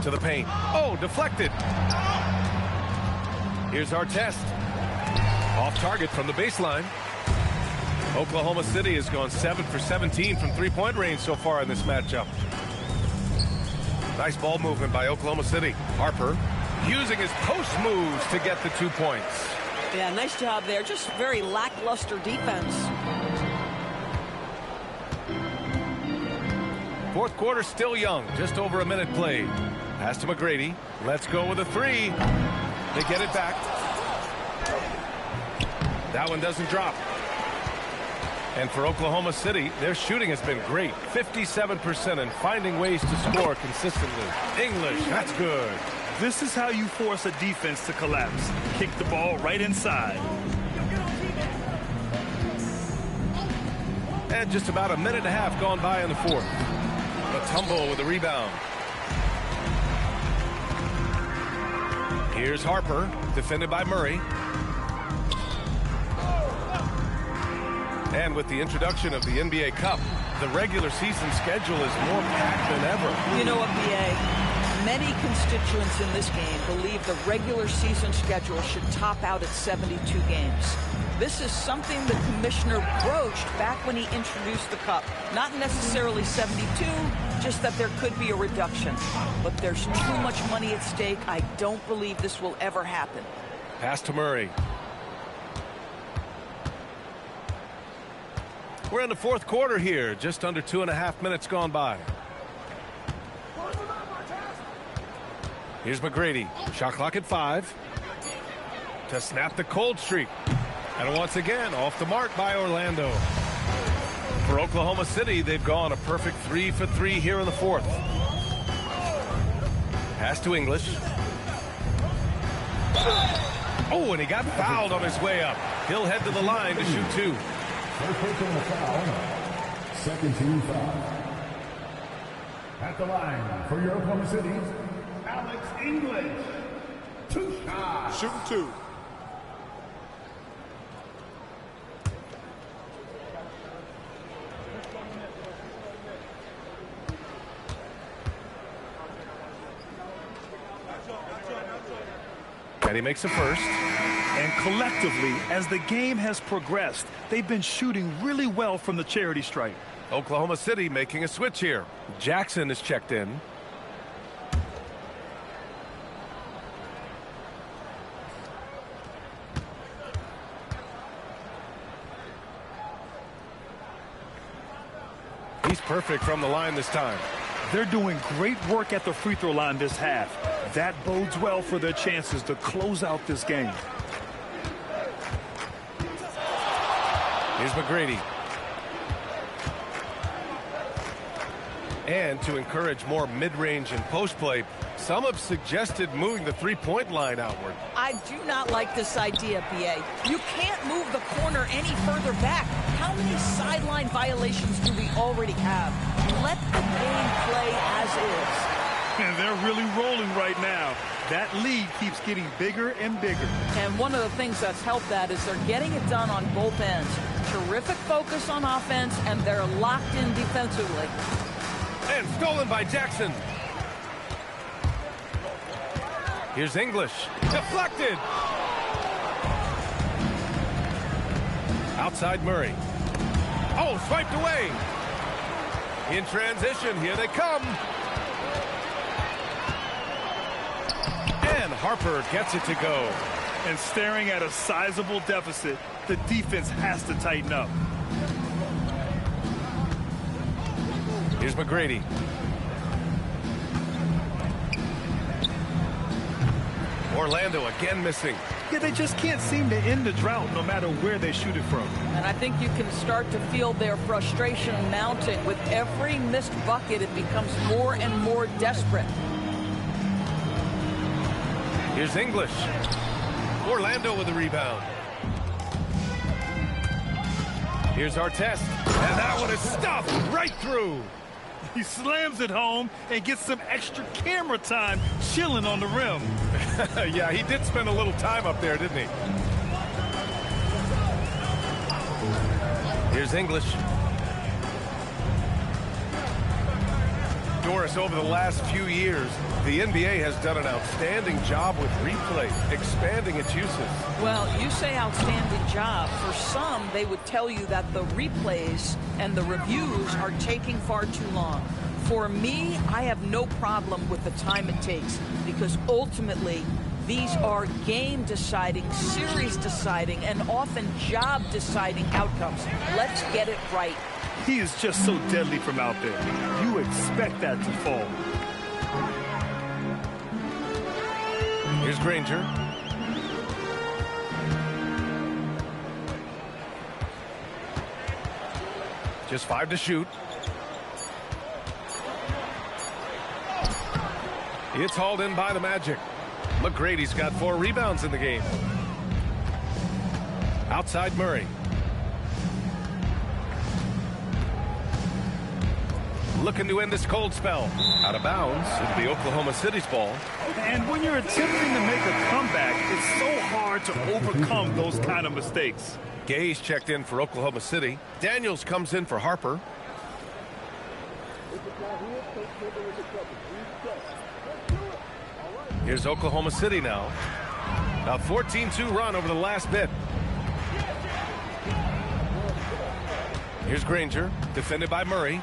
S10: To the paint. Oh, deflected. Here's Artest. Off target from the baseline. Oklahoma City has gone 7 for 17 from three-point range so far in this matchup. Nice ball movement by Oklahoma City. Harper using his post moves to get the 2 points.
S20: Yeah, nice job there. Just very lackluster defense.
S10: Fourth quarter still young. Just over a minute played. Pass to McGrady. Let's go with a 3. They get it back. That one doesn't drop. And for Oklahoma City, their shooting has been great. 57% and finding ways to score consistently. English, that's good.
S11: This is how you force a defense to collapse. Kick the ball right inside.
S10: And just about a minute and a half gone by in the fourth. Tumble with the rebound. Here's Harper, defended by Murray. And with the introduction of the NBA Cup, the regular season schedule is more packed than ever.
S19: You know what, BA? Many constituents in this game believe the regular season schedule should top out at 72 games. This is something the commissioner broached back when he introduced the Cup. Not necessarily 72, just that there could be a reduction. But there's too much money at stake. I don't believe this will ever happen.
S10: Pass to Murray. We're in the fourth quarter here. Just under 2.5 minutes gone by. Here's McGrady. Shot clock at 5. To snap the cold streak. And once again, off the mark by Orlando. For Oklahoma City, they've gone a perfect 3 for 3 here in the fourth. Pass to English. Oh, and he got fouled on his way up. He'll head to the line to shoot 2.
S1: First personal foul. Second team foul. At the line for your Oklahoma City's Alex English. 2 shots.
S9: Shooting 2.
S10: And he makes a first.
S11: And collectively, as the game has progressed, they've been shooting really well from the charity stripe.
S10: Oklahoma City making a switch here. Jackson is checked in. He's perfect from the line this time.
S11: They're doing great work at the free throw line this half. That bodes well for their chances to close out this game.
S10: Here's McGrady. And to encourage more mid-range and post play, some have suggested moving the three-point line outward.
S19: I do not like this idea, BA. You can't move the corner any further back. How many sideline violations do we already have? Let the game play as is.
S11: And they're really rolling right now. That lead keeps getting bigger and bigger.
S19: And one of the things that's helped that is they're getting it done on both ends. Terrific focus on offense, and they're locked in defensively.
S10: And stolen by Jackson. Here's English. Deflected. Outside Murray. Oh, swiped away. In transition, here they come. And Harper gets it to go.
S11: And staring at a sizable deficit, the defense has to tighten up.
S10: Here's McGrady. Orlando again missing.
S11: Yeah, they just can't seem to end the drought no matter where they shoot it from.
S19: And I think you can start to feel their frustration mounting. With every missed bucket, it becomes more and more desperate.
S10: Here's English. Orlando with the rebound. Here's Artest. And that one is stuffed right through.
S11: He slams it home and gets some extra camera time chilling on the rim.
S10: Yeah, he did spend a little time up there, didn't he? Here's English. Doris, over the last few years, the NBA has done an outstanding job with replay, expanding its uses.
S19: Well, you say outstanding job. For some, they would tell you that the replays and the reviews are taking far too long. For me, I have no problem with the time it takes because ultimately these are game-deciding, series-deciding, and often job-deciding outcomes. Let's get it right.
S11: He is just so deadly from out there. You expect that to fall.
S10: Here's Granger. Just 5 to shoot. It's hauled in by the Magic. McGrady's got 4 rebounds in the game. Outside Murray. Looking to end this cold spell. Out of bounds. It'll be Oklahoma City's ball.
S11: And when you're attempting to make a comeback, it's so hard to overcome those kind of mistakes.
S10: Gay's checked in for Oklahoma City. Daniels comes in for Harper. Here's Oklahoma City now. A 14-2 run over the last bit. Here's Granger, defended by Murray.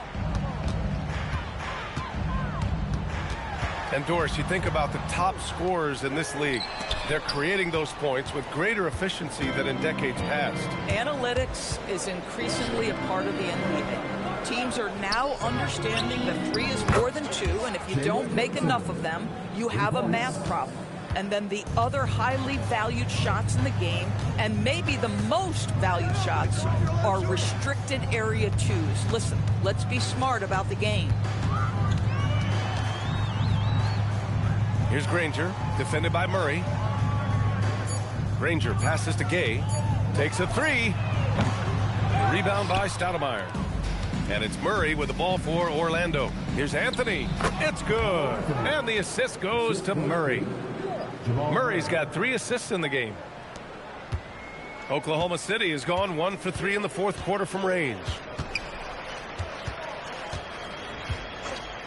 S10: And Doris, you think about the top scorers in this league. They're creating those points with greater efficiency than in decades past.
S19: Analytics is increasingly a part of the NBA. Teams are now understanding that 3 is more than 2, and if you don't make enough of them, you have a math problem. And then the other highly valued shots in the game, and maybe the most valued shots, are restricted area 2s. Listen, let's be smart about the game.
S10: Here's Granger, defended by Murray. Granger passes to Gay, takes a 3. Rebound by Stoudemire. And it's Murray with the ball for Orlando. Here's Anthony. It's good. And the assist goes to Murray. Murray's got 3 assists in the game. Oklahoma City has gone 1 for 3 in the 4th quarter from range.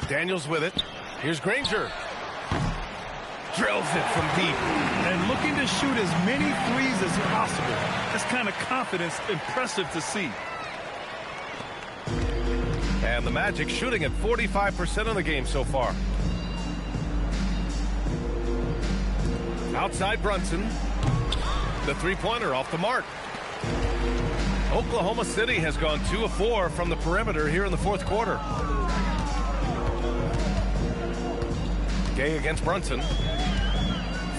S10: Daniels with it. Here's Granger. Drills it from deep.
S11: And looking to shoot as many threes as possible. This kind of confidence, impressive to see.
S10: And the Magic shooting at 45% of the game so far. Outside Brunson. The three-pointer off the mark. Oklahoma City has gone 2 of 4 from the perimeter here in the 4th quarter. Gay against Brunson.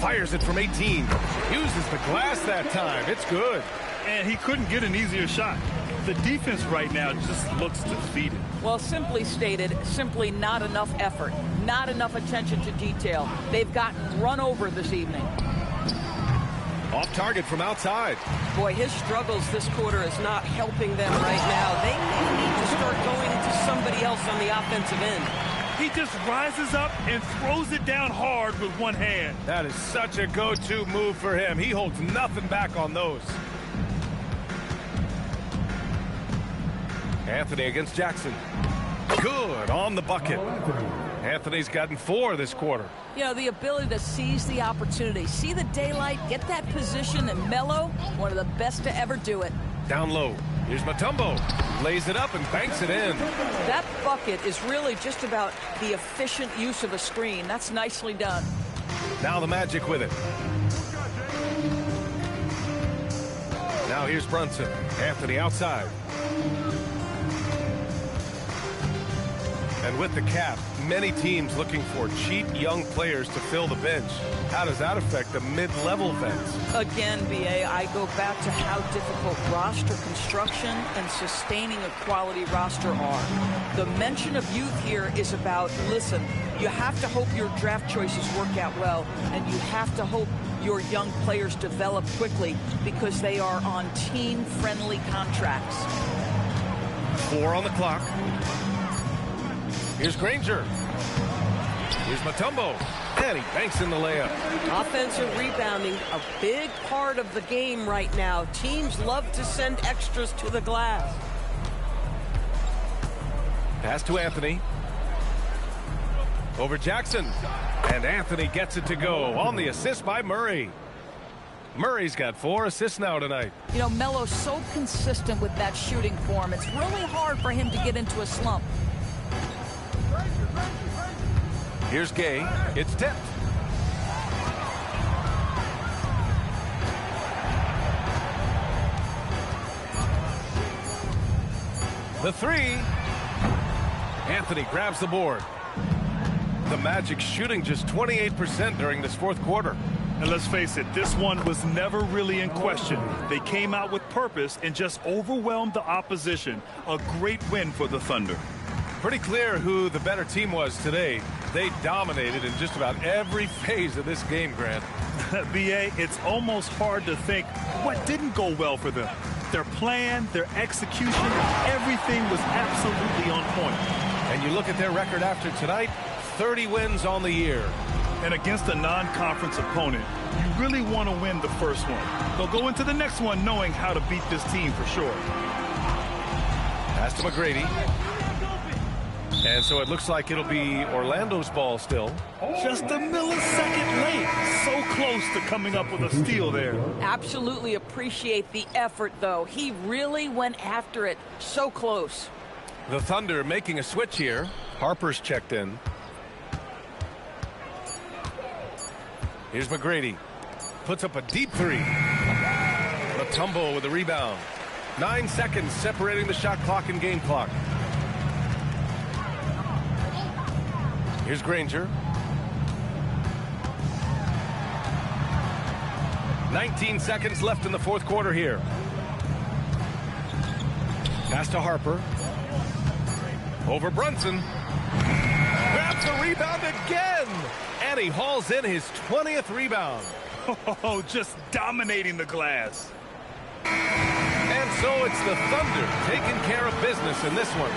S10: Fires it from 18. Uses the glass that time. It's good.
S11: And he couldn't get an easier shot. The defense right now just looks defeated.
S19: Well, simply stated, simply not enough effort, not enough attention to detail. They've gotten run over this evening.
S10: Off target from outside.
S20: Boy, his struggles this quarter is not helping them right now. They may need to start going into somebody else on the offensive end.
S11: He just rises up and throws it down hard with one hand.
S10: That is such a go-to move for him. He holds nothing back on those. Anthony against Jackson. Good on the bucket. Anthony's gotten 4 this quarter.
S19: You know, the ability to seize the opportunity, see the daylight, get that position, and mellow, one of the best to ever do it.
S10: Down low. Here's Mutombo. Lays it up and banks it in.
S19: That bucket is really just about the efficient use of a screen. That's nicely done.
S10: Now the Magic with it. Now here's Brunson. Anthony outside. And with the cap, many teams looking for cheap young players to fill the bench. How does that affect the mid-level vets?
S19: Again, BA, I go back to how difficult roster construction and sustaining a quality roster are. The mention of youth here is about, listen, you have to hope your draft choices work out well, and you have to hope your young players develop quickly because they are on team-friendly contracts.
S10: 4 on the clock. Here's Granger. Here's Mutombo. And he banks in the layup.
S20: Offensive rebounding, a big part of the game right now. Teams love to send extras to the glass.
S10: Pass to Anthony. Over Jackson. And Anthony gets it to go on the assist by Murray. Murray's got 4 assists now tonight.
S19: You know, Melo's so consistent with that shooting form. It's really hard for him to get into a slump.
S10: Here's Gay. It's tipped. The three. Anthony grabs the board. The Magic shooting just 28% during this fourth quarter.
S11: And let's face it, this one was never really in question. They came out with purpose and just overwhelmed the opposition. A great win for the Thunder.
S10: Pretty clear who the better team was today. They dominated in just about every phase of this game, Grant.
S11: B.A., it's almost hard to think what didn't go well for them. Their plan, their execution, everything was absolutely on point.
S10: And you look at their record after tonight, 30 wins on the year.
S11: And against a non-conference opponent, you really want to win the first one. They'll go into the next one knowing how to beat this team for sure.
S10: Pass to McGrady. And so it looks like it'll be Orlando's ball still.
S11: Just a millisecond late. So close to coming up with a steal there.
S19: Absolutely appreciate the effort, though. He really went after it. So close.
S10: The Thunder making a switch here. Harper's checked in. Here's McGrady. Puts up a deep three. Mutombo with the rebound. 9 seconds separating the shot clock and game clock. Here's Granger. 19 seconds left in the fourth quarter here. Pass to Harper. Over Brunson. Grabs the rebound again. And he hauls in his 20th rebound.
S11: Oh, just dominating the glass.
S10: And so it's the Thunder taking care of business in this one.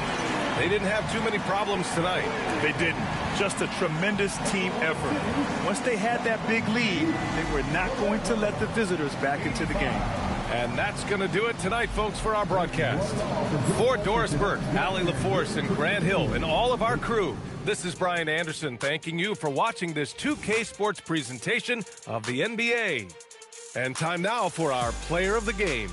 S10: They didn't have too many problems tonight.
S11: They didn't. Just a tremendous team effort. Once they had that big lead, they were not going to let the visitors back into the game.
S10: And that's going to do it tonight, folks, for our broadcast. For Doris Burke, Allie LaForce, and Grant Hill, and all of our crew, this is Brian Anderson thanking you for watching this 2K Sports presentation of the NBA. And time now for our player of the game.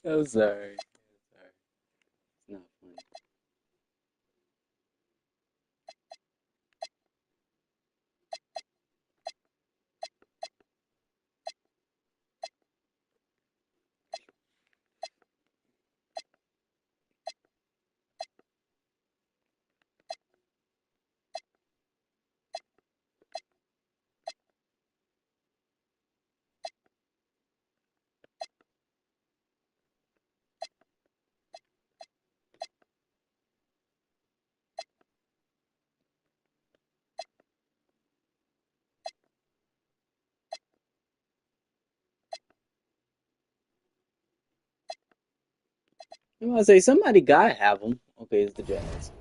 S7: I'm sorry. It's not funny. I'm gonna say somebody gotta have them. Okay, it's the Jazz.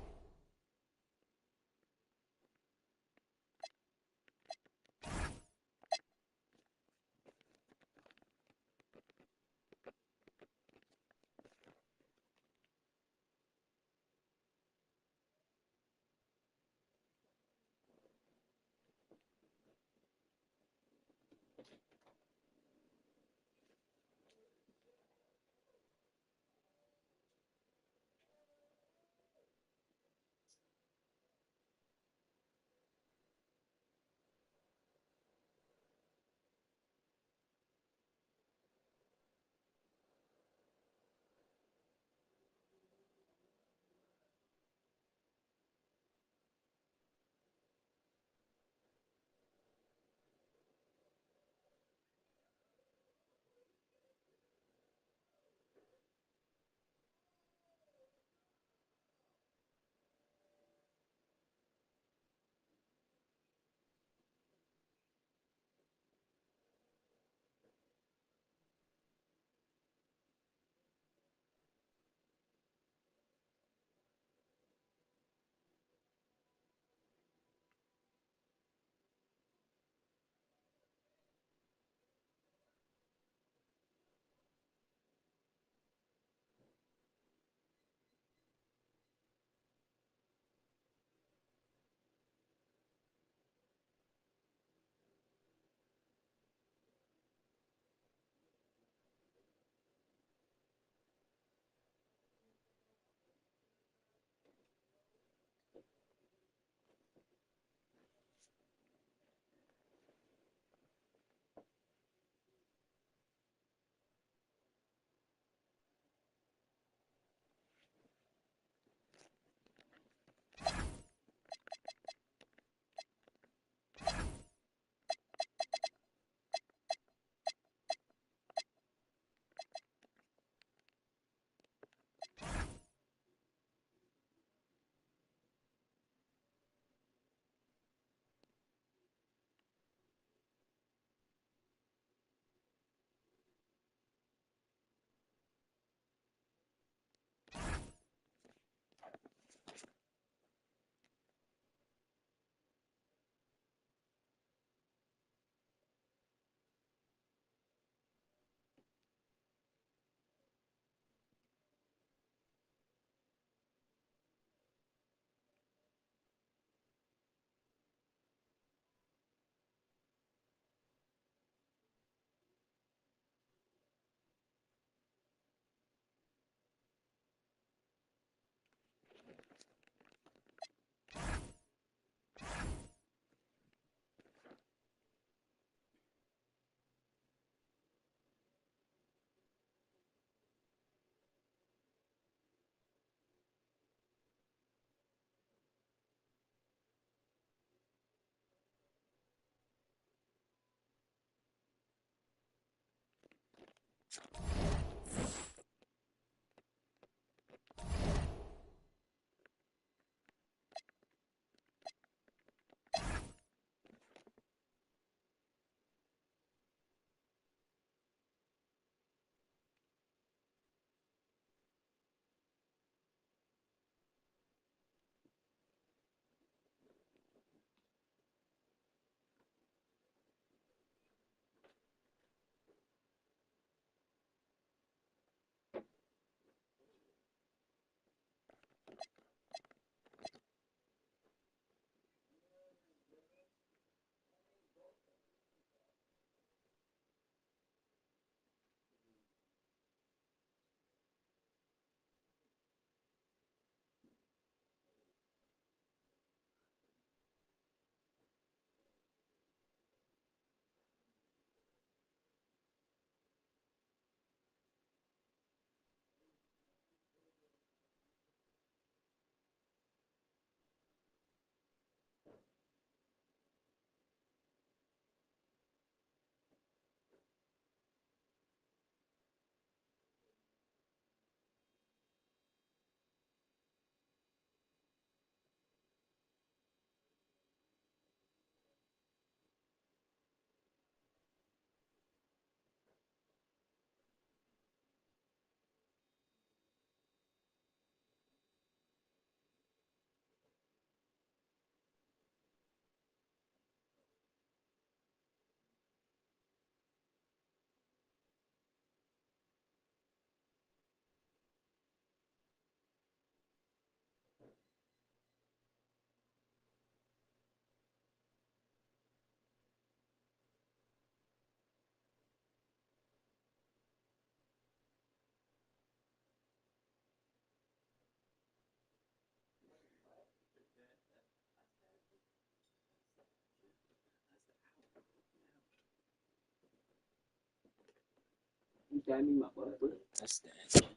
S7: That's nasty.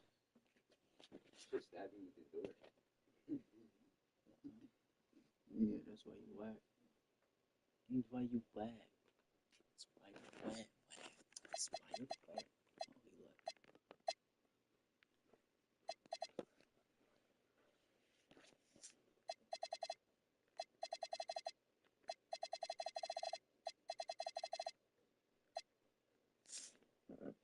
S7: Yeah, that's why you whack. That's why you whack. That's why you whack. That's why you whack. Oh,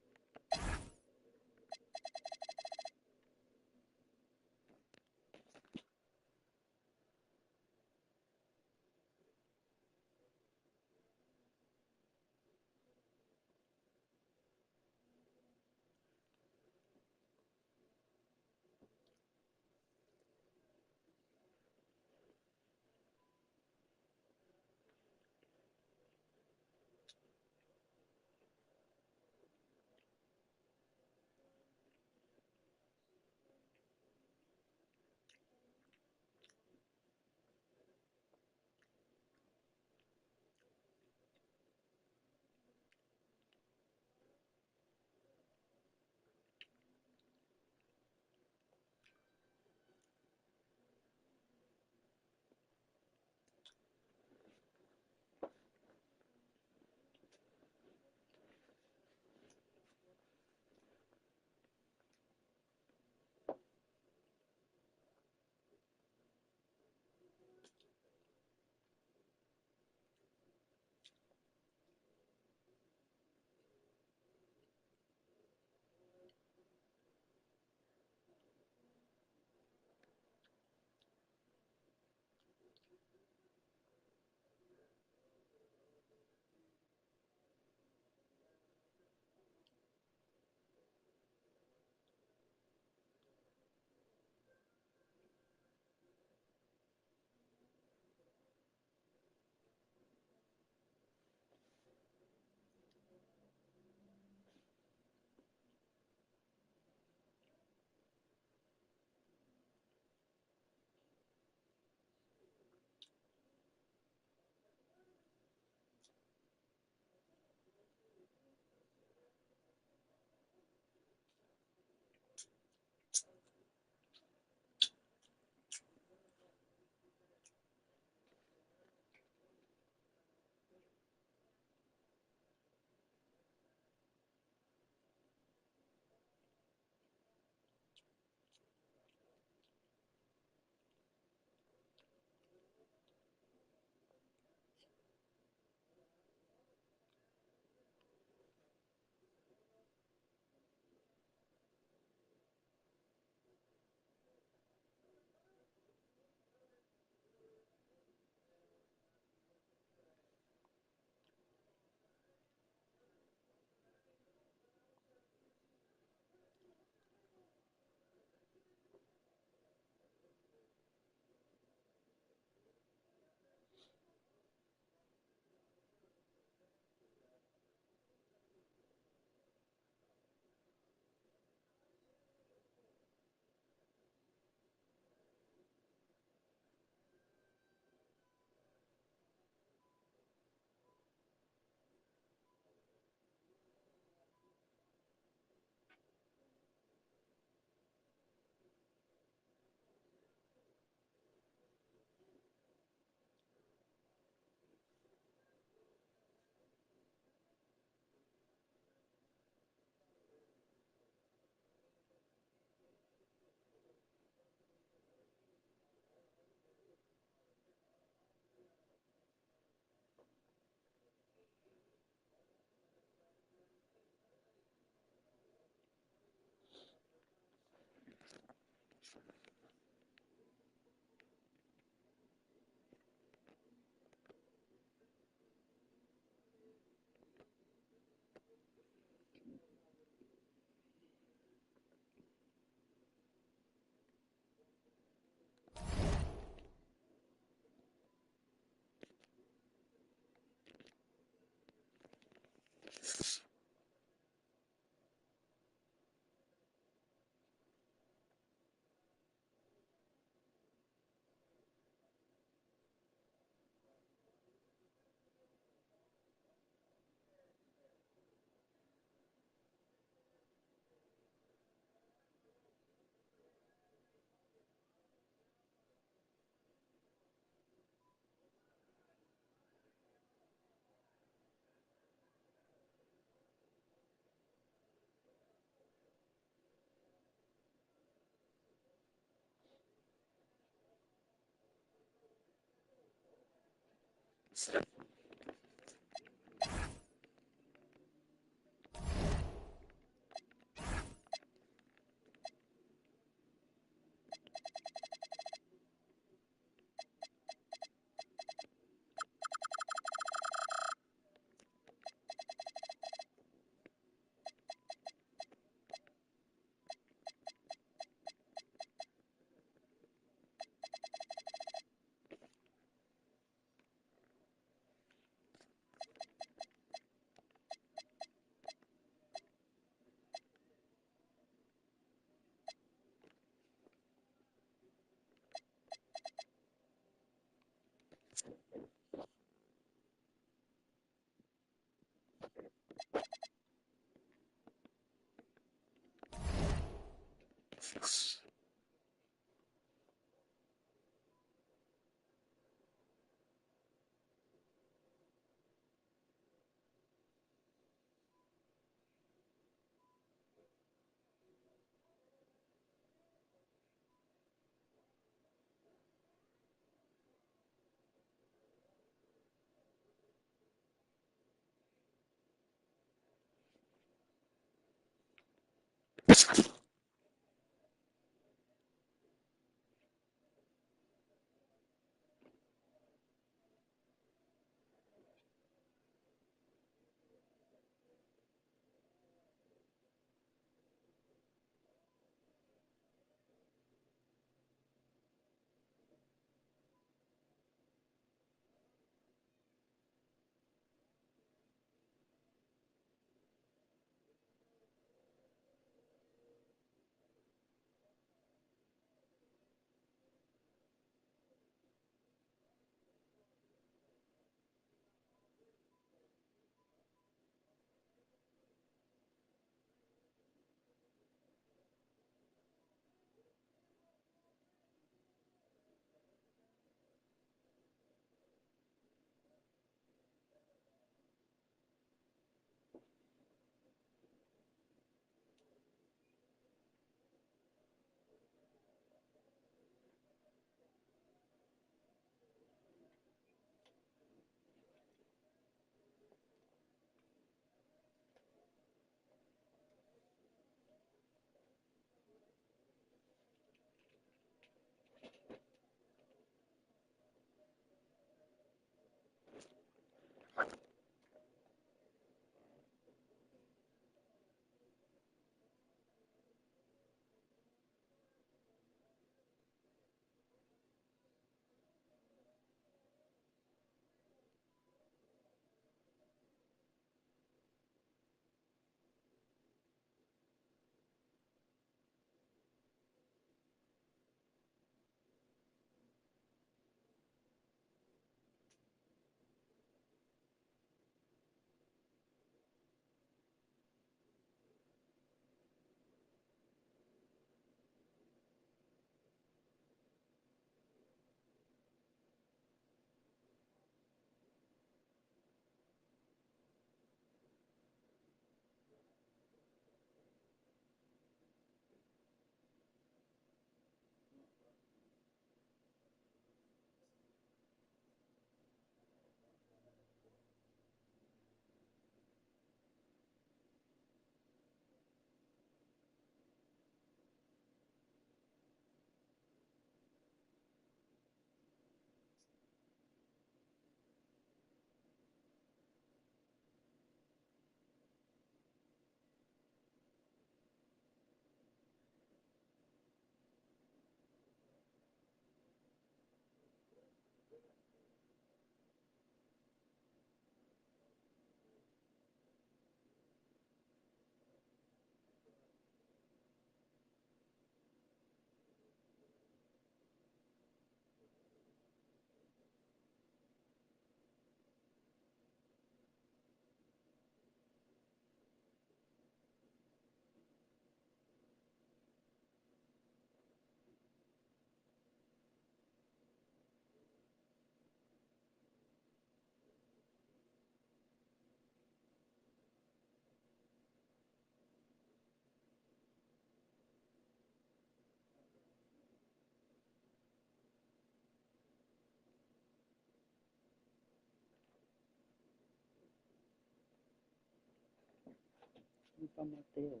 S7: I'm not there.